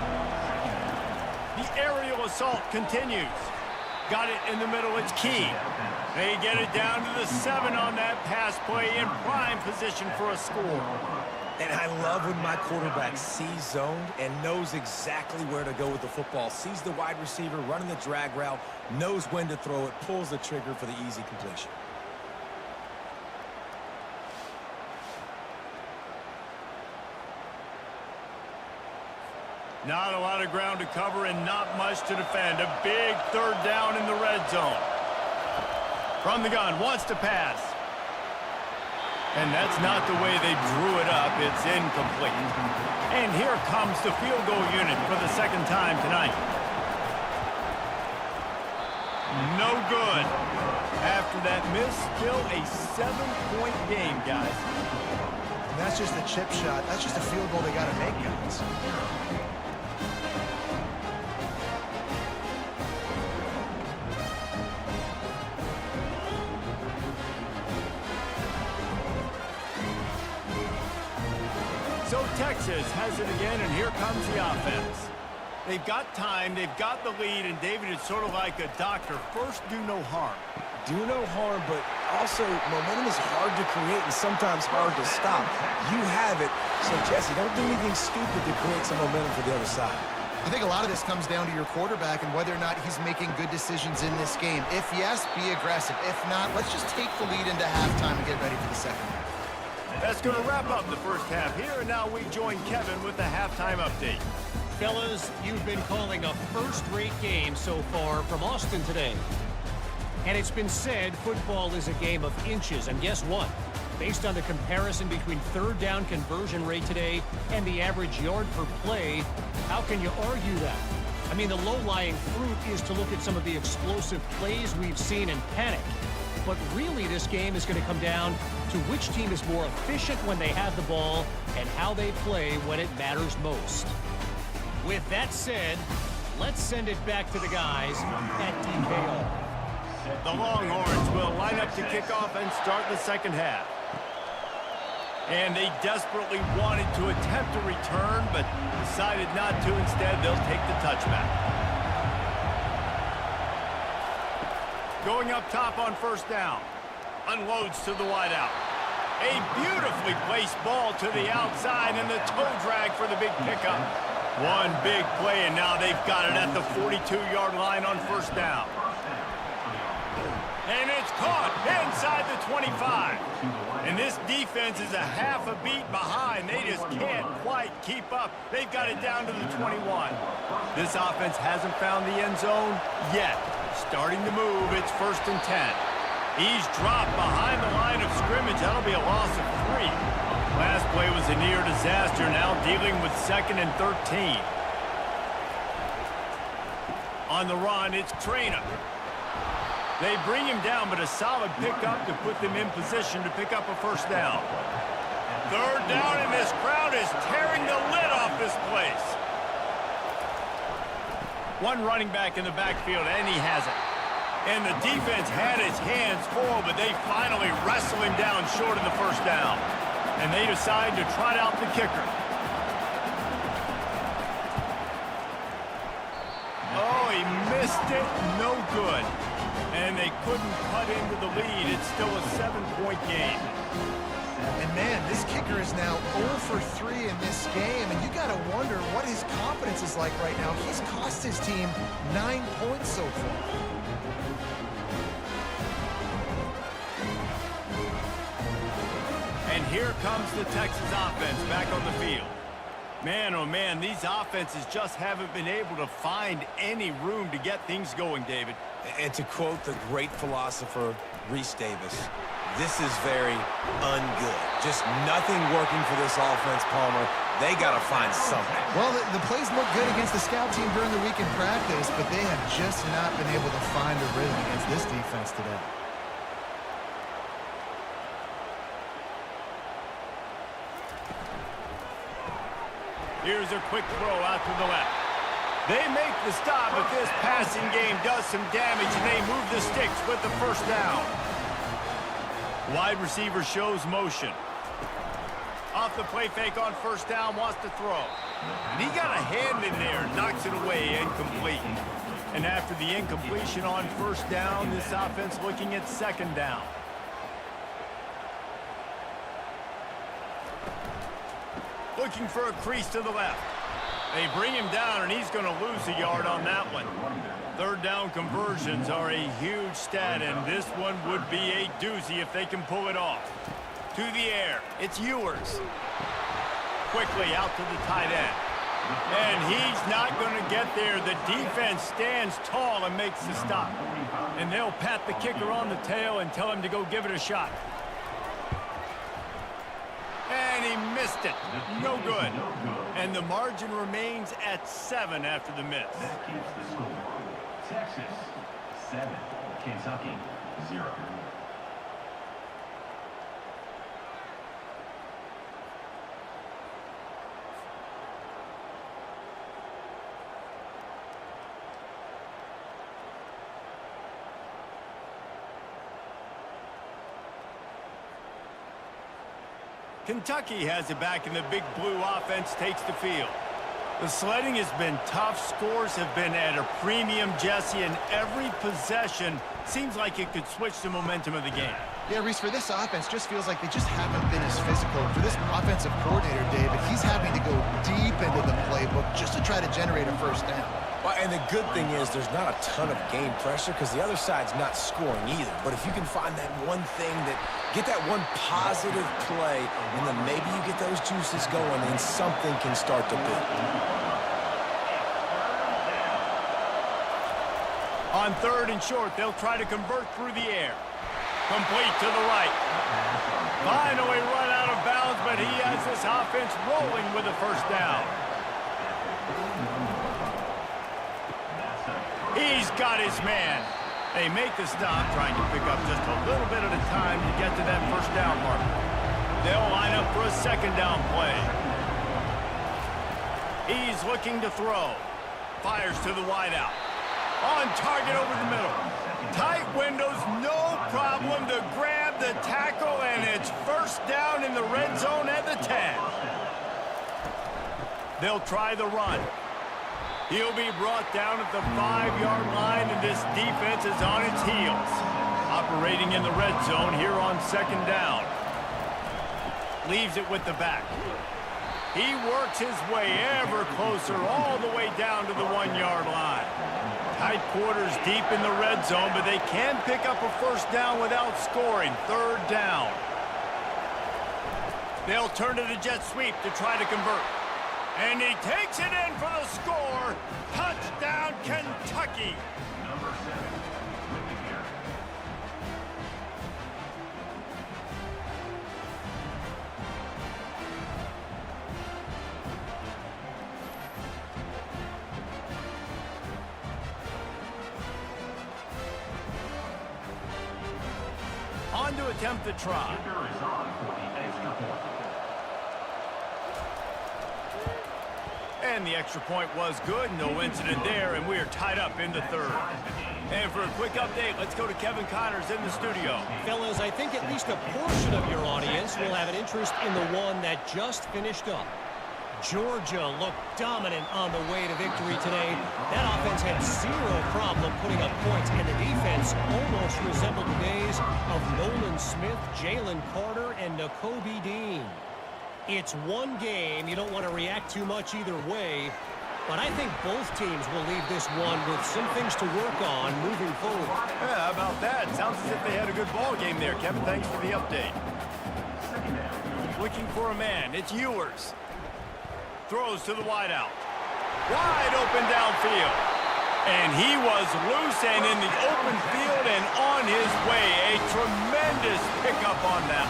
The aerial assault continues. Got it in the middle, it's key. They get it down to the 7 on that pass play in prime position for a score. And I love when my quarterback sees zoned and knows exactly where to go with the football. Sees the wide receiver running the drag route, knows when to throw it, pulls the trigger for the easy completion. Not a lot of ground to cover and not much to defend. A big third down in the red zone. From the gun, wants to pass. And that's not the way they drew it up. It's incomplete. And here comes the field goal unit for the second time tonight. No good. After that miss, still a 7-point game, guys. And that's just a chip shot. That's just a field goal they got to make, guys. So Texas has it again, and here comes the offense. They've got time, they've got the lead, and David, it's sort of like a doctor. First, do no harm. Do no harm, but also momentum is hard to create and sometimes hard to stop. You have it, so Jesse, don't do anything stupid to create some momentum for the other side. I think a lot of this comes down to your quarterback and whether or not he's making good decisions in this game. If yes, be aggressive. If not, let's just take the lead into halftime and get ready for the second half. That's going to wrap up the first half here, and now we join Kevin with the halftime update. Fellas, you've been calling a first-rate game so far from Austin today. And it's been said football is a game of inches, and guess what? Based on the comparison between third down conversion rate today and the average yard per play, how can you argue that? I mean, the low-lying fruit is to look at some of the explosive plays we've seen and panic. But really, this game is going to come down to which team is more efficient when they have the ball and how they play when it matters most. With that said, let's send it back to the guys at DKO. The Longhorns will line up to kick off and start the second half. And they desperately wanted to attempt a return, but decided not to. Instead, they'll take the touchback. Going up top on first down. Unloads to the wideout. A beautifully placed ball to the outside and the toe drag for the big pickup. One big play, and now they've got it at the 42-yard line on first down. And it's caught inside the 25. And this defense is a half a beat behind. They just can't quite keep up. They've got it down to the 21. This offense hasn't found the end zone yet. Starting to move, it's 1st and 10. He's dropped behind the line of scrimmage. That'll be a loss of 3. Last play was a near disaster, now dealing with 2nd and 13. On the run, it's Trainer. They bring him down, but a solid pickup to put them in position to pick up a first down. Third down, and this crowd is tearing the lid off this place. One running back in the backfield, and he has it. And the defense had its hands full, but they finally wrestle him down short of the first down. And they decide to trot out the kicker. Oh, he missed it. No good. And they couldn't cut into the lead. It's still a 7-point game. And man, this kicker is now 0 for 3 in this game, and you got to wonder what his confidence is like right now. He's cost his team 9 points so far. And here comes the Texas offense back on the field. Man, oh man, these offenses just haven't been able to find any room to get things going, David. And to quote the great philosopher, Reese Davis, this is very ungood. Just nothing working for this offense, Palmer. They got to find something. Well, the plays look good against the scout team during the week in practice, but they have just not been able to find a rhythm against this defense today. Here's a quick throw out to the left. They make the stop, but this passing game does some damage, and they move the sticks with the first down. Wide receiver shows motion. Off the play fake on first down, wants to throw. And he got a hand in there, knocks it away, incomplete. And after the incompletion on first down, this offense looking at second down. Looking for a crease to the left. They bring him down, and he's going to lose a yard on that one. Third down conversions are a huge stat, and this one would be a doozy if they can pull it off. To the air, it's Ewers. Quickly out to the tight end. And he's not going to get there. The defense stands tall and makes the stop. And they'll pat the kicker on the tail and tell him to go give it a shot. And he missed it. No good. And the margin remains at 7 after the miss. That keeps the score. Texas 7, Kentucky 0. Kentucky has it back, and the big blue offense takes the field. The sledding has been tough. Scores have been at a premium, Jesse, and every possession seems like it could switch the momentum of the game. Yeah, Reese, for this offense, just feels like they just haven't been as physical. For this offensive coordinator, David, he's having to go deep into the playbook just to try to generate a first down. Well, and the good thing is there's not a ton of game pressure because the other side's not scoring either. But if you can find that one thing get that one positive play, and then maybe you get those juices going and something can start to build. On third and short, they'll try to convert through the air. Complete to the right. Finally run out of bounds, but he has this offense rolling with a first down. He's got his man. They make the stop, trying to pick up just a little bit at a time to get to that first down mark. They'll line up for a second down play. He's looking to throw. Fires to the wideout. On target over the middle. Tight windows, no problem to grab the tackle, and it's first down in the red zone at the 10. They'll try the run. He'll be brought down at the 5-yard line, and this defense is on its heels. Operating in the red zone here on second down. Leaves it with the back. He works his way ever closer all the way down to the 1-yard line. Tight quarters deep in the red zone, but they can pick up a first down without scoring. Third down. They'll turn to the jet sweep to try to convert. And he takes it in for the score. Touchdown, Kentucky. Number 7 with the carry. On to attempt the try. Kicker is on for the extra point. And the extra point was good. No incident there, and we are tied up in the third. And for a quick update, let's go to Kevin Connors in the studio. Fellas, I think at least a portion of your audience will have an interest in the one that just finished up. Georgia looked dominant on the way to victory today. That offense had zero problem putting up points, and the defense almost resembled the days of Nolan Smith, Jalen Carter, and Nakobe Dean. It's one game. You don't want to react too much either way, but I think both teams will leave this one with some things to work on moving forward. Yeah, how about that? Sounds as if they had a good ball game there. Kevin, thanks for the update. Looking for a man. It's Ewers. Throws to the wideout. Wide open downfield. And he was loose and in the open field and on his way. A tremendous pickup on that.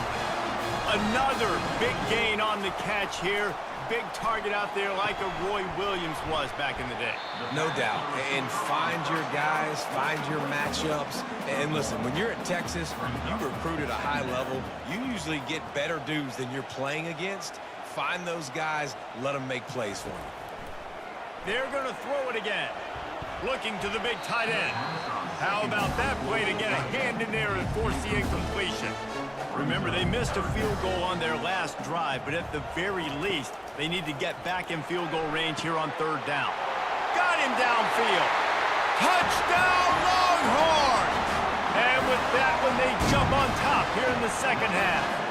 Another big gain on the catch here. Big target out there like a Roy Williams was back in the day. No doubt. And find your guys, find your matchups. And listen, when you're at Texas, you recruit at a high level, you usually get better dudes than you're playing against. Find those guys, let them make plays for you. They're going to throw it again. Looking to the big tight end. How about that play to get a hand in there and force the incompletion? Remember, they missed a field goal on their last drive, but at the very least, they need to get back in field goal range here on 3rd down. Got him downfield. Touchdown, Longhorns! And with that one, they jump on top here in the second half.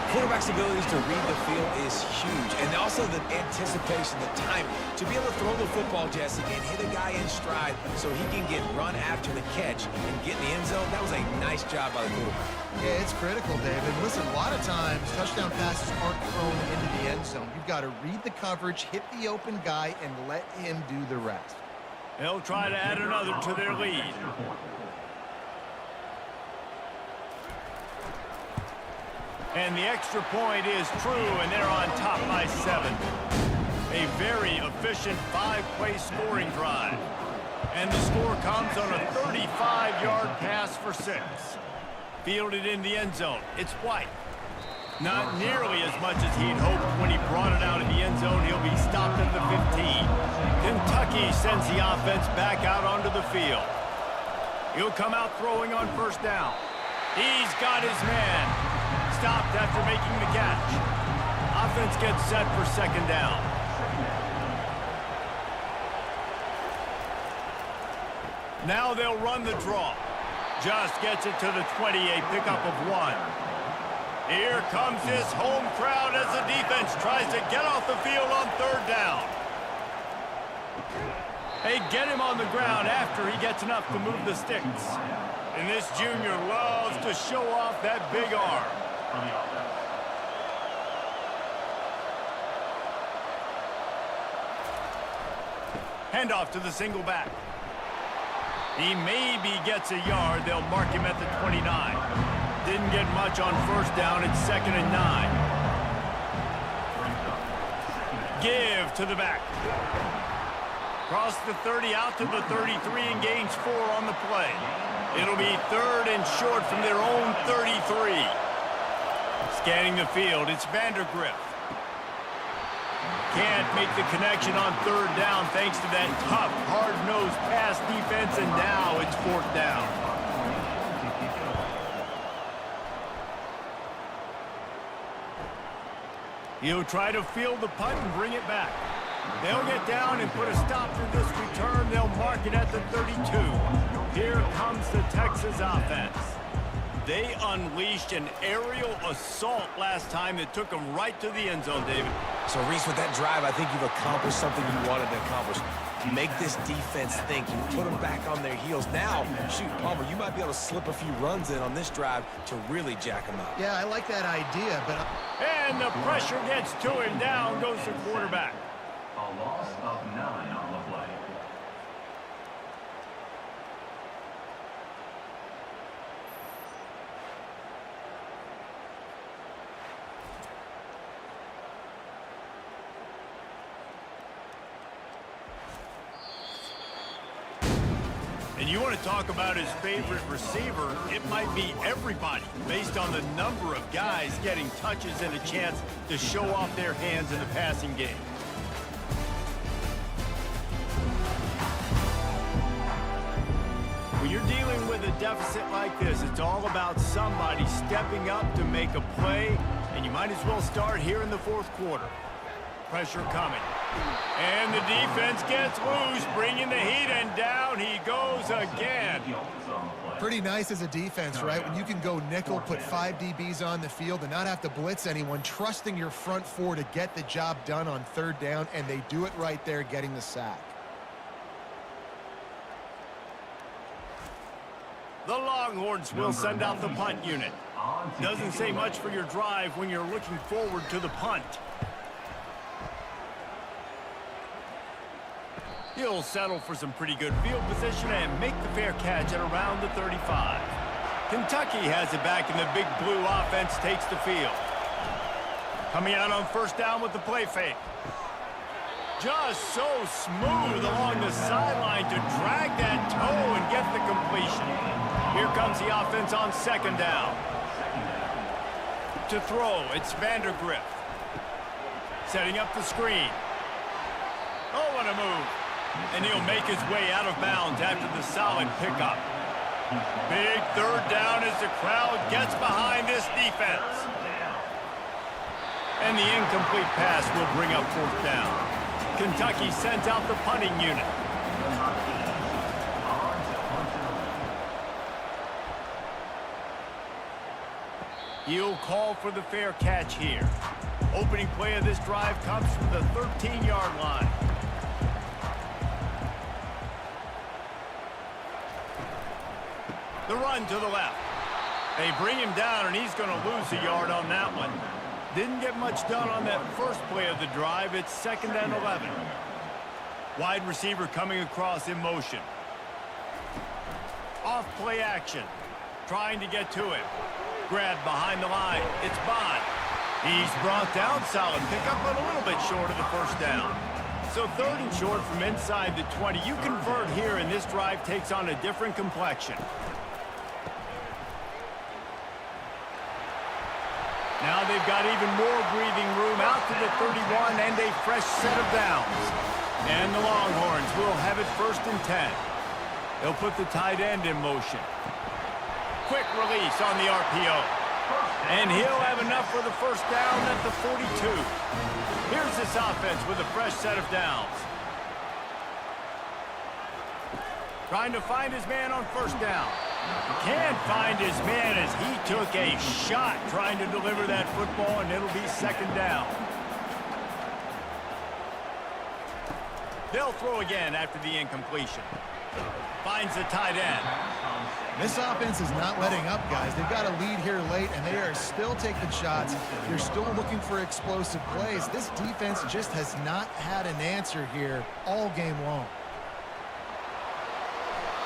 Quarterback's abilities to read the field is huge, and also the anticipation, the timing. To be able to throw the football, Jesse, and hit a guy in stride so he can get run after the catch and get in the end zone, that was a nice job by the quarterback. Yeah, it's critical, David. Listen, a lot of times, touchdown passes aren't thrown into the end zone. You've got to read the coverage, hit the open guy, and let him do the rest. They'll try to add another to their lead. And the extra point is true, and they're on top by 7. A very efficient 5-play scoring drive. And the score comes on a 35-yard pass for 6. Fielded in the end zone. It's White. Not nearly as much as he'd hoped when he brought it out in the end zone. He'll be stopped at the 15. Kentucky sends the offense back out onto the field. He'll come out throwing on 1st down. He's got his man. Stopped after making the catch. Offense gets set for 2nd down. Now they'll run the draw. Just gets it to the 20, a pickup of 1. Here comes this home crowd as the defense tries to get off the field on 3rd down. They get him on the ground after he gets enough to move the sticks. And this junior loves to show off that big arm. Handoff to the single back. He maybe gets a yard. They'll mark him at the 29. Didn't get much on 1st down. It's 2nd and 9. Give to the back. Cross the 30 out to the 33 and gains 4 on the play. It'll be 3rd and short from their own 33. Scanning the field, it's Vandergrift. Can't make the connection on 3rd down thanks to that tough, hard-nosed pass defense, and now it's 4th down. He'll try to field the punt and bring it back. They'll get down and put a stop to this return. They'll mark it at the 32. Here comes the Texas offense. They unleashed an aerial assault last time that took them right to the end zone, David. So, Reese, with that drive, I think you've accomplished something you wanted to accomplish. Make this defense think. You put them back on their heels. Now, shoot, Palmer, you might be able to slip a few runs in on this drive to really jack them up. Yeah, I like that idea, but... And the pressure gets to him. Down goes the quarterback. A loss of 9 on the play. And you want to talk about his favorite receiver, it might be everybody based on the number of guys getting touches and a chance to show off their hands in the passing game. When you're dealing with a deficit like this, it's all about somebody stepping up to make a play, and you might as well start here in the 4th quarter. Pressure coming. And the defense gets loose, bringing the heat, and down he goes again. Pretty nice as a defense, right? When you can go nickel, put 5 DBs on the field and not have to blitz anyone, trusting your front 4 to get the job done on 3rd down, and they do it right there, getting the sack. The Longhorns will send out the punt unit. Doesn't say much for your drive when you're looking forward to the punt. He'll settle for some pretty good field position and make the fair catch at around the 35. Kentucky has it back, and the big blue offense takes the field. Coming out on 1st down with the play fake. Just so smooth along the sideline to drag that toe and get the completion. Here comes the offense on 2nd down. To throw, it's Vandergrift. Setting up the screen. Oh, what a move. And he'll make his way out of bounds after the solid pickup. Big third down as the crowd gets behind this defense. And the incomplete pass will bring up fourth down. Kentucky sends out the punting unit. He'll call for the fair catch here. Opening play of this drive comes from the 13-yard line. The run to the left. They bring him down, and he's going to lose a yard on that one. Didn't get much done on that first play of the drive. It's 2nd and 11. Wide receiver coming across in motion. Off play action. Trying to get to him. Grab behind the line. It's Bond. He's brought down. Solid pickup, but a little bit short of the first down. So 3rd and short from inside the 20. You convert here, and this drive takes on a different complexion. Now they've got even more breathing room out to the 31 and a fresh set of downs. And the Longhorns will have it 1st and 10. They'll put the tight end in motion. Quick release on the RPO. And he'll have enough for the first down at the 42. Here's this offense with a fresh set of downs. Trying to find his man on first down. Can't find his man as he took a shot trying to deliver that football, and it'll be 2nd down. They'll throw again after the incompletion. Finds the tight end. This offense is not letting up, guys. They've got a lead here late, and they are still taking shots. They're still looking for explosive plays. This defense just has not had an answer here all game long.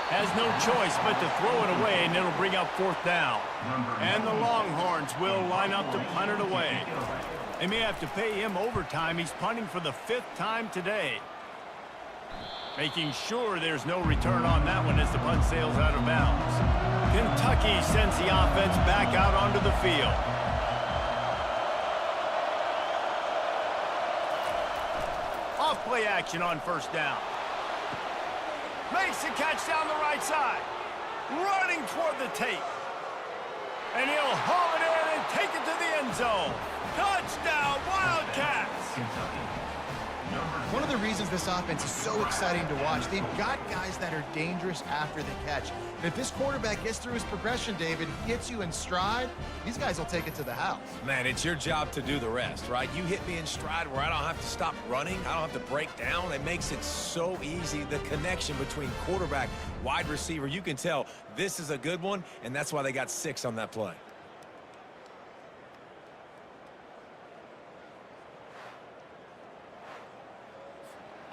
Has no choice but to throw it away, and it'll bring up 4th down. And the Longhorns will line up to punt it away. They may have to pay him overtime. He's punting for the 5th time today. Making sure there's no return on that one as the punt sails out of bounds. Kentucky sends the offense back out onto the field. Off play action on first down. Makes the catch down the right side. Running toward the tape. And he'll haul it in and take it to the end zone. Touchdown, Wildcats! One of the reasons this offense is so exciting to watch, they've got guys that are dangerous after the catch. And if this quarterback gets through his progression, David, hits you in stride, these guys will take it to the house. Man, it's your job to do the rest, right? You hit me in stride where I don't have to stop running. I don't have to break down. It makes it so easy. The connection between quarterback, wide receiver, you can tell this is a good one, and that's why they got 6 on that play.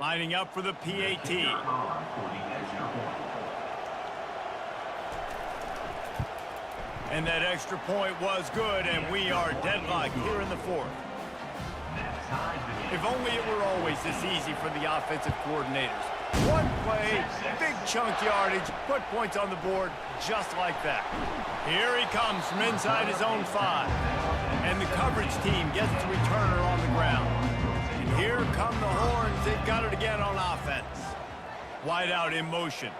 Lining up for the PAT. And that extra point was good, and we are deadlocked here in the 4th. If only it were always this easy for the offensive coordinators. One play, big chunk yardage, put points on the board just like that. Here he comes from inside his own 5. And the coverage team gets the returner on the ground. Here come the Horns. They've got it again on offense. Wide out in motion.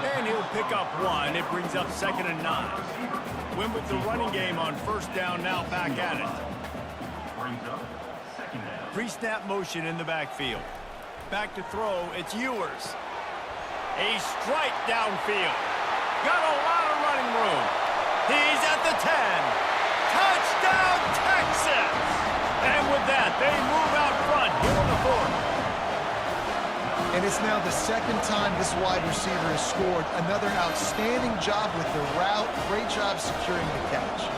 And he'll pick up 1. It brings up 2nd and 9. Win with the running game on first down, now back at it. Pre-snap motion in the backfield. Back to throw. It's Ewers. A strike downfield. Got a lot of running room. He's at the 10. Touchdown, Texas! And with that, they move out front here in the 4th. And it's now the 2nd time this wide receiver has scored. Another outstanding job with the route. Great job securing the catch.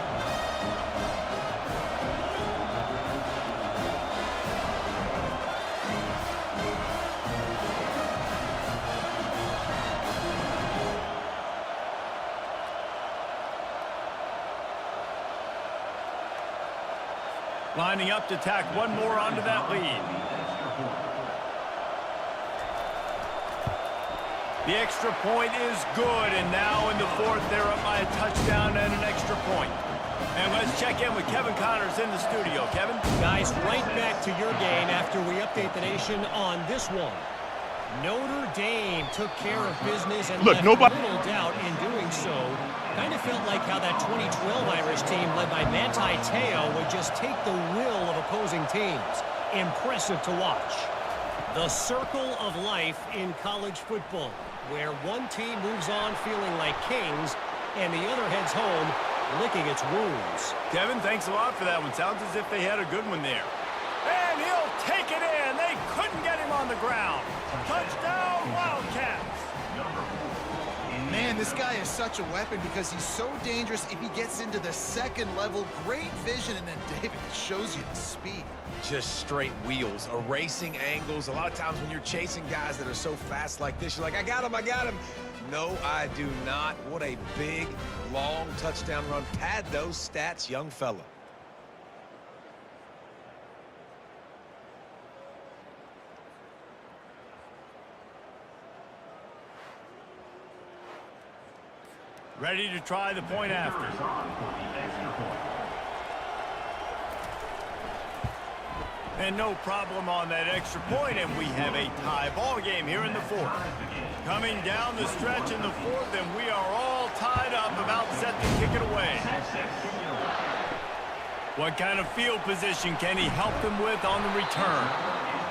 Lining up to tack one more onto that lead. The extra point is good, and now in the 4th, they're up by a touchdown and an extra point. And let's check in with Kevin Connors in the studio. Kevin? Guys, right back to your game after we update the nation on this one. Notre Dame took care of business and left little doubt in doing so. Kind of felt like how that 2012 Irish team led by Manti Te'o would just take the will of opposing teams. Impressive to watch. The circle of life in college football, where one team moves on feeling like kings and the other heads home licking its wounds. Kevin, thanks a lot for that one. Sounds as if they had a good one there. And he'll take it in. They couldn't get him on the ground. Touchdown, Wildcats. Man, this guy is such a weapon because he's so dangerous if he gets into the second level. Great vision, and then David shows you the speed. Just straight wheels, erasing angles. A lot of times when you're chasing guys that are so fast like this, you're like, I got him, I got him. No, I do not. What a big, long touchdown run. Pad those stats, young fella. Ready to try the point after. And no problem on that extra point, and we have a tie ball game here in the fourth. Coming down the stretch in the fourth, and we are all tied up, about set to kick it away. What kind of field position can he help them with on the return?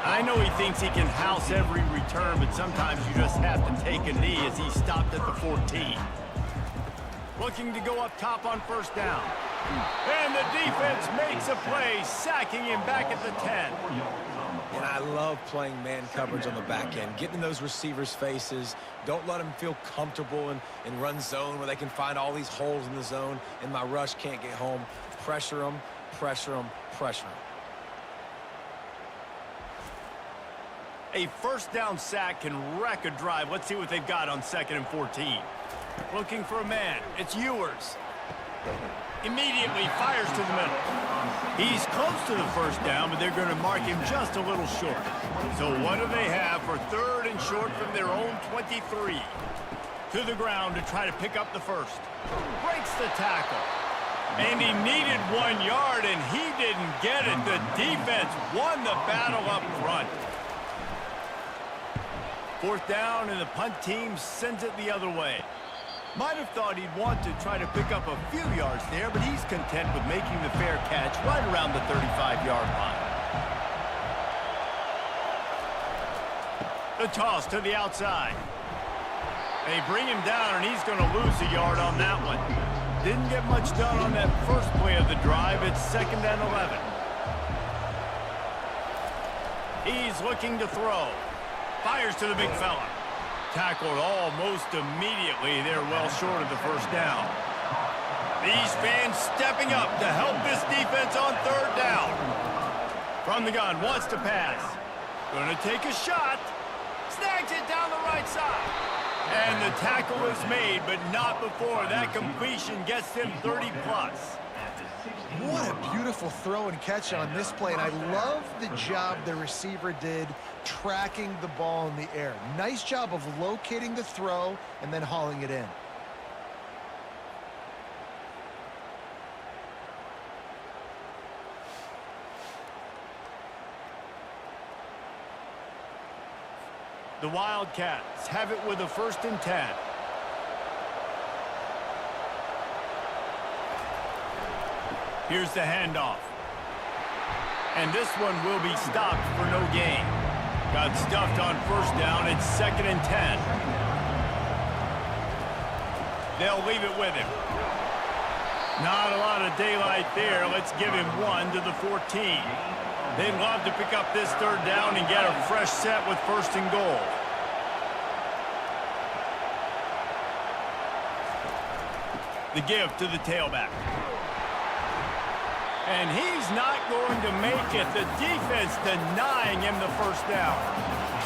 I know he thinks he can house every return, but sometimes you just have to take a knee as he stopped at the 14. Looking to go up top on first down. And the defense makes a play, sacking him back at the 10. And I love playing man coverage on the back end, getting in those receivers' faces. Don't let them feel comfortable in run zone where they can find all these holes in the zone and my rush can't get home. Pressure them, pressure them, pressure them. A first down sack can wreck a drive. Let's see what they've got on 2nd and 14. Looking for a man. It's Ewers. Immediately fires to the middle. He's close to the first down, but they're going to mark him just a little short. So what do they have for 3rd and short from their own 23? To the ground to try to pick up the first. Breaks the tackle. And he needed 1 yard, and he didn't get it. The defense won the battle up front. 4th down, and the punt team sends it the other way. Might have thought he'd want to try to pick up a few yards there, but he's content with making the fair catch right around the 35-yard line. The toss to the outside. They bring him down, and he's going to lose a yard on that one. Didn't get much done on that first play of the drive. It's 2nd and 11. He's looking to throw. Fires to the big fella. Tackled almost immediately. They're well short of the first down. These fans stepping up to help this defense on 3rd down. From the gun, wants to pass. Going to take a shot. Snags it down the right side. And the tackle is made, but not before that completion gets him 30-plus. What a beautiful throw and catch on this play, and I love the job the receiver did tracking the ball in the air. Nice job of locating the throw and then hauling it in. The Wildcats have it with a 1st and 10. Here's the handoff. And this one will be stopped for no gain. Got stuffed on 1st down. It's 2nd and 10. They'll leave it with him. Not a lot of daylight there. Let's give him 1 to the 14. They'd love to pick up this 3rd down and get a fresh set with 1st and goal. The give to the tailback. And he's not going to make it. The defense denying him the 1st down.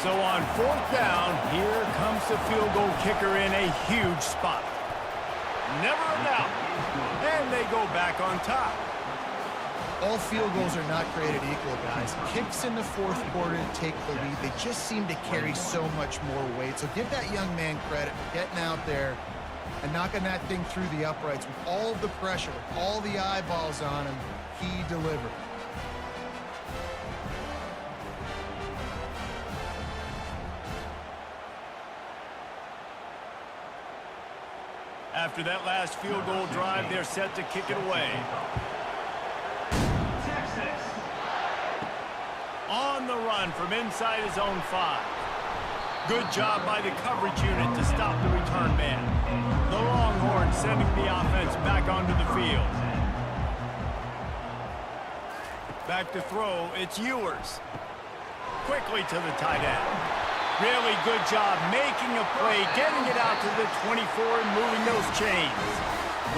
So on 4th down, here comes the field goal kicker in a huge spot. Never a doubt. And they go back on top. All field goals are not created equal, guys. Kicks in the 4th quarter to take the lead. They just seem to carry so much more weight. So give that young man credit for getting out there and knocking that thing through the uprights with all of the pressure, with all the eyeballs on him. He delivered. After that last field goal drive, they're set to kick it away. On the run from inside his own 5. Good job by the coverage unit to stop the return man. The Longhorns sending the offense back onto the field. Back to throw, it's Ewers. Quickly to the tight end. Really good job making a play, getting it out to the 24 and moving those chains.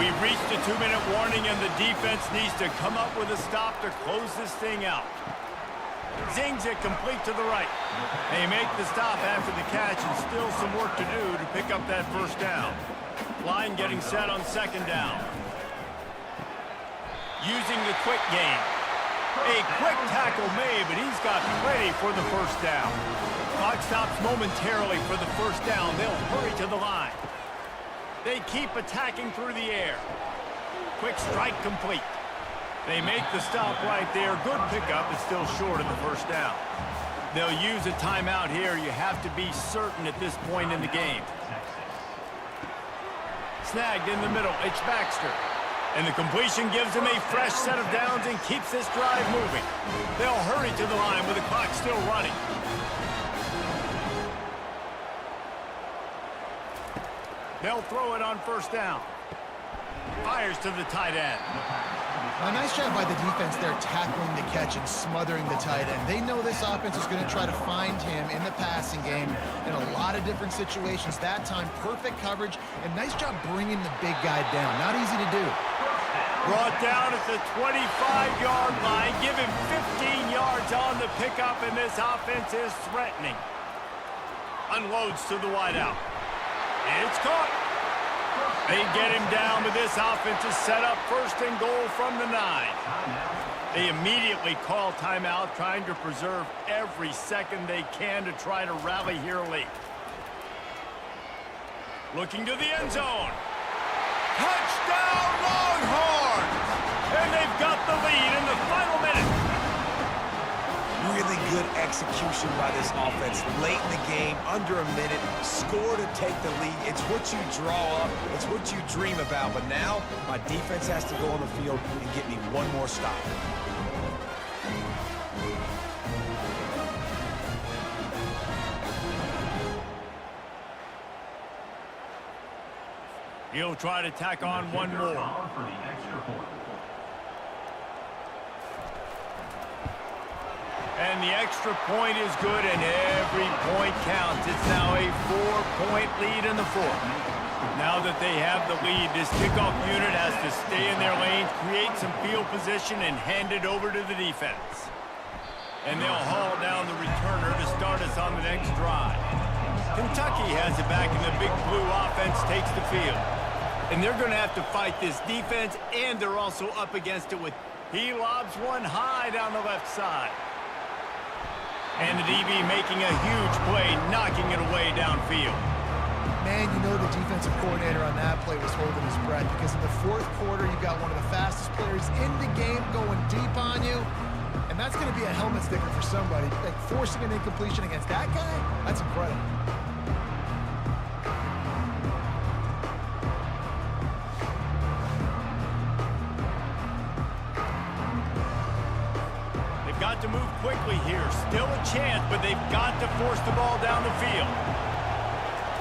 We've reached a 2-minute warning and the defense needs to come up with a stop to close this thing out. Zings it complete to the right. They make the stop after the catch and still some work to do to pick up that first down. Line getting set on second down. Using the quick game. A quick tackle made, but he's got plenty for the first down. Clock stops momentarily for the first down. They'll hurry to the line. They keep attacking through the air. Quick strike complete. They make the stop right there. Good pickup, but still short of the first down. They'll use a timeout here. You have to be certain at this point in the game. Snagged in the middle. It's Baxter. And the completion gives him a fresh set of downs and keeps this drive moving. They'll hurry to the line with the clock still running. They'll throw it on first down. Fires to the tight end. A nice job by the defense there tackling the catch and smothering the tight end. They know this offense is going to try to find him in the passing game in a lot of different situations. That time, perfect coverage, and nice job bringing the big guy down. Not easy to do. Brought down at the 25-yard line. Give him 15 yards on the pickup, and this offense is threatening. Unloads to the wideout. It's caught. They get him down, but this offense is set up first and goal from the 9. They immediately call timeout, trying to preserve every second they can to try to rally here late. Looking to the end zone. Touchdown Longhorns! And they've got the lead in the final minute. Really good execution by this offense. Late in the game, under a minute, score to take the lead. It's what you draw up. It's what you dream about. But now, my defense has to go on the field and get me one more stop. He'll try to tack on one more. And the extra point is good, and every point counts. It's now a 4-point lead in the fourth. Now that they have the lead, this kickoff unit has to stay in their lanes, create some field position, and hand it over to the defense. And they'll haul down the returner to start us on the next drive. Kentucky has it back, and the big blue offense takes the field. And they're going to have to fight this defense, and they're also up against it with he lobs one high down the left side. And the DB making a huge play, knocking it away downfield. Man, you know the defensive coordinator on that play was holding his breath because in the fourth quarter, you've got one of the fastest players in the game going deep on you. And that's going to be a helmet sticker for somebody. Like forcing an incompletion against that guy, that's incredible. Got to move quickly here. Still a chance, but they've got to force the ball down the field.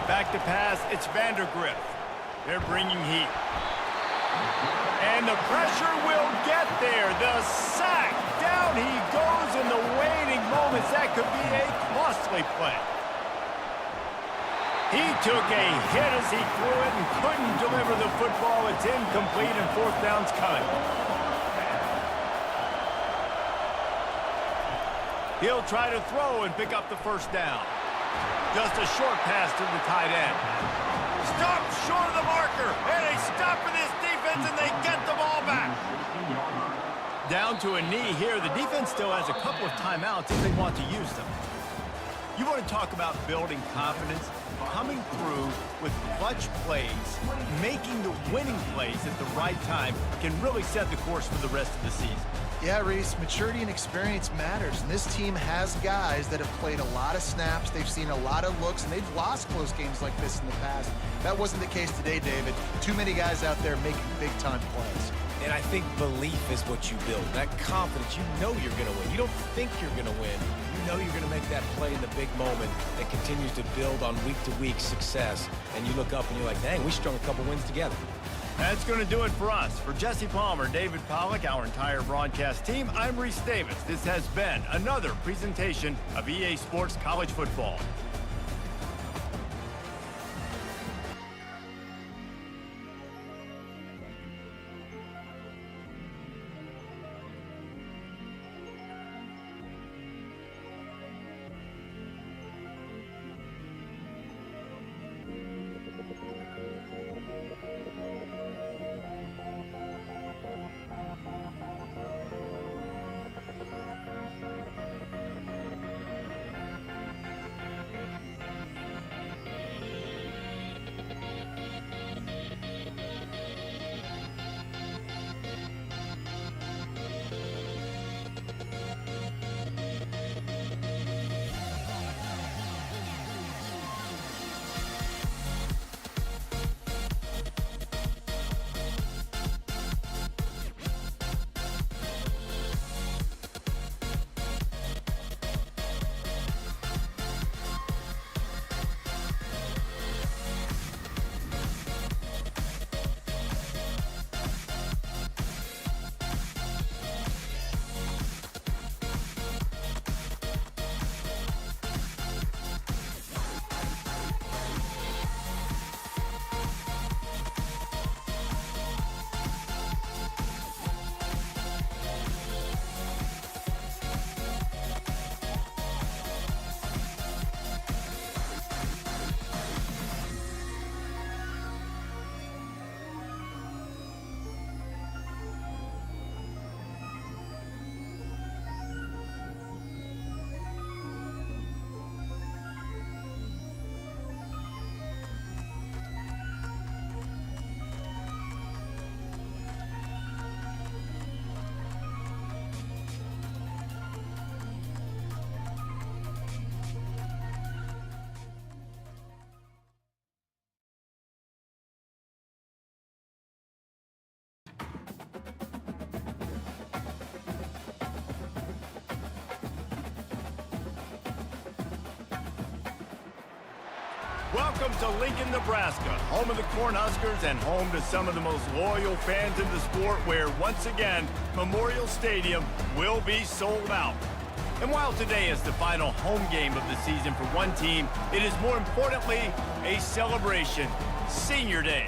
Back to pass, it's Vandergrift. They're bringing heat. And the pressure will get there. The sack. Down he goes in the waning moments. That could be a costly play. He took a hit as he threw it and couldn't deliver the football. It's incomplete and fourth down's coming. He'll try to throw and pick up the first down. Just a short pass to the tight end. Stopped short of the marker. And they stop for this defense and they get the ball back. Down to a knee here. The defense still has a couple of timeouts if they want to use them. You want to talk about building confidence? coming through with clutch plays, making the winning plays at the right time can really set the course for the rest of the season. Yeah, Reese, maturity and experience matters, and this team has guys that have played a lot of snaps, they've seen a lot of looks, and they've lost close games like this in the past. That wasn't the case today, David. Too many guys out there making big-time plays. And I think belief is what you build. That confidence, you know you're going to win. You don't think you're going to win. You know you're going to make that play in the big moment that continues to build on week-to-week success. And you look up and you're like, dang, we strung a couple wins together. That's going to do it for us. For Jesse Palmer, David Pollack, our entire broadcast team, I'm Reese Davis. This has been another presentation of EA Sports College Football. Welcome to Lincoln, Nebraska, home of the Cornhuskers and home to some of the most loyal fans in the sport, where, once again, Memorial Stadium will be sold out. And while today is the final home game of the season for one team, it is more importantly a celebration, Senior Day,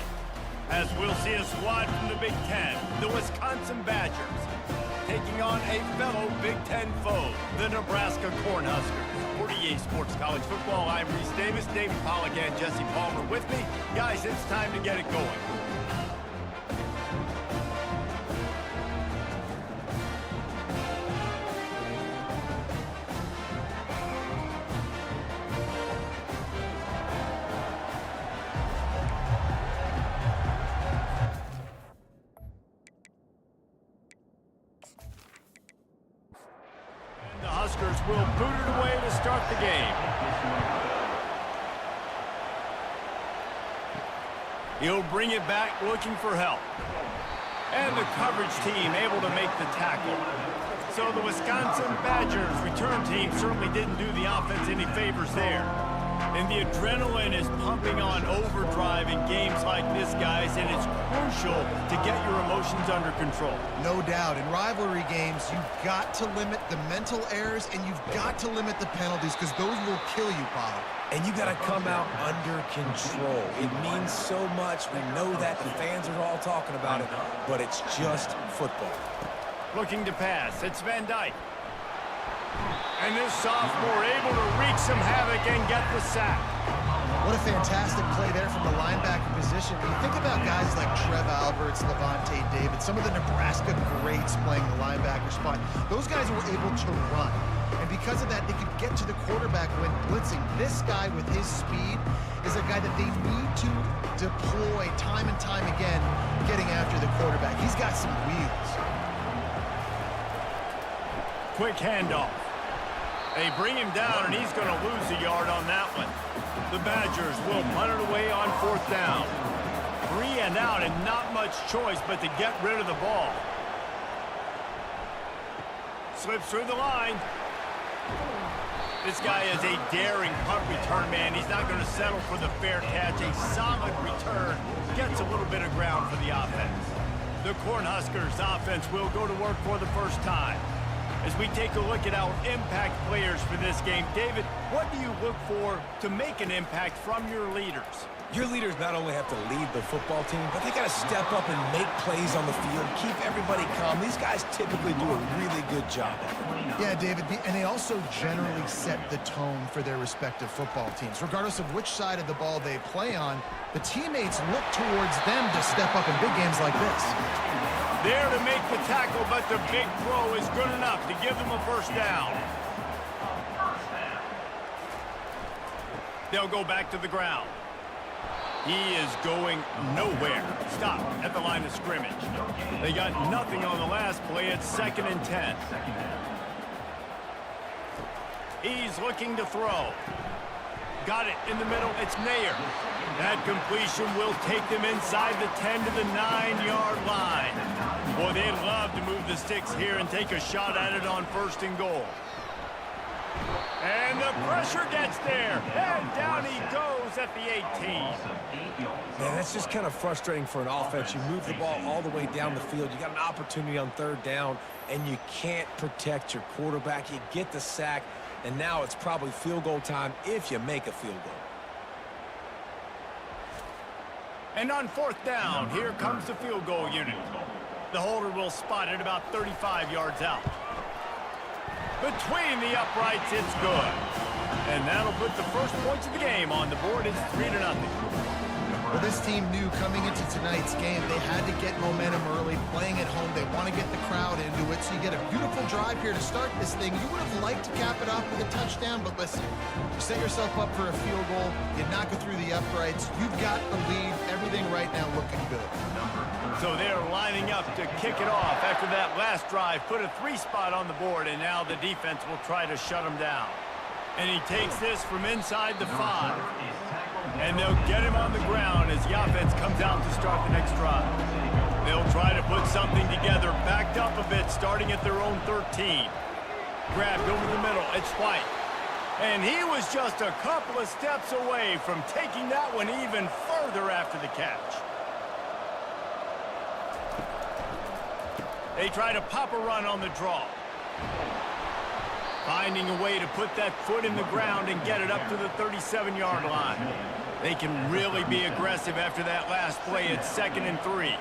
as we'll see a squad from the Big Ten, the Wisconsin Badgers, taking on a fellow Big Ten foe, the Nebraska Cornhuskers. For EA Sports College Football, I'm Reese Davis, David Pollack and Jesse Palmer with me. Guys, it's time to get it going. The Huskers will boot it away to start the game. He'll bring it back looking for help. And the coverage team able to make the tackle. So the Wisconsin Badgers return team certainly didn't do the offense any favors there. And the adrenaline is pumping on overdrive in games like this, guys, and it's crucial to get your emotions under control. No doubt. In rivalry games, you've got to limit the mental errors and you've got to limit the penalties, because those will kill you, Pollack. And you got to come out under control. It means so much. We know that. The fans are all talking about it, but it's just football. Looking to pass, it's Van Dyke. And this sophomore able to wreak some havoc and get the sack. What a fantastic play there from the linebacker position. When you think about guys like Trev Alberts, Levante David, some of the Nebraska greats playing the linebacker spot, those guys were able to run. And because of that, they could get to the quarterback when blitzing. This guy with his speed is a guy that they need to deploy time and time again, getting after the quarterback. He's got some wheels. Quick handoff. They bring him down, and he's going to lose a yard on that one. The Badgers will punt it away on 4th down. 3 and out, and not much choice but to get rid of the ball. Slips through the line. This guy is a daring punt return man. He's not going to settle for the fair catch. A solid return. Gets a little bit of ground for the offense. The Cornhuskers offense will go to work for the first time. As we take a look at our impact players for this game, David, what do you look for to make an impact from your leaders? Your leaders not only have to lead the football team, but they got to step up and make plays on the field, keep everybody calm. These guys typically do a really good job at it. Yeah, David, and they also generally set the tone for their respective football teams. Regardless of which side of the ball they play on, the teammates look towards them to step up in big games like this. There to make the tackle, but the big throw is good enough to give them a first down. They'll go back to the ground. He is going nowhere. Stop at the line of scrimmage. They got nothing on the last play. It's 2nd and 10. He's looking to throw. Got it in the middle. It's Nair. That completion will take them inside the 10 to the 9-yard line. Boy, they'd love to move the sticks here and take a shot at it on 1st and goal. And the pressure gets there. And down he goes at the 18. Man, that's just kind of frustrating for an offense. You move the ball all the way down the field. You got an opportunity on 3rd down, and you can't protect your quarterback. You get the sack, and now it's probably field goal time if you make a field goal. And on 4th down, here comes the field goal unit. The holder will spot it about 35 yards out. Between the uprights, it's good. And that'll put the first points of the game on the board. It's 3-0. Well, this team knew coming into tonight's game they had to get momentum early, playing at home. They want to get the crowd into it, so you get a beautiful drive here to start this thing. You would have liked to cap it off with a touchdown, but listen, you set yourself up for a field goal, you knock it through the uprights, you've got the lead, everything right now looking good. So they're lining up to kick it off after that last drive, put a 3 spot on the board, and now the defense will try to shut him down. And he takes this from inside the 5. And they'll get him on the ground as the offense comes out to start the next drive. They'll try to put something together, backed up a bit, starting at their own 13. Grabbed over the middle, it's White. And he was just a couple of steps away from taking that one even further after the catch. They try to pop a run on the draw. Finding a way to put that foot in the ground and get it up to the 37-yard line. They can really be aggressive after that last play. It's 2nd and 3.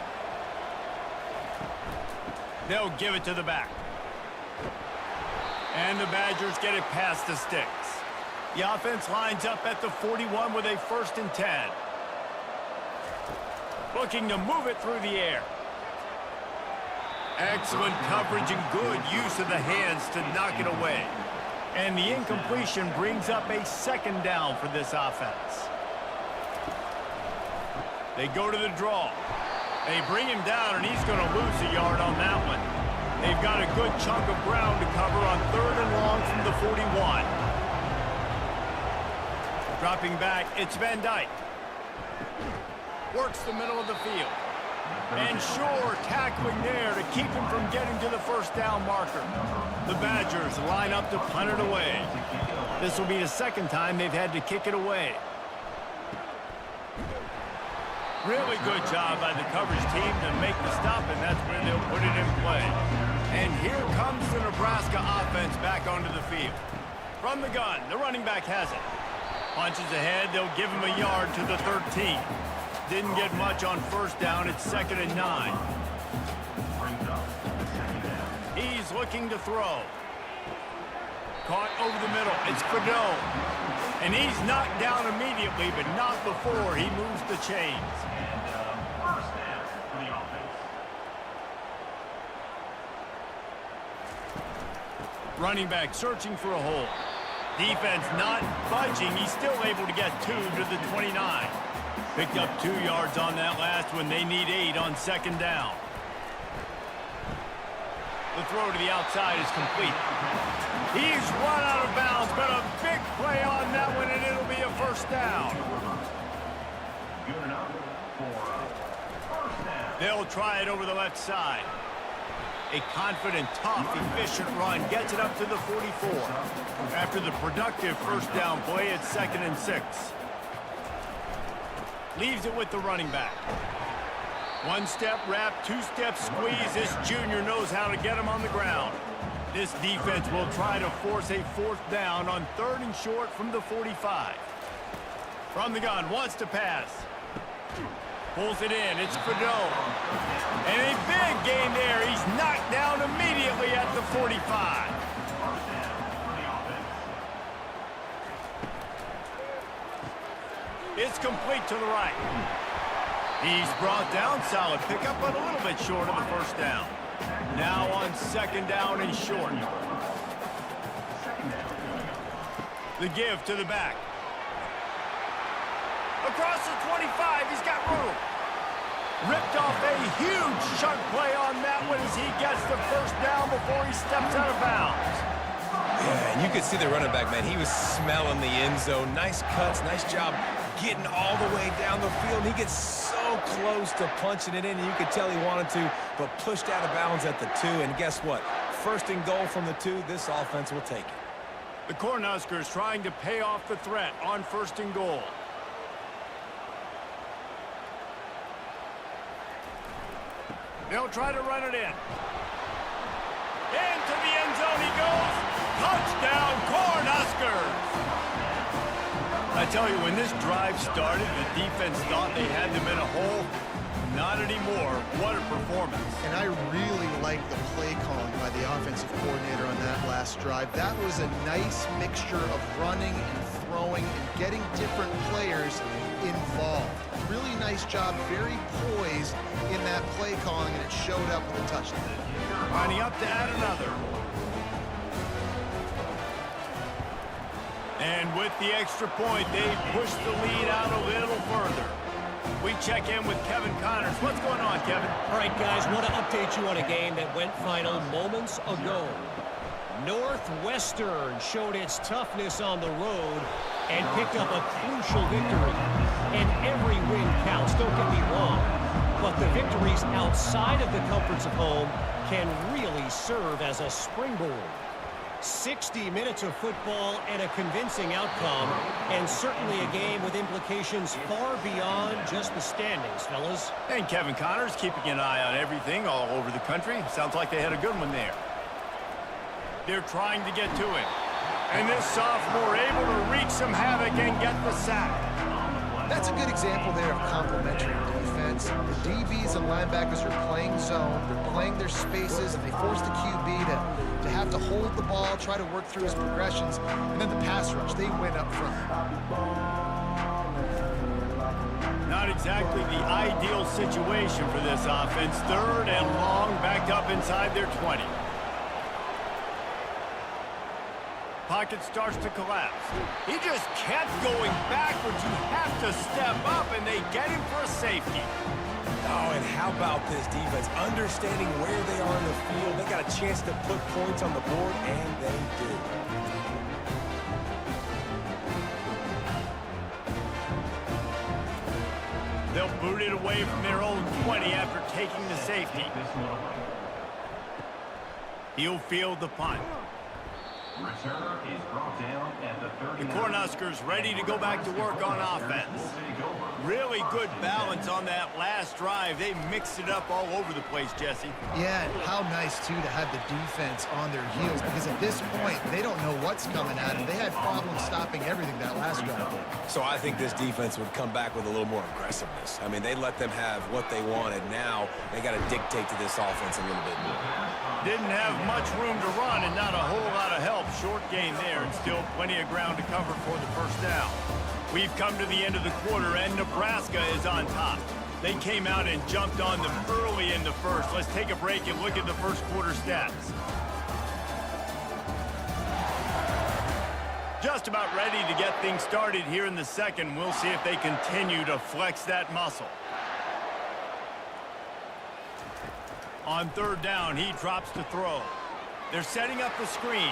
They'll give it to the back. And the Badgers get it past the sticks. The offense lines up at the 41 with a 1st and 10. Looking to move it through the air. Excellent coverage and good use of the hands to knock it away. And the incompletion brings up a 2nd down for this offense. They go to the draw. They bring him down, and he's going to lose a yard on that one. They've got a good chunk of ground to cover on 3rd and long from the 41. Dropping back, it's Van Dyke. Works the middle of the field. And sure, tackling there to keep him from getting to the 1st down marker. The Badgers line up to punt it away. This will be the 2nd time they've had to kick it away. Really good job by the coverage team to make the stop, and that's where they'll put it in play. And here comes the Nebraska offense back onto the field. From the gun, the running back has it. Punches ahead, they'll give him a yard to the 13. Didn't get much on 1st down. It's 2nd and 9. He's looking to throw. caught over the middle. It's Fado. And he's knocked down immediately, but not before he moves the chains. First down for the offense. Running back searching for a hole. Defense not budging. He's still able to get 2 to the 29. Picked up 2 yards on that last one. They need 8 on second down. The throw to the outside is complete. He's run out of bounds, but a big play on that one, and it'll be a first down. Good enough for first down. They'll try it over the left side. A confident, tough, efficient run gets it up to the 44. After the productive first down play, it's 2nd and 6. Leaves it with the running back. 1-step wrap, 2-step squeeze. This junior knows how to get him on the ground. This defense will try to force a 4th down on 3rd and short from the 45. From the gun, wants to pass. Pulls it in, it's Fado. And a big gain there. He's knocked down immediately at the 45. It's complete to the right. He's brought down, solid pickup, but a little bit short of the first down. Now on 2nd down and short. The give to the back. Across the 25, he's got room. Ripped off a huge chunk play on that one as he gets the first down before he steps out of bounds. Yeah, and you could see the running back, man. He was smelling the end zone. Nice cuts, nice job getting all the way down the field. He gets so close to punching it in, and you could tell he wanted to, but pushed out of bounds at the 2. And guess what? 1st and goal from the 2. This offense will take it. The Cornhuskers trying to pay off the threat on 1st and goal. They'll try to run it in. Into the end zone he goes. Touchdown, Cornhuskers! I tell you, when this drive started, the defense thought they had them in a hole. Not anymore. What a performance. And I really like the play calling by the offensive coordinator on that last drive. That was a nice mixture of running and throwing and getting different players involved. Really nice job, very poised in that play calling, and it showed up with a touchdown. Lining up to add another. And with the extra point, they push the lead out a little further. We check in with Kevin Connors. What's going on, Kevin? All right, guys, want to update you on a game that went final moments ago. Northwestern showed its toughness on the road and picked up a crucial victory. And every win counts, don't get me wrong. But the victories outside of the comforts of home can really serve as a springboard. 60 minutes of football and a convincing outcome, and certainly a game with implications far beyond just the standings, fellas. And Kevin Connors keeping an eye on everything all over the country. Sounds like they had a good one there. They're trying to get to it. And this sophomore able to wreak some havoc and get the sack. That's a good example there of complementary defense. The DBs and linebackers are playing zone, they're playing their spaces, and they force the QB to have to hold the ball, try to work through his progressions, and then the pass rush, they win up front. Not exactly the ideal situation for this offense. 3rd and long, backed up inside their 20. Pocket starts to collapse. He just kept going backwards. You have to step up, and they get him for a safety. Oh, and how about this defense? Understanding where they are in the field. They got a chance to put points on the board, and they do. They'll boot it away from their own 20 after taking the safety. He'll field the punt. Returner is brought down at the 30. The Cornhuskers ready to go back to work on offense. Really good balance on that last drive. They mixed it up all over the place, Jesse. Yeah, and how nice, too, to have the defense on their heels, because at this point, they don't know what's coming at them. They had problems stopping everything that last drive. So I think this defense would come back with a little more aggressiveness. I mean, they let them have what they wanted. Now they got to dictate to this offense a little bit more. Didn't have much room to run and not a whole lot of help. Short gain there and still plenty of ground to cover for the first down. We've come to the end of the quarter and Nebraska is on top. They came out and jumped on them early in the first. Let's take a break and look at the first quarter stats. Just about ready to get things started here in the second. We'll see if they continue to flex that muscle. On third down, he drops to throw. They're setting up the screen.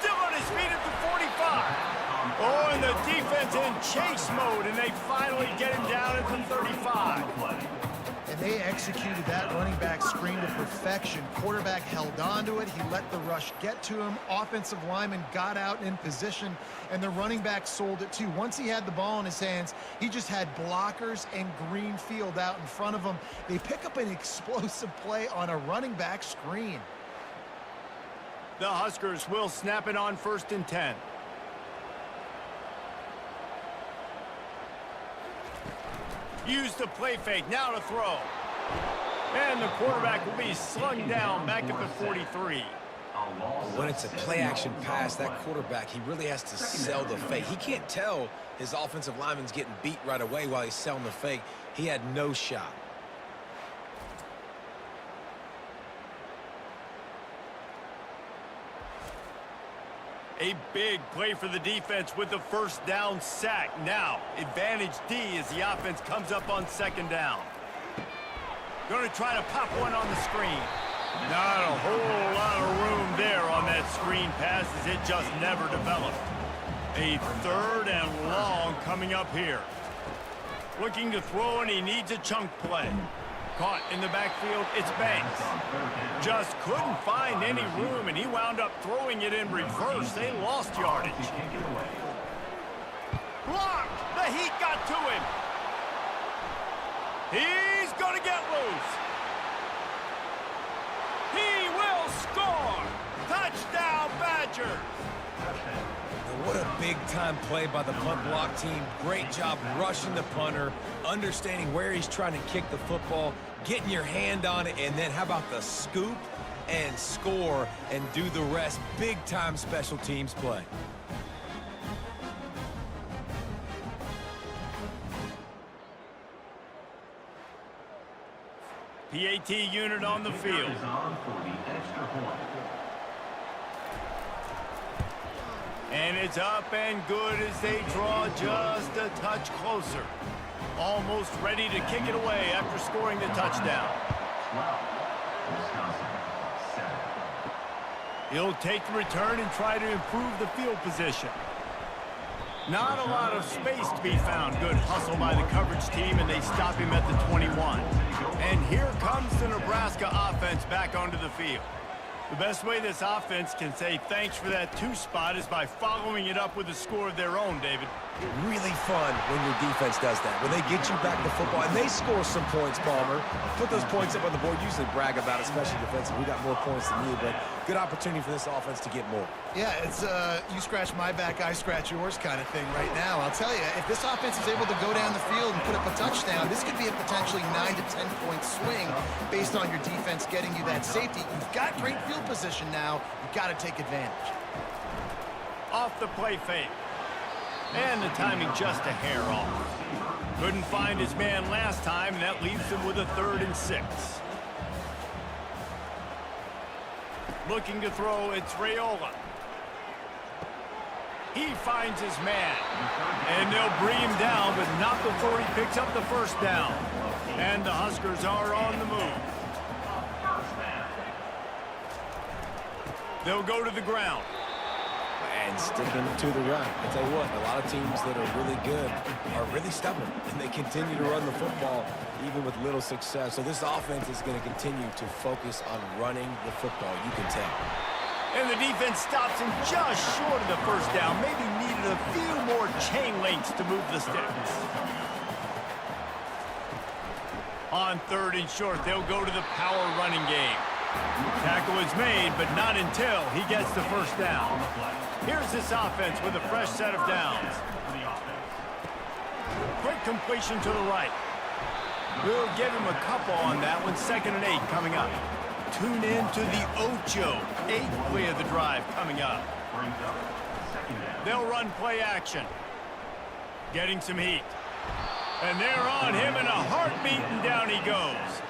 Still on his feet at the 45. Oh, and the defense in chase mode, and they finally get him down at the 35. And they executed that running back screen to perfection. Quarterback held on to it. He let the rush get to him. Offensive lineman got out in position, and the running back sold it too. Once he had the ball in his hands, he just had blockers and green field out in front of him. They pick up an explosive play on a running back screen. The Huskers will snap it on 1st and 10. Use the play fake, now to throw. And the quarterback will be slung down back at the 43. When it's a play-action pass, that quarterback, he really has to sell the fake. He can't tell his offensive lineman's getting beat right away while he's selling the fake. He had no shot. A big play for the defense with the first down sack. Now, advantage D as the offense comes up on 2nd down. Going to try to pop one on the screen. Not a whole lot of room there on that screen pass as it just never developed. A 3rd and long coming up here. Looking to throw, and he needs a chunk play. Caught in the backfield, it's Banks. Just couldn't find any room, and he wound up throwing it in reverse. They lost yardage. Blocked! The heat got to him. He's going to get loose. He will score! Touchdown, Badgers! What a big-time play by the punt block team. Great job rushing the punter, understanding where he's trying to kick the football, getting your hand on it, and then how about the scoop and score and do the rest. Big-time special teams play. PAT unit on the field. And it's up and good as they draw just a touch closer. Almost ready to kick it away after scoring the touchdown. He'll take the return and try to improve the field position. Not a lot of space to be found. Good hustle by the coverage team, and they stop him at the 21. And here comes the Nebraska offense back onto the field. The best way this offense can say thanks for that 2 spot is by following it up with a score of their own, David. Really fun when your defense does that. When they get you back to football, and they score some points, Palmer. Put those points up on the board. Usually brag about it, especially defensively. We got more points than you, but good opportunity for this offense to get more. Yeah, it's you scratch my back, I scratch yours kind of thing right now. I'll tell you, if this offense is able to go down the field and put up a touchdown, this could be a potentially 9 to 10 point swing based on your defense getting you that safety. You've got great field position now. You've got to take advantage. Off the play fake. And the timing just a hair off. Couldn't find his man last time, and that leaves him with a 3rd and 6. Looking to throw, it's Raiola. He finds his man. And they'll bring him down, but not before he picks up the first down. And the Huskers are on the move. They'll go to the ground. And sticking to the run. I tell you what, a lot of teams that are really good are really stubborn, and they continue to run the football even with little success. So this offense is going to continue to focus on running the football. You can tell. And the defense stops him just short of the first down. Maybe needed a few more chain links to move the sticks. On 3rd and short, they'll go to the power running game. Tackle is made, but not until he gets the first down. Here's this offense with a fresh set of downs. Quick completion to the right. We'll give him a couple on that one. 2nd and 8 coming up. tune in to the Ocho. 8th play of the drive coming up. They'll run play action. Getting some heat. And they're on him in a heartbeat, and down he goes.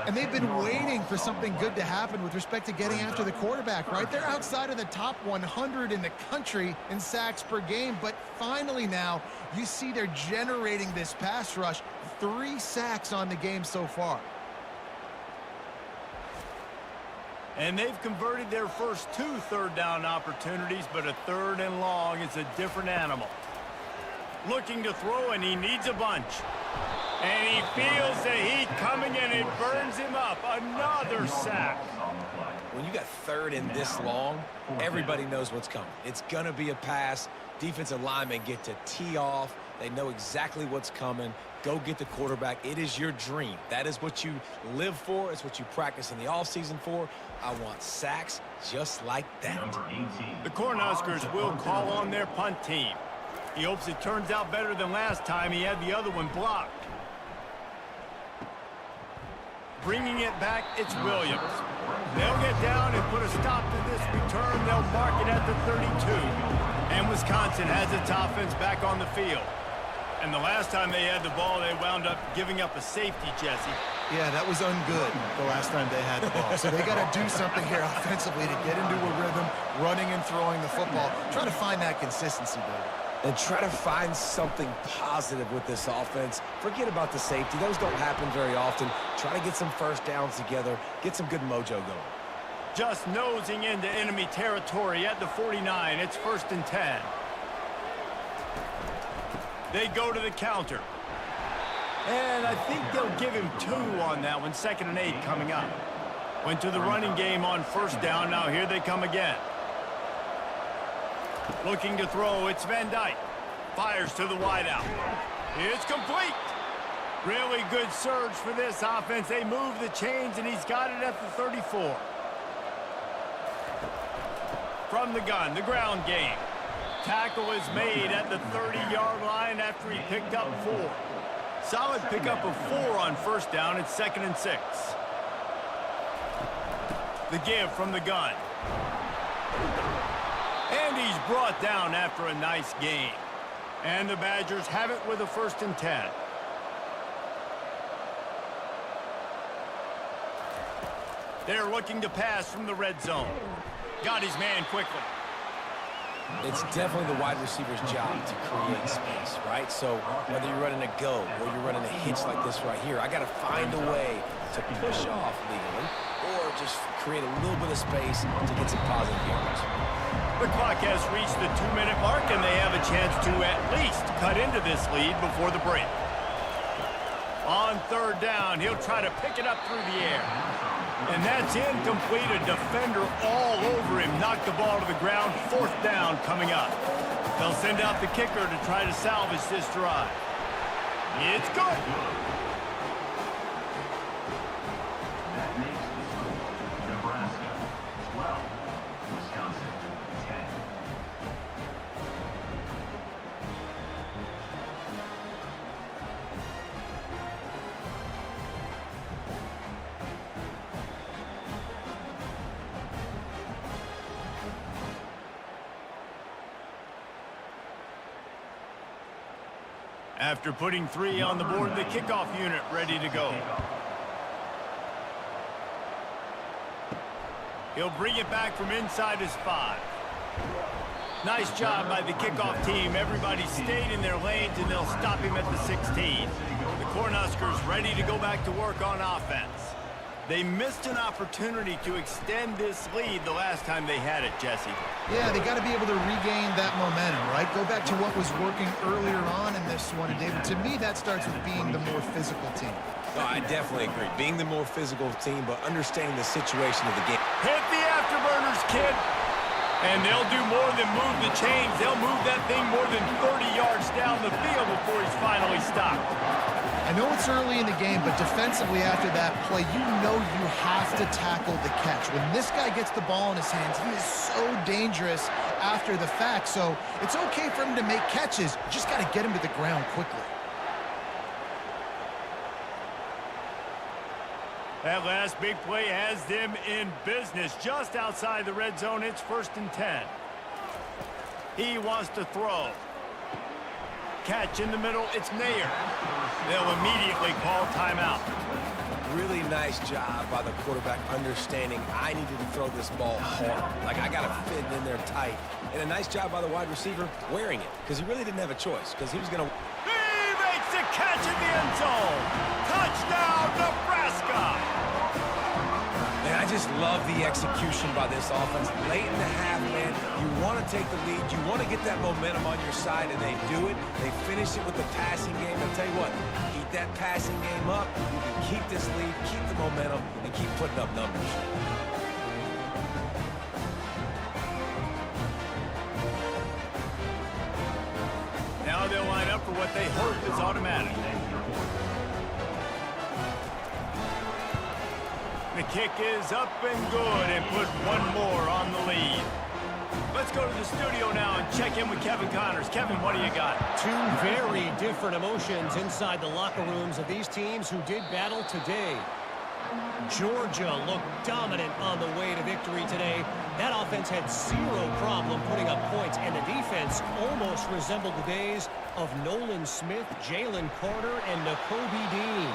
And they've been waiting for something good to happen with respect to getting after the quarterback, right? They're outside of the top 100 in the country in sacks per game, but finally now you see they're generating this pass rush. 3 sacks on the game so far. And they've converted their first 2 third-down opportunities, but a 3rd and long is a different animal. Looking to throw, and he needs a bunch. And he feels the heat coming, and it burns him up. Another sack. When you got 3rd and this long, everybody knows what's coming. It's going to be a pass. Defensive linemen get to tee off. They know exactly what's coming. Go get the quarterback. It is your dream. That is what you live for. It's what you practice in the offseason for. I want sacks just like that. The Cornhuskers will call on their punt team. He hopes it turns out better than last time. He had the other one blocked. Bringing it back, it's Williams. They'll get down and put a stop to this return. They'll mark it at the 32. And Wisconsin has its offense back on the field. And the last time they had the ball, they wound up giving up a safety, Jesse. Yeah, that was ungood the last time they had the ball. So they got to do something here offensively to get into a rhythm, running and throwing the football. Try to find that consistency, baby. And try to find something positive with this offense. Forget about the safety. Those don't happen very often. Try to get some first downs together. Get some good mojo going. Just nosing into enemy territory at the 49. It's 1st and 10. They go to the counter. And I think they'll give him 2 on that one. 2nd and 8 coming up. Went to the running game on 1st down. Now here they come again. Looking to throw, it's Van Dyke. Fires to the wideout. It's complete. Really good surge for this offense. They move the chains, and he's got it at the 34. From the gun, the ground game. Tackle is made at the 30-yard line after he picked up 4. Solid pickup of 4 on 1st down. It's 2nd and 6. The give from the gun. And he's brought down after a nice gain. And the Badgers have it with a 1st and 10. They're looking to pass from the red zone. Got his man quickly. It's definitely the wide receiver's job to create space, right? So whether you're running a go or you're running a hitch like this right here, I got to find a way to push off legally or just create a little bit of space to get some positive yards. The clock has reached the 2-minute mark, and they have a chance to at least cut into this lead before the break. On 3rd down, he'll try to pick it up through the air. And that's incomplete. A defender all over him. Knocked the ball to the ground. 4th down coming up. They'll send out the kicker to try to salvage this drive. It's good. That makes the score Nebraska 12, Wisconsin 10. After putting 3 on the board, the kickoff unit ready to go. He'll bring it back from inside his 5. Nice job by the kickoff team. Everybody stayed in their lanes, and they'll stop him at the 16. The Cornhuskers ready to go back to work on offense. They missed an opportunity to extend this lead the last time they had it, Jesse. Yeah, they got to be able to regain that momentum, right? Go back to what was working earlier on in this one. And, David, to me, that starts with being the more physical team. No, I definitely agree. Being the more physical team, but understanding the situation of the game. Hit the afterburners, kid. And they'll do more than move the chains. They'll move that thing more than 30 yards down the field before he's finally stopped. I know it's early in the game, but defensively after that play, you know you have to tackle the catch. When this guy gets the ball in his hands, he is so dangerous after the fact. So it's okay for him to make catches. You just got to get him to the ground quickly. That last big play has them in business. Just outside the red zone, it's 1st and 10. He wants to throw. Catch in the middle, it's Nair. They'll immediately call timeout. Really nice job by the quarterback understanding I needed to throw this ball hard. Like, I got to fit in there tight. And a nice job by the wide receiver wearing it, because he really didn't have a choice, because he was going to... He makes the catch in the end zone. Touchdown, Nebraska. Man, I just love the execution by this offense. Late in the half, man, you want to take the lead. You want to get that momentum on your side, and they do it. They finish it with the passing game. I'll tell you what, keep that passing game up. You can keep this lead, keep the momentum, and keep putting up numbers. Now they'll line up for what they hope is automatic. The kick is up and good, and put one more on the lead. Let's go to the studio now and check in with Kevin Connors. Kevin, what do you got? Two very different emotions inside the locker rooms of these teams who did battle today. Georgia looked dominant on the way to victory today. That offense had zero problem putting up points, and the defense almost resembled the days of Nolan Smith, Jalen Carter, and Nakobe Dean.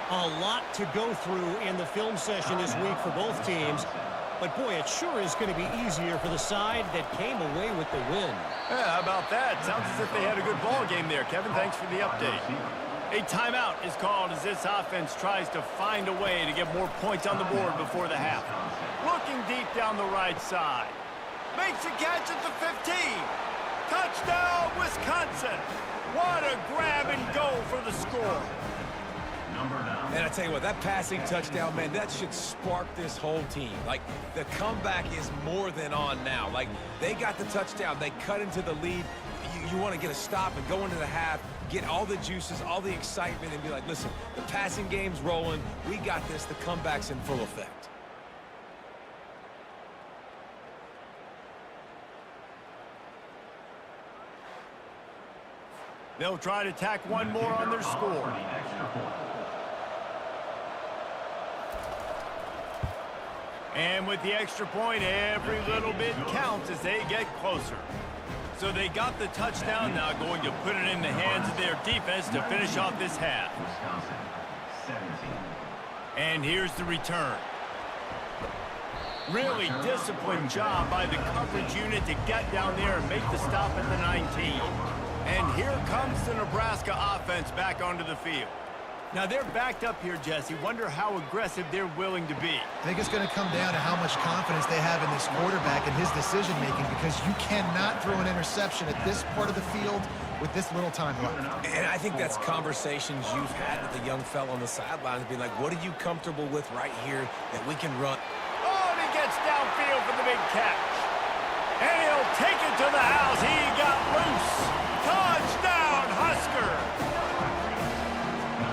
A lot to go through in the film session this week for both teams. But, boy, it sure is going to be easier for the side that came away with the win. Yeah, how about that? Sounds as if they had a good ball game there. Kevin, thanks for the update. A timeout is called as this offense tries to find a way to get more points on the board before the half. Looking deep down the right side. Makes a catch at the 15. Touchdown, Wisconsin. What a grab and go for the score. And I tell you what, that passing touchdown, man, that should spark this whole team. Like, the comeback is more than on now. Like, they got the touchdown. They cut into the lead. You want to get a stop and go into the half, get all the juices, all the excitement, and be like, listen, the passing game's rolling. We got this. The comeback's in full effect. They'll try to tack one more on their score. And with the extra point, every little bit counts as they get closer. So they got the touchdown, now going to put it in the hands of their defense to finish off this half. And here's the return. Really disciplined job by the coverage unit to get down there and make the stop at the 19. And here comes the Nebraska offense back onto the field. Now, they're backed up here, Jesse. Wonder how aggressive they're willing to be. I think it's going to come down to how much confidence they have in this quarterback and his decision-making, because you cannot throw an interception at this part of the field with this little time left. And I think that's conversations you've had with the young fella on the sidelines, being like, what are you comfortable with right here that we can run? Oh, and he gets downfield for the big catch. And he'll take it to the house. He got loose. Touchdown, Husker.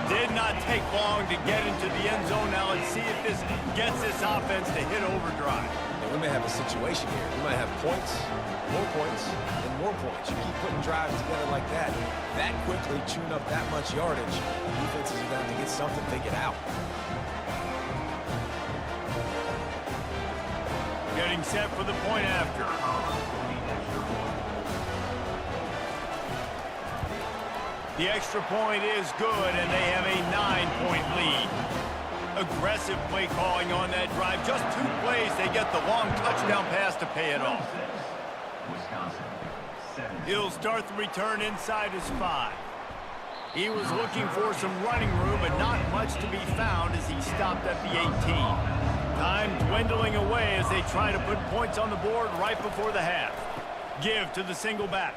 Did not take long to get into the end zone. Now let's see if this gets this offense to hit overdrive. And we may have a situation here. We might have points, and more points. You keep putting drives together like that quickly, chewing up that much yardage, defenses are going to have to get something figured out. Getting set for the point after. The extra point is good, and they have a 9-point lead. Aggressive play calling on that drive. Just 2 plays, they get the long touchdown pass to pay it off. He'll start the return inside his 5. He was looking for some running room, but not much to be found as he stopped at the 18. Time dwindling away as they try to put points on the board right before the half. Give to the single back.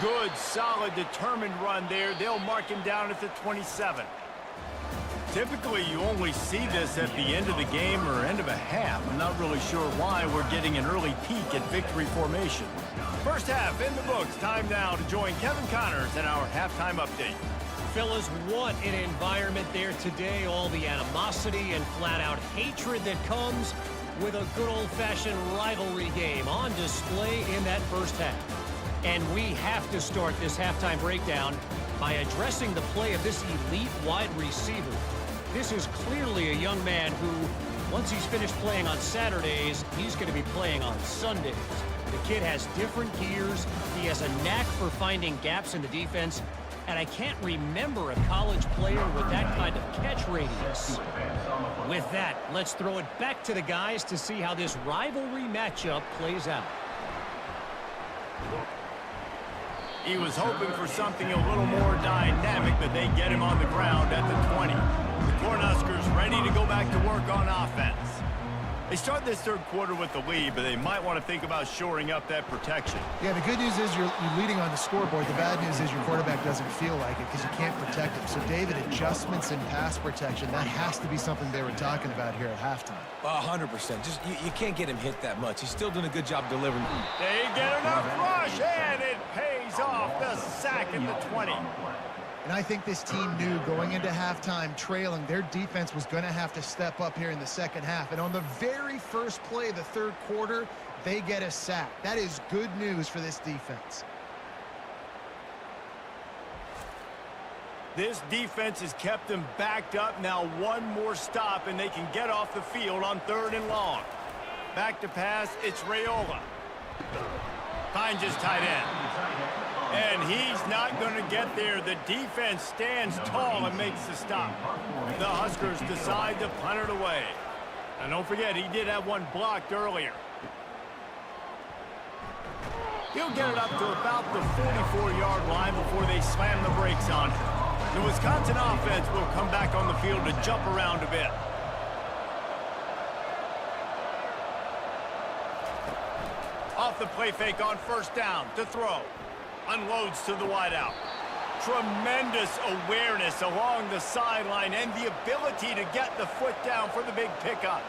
Good, solid, determined run there. They'll mark him down at the 27. Typically, you only see this at the end of the game or end of a half. I'm not really sure why we're getting an early peek at victory formation. First half in the books. Time now to join Kevin Connors in our halftime update. Fellas, what an environment there today. All the animosity and flat-out hatred that comes with a good old-fashioned rivalry game on display in that first half. And we have to start this halftime breakdown by addressing the play of this elite wide receiver. This is clearly a young man who, once he's finished playing on Saturdays, he's going to be playing on Sundays. The kid has different gears. He has a knack for finding gaps in the defense. And I can't remember a college player with that kind of catch radius. With that, let's throw it back to the guys to see how this rivalry matchup plays out. He was hoping for something a little more dynamic, but they get him on the ground at the 20. The Cornhuskers ready to go back to work on offense. They start this third quarter with the lead, but they might want to think about shoring up that protection. Yeah, the good news is you're leading on the scoreboard. The bad news is your quarterback doesn't feel like it because you can't protect him. So, David, adjustments in pass protection, that has to be something they were talking about here at halftime. 100%. Just you can't get him hit that much. He's still doing a good job delivering. They get enough rush, and it pays off. The sack at the 20. And I think this team knew going into halftime trailing, their defense was going to have to step up here in the second half. And on the very first play of the third quarter, they get a sack. That is good news for this defense. This defense has kept them backed up. Now one more stop, and they can get off the field on 3rd and long. Back to pass, it's Raiola. Finds his tight end. And he's not going to get there. The defense stands tall and makes the stop. The Huskers decide to punt it away. And don't forget, he did have one blocked earlier. He'll get it up to about the 44-yard line before they slam the brakes on it. The Wisconsin offense will come back on the field to jump around a bit. Off the play fake on 1st down to throw. Unloads to the wideout. Tremendous awareness along the sideline and the ability to get the foot down for the big pickup.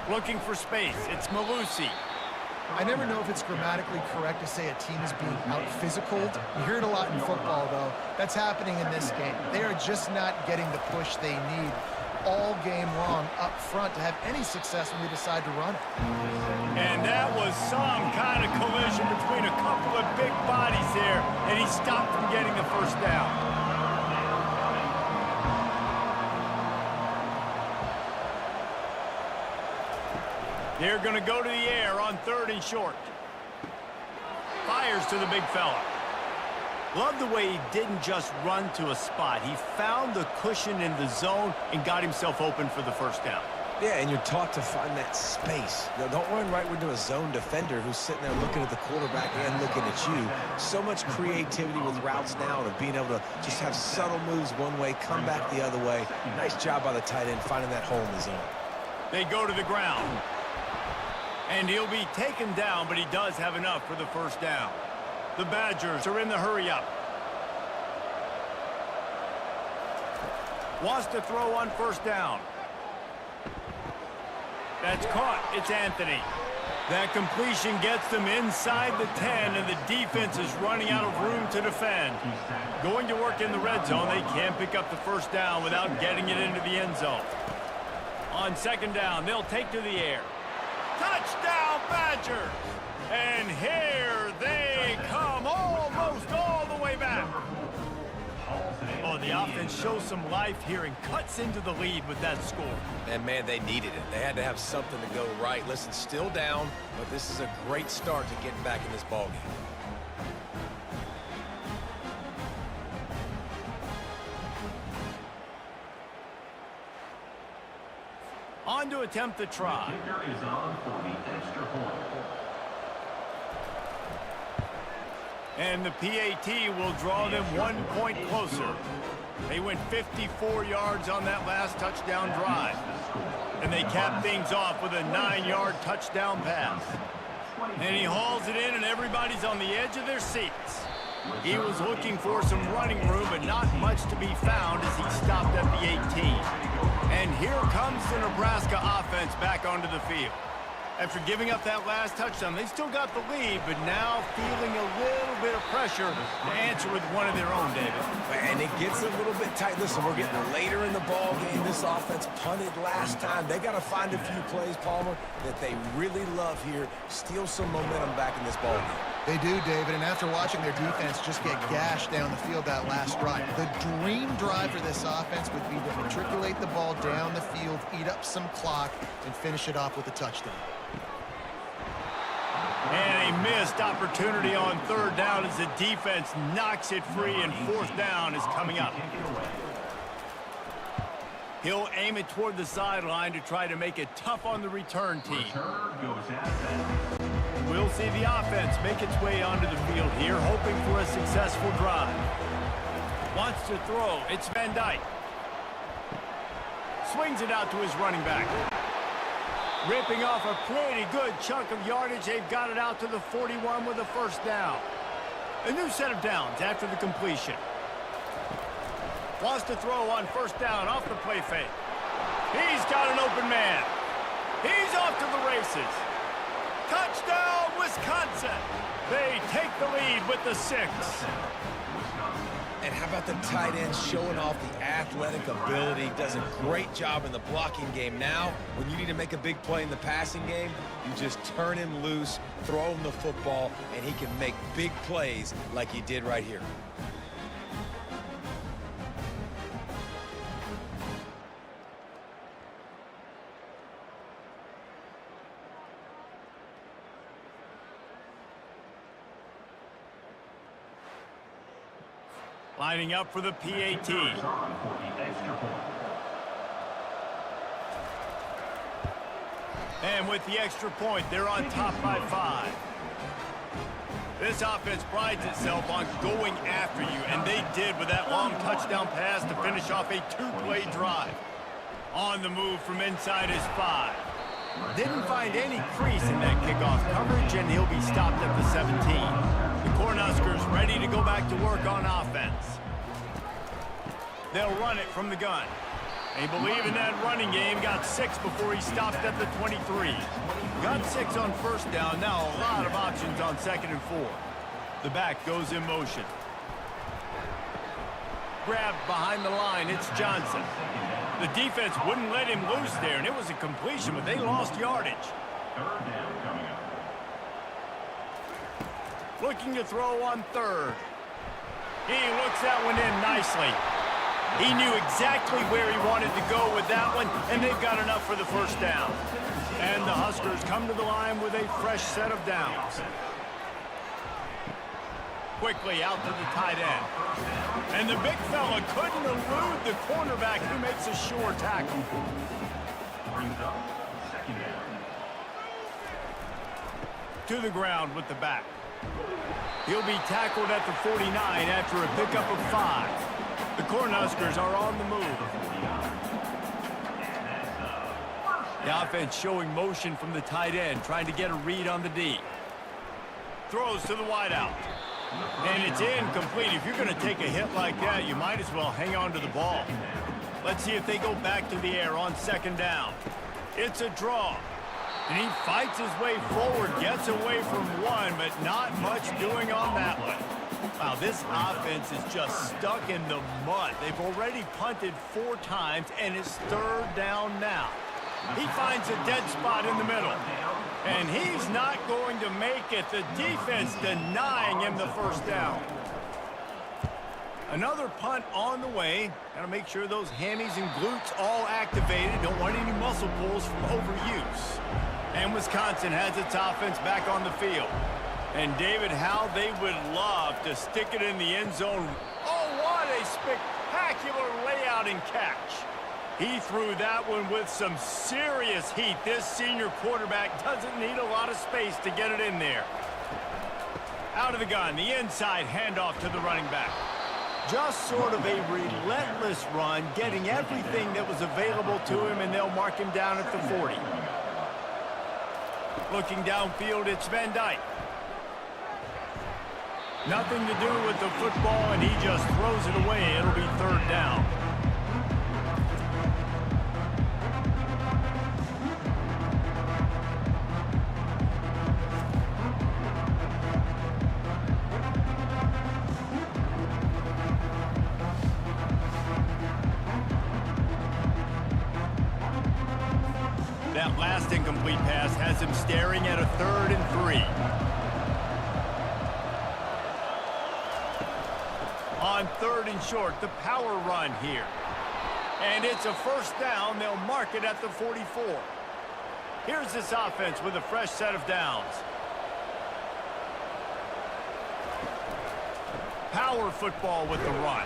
Looking for space. It's Malusi. I never know if it's grammatically correct to say a team is being out-physicaled. You hear it a lot in football, though. That's happening in this game. They are just not getting the push they need all game long up front to have any success when they decide to run it. And that was some kind of collision between a couple of big bodies there, and he stopped from getting the 1st down. They're going to go to the air on 3rd and short. Fires to the big fella. Love the way he didn't just run to a spot. He found the cushion in the zone and got himself open for the 1st down. Yeah, and you're taught to find that space. You know, don't run right into a zone defender who's sitting there looking at the quarterback and looking at you. So much creativity with routes now of being able to just have subtle moves one way, come back the other way. Nice job by the tight end finding that hole in the zone. They go to the ground. And he'll be taken down, but he does have enough for the 1st down. The Badgers are in the hurry-up. Wants to throw on 1st down. That's caught. It's Anthony. That completion gets them inside the 10, and the defense is running out of room to defend. Going to work in the red zone, they can't pick up the 1st down without getting it into the end zone. On 2nd down, they'll take to the air. Touchdown, Badgers! And here they come, almost all the way back. Oh, the offense shows some life here and cuts into the lead with that score. And, man, they needed it. They had to have something to go right. Listen, still down, but this is a great start to getting back in this ballgame. On to attempt the try. Kicker is on for the extra point. And the PAT will draw them 1 point closer. They went 54 yards on that last touchdown drive. And they cap things off with a 9-yard touchdown pass. And he hauls it in, and everybody's on the edge of their seats. He was looking for some running room, but not much to be found as he stopped at the 18. And here comes the Nebraska offense back onto the field. After giving up that last touchdown, they still got the lead, but now feeling a little bit of pressure to answer with one of their own, David. And it gets a little bit tight. Listen, we're getting later in the ball game. This offense punted last time. They got to find a few plays, Palmer, that they really love here. Steal some momentum back in this ball game. They do, David, and after watching their defense just get gashed down the field that last drive, the dream drive for this offense would be to matriculate the ball down the field, eat up some clock, and finish it off with a touchdown. And a missed opportunity on third down as the defense knocks it free, and fourth down is coming up. He'll aim it toward the sideline to try to make it tough on the return team. We'll see the offense make its way onto the field here, hoping for a successful drive. Wants to throw. It's Van Dyke. Swings it out to his running back. Ripping off a pretty good chunk of yardage. They've got it out to the 41 with a first down. A new set of downs after the completion. Wants to throw on first down off the play fake. He's got an open man. He's off to the races. Touchdown, Wisconsin. They take the lead with the 6. And how about the tight end showing off the athletic ability? Does a great job in the blocking game. Now, when you need to make a big play in the passing game, you just turn him loose, throw him the football, and he can make big plays like he did right here. Lining up for the PAT. And with the extra point, they're on top by 5. This offense prides itself on going after you, and they did with that long touchdown pass to finish off a 2-play drive. On the move from inside his 5. Didn't find any crease in that kickoff coverage, and he'll be stopped at the 17. The Cornhuskers ready to go back to work on offense. They'll run it from the gun. They believe in that running game. Got 6 before he stopped at the 23. Got 6 on first down. Now a lot of options on 2nd and 4. The back goes in motion. Grabbed behind the line. It's Johnson. The defense wouldn't let him loose there, and it was a completion, but they lost yardage. Third down coming up. Looking to throw on 3rd. He looks that one in nicely. He knew exactly where he wanted to go with that one, and they've got enough for the first down. And the Huskers come to the line with a fresh set of downs. Quickly out to the tight end. And the big fella couldn't elude the cornerback who makes a sure tackle. Brings up second down. To the ground with the back. He'll be tackled at the 49 after a pickup of 5. The Cornhuskers are on the move. The offense showing motion from the tight end, trying to get a read on the D. Throws to the wideout. And it's incomplete. If you're going to take a hit like that, you might as well hang on to the ball. Let's see if they go back to the air on 2nd down. It's a draw. And he fights his way forward, gets away from 1, but not much doing on that one. Wow, this offense is just stuck in the mud. They've already punted 4 times, and it's 3rd down now. He finds a dead spot in the middle, and he's not going to make it. The defense denying him the first down. Another punt on the way. Got to make sure those hammies and glutes all activated. Don't want any muscle pulls from overuse. And Wisconsin has its offense back on the field. And David, how they would love to stick it in the end zone. Oh, what a spectacular layout and catch. He threw that one with some serious heat. This senior quarterback doesn't need a lot of space to get it in there. Out of the gun, the inside handoff to the running back. Just sort of a relentless run, getting everything that was available to him, and they'll mark him down at the 40. Looking downfield, it's Van Dyke. Nothing to do with the football, and he just throws it away. It'll be 3rd down. That last incomplete pass has him staring at a 3rd and 3. on 3rd and short, the power run here. And it's a first down. They'll mark it at the 44. Here's this offense with a fresh set of downs. Power football with the run.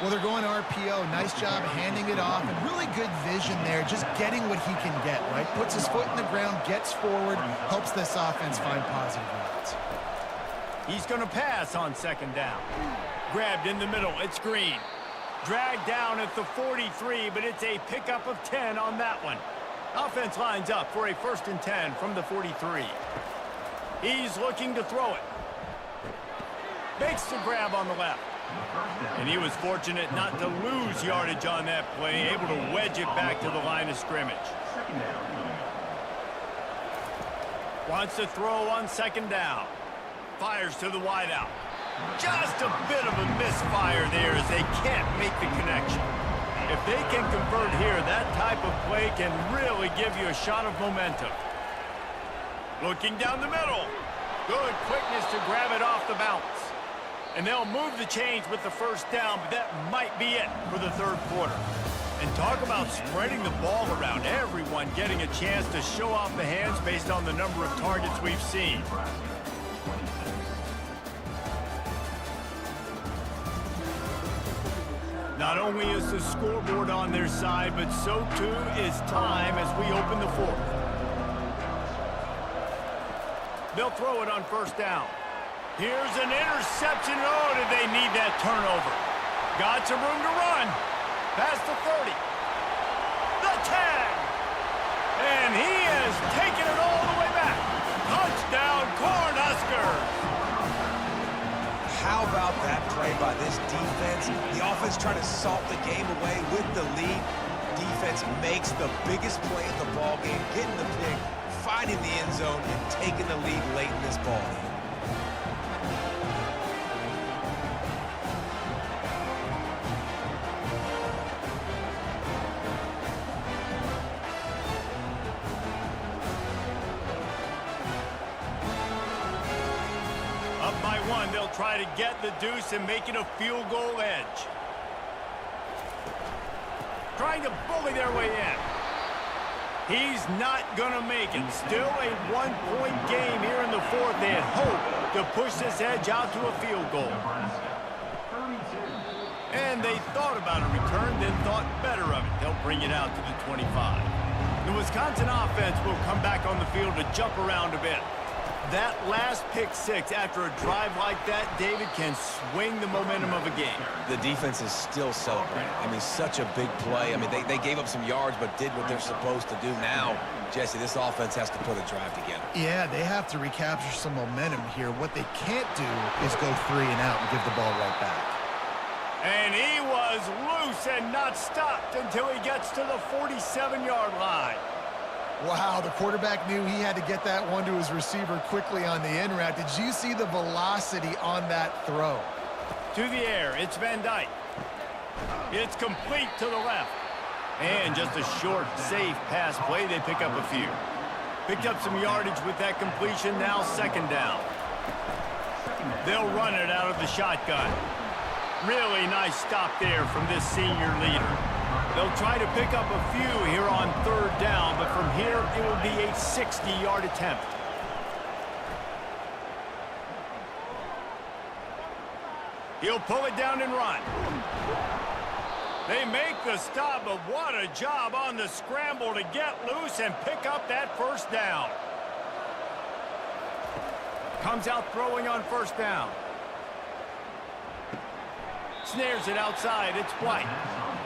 Well, they're going RPO. Nice job handing it off, and really good vision there, just getting what he can get, right? Puts his foot in the ground, gets forward, helps this offense find positive routes. He's going to pass on 2nd down. Grabbed in the middle. It's Green. Dragged down at the 43, but it's a pickup of 10 on that one. Offense lines up for a 1st and 10 from the 43. He's looking to throw it. Makes the grab on the left. And he was fortunate not to lose yardage on that play, able to wedge it back to the line of scrimmage. Wants to throw on 2nd down. Fires to the wideout. Just a bit of a misfire there as they can't make the connection. If they can convert here, that type of play can really give you a shot of momentum. Looking down the middle. Good quickness to grab it off the bounce. And they'll move the chains with the 1st down, but that might be it for the 3rd quarter. And talk about spreading the ball around, everyone getting a chance to show off the hands based on the number of targets we've seen. Not only is the scoreboard on their side, but so too is time as we open the 4th. They'll throw it on 1st down. Here's an interception. Oh, did they need that turnover? Got some room to run. Past the 30. The 10. And he has taken it all the way back. Touchdown, Cornhuskers. How about that play by this defense? The offense trying to salt the game away with the lead. Defense makes the biggest play in the ball game, getting the pick, finding the end zone, and taking the lead late in this ball game. They'll try to get the deuce and make it a field goal edge. Trying to bully their way in. He's not going to make it. Still a 1-point game here in the 4th. They had hoped to push this edge out to a field goal. And they thought about a return, then thought better of it. They'll bring it out to the 25. The Wisconsin offense will come back on the field to jump around a bit. That last pick 6 after a drive like that, David, can swing the momentum of a game. The defense is still celebrating. I mean, such a big play. I mean, they gave up some yards but did what they're supposed to do. Now, Jesse, this offense has to put a drive together. Yeah, they have to recapture some momentum here. What they can't do is go 3 and out and give the ball right back. And he was loose and not stopped until he gets to the 47-yard line. Wow, the quarterback knew he had to get that one to his receiver quickly on the in route. Did you see the velocity on that throw? To the air, it's Van Dyke. It's complete to the left. And just a short, safe pass play. They pick up a few. Picked up some yardage with that completion. Now 2nd down. They'll run it out of the shotgun. Really nice stop there from this senior leader. They'll try to pick up a few here on 3rd down, but from here it will be a 60-yard attempt. He'll pull it down and run. They make the stop, but what a job on the scramble to get loose and pick up that 1st down. Comes out throwing on 1st down. Snares it outside. It's White.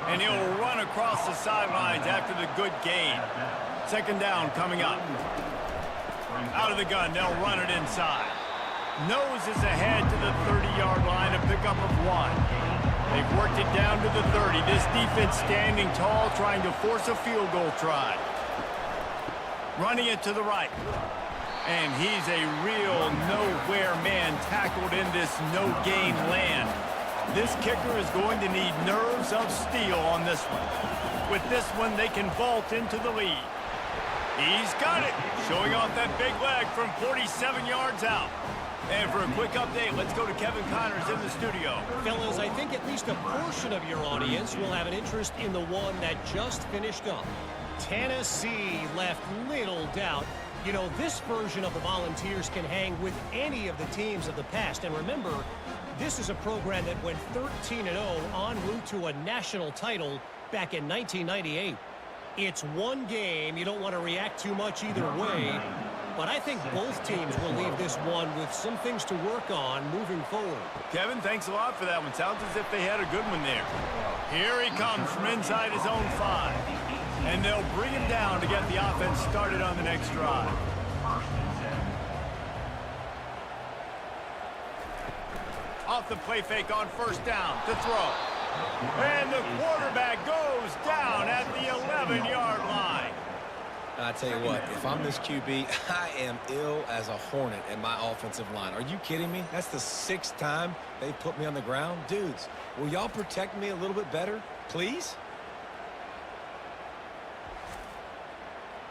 And he'll run across the sidelines after the good gain. 2nd down coming up. Out of the gun, they'll run it inside. Noses ahead to the 30-yard line, a pickup of 1. They've worked it down to the 30. This defense standing tall, trying to force a field goal try. Running it to the right. And he's a real nowhere man tackled in this no-gain land. This kicker is going to need nerves of steel on this one. With this one, they can vault into the lead. He's got it, showing off that big leg from 47 yards out. And for a quick update, let's go to Kevin Connors in the studio. Fellas, I think at least a portion of your audience will have an interest in the one that just finished up. Tennessee left little doubt. You know, this version of the Volunteers can hang with any of the teams of the past. And remember, this is a program that went 13-0 en route to a national title back in 1998. It's one game. You don't want to react too much either way. But I think both teams will leave this one with some things to work on moving forward. Kevin, thanks a lot for that one. Sounds as if they had a good one there. Here he comes from inside his own 5. And they'll bring him down to get the offense started on the next drive. Off the play fake on first down to throw. And the quarterback goes down at the 11-yard line. I tell you what, if I'm this QB, I am ill as a hornet in my offensive line. Are you kidding me? That's the 6th time they put me on the ground. Dudes, will y'all protect me a little bit better, please?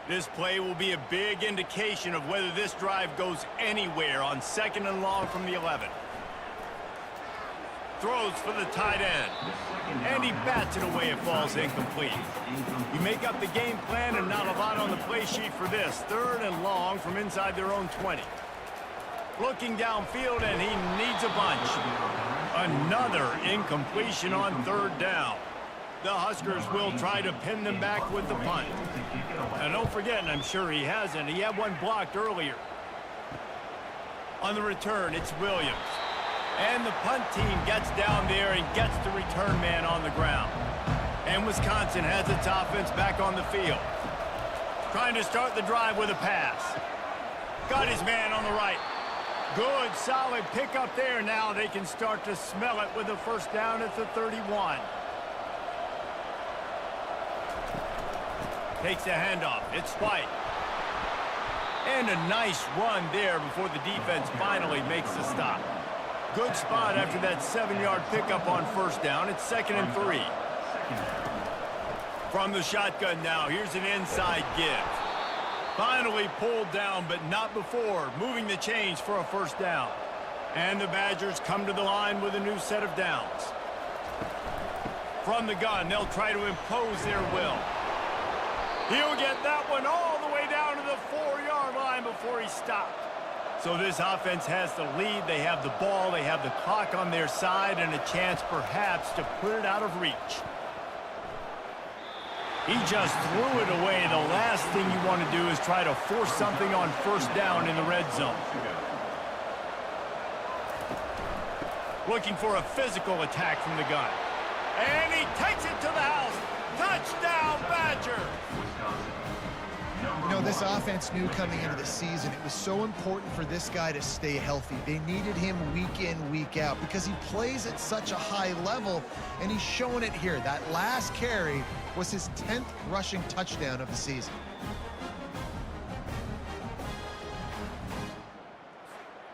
This play will be a big indication of whether this drive goes anywhere on 2nd and long from the 11. Throws for the tight end. And he bats it away. It falls incomplete. You make up the game plan and not a lot on the play sheet for this. 3rd and long from inside their own 20. Looking downfield, and he needs a bunch. Another incompletion on 3rd down. The Huskers will try to pin them back with the punt. And don't forget, and I'm sure he hasn't, he had one blocked earlier. On the return, it's Williams. And the punt team gets down there and gets the return man on the ground. And Wisconsin has its offense back on the field. Trying to start the drive with a pass. Got his man on the right. Good, solid pickup there. Now they can start to smell it with a first down at the 31. Takes a handoff. It's White. And a nice run there before the defense finally makes the stop. Good spot after that 7-yard pickup on first down. It's 2nd and 3. From the shotgun now, here's an inside give. Finally pulled down, but not before. Moving the chains for a first down. And the Badgers come to the line with a new set of downs. From the gun, they'll try to impose their will. He'll get that one all the way down to the 4-yard line before he stopped. So this offense has the lead. They have the ball. They have the clock on their side and a chance perhaps to put it out of reach. He just threw it away. The last thing you want to do is try to force something on first down in the red zone. Looking for a physical attack from the gun. And he takes it to the house. Touchdown, Badger! You know, this offense knew coming into the season it was so important for this guy to stay healthy. They needed him week in, week out because he plays at such a high level, and he's showing it here. That last carry was his 10th rushing touchdown of the season.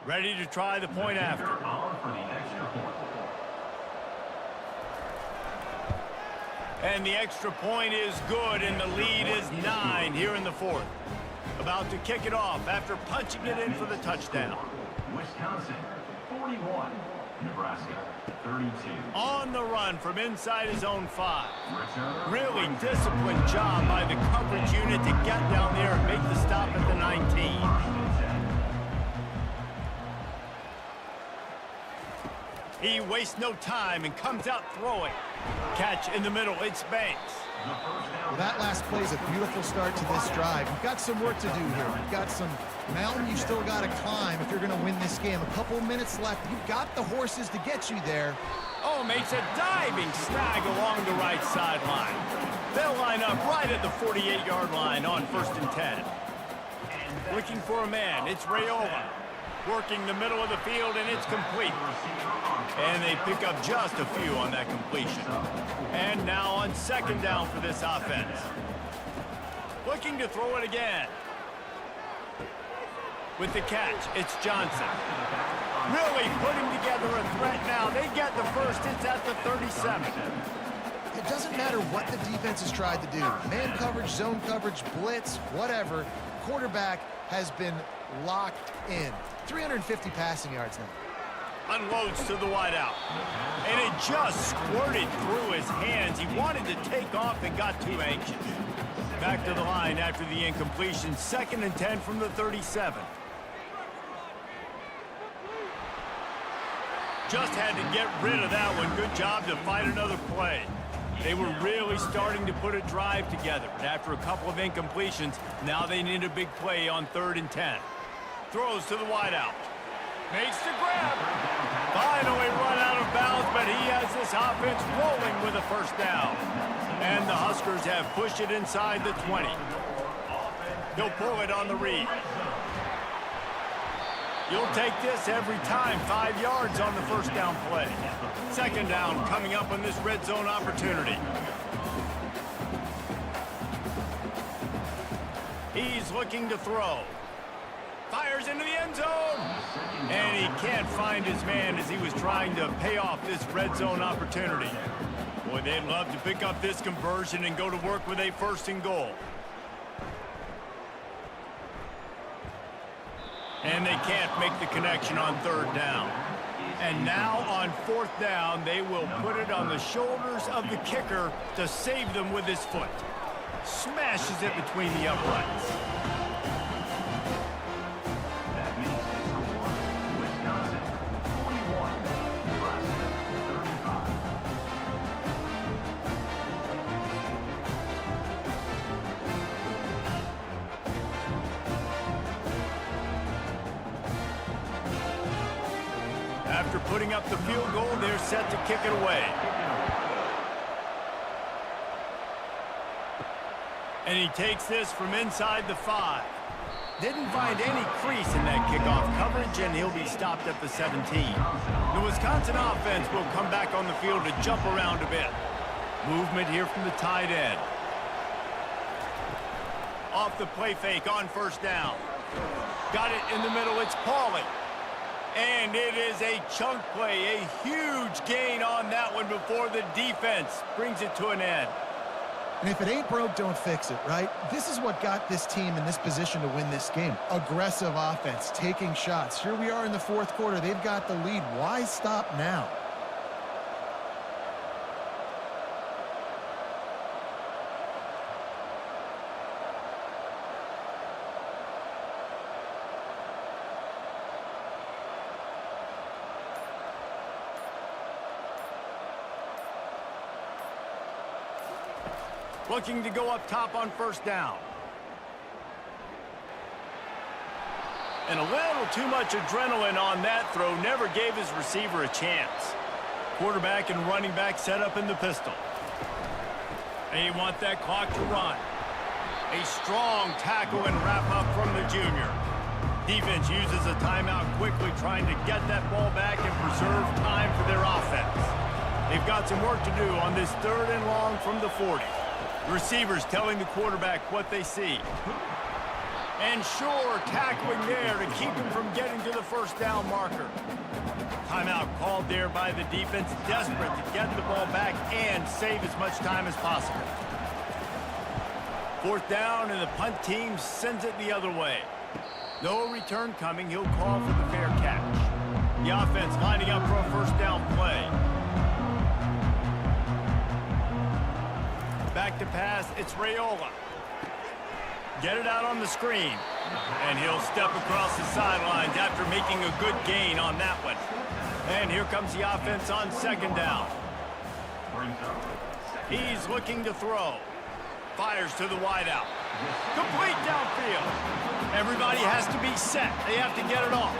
Ready to try the point after. And the extra point is good, and the lead is 9 here in the 4th. About to kick it off after punching it in for the touchdown. Wisconsin, 41. Nebraska, 32. On the run from inside his own 5. Really disciplined job by the coverage unit to get down there and make the stop at the 19. He wastes no time and comes out throwing. Catch in the middle, it's Banks. Well, that last play is a beautiful start to this drive. You've got some work to do here. You've got some mountain you still got to climb if you're going to win this game. A couple minutes left. You've got the horses to get you there. Oh, makes a diving snag along the right sideline. They'll line up right at the 48-yard line on 1st and 10. Looking for a man, it's Rayola. Working the middle of the field, and it's complete. And they pick up just a few on that completion. And now on 2nd down for this offense. Looking to throw it again. With the catch, it's Johnson. Really putting together a threat now. They get the first. It's at the 37. It doesn't matter what the defense has tried to do. Man coverage, zone coverage, blitz, whatever. Quarterback has been locked in. 350 passing yards now. Unloads to the wideout. And it just squirted through his hands. He wanted to take off and got too anxious. Back to the line after the incompletion. 2nd and 10 from the 37. Just had to get rid of that one. Good job to fight another play. They were really starting to put a drive together. But after a couple of incompletions, now they need a big play on 3rd and 10. Throws to the wideout. Makes the grab. Finally run out of bounds, but he has this offense rolling with a first down. And the Huskers have pushed it inside the 20. He'll pull it on the read. You'll take this every time. 5 yards on the first down play. 2nd down coming up on this red zone opportunity. He's looking to throw. Fires into the end zone. And he can't find his man as he was trying to pay off this red zone opportunity. Boy, they'd love to pick up this conversion and go to work with a 1st and goal. And they can't make the connection on 3rd down. And now on 4th down, they will put it on the shoulders of the kicker to save them with his foot. Smashes it between the uprights. That makes it to Wisconsin 41, Nebraska 35. After putting up the field goal, they're set to kick it away. And he takes this from inside the 5. Didn't find any crease in that kickoff coverage, and he'll be stopped at the 17. The Wisconsin offense will come back on the field to jump around a bit. Movement here from the tight end. Off the play fake on 1st down. Got it in the middle. It's Pauly. And it is a chunk play, a huge gain on that one before the defense brings it to an end. And if it ain't broke, don't fix it, right? This is what got this team in this position to win this game. Aggressive offense, taking shots. Here we are in the 4th quarter. They've got the lead. Why stop now? Looking to go up top on 1st down. And a little too much adrenaline on that throw. Never gave his receiver a chance. Quarterback and running back set up in the pistol. They want that clock to run. A strong tackle and wrap up from the junior. Defense uses a timeout quickly, trying to get that ball back and preserve time for their offense. They've got some work to do on this 3rd and long from the 40. Receivers telling the quarterback what they see. And sure, tackling there to keep him from getting to the 1st down marker. Timeout called there by the defense, desperate to get the ball back and save as much time as possible. 4th down, and the punt team sends it the other way. No return coming. He'll call for the fair catch. The offense lining up for a 1st down play. Back to pass, it's Raiola. Get it out on the screen. And he'll step across the sidelines after making a good gain on that one. And here comes the offense on 2nd down. He's looking to throw. Fires to the wideout. Complete downfield. Everybody has to be set. They have to get it off.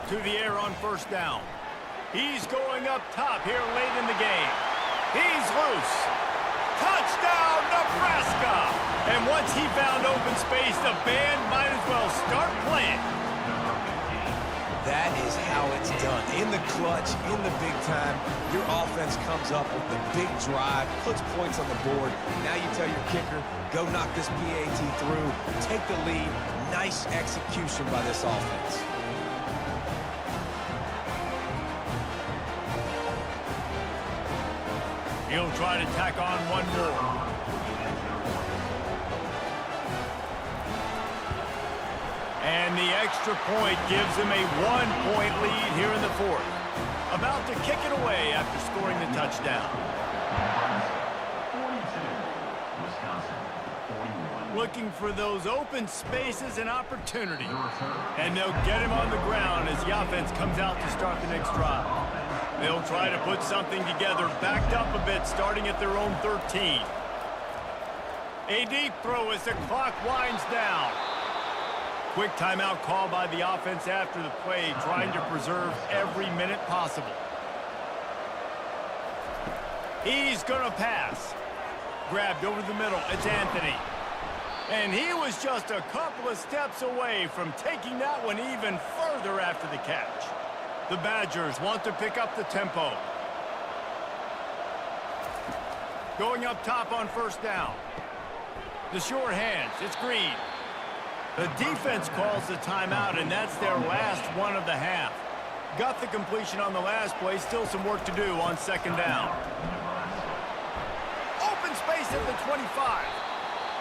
To the air on 1st down. He's going up top here late in the game. He's loose. Touchdown, Nebraska! And once he found open space, the band might as well start playing. That is how it's done. In the clutch, in the big time, your offense comes up with the big drive, puts points on the board. Now you tell your kicker, go knock this PAT through, take the lead. Nice execution by this offense. He'll try to tack on one more. And the extra point gives them a 1-point lead here in the fourth. About to kick it away after scoring the touchdown. 42, Wisconsin, 41. Looking for those open spaces and opportunity. And they'll get him on the ground as the offense comes out to start the next drive. They'll try to put something together, backed up a bit, starting at their own 13. A deep throw as the clock winds down. Quick timeout call by the offense after the play, trying to preserve every minute possible. He's going to pass. Grabbed over the middle. It's Anthony. And he was just a couple of steps away from taking that one even further after the catch. The Badgers want to pick up the tempo. Going up top on first down. The sure hands. It's Green. The defense calls the timeout, and that's their last one of the half. Got the completion on the last play. Still some work to do on second down. Open space at the 25.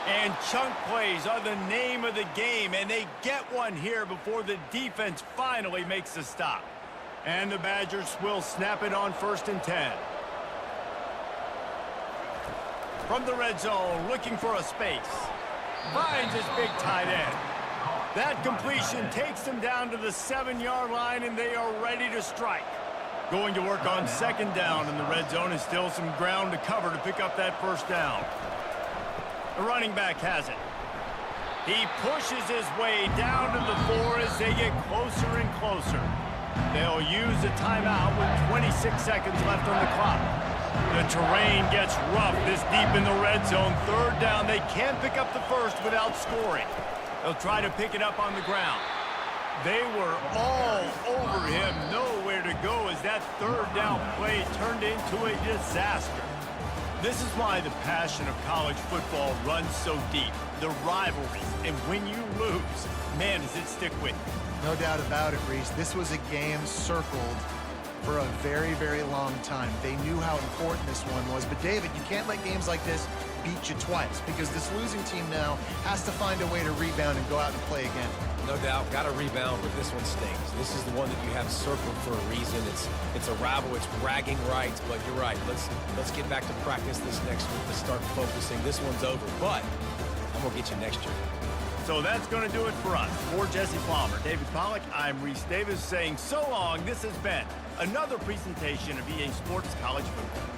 And chunk plays are the name of the game, and they get one here before the defense finally makes the stop. And the Badgers will snap it on 1st and 10. From the red zone, looking for a space. Finds his big tight end. That completion takes them down to the 7-yard line, and they are ready to strike. Going to work on second down in the red zone, and still some ground to cover to pick up that first down. The running back has it. He pushes his way down to the 4 as they get closer and closer. They'll use a timeout with 26 seconds left on the clock. The terrain gets rough this deep in the red zone. Third down, they can't pick up the first without scoring. They'll try to pick it up on the ground. They were all over him, nowhere to go as that third down play turned into a disaster. This is why the passion of college football runs so deep. The rivalries, and when you lose, man, does it stick with you. No doubt about it, Reese. This was a game circled for a very, very long time. They knew how important this one was. But, David, you can't let games like this beat you twice because this losing team now has to find a way to rebound and go out and play again. No doubt, got to rebound, but this one stings. This is the one that you have circled for a reason. It's a rival, it's bragging rights, but you're right. Let's get back to practice this next week to start focusing. This one's over, but I'm going to get you next year. So that's going to do it for us. For Jesse Palmer, David Pollack, I'm Reese Davis saying so long. This has been another presentation of EA Sports College Football.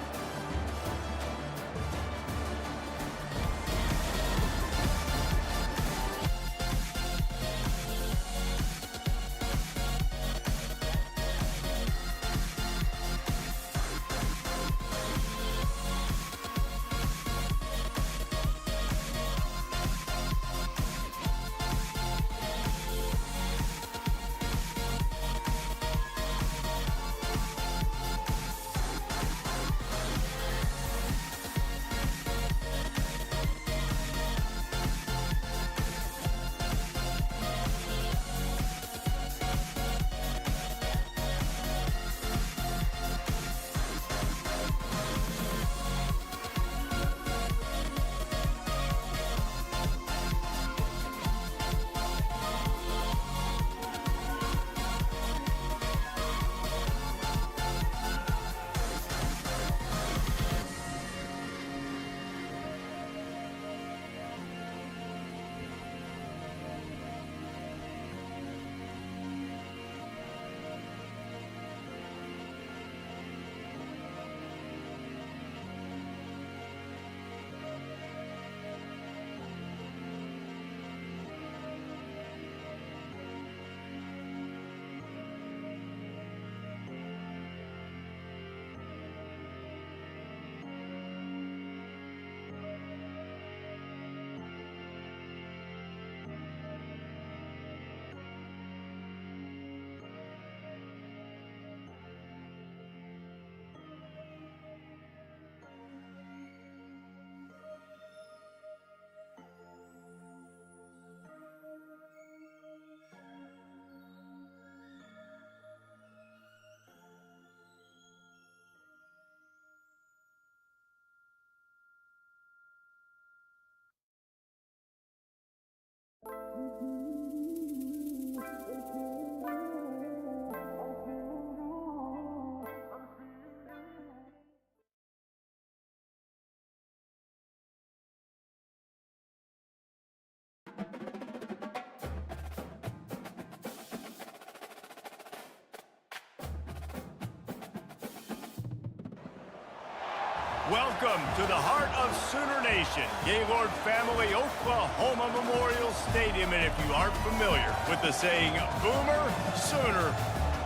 Welcome to the heart of Sooner Nation, Gaylord Family Oklahoma Memorial Stadium. And if you aren't familiar with the saying, Boomer, Sooner,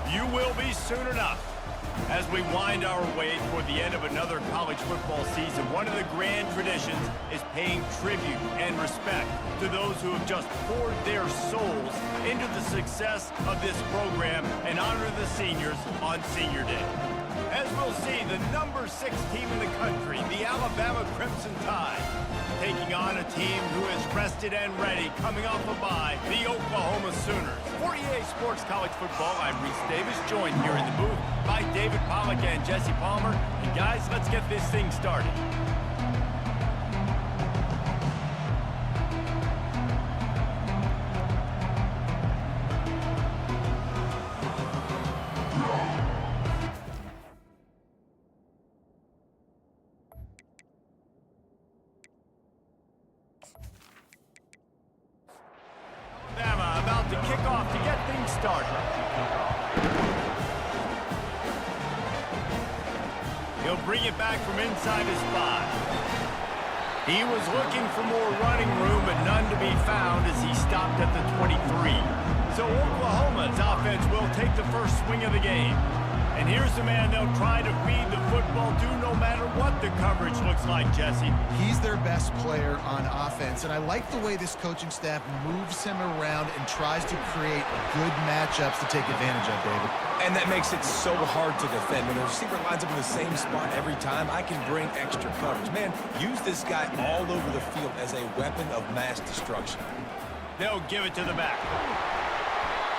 you will be soon enough. As we wind our way toward the end of another college football season, one of the grand traditions is paying tribute and respect to those who have just poured their souls into the success of this program and honor the seniors on Senior Day. As we'll see, the number 6 team in the country, the Alabama Crimson Tide, taking on a team who is rested and ready, coming off a bye, the Oklahoma Sooners. For EA Sports College Football, I'm Reese Davis, joined here in the booth by David Pollack and Jesse Palmer. And guys, let's get this thing started. About to kick off to get things started. He'll bring it back from inside his 5. He was looking for more running room, but none to be found as he stopped at the 23. So Oklahoma's offense will take the first swing of the game. And here's the man they'll try to feed the football to no matter what the coverage looks like, Jesse. He's their best player on offense, and I like the way this coaching staff moves him around and tries to create good matchups to take advantage of, David. And that makes it so hard to defend. When the receiver lines up in the same spot every time, I can bring extra coverage. Man, use this guy all over the field as a weapon of mass destruction. They'll give it to the back.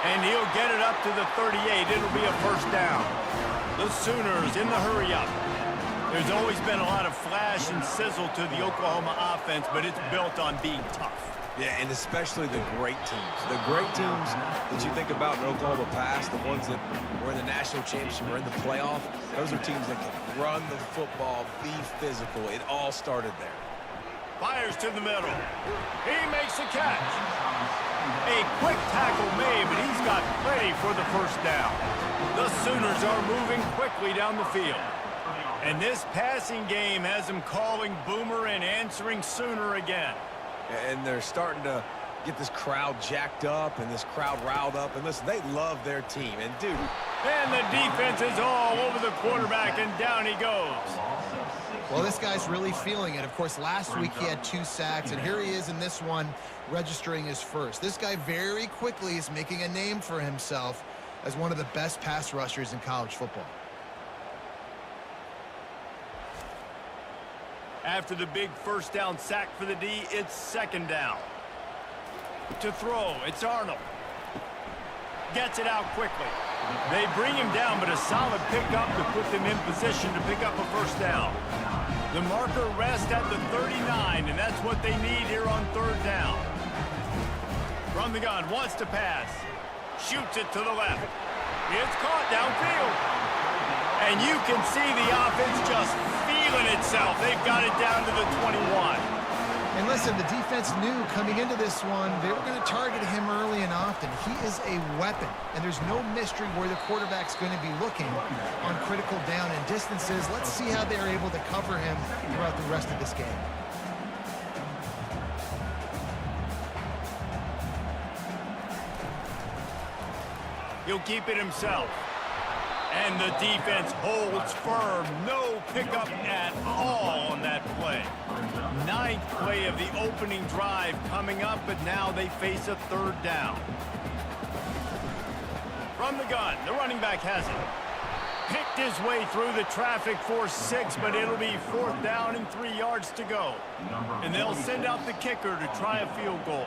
And he'll get it up to the 38. It'll be a first down. The Sooners in the hurry-up. There's always been a lot of flash and sizzle to the Oklahoma offense, but it's built on being tough. Yeah, and especially the great teams. The great teams that you think about in Oklahoma past, the ones that were in the national championship or in the playoff, those are teams that can run the football, be physical. It all started there. Fires to the middle. He makes a catch. A quick tackle made, but he's got plenty for the first down. The Sooners are moving quickly down the field. And this passing game has them calling Boomer and answering Sooner again. And they're starting to get this crowd jacked up and this crowd riled up. And listen, they love their team. And, dude. And the defense is all over the quarterback, and down he goes. Well, this guy's really feeling it. Of course, last week he had 2 sacks, and here he is in this one registering his first. This guy very quickly is making a name for himself as one of the best pass rushers in college football. After the big first down sack for the D, it's second down. To throw, it's Arnold. Gets it out quickly. They bring him down, but a solid pickup to put them in position to pick up a first down. The marker rests at the 39, and that's what they need here on third down. From the gun, wants to pass. Shoots it to the left. It's caught downfield. And you can see the offense just feeling itself. They've got it down to the 21. And listen, the defense knew coming into this one, they were going to target him early and often. He is a weapon, and there's no mystery where the quarterback's going to be looking on critical down and distances. Let's see how they're able to cover him throughout the rest of this game. He'll keep it himself. And the defense holds firm. No pickup at all on that play. 9th play of the opening drive coming up, but now they face a third down. From the gun, the running back has it. Picked his way through the traffic for 6, but it'll be 4th down and 3 yards to go. And they'll send out the kicker to try a field goal.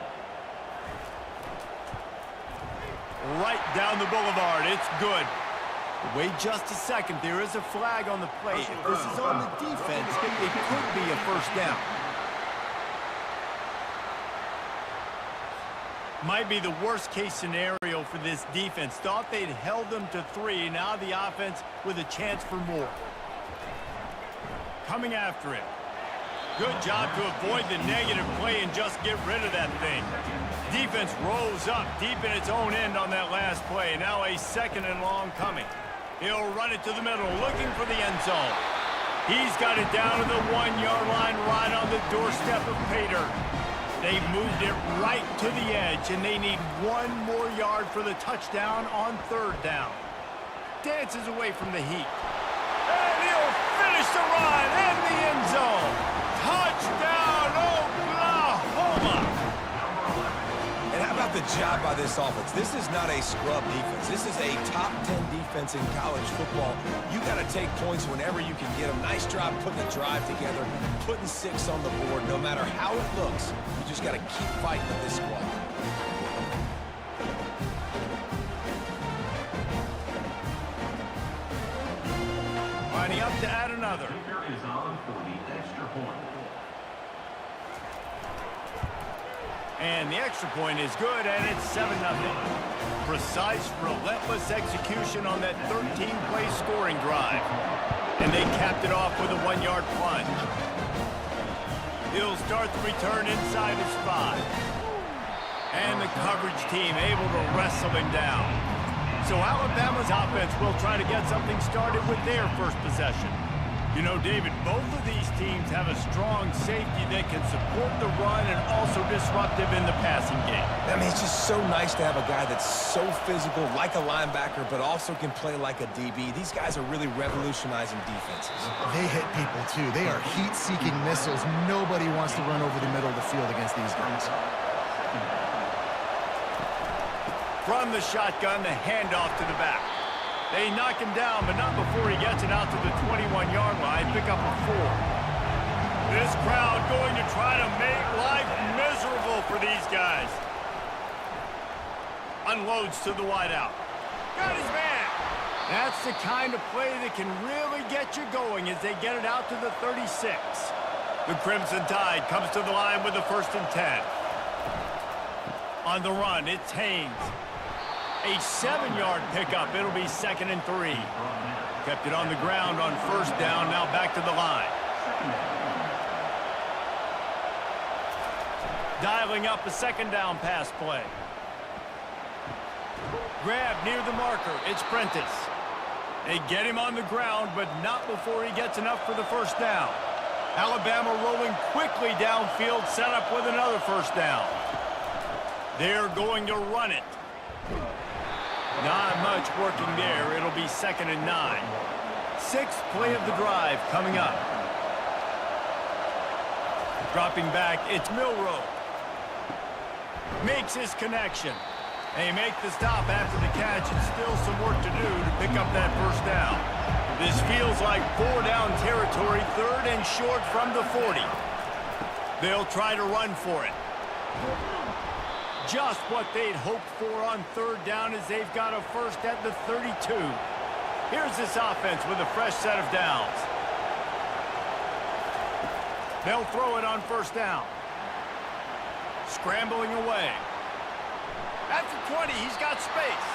Right down the boulevard, it's good. Wait just a second, there is a flag on the play. If this is on the defense, it could be a first down. Might be the worst case scenario for this defense. Thought they'd held them to 3, now the offense with a chance for more. Coming after him. Good job to avoid the negative play and just get rid of that thing. Defense rose up deep in its own end on that last play. Now a 2nd and long coming. He'll run it to the middle, looking for the end zone. He's got it down to the 1-yard line right on the doorstep of Pater. They've moved it right to the edge, and they need 1 more yard for the touchdown on 3rd down. Dances away from the heat. And he'll finish the run in the end zone. Touchdown, Oklahoma! And how about the job by this offense? This is not a scrub defense. This is a top 10 defense in college football. You got to take points whenever you can get them. Nice job putting the drive together, putting 6 on the board. No matter how it looks, you just got to keep fighting with this squad. Lining up to add another. Kicker is on for the extra point. And the extra point is good, and it's 7-0. Precise, relentless execution on that 13-play scoring drive. And they capped it off with a 1-yard plunge. He'll start the return inside his 5. And the coverage team able to wrestle him down. So Alabama's offense will try to get something started with their first possession. You know, David, both of these teams have a strong safety that can support the run and also disruptive in the passing game. I mean, it's just so nice to have a guy that's so physical, like a linebacker, but also can play like a DB. These guys are really revolutionizing defenses. They hit people, too. They are heat-seeking missiles. Nobody wants to run over the middle of the field against these guys. From the shotgun, the handoff to the back. They knock him down, but not before he gets it out to the 21-yard line. Pick up a 4. This crowd going to try to make life miserable for these guys. Unloads to the wideout. Got his man. That's the kind of play that can really get you going as they get it out to the 36. The Crimson Tide comes to the line with the 1st and 10. On the run, it's Haynes. A 7-yard pickup. It'll be 2nd and 3. Kept it on the ground on 1st down. Now back to the line. Dialing up a 2nd down pass play. Grab near the marker. It's Prentice. They get him on the ground, but not before he gets enough for the 1st down. Alabama rolling quickly downfield, set up with another 1st down. They're going to run it. Not much working there. It'll be 2nd and 9. 6th play of the drive coming up. Dropping back, it's Milroe. Makes his connection. They make the stop after the catch, and still some work to do to pick up that 1st down. This feels like 4-down territory, 3rd and short from the 40. They'll try to run for it. Just what they'd hoped for on 3rd down as they've got a 1st at the 32. Here's this offense with a fresh set of downs. They'll throw it on 1st down. Scrambling away. At the 20, he's got space.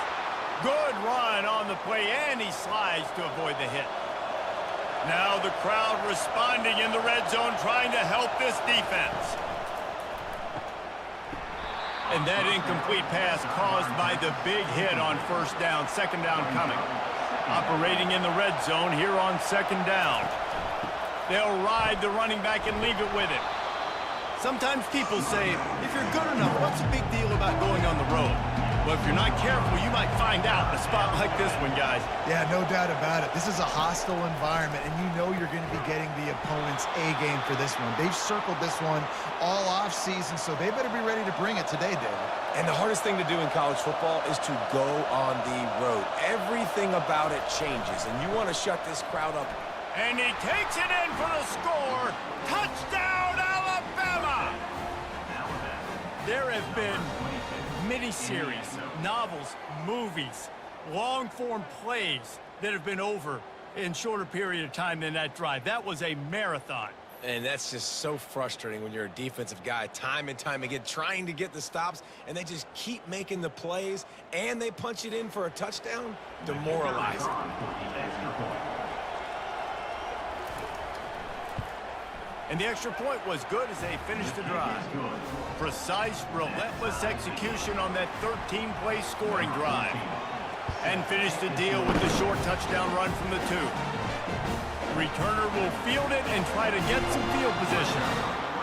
Good run on the play, and he slides to avoid the hit. Now the crowd responding in the red zone, trying to help this defense. And that incomplete pass caused by the big hit on 1st down. 2nd down coming. Operating in the red zone here on 2nd down. They'll ride the running back and leave it with him. Sometimes people say, if you're good enough, what's the big deal about going on the road? Well, if you're not careful, you might find out in a spot like this one, guys. Yeah, no doubt about it. This is a hostile environment, and you know you're going to be getting the opponent's A-game for this one. They've circled this one all off-season, so they better be ready to bring it today, David. And the hardest thing to do in college football is to go on the road. Everything about it changes, and you want to shut this crowd up. And he takes it in for the score. Touchdown, Alabama! There have been miniseries, novels, movies, long-form plays that have been over in shorter period of time than that drive. That was a marathon. And that's just so frustrating when you're a defensive guy, time and time again, trying to get the stops, and they just keep making the plays, and they punch it in for a touchdown. Demoralizing. And the extra point was good as they finished the drive. Precise, relentless execution on that 13-play scoring drive. And finished the deal with the short touchdown run from the 2. returner will field it and try to get some field position.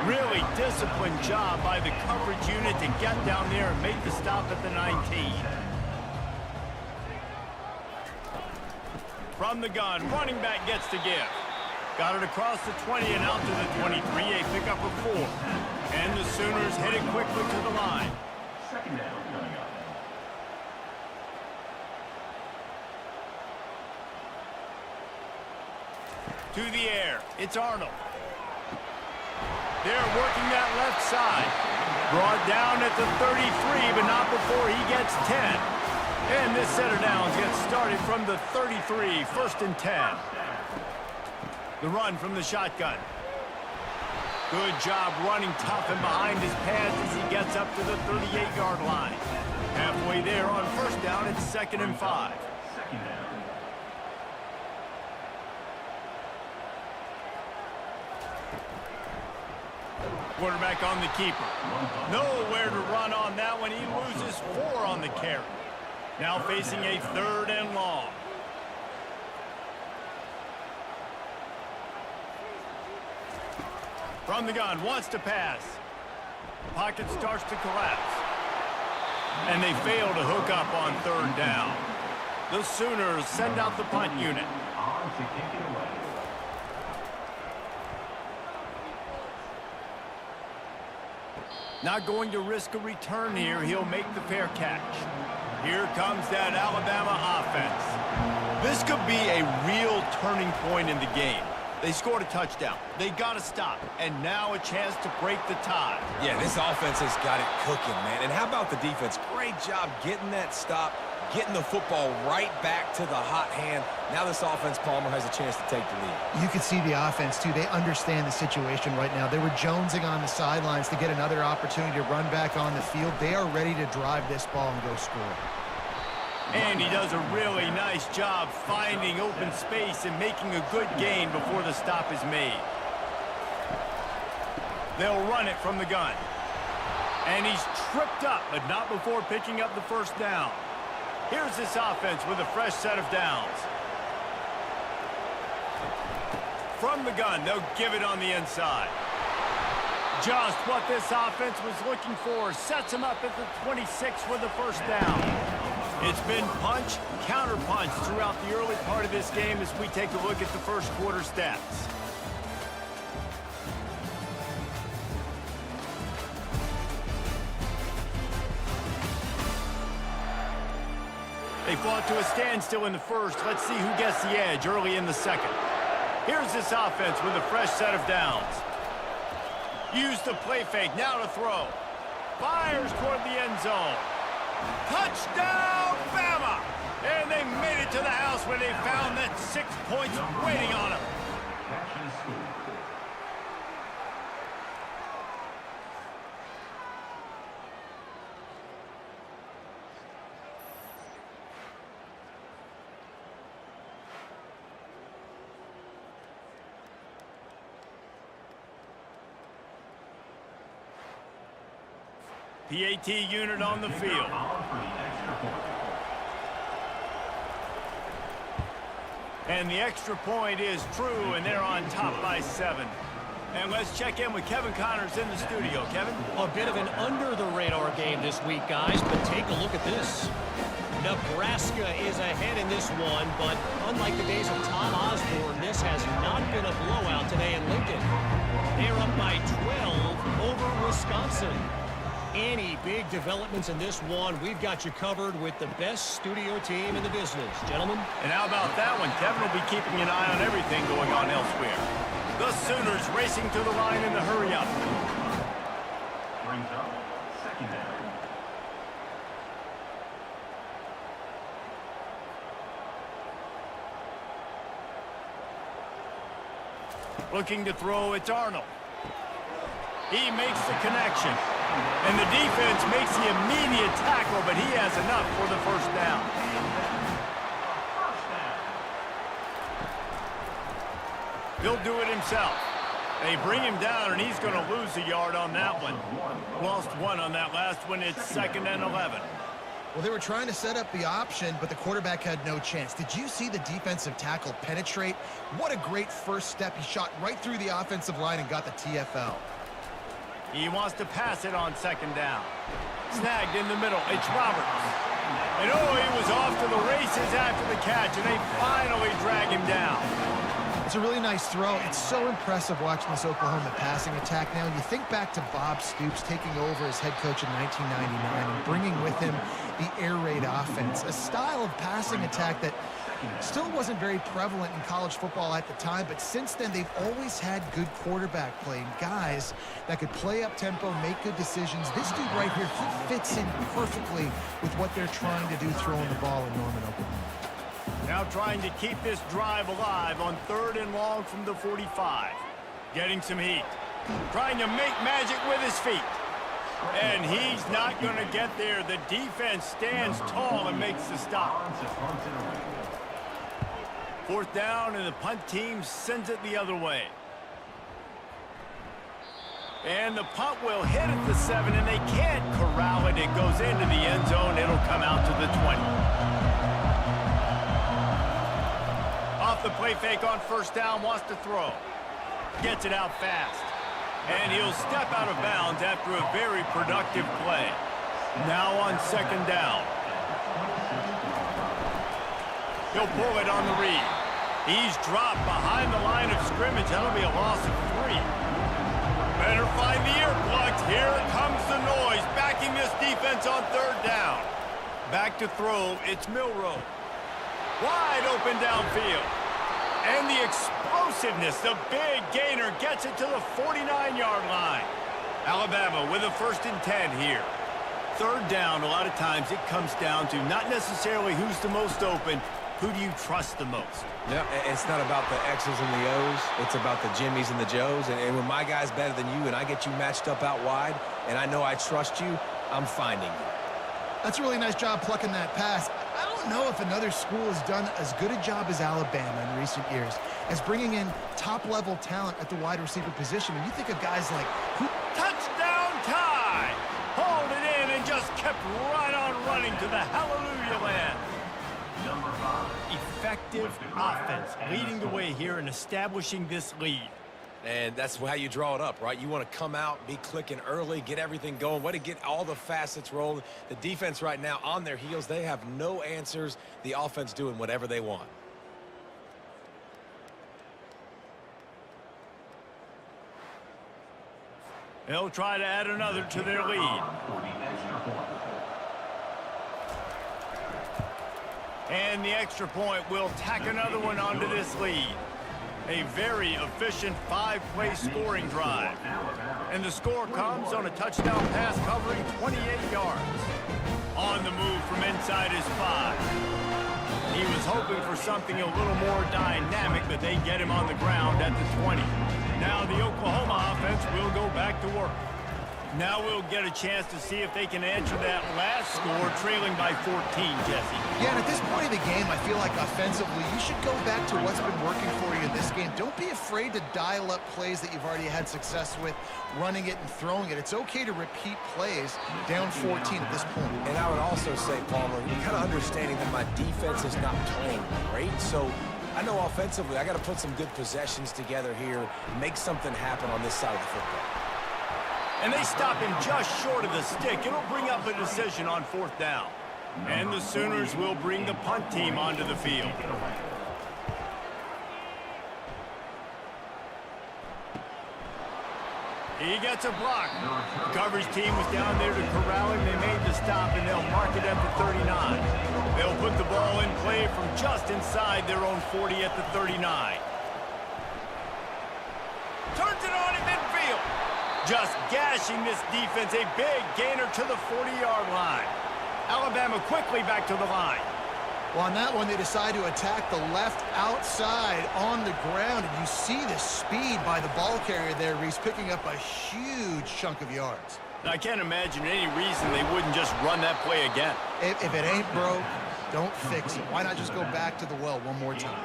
Really disciplined job by the coverage unit to get down there and make the stop at the 19. From the gun, running back gets to give. Got it across the 20 and out to the 23, a pickup of 4. And the Sooners headed quickly to the line. Second down coming up. To the air, it's Arnold. They're working that left side. Brought down at the 33, but not before he gets 10. And this set of downs gets started from the 33, first and 10. The run from the shotgun. Good job running tough and behind his pads as he gets up to the 38-yard line. Halfway there on first down, it's 2nd and 5. Second down. Quarterback on the keeper. Nowhere to run on that one. He loses 4 on the carry. Now facing a 3rd and long. From the gun, wants to pass. Pocket starts to collapse. And they fail to hook up on 3rd down. The Sooners send out the punt unit. On to kick it away. Not going to risk a return here. He'll make the fair catch. Here comes that Alabama offense. This could be a real turning point in the game. They scored a touchdown. They got to stop. And now a chance to break the tie. Yeah, this offense has got it cooking, man. And how about the defense? Great job getting that stop, getting the football right back to the hot hand. Now this offense, Palmer, has a chance to take the lead. You can see the offense, too. They understand the situation right now. They were jonesing on the sidelines to get another opportunity to run back on the field. They are ready to drive this ball and go score. And he does a really nice job finding open space and making a good gain before the stop is made. They'll run it from the gun. And he's tripped up, but not before picking up the first down. Here's this offense with a fresh set of downs. From the gun, they'll give it on the inside. Just what this offense was looking for. Sets him up at the 26 for the first down. It's been punch, counter-punch throughout the early part of this game as we take a look at the first quarter stats. They fought to a standstill in the first. Let's see who gets the edge early in the second. Here's this offense with a fresh set of downs. Use the play fake, now to throw. Fires toward the end zone. Touchdown, Bama! And they made it to the house where they found that 6 points waiting on them. Catch and score. PAT unit on the field. And the extra point is true, and they're on top by 7. And let's check in with Kevin Connors in the studio. Kevin? A bit of an under-the-radar game this week, guys, but take a look at this. Nebraska is ahead in this one, but unlike the days of Tom Osborne, this has not been a blowout today in Lincoln. They're up by 12 over Wisconsin. Any big developments in this one, we've got you covered with the best studio team in the business. Gentlemen? And how about that one? Kevin will be keeping an eye on everything going on elsewhere. The Sooners racing to the line in the hurry-up. Brings up second down. Looking to throw, it's Arnold. He makes the connection. And the defense makes the immediate tackle, but he has enough for the first down. He'll do it himself. They bring him down, and he's going to lose a yard on that one. Lost 1 on that last one. It's 2nd and 11. Well, they were trying to set up the option, but the quarterback had no chance. Did you see the defensive tackle penetrate? What a great first step. He shot right through the offensive line and got the TFL. He wants to pass it on second down. Snagged in the middle. It's Roberts. And he was off to the races after the catch, and they finally drag him down. It's a really nice throw. It's so impressive watching this Oklahoma passing attack now. You think back to Bob Stoops taking over as head coach in 1999 and bringing with him the air raid offense, a style of passing attack that still wasn't very prevalent in college football at the time, but since then they've always had good quarterback play and guys that could play up tempo, make good decisions. This dude right here, he fits in perfectly with what they're trying to do throwing the ball in Norman, Oklahoma. Now trying to keep this drive alive on 3rd and long from the 45. Getting some heat. Trying to make magic with his feet. And he's not going to get there. The defense stands tall and makes the stop. 4th down, and the punt team sends it the other way. And the punt will hit at the 7, and they can't corral it. It goes into the end zone. It'll come out to the 20. Off the play fake on 1st down, wants to throw. Gets it out fast. And he'll step out of bounds after a very productive play. Now on 2nd down. He'll pull it on the read. He's dropped behind the line of scrimmage. That'll be a loss of 3. Better find the earplugs. Here comes the noise, backing this defense on 3rd down. Back to throw, it's Milroe. Wide open downfield. And the explosiveness, the big gainer gets it to the 49-yard line. Alabama with a 1st and 10 here. 3rd down, a lot of times it comes down to not necessarily who's the most open, who do you trust the most? Yeah, it's not about the X's and the O's. It's about the Jimmys and the Joes. And when my guy's better than you and I get you matched up out wide and I know I trust you, I'm finding you. That's a really nice job plucking that pass. I don't know if another school has done as good a job as Alabama in recent years as bringing in top-level talent at the wide receiver position. When you think of guys like touchdown tie! Hold it in and just kept right on running to the hallelujah land. Effective offense leading the way here and establishing this lead. And that's how you draw it up, right? You want to come out, be clicking early, get everything going, way to get all the facets rolling. The defense right now on their heels, they have no answers. The offense doing whatever they want. They'll try to add another to their lead. And the extra point will tack another one onto this lead. A very efficient 5-play scoring drive. And the score comes on a touchdown pass covering 28 yards. On the move from inside his 5. He was hoping for something a little more dynamic, but they get him on the ground at the 20. Now the Oklahoma offense will go back to work. Now we'll get a chance to see if they can answer that last score, trailing by 14, Jesse. Yeah, and at this point of the game, I feel like offensively, you should go back to what's been working for you in this game. Don't be afraid to dial up plays that you've already had success with, running it and throwing it. It's okay to repeat plays down 14 at this point. And I would also say, Palmer, you're kind of understanding that my defense is not playing great, so I know offensively I got to put some good possessions together here, make something happen on this side of the football. And they stop him just short of the stick. It'll bring up a decision on 4th down. And the Sooners will bring the punt team onto the field. He gets a block. The coverage team was down there to corral him. They made the stop, and they'll mark it at the 39. They'll put the ball in play from just inside their own 40 at the 39. Turns it on in midfield. Just gashing this defense, a big gainer to the 40-yard line. Alabama quickly back to the line. Well, on that one, they decide to attack the left outside on the ground, and you see the speed by the ball carrier there. He's picking up a huge chunk of yards. I can't imagine any reason they wouldn't just run that play again. If it ain't broke, don't fix it. Why not just go back to the well one more time?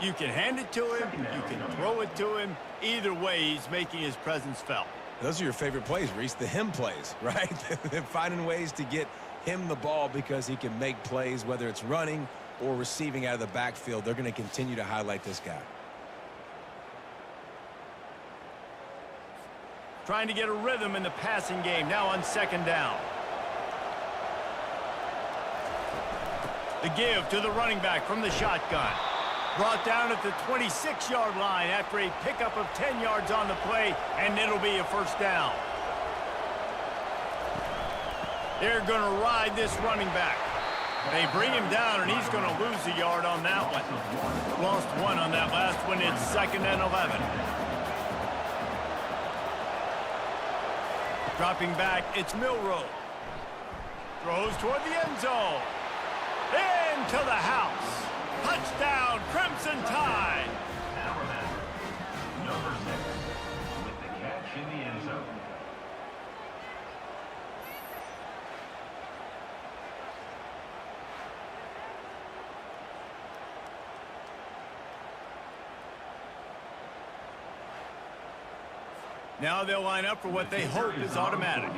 You can hand it to him, you can throw it to him. Either way, he's making his presence felt. Those are your favorite plays, Reese, the him plays, right? Finding ways to get him the ball because he can make plays, whether it's running or receiving out of the backfield. They're going to continue to highlight this guy. Trying to get a rhythm in the passing game now on second down. The give to the running back from the shotgun. Brought down at the 26-yard line after a pickup of 10 yards on the play, and it'll be a first down. They're going to ride this running back. They bring him down, and he's going to lose a yard on that one. Lost one on that last one. It's 2nd and 11. Dropping back, it's Milroe. Throws toward the end zone. Into the house. Touchdown, Crimson Tide. Number 6, with the catch in the end zone. Now they'll line up for what they hope is automatic.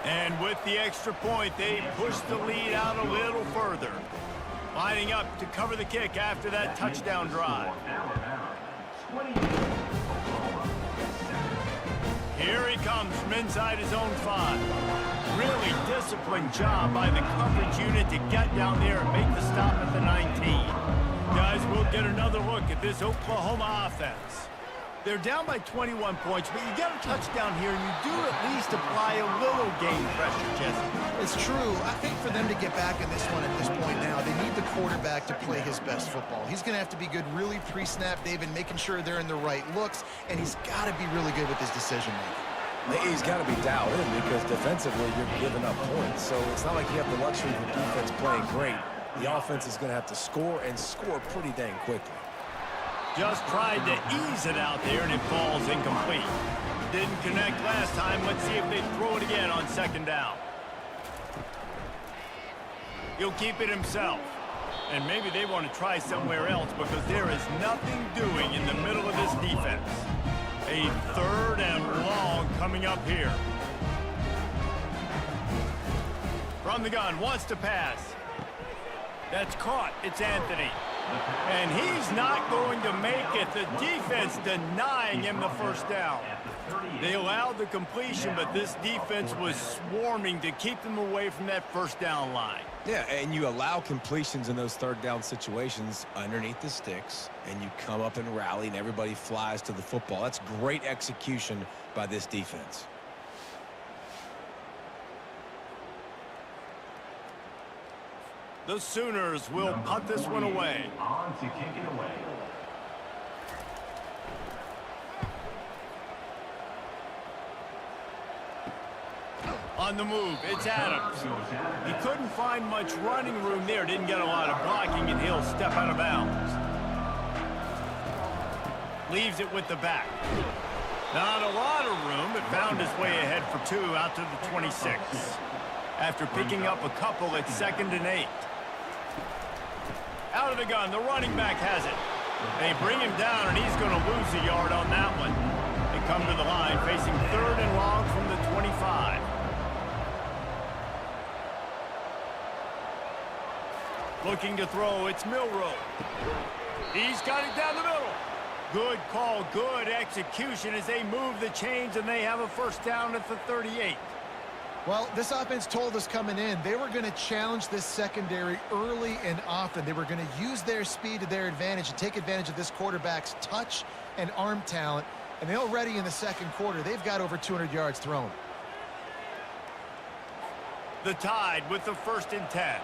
And with the extra point, they push the lead out a little further. Lining up to cover the kick after that touchdown drive. Here he comes from inside his own 5. Really disciplined job by the coverage unit to get down there and make the stop at the 19. Guys, we'll get another look at this Oklahoma offense. They're down by 21 points, but you get a touchdown here, and you do at least apply a little game pressure, Jesse. It's true. I think for them to get back in this one at this point now, they need the quarterback to play his best football. He's going to have to be good really pre-snap, David, making sure they're in the right looks, and he's got to be really good with his decision-making. He's got to be dialed in because defensively you're giving up points. So it's not like you have the luxury of the defense playing great. The offense is going to have to score and score pretty dang quickly. Just tried to ease it out there, and it falls incomplete. Didn't connect last time. Let's see if they throw it again on second down. He'll keep it himself. And maybe they want to try somewhere else because there is nothing doing in the middle of this defense. A 3rd and long coming up here. From the gun, wants to pass. That's caught. It's Anthony. And he's not going to make it. The defense denying him the first down. They allowed the completion, but this defense was swarming to keep them away from that first down line. Yeah, and you allow completions in those 3rd down situations underneath the sticks, and you come up and rally, and everybody flies to the football. That's great execution by this defense. The Sooners will punt this one away. On to kick it away. On the move, it's Adams. He couldn't find much running room there. Didn't get a lot of blocking, and he'll step out of bounds. Leaves it with the back. Not a lot of room, but found his way ahead for 2 out to the 26. After picking up a couple, it's 2nd and 8. Out of the gun, the running back has it. They bring him down, and he's going to lose a yard on that one. They come to the line, facing 3rd and long from the 25. Looking to throw, it's Milroe. He's got it down the middle. Good call, good execution as they move the chains, and they have a first down at the 38. Well, this offense told us coming in they were going to challenge this secondary early and often. They were going to use their speed to their advantage and take advantage of this quarterback's touch and arm talent. And already in the 2nd quarter, they've got over 200 yards thrown. The Tide with the 1st and 10.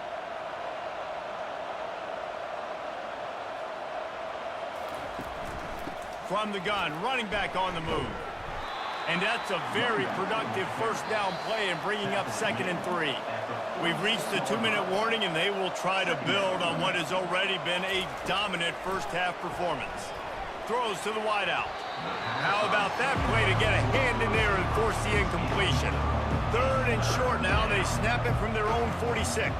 From the gun, running back on the move. And that's a very productive first down play and bringing up 2nd and 3. We've reached the 2-minute warning, and they will try to build on what has already been a dominant first-half performance. Throws to the wideout. How about that play to get a hand in there and force the incompletion? 3rd and short now. They snap it from their own 46.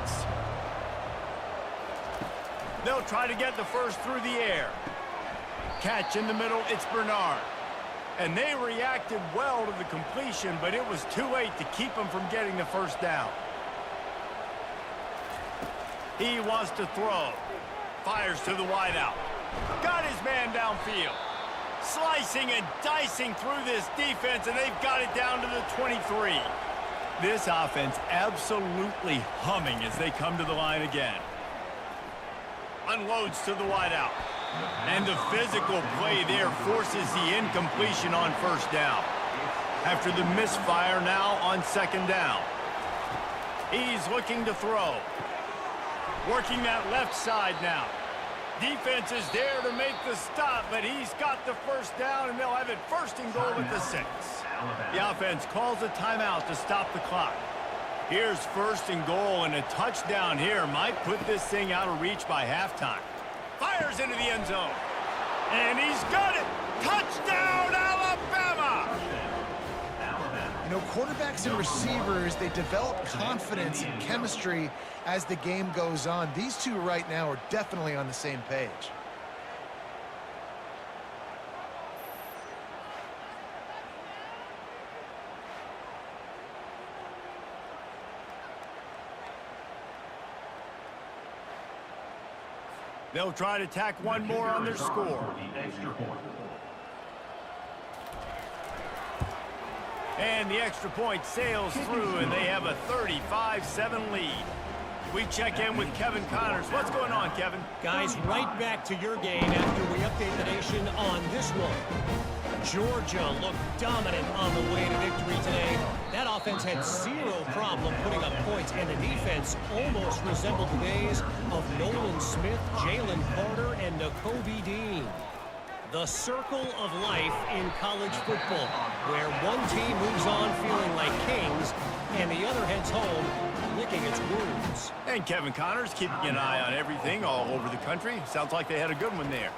They'll try to get the first through the air. Catch in the middle, it's Bernard. And they reacted well to the completion, but it was too late to keep them from getting the first down. He wants to throw. Fires to the wideout. Got his man downfield. Slicing and dicing through this defense, and they've got it down to the 23. This offense absolutely humming as they come to the line again. Unloads to the wideout. And the physical play there forces the incompletion on first down. After the misfire now on second down. He's looking to throw. Working that left side now. Defense is there to make the stop, but he's got the first down, and they'll have it first and goal at the 6. The offense calls a timeout to stop the clock. Here's first and goal, and a touchdown here might put this thing out of reach by halftime. Fires into the end zone. And he's got it. Touchdown, Alabama! You know, quarterbacks and receivers, they develop confidence and chemistry as the game goes on. These two right now are definitely on the same page. They'll try to tack one more on their score. And the extra point sails through, and they have a 35-7 lead. We check in with Kevin Connors. What's going on, Kevin? Guys, right back to your game after we update the nation on this one. Georgia looked dominant on the way to victory today. That offense had zero problem putting up points, and the defense almost resembled the days of Nolan Smith, Jalen Carter, and Nakobe Dean. The circle of life in college football, where one team moves on feeling like kings, and the other heads home licking its wounds. And Kevin Connors keeping an eye on everything all over the country. Sounds like they had a good one there.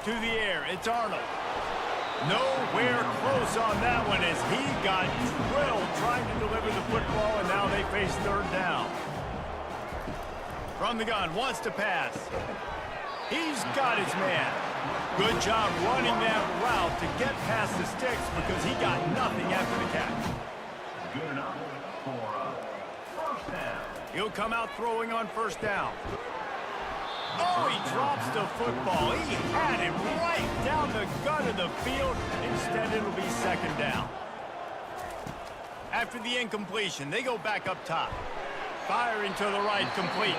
To the air, it's Arnold. Nowhere close on that one as he got drilled trying to deliver the football, and now they face third down. From the gun, wants to pass. He's got his man. Good job running that route to get past the sticks because he got nothing after the catch. Good enough for first down. He'll come out throwing on first down. Oh, he drops the football. He had it right down the gut of the field. Instead, it'll be second down. After the incompletion, they go back up top. Firing to the right, complete.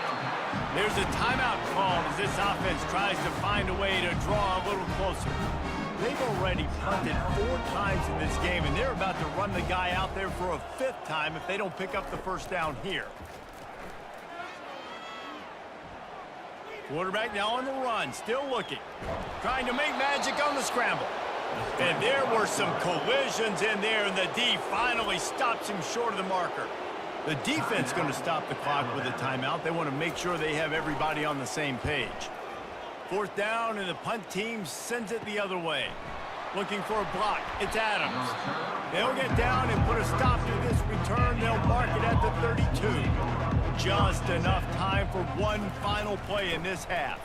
There's a timeout called as this offense tries to find a way to draw a little closer. They've already punted 4 times in this game, and they're about to run the guy out there for a 5th time if they don't pick up the first down here. Quarterback now on the run, still looking. Trying to make magic on the scramble. And there were some collisions in there, and the D finally stops him short of the marker. The defense going to stop the clock with a timeout. They want to make sure they have everybody on the same page. 4th down, and the punt team sends it the other way. Looking for a block. It's Adams. They'll get down and put a stop to this return. They'll mark it at the 32. Just enough time for one final play in this half.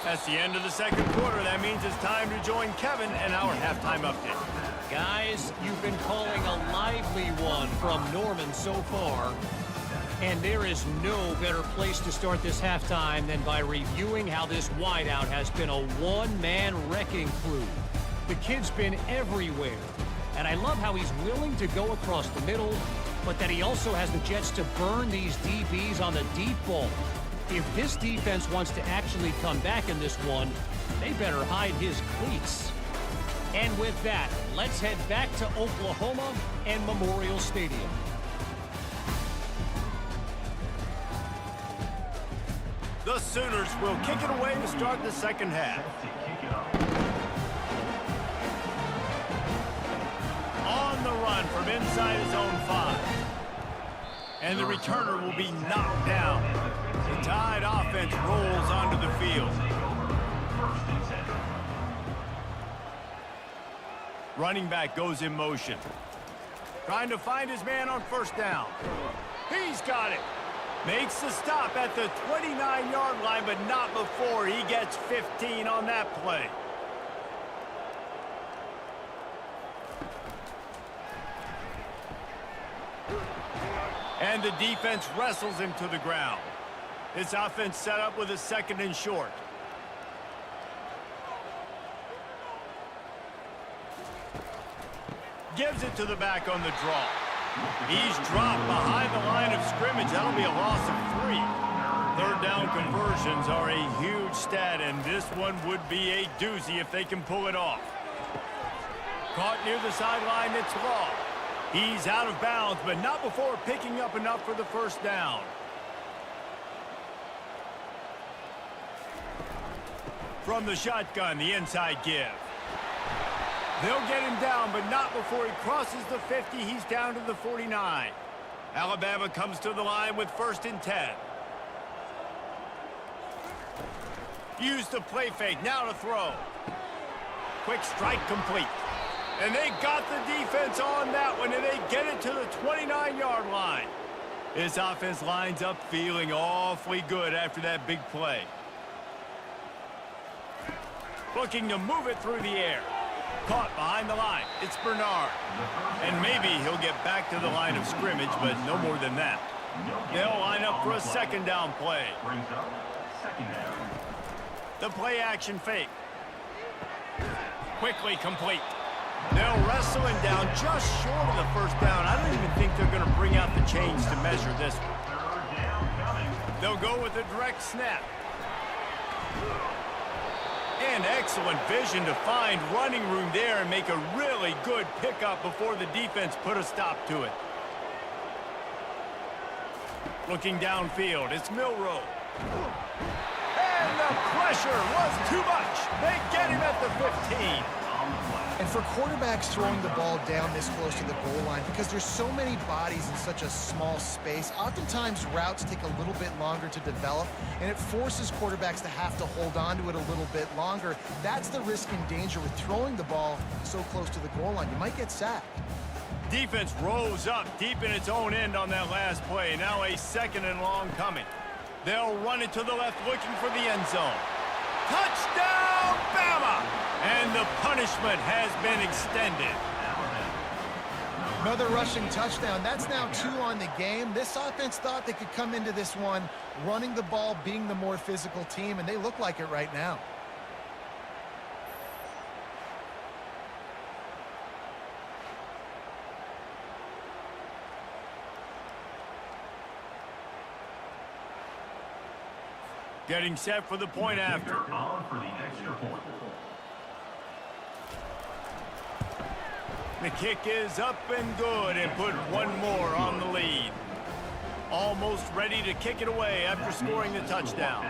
That's the end of the second quarter. That means it's time to join Kevin and our halftime update. Guys, you've been calling a lively one from Norman so far. And there is no better place to start this halftime than by reviewing how this wideout has been a one-man wrecking crew. The kid's been everywhere. And I love how he's willing to go across the middle, but that he also has the jets to burn these DBs on the deep ball. If this defense wants to actually come back in this one, they better hide his cleats. And with that, let's head back to Oklahoma and Memorial Stadium. The Sooners will kick it away to start the second half. On the run from inside his own 5. And the returner will be knocked down. The Tide offense rolls onto the field. Running back goes in motion. Trying to find his man on first down. He's got it. Makes the stop at the 29-yard line, but not before he gets 15 on that play. And the defense wrestles him to the ground. This offense set up with a 2nd and short. Gives it to the back on the draw. He's dropped behind the line of scrimmage. That'll be a loss of 3. 3rd down conversions are a huge stat, and this one would be a doozy if they can pull it off. Caught near the sideline, it's Law. He's out of bounds, but not before picking up enough for the 1st down. From the shotgun, the inside give. They'll get him down, but not before he crosses the 50. He's down to the 49. Alabama comes to the line with 1st and 10. Use the play fake, now to throw. Quick strike complete. And they got the defense on that one, and they get it to the 29-yard line. This offense lines up feeling awfully good after that big play. Looking to move it through the air. Caught behind the line. It's Bernard. And maybe he'll get back to the line of scrimmage, but no more than that. They'll line up for a 2nd down play. The play action fake. Quickly complete. They'll wrestle him down just short of the 1st down. I don't even think they're going to bring out the chains to measure this one. They'll go with a direct snap. And excellent vision to find running room there and make a really good pickup before the defense put a stop to it. Looking downfield, it's Milroe. And the pressure was too much. They get him at the 15. And for quarterbacks throwing the ball down this close to the goal line, because there's so many bodies in such a small space, oftentimes routes take a little bit longer to develop, and it forces quarterbacks to have to hold on to it a little bit longer. That's the risk and danger with throwing the ball so close to the goal line. You might get sacked. Defense rose up deep in its own end on that last play. Now a 2nd and long coming. They'll run it to the left looking for the end zone. Touchdown, Bama! And the punishment has been extended. Another rushing touchdown. That's now 2 on the game. This offense thought they could come into this one running the ball, being the more physical team, and they look like it right now. Getting set for the point after. On for the extra point. The kick is up and good and put one more on the lead. Almost ready to kick it away after scoring the touchdown.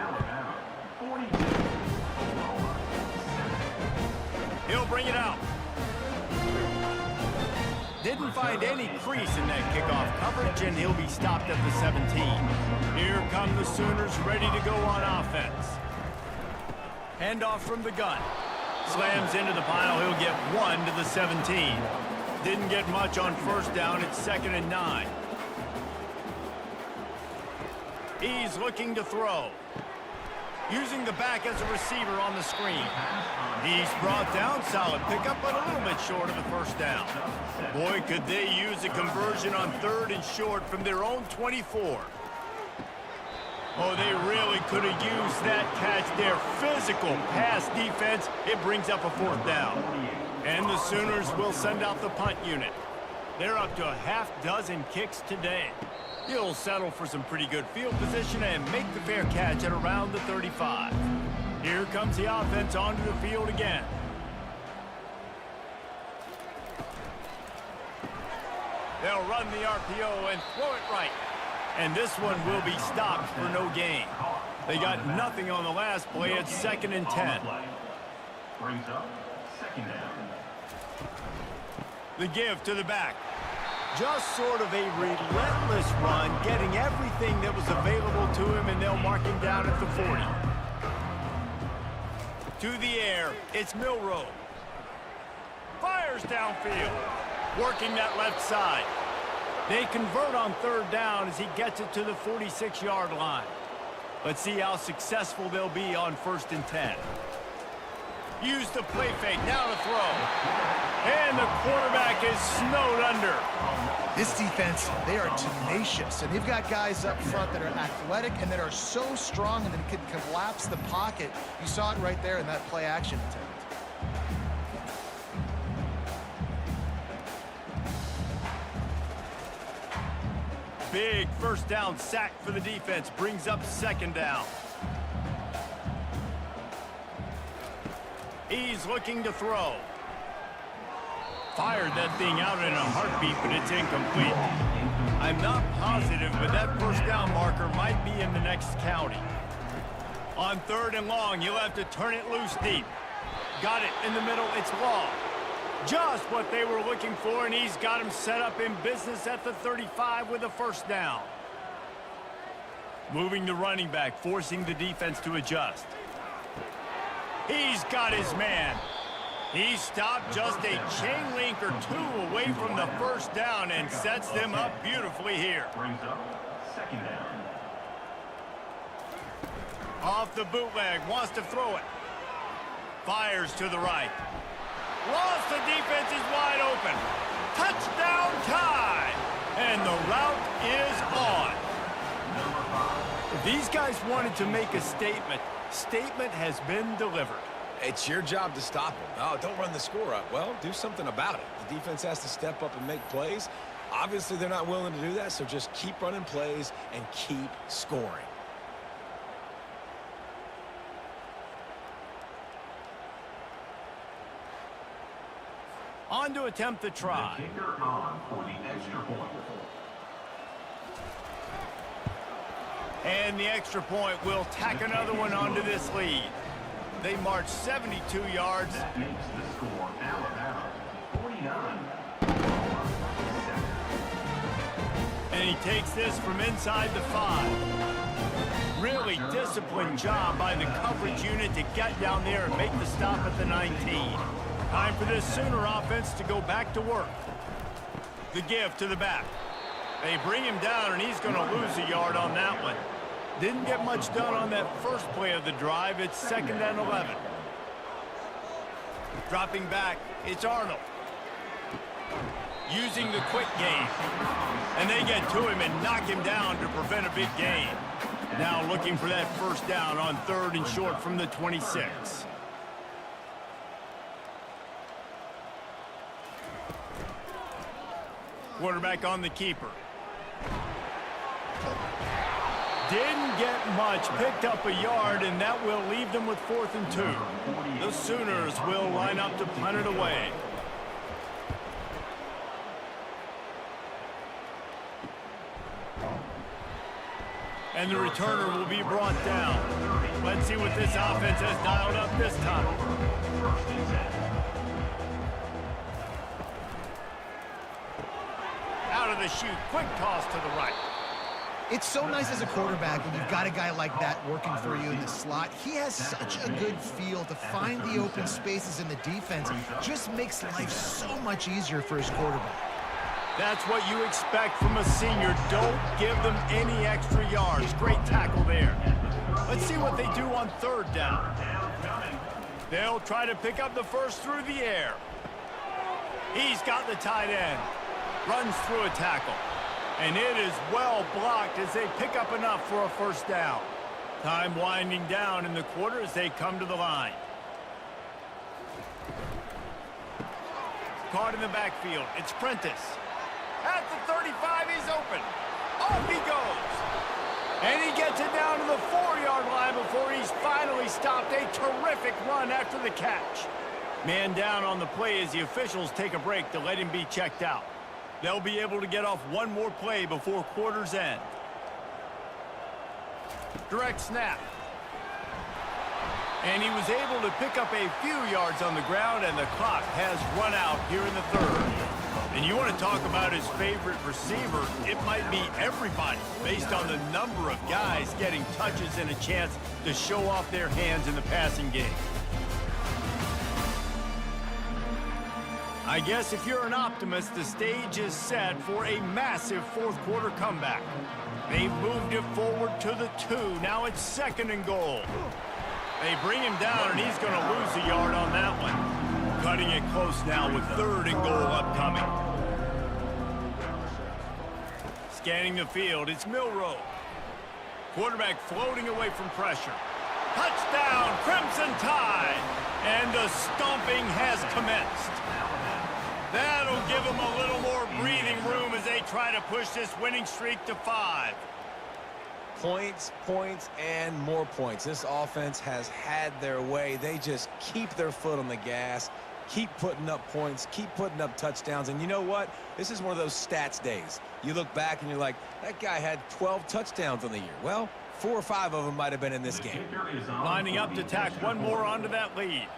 He'll bring it out. Didn't find any crease in that kickoff coverage, and he'll be stopped at the 17. Here come the Sooners ready to go on offense. Handoff from the gun. Slams into the pile. He'll get 1 to the 17. Didn't get much on 1st down. It's 2nd and 9. He's looking to throw. Using the back as a receiver on the screen. He's brought down. Solid pickup, but a little bit short of the 1st down. Boy, could they use a conversion on 3rd and short from their own 24. Oh, they really could have used that catch there. Physical pass defense. It brings up a 4th down. And the Sooners will send out the punt unit. They're up to a half-dozen kicks today. He'll settle for some pretty good field position and make the fair catch at around the 35. Here comes the offense onto the field again. They'll run the RPO and throw it right. And this one will be stopped for no gain. They got nothing on the last play. It's 2nd and 10. Brings up 2nd down. The give to the back. Just sort of a relentless run, getting everything that was available to him, and they'll mark him down at the 40. To the air, it's Milroe. Fires downfield. Working that left side. They convert on third down as he gets it to the 46-yard line. Let's see how successful they'll be on 1st and 10. Use the play fake, now to throw. And the quarterback is snowed under. This defense, they are tenacious, and they've got guys up front that are athletic and that are so strong and that can collapse the pocket. You saw it right there in that play action attempt. Big first down sack for the defense, brings up 2nd down. He's looking to throw. Fired that thing out in a heartbeat, but it's incomplete. I'm not positive, but that first down marker might be in the next county. On 3rd and long, you'll have to turn it loose deep. Got it in the middle, it's long. Just what they were looking for, and he's got him set up in business at the 35 with a first down. Moving the running back, forcing the defense to adjust. He's got his man. He stopped just a chain link or two away from the first down and sets them up beautifully here. Brings up 2nd down. Off the bootleg, wants to throw it. Fires to the right. Lost, the defense is wide open. Touchdown time! And the route is on. If these guys wanted to make a statement, statement has been delivered. It's your job to stop them. Oh, don't run the score up. Well, do something about it. The defense has to step up and make plays. Obviously, they're not willing to do that, so just keep running plays and keep scoring. On to attempt the try. The kicker on for the extra point. And the extra point will tack another one onto this lead. They march 72 yards. That makes the score Alabama 49. And he takes this from inside the 5. Really disciplined job by the coverage unit to get down there and make the stop at the 19. Time for this Sooner offense to go back to work. The give to the back. They bring him down, and he's going to lose a yard on that one. Didn't get much done on that first play of the drive. It's 2nd and 11. Dropping back, it's Arnold. Using the quick game. And they get to him and knock him down to prevent a big gain. Now looking for that first down on 3rd and short from the 26. Quarterback on the keeper. Didn't get much, picked up a yard, and that will leave them with 4th and 2. The Sooners will line up to punt it away. And the returner will be brought down. Let's see what this offense has dialed up this time. 1st and 10. Out of the chute, quick toss to the right. It's so nice as a quarterback when you've got a guy like that working for you in the slot. He has such a good feel to find the open spaces in the defense. Just makes life so much easier for his quarterback. That's what you expect from a senior. Don't give them any extra yards. Great tackle there. Let's see what they do on 3rd down. They'll try to pick up the first through the air. He's got the tight end. Runs through a tackle. And it is well blocked as they pick up enough for a first down. Time winding down in the quarter as they come to the line. Caught in the backfield. It's Prentice. At the 35, he's open. Off he goes. And he gets it down to the 4-yard line before he's finally stopped. A terrific run after the catch. Man down on the play as the officials take a break to let him be checked out. They'll be able to get off one more play before quarter's end. Direct snap. And he was able to pick up a few yards on the ground, and the clock has run out here in the 3rd. And you want to talk about his favorite receiver, it might be everybody based on the number of guys getting touches and a chance to show off their hands in the passing game. I guess if you're an optimist, the stage is set for a massive fourth quarter comeback. They've moved it forward to the 2. Now it's 2nd and goal. They bring him down, and he's going to lose a yard on that one. Cutting it close now with 3rd and goal upcoming. Scanning the field, it's Milrow. Quarterback floating away from pressure. Touchdown, Crimson Tide! And the stomping has commenced. That'll give them a little more breathing room as they try to push this winning streak to 5. Points, points, and more points. This offense has had their way. They just keep their foot on the gas, keep putting up points, keep putting up touchdowns. And you know what? This is one of those stats days. You look back and you're like, that guy had 12 touchdowns on the year. Well, 4 or 5 of them might have been in this game. Lining up to tack one more onto that lead.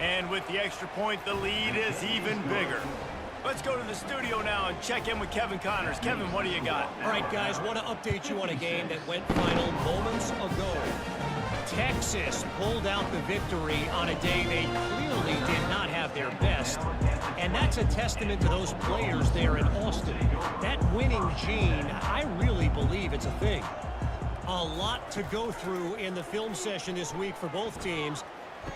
And with the extra point, the lead is even bigger. Let's go to the studio now and check in with Kevin Connors. Kevin, what do you got? All right, guys, want to update you on a game that went final moments ago. Texas pulled out the victory on a day they clearly did not have their best. And that's a testament to those players there in Austin. That winning gene, I really believe it's a thing. A lot to go through in the film session this week for both teams.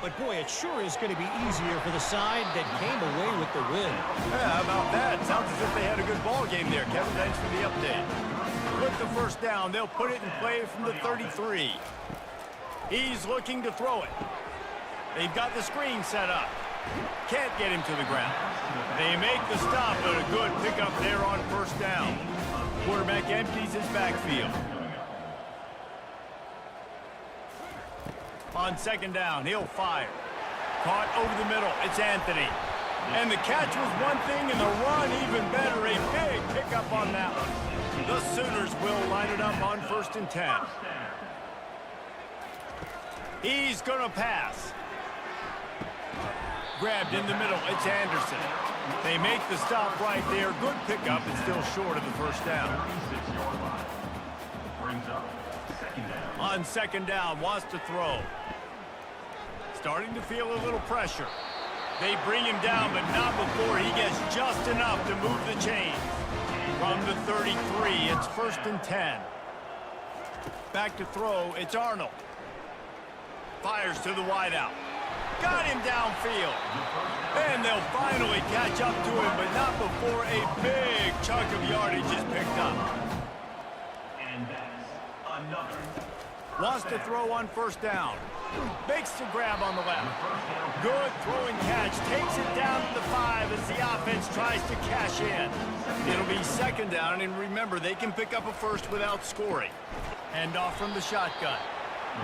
But, boy, it sure is going to be easier for the side that came away with the win. Yeah, how about that? Sounds as if they had a good ball game there. Kevin, thanks for the update. With the first down, they'll put it in play from the 33. He's looking to throw it. They've got the screen set up. Can't get him to the ground. They make the stop, but a good pickup there on first down. Quarterback empties his backfield. On 2nd down, he'll fire. Caught over the middle, it's Anthony. And the catch was one thing, and the run even better. A big pickup on that one. The Sooners will line it up on 1st and 10. He's going to pass. Grabbed in the middle, it's Anderson. They make the stop right there. Good pickup, and still short of the first down. On 2nd down, wants to throw. Starting to feel a little pressure. They bring him down, but not before he gets just enough to move the chains. From the 33, it's 1st and 10. Back to throw, it's Arnold. Fires to the wideout. Got him downfield. And they'll finally catch up to him, but not before a big chunk of yardage is picked up. And that's another. Wants to throw on 1st down. Makes the grab on the left. Good throwing catch. Takes it down to the 5 as the offense tries to cash in. It'll be 2nd down, and remember, they can pick up a first without scoring. Hand off from the shotgun.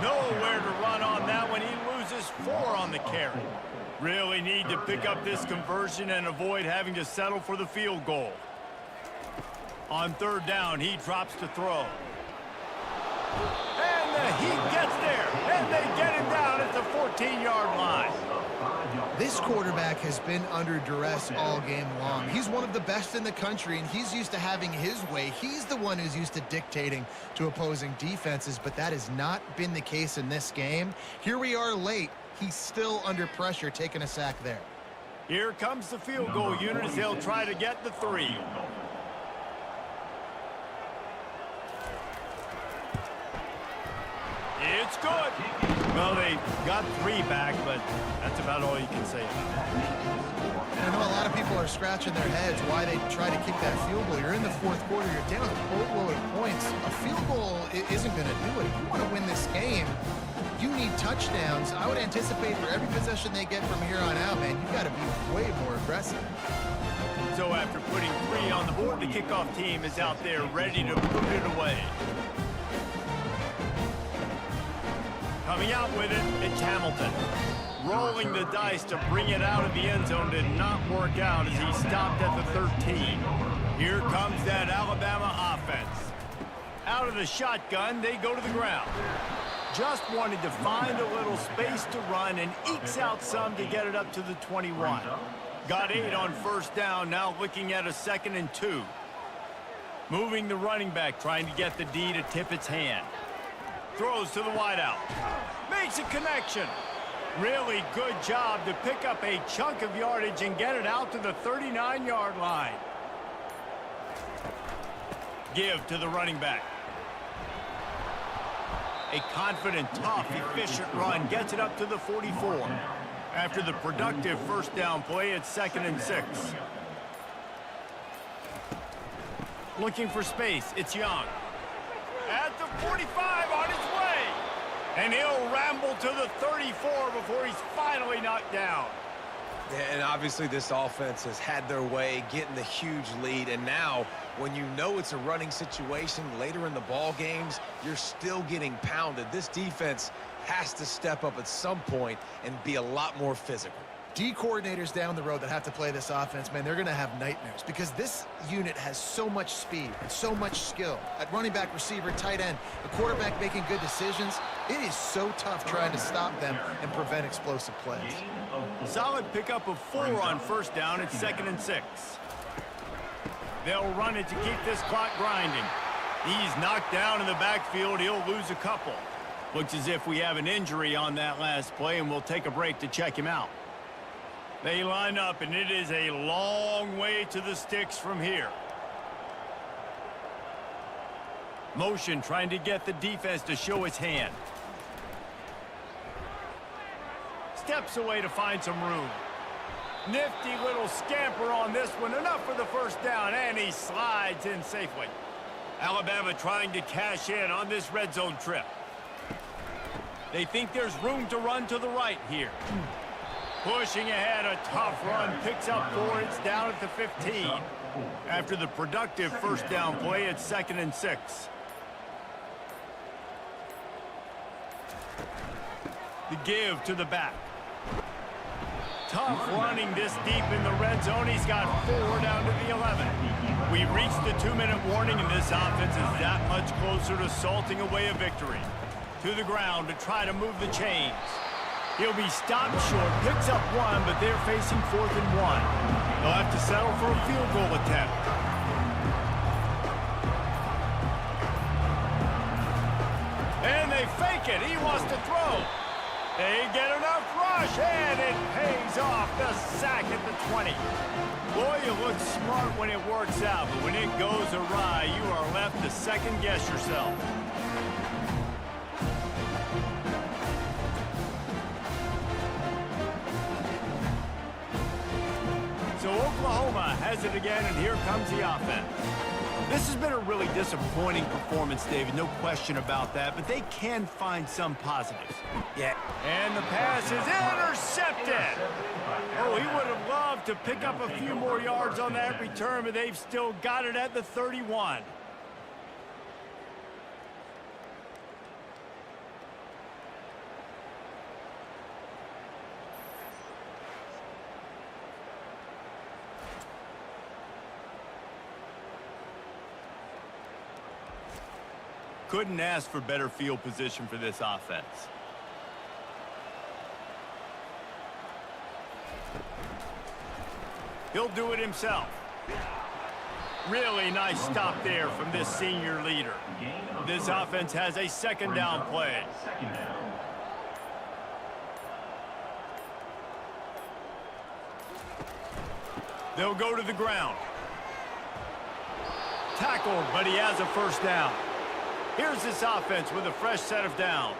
Nowhere to run on that one. He loses 4 on the carry. Really need to pick up this conversion and avoid having to settle for the field goal. On 3rd down, he drops to throw. And he gets there, and they get him down at the 14-yard line. This quarterback has been under duress all game long. He's one of the best in the country, and he's used to having his way. He's the one who's used to dictating to opposing defenses, but that has not been the case in this game. Here we are late. He's still under pressure, taking a sack there. Here comes the field goal unit as they'll try to get the 3. It's good. Well, they got 3 back, but that's about all you can say about that. I know a lot of people are scratching their heads why they try to kick that field goal. You're in the 4th quarter. You're down a boatload of points. A field goal isn't going to do it. If you want to win this game, you need touchdowns. I would anticipate for every possession they get from here on out, man, you've got to be way more aggressive. So after putting 3 on the board, the kickoff team is out there ready to put it away. Coming out with it, it's Hamilton. Rolling the dice to bring it out of the end zone did not work out as he stopped at the 13. Here comes that Alabama offense. Out of the shotgun, they go to the ground. Just wanted to find a little space to run and ekes out some to get it up to the 21. Got 8 on 1st down, now looking at a 2nd and 2. Moving the running back, trying to get the D to tip its hand. Throws to the wideout. Makes a connection. Really good job to pick up a chunk of yardage and get it out to the 39-yard line. Give to the running back. A confident, tough, efficient run gets it up to the 44. After the productive first down play, it's 2nd and 6. Looking for space, it's Young. At the 45 on his way. And he'll ramble to the 34 before he's finally knocked down. And obviously this offense has had their way, getting the huge lead. And now, when you know it's a running situation later in the ball games, you're still getting pounded. This defense has to step up at some point and be a lot more physical. D coordinators down the road that have to play this offense, man, they're going to have nightmares because this unit has so much speed and so much skill. At running back, receiver, tight end, the quarterback making good decisions, it is so tough trying to stop them and prevent explosive plays. Solid pickup of 4 on first down. It's 2nd and 6. They'll run it to keep this clock grinding. He's knocked down in the backfield. He'll lose a couple. Looks as if we have an injury on that last play, and we'll take a break to check him out. They line up, and it is a long way to the sticks from here. Motion trying to get the defense to show its hand. Steps away to find some room. Nifty little scamper on this one. Enough for the first down, and he slides in safely. Alabama trying to cash in on this red zone trip. They think there's room to run to the right here. Pushing ahead, a tough run, picks up 4, it's down at the 15. After the productive first down play, it's 2nd and 6. The give to the back. Tough running this deep in the red zone. He's got 4 down to the 11. We've reached the 2-minute warning, and this offense is that much closer to salting away a victory. To the ground to try to move the chains. He'll be stopped short, picks up 1, but they're facing 4th and 1. They'll have to settle for a field goal attempt. And they fake it. He wants to throw. They get enough rush, and it pays off. The sack at the 20. Boy, you look smart when it works out, but when it goes awry, you are left to second-guess yourself. So Oklahoma has it again, and here comes the offense. This has been a really disappointing performance, David, no question about that, but they can find some positives. Yeah. And the pass is intercepted. Oh, he would have loved to pick up a few more yards on that return, but they've still got it at the 31. Couldn't ask for better field position for this offense. He'll do it himself. Really nice stop there from this senior leader. This offense has a 2nd down play. They'll go to the ground. Tackled, but he has a first down. Here's this offense with a fresh set of downs.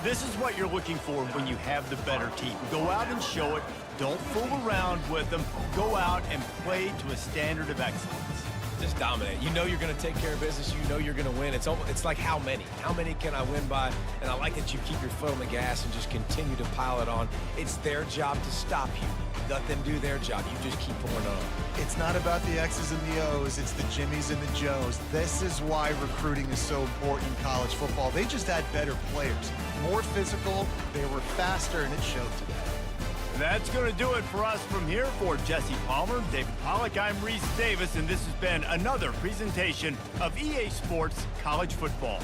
This is what you're looking for when you have the better team. Go out and show it. Don't fool around with them. Go out and play to a standard of excellence. Just dominate. You know you're going to take care of business. You know you're going to win. It's like how many? How many can I win by? And I like that you keep your foot on the gas and just continue to pile it on. It's their job to stop you. Let them do their job. You just keep pouring on. It's not about the X's and the O's. It's the Jimmies and the Joes. This is why recruiting is so important in college football. They just had better players. More physical. They were faster, and it showed today. That's going to do it for us from here. For Jesse Palmer, David Pollack, I'm Reese Davis, and this has been another presentation of EA Sports College Football.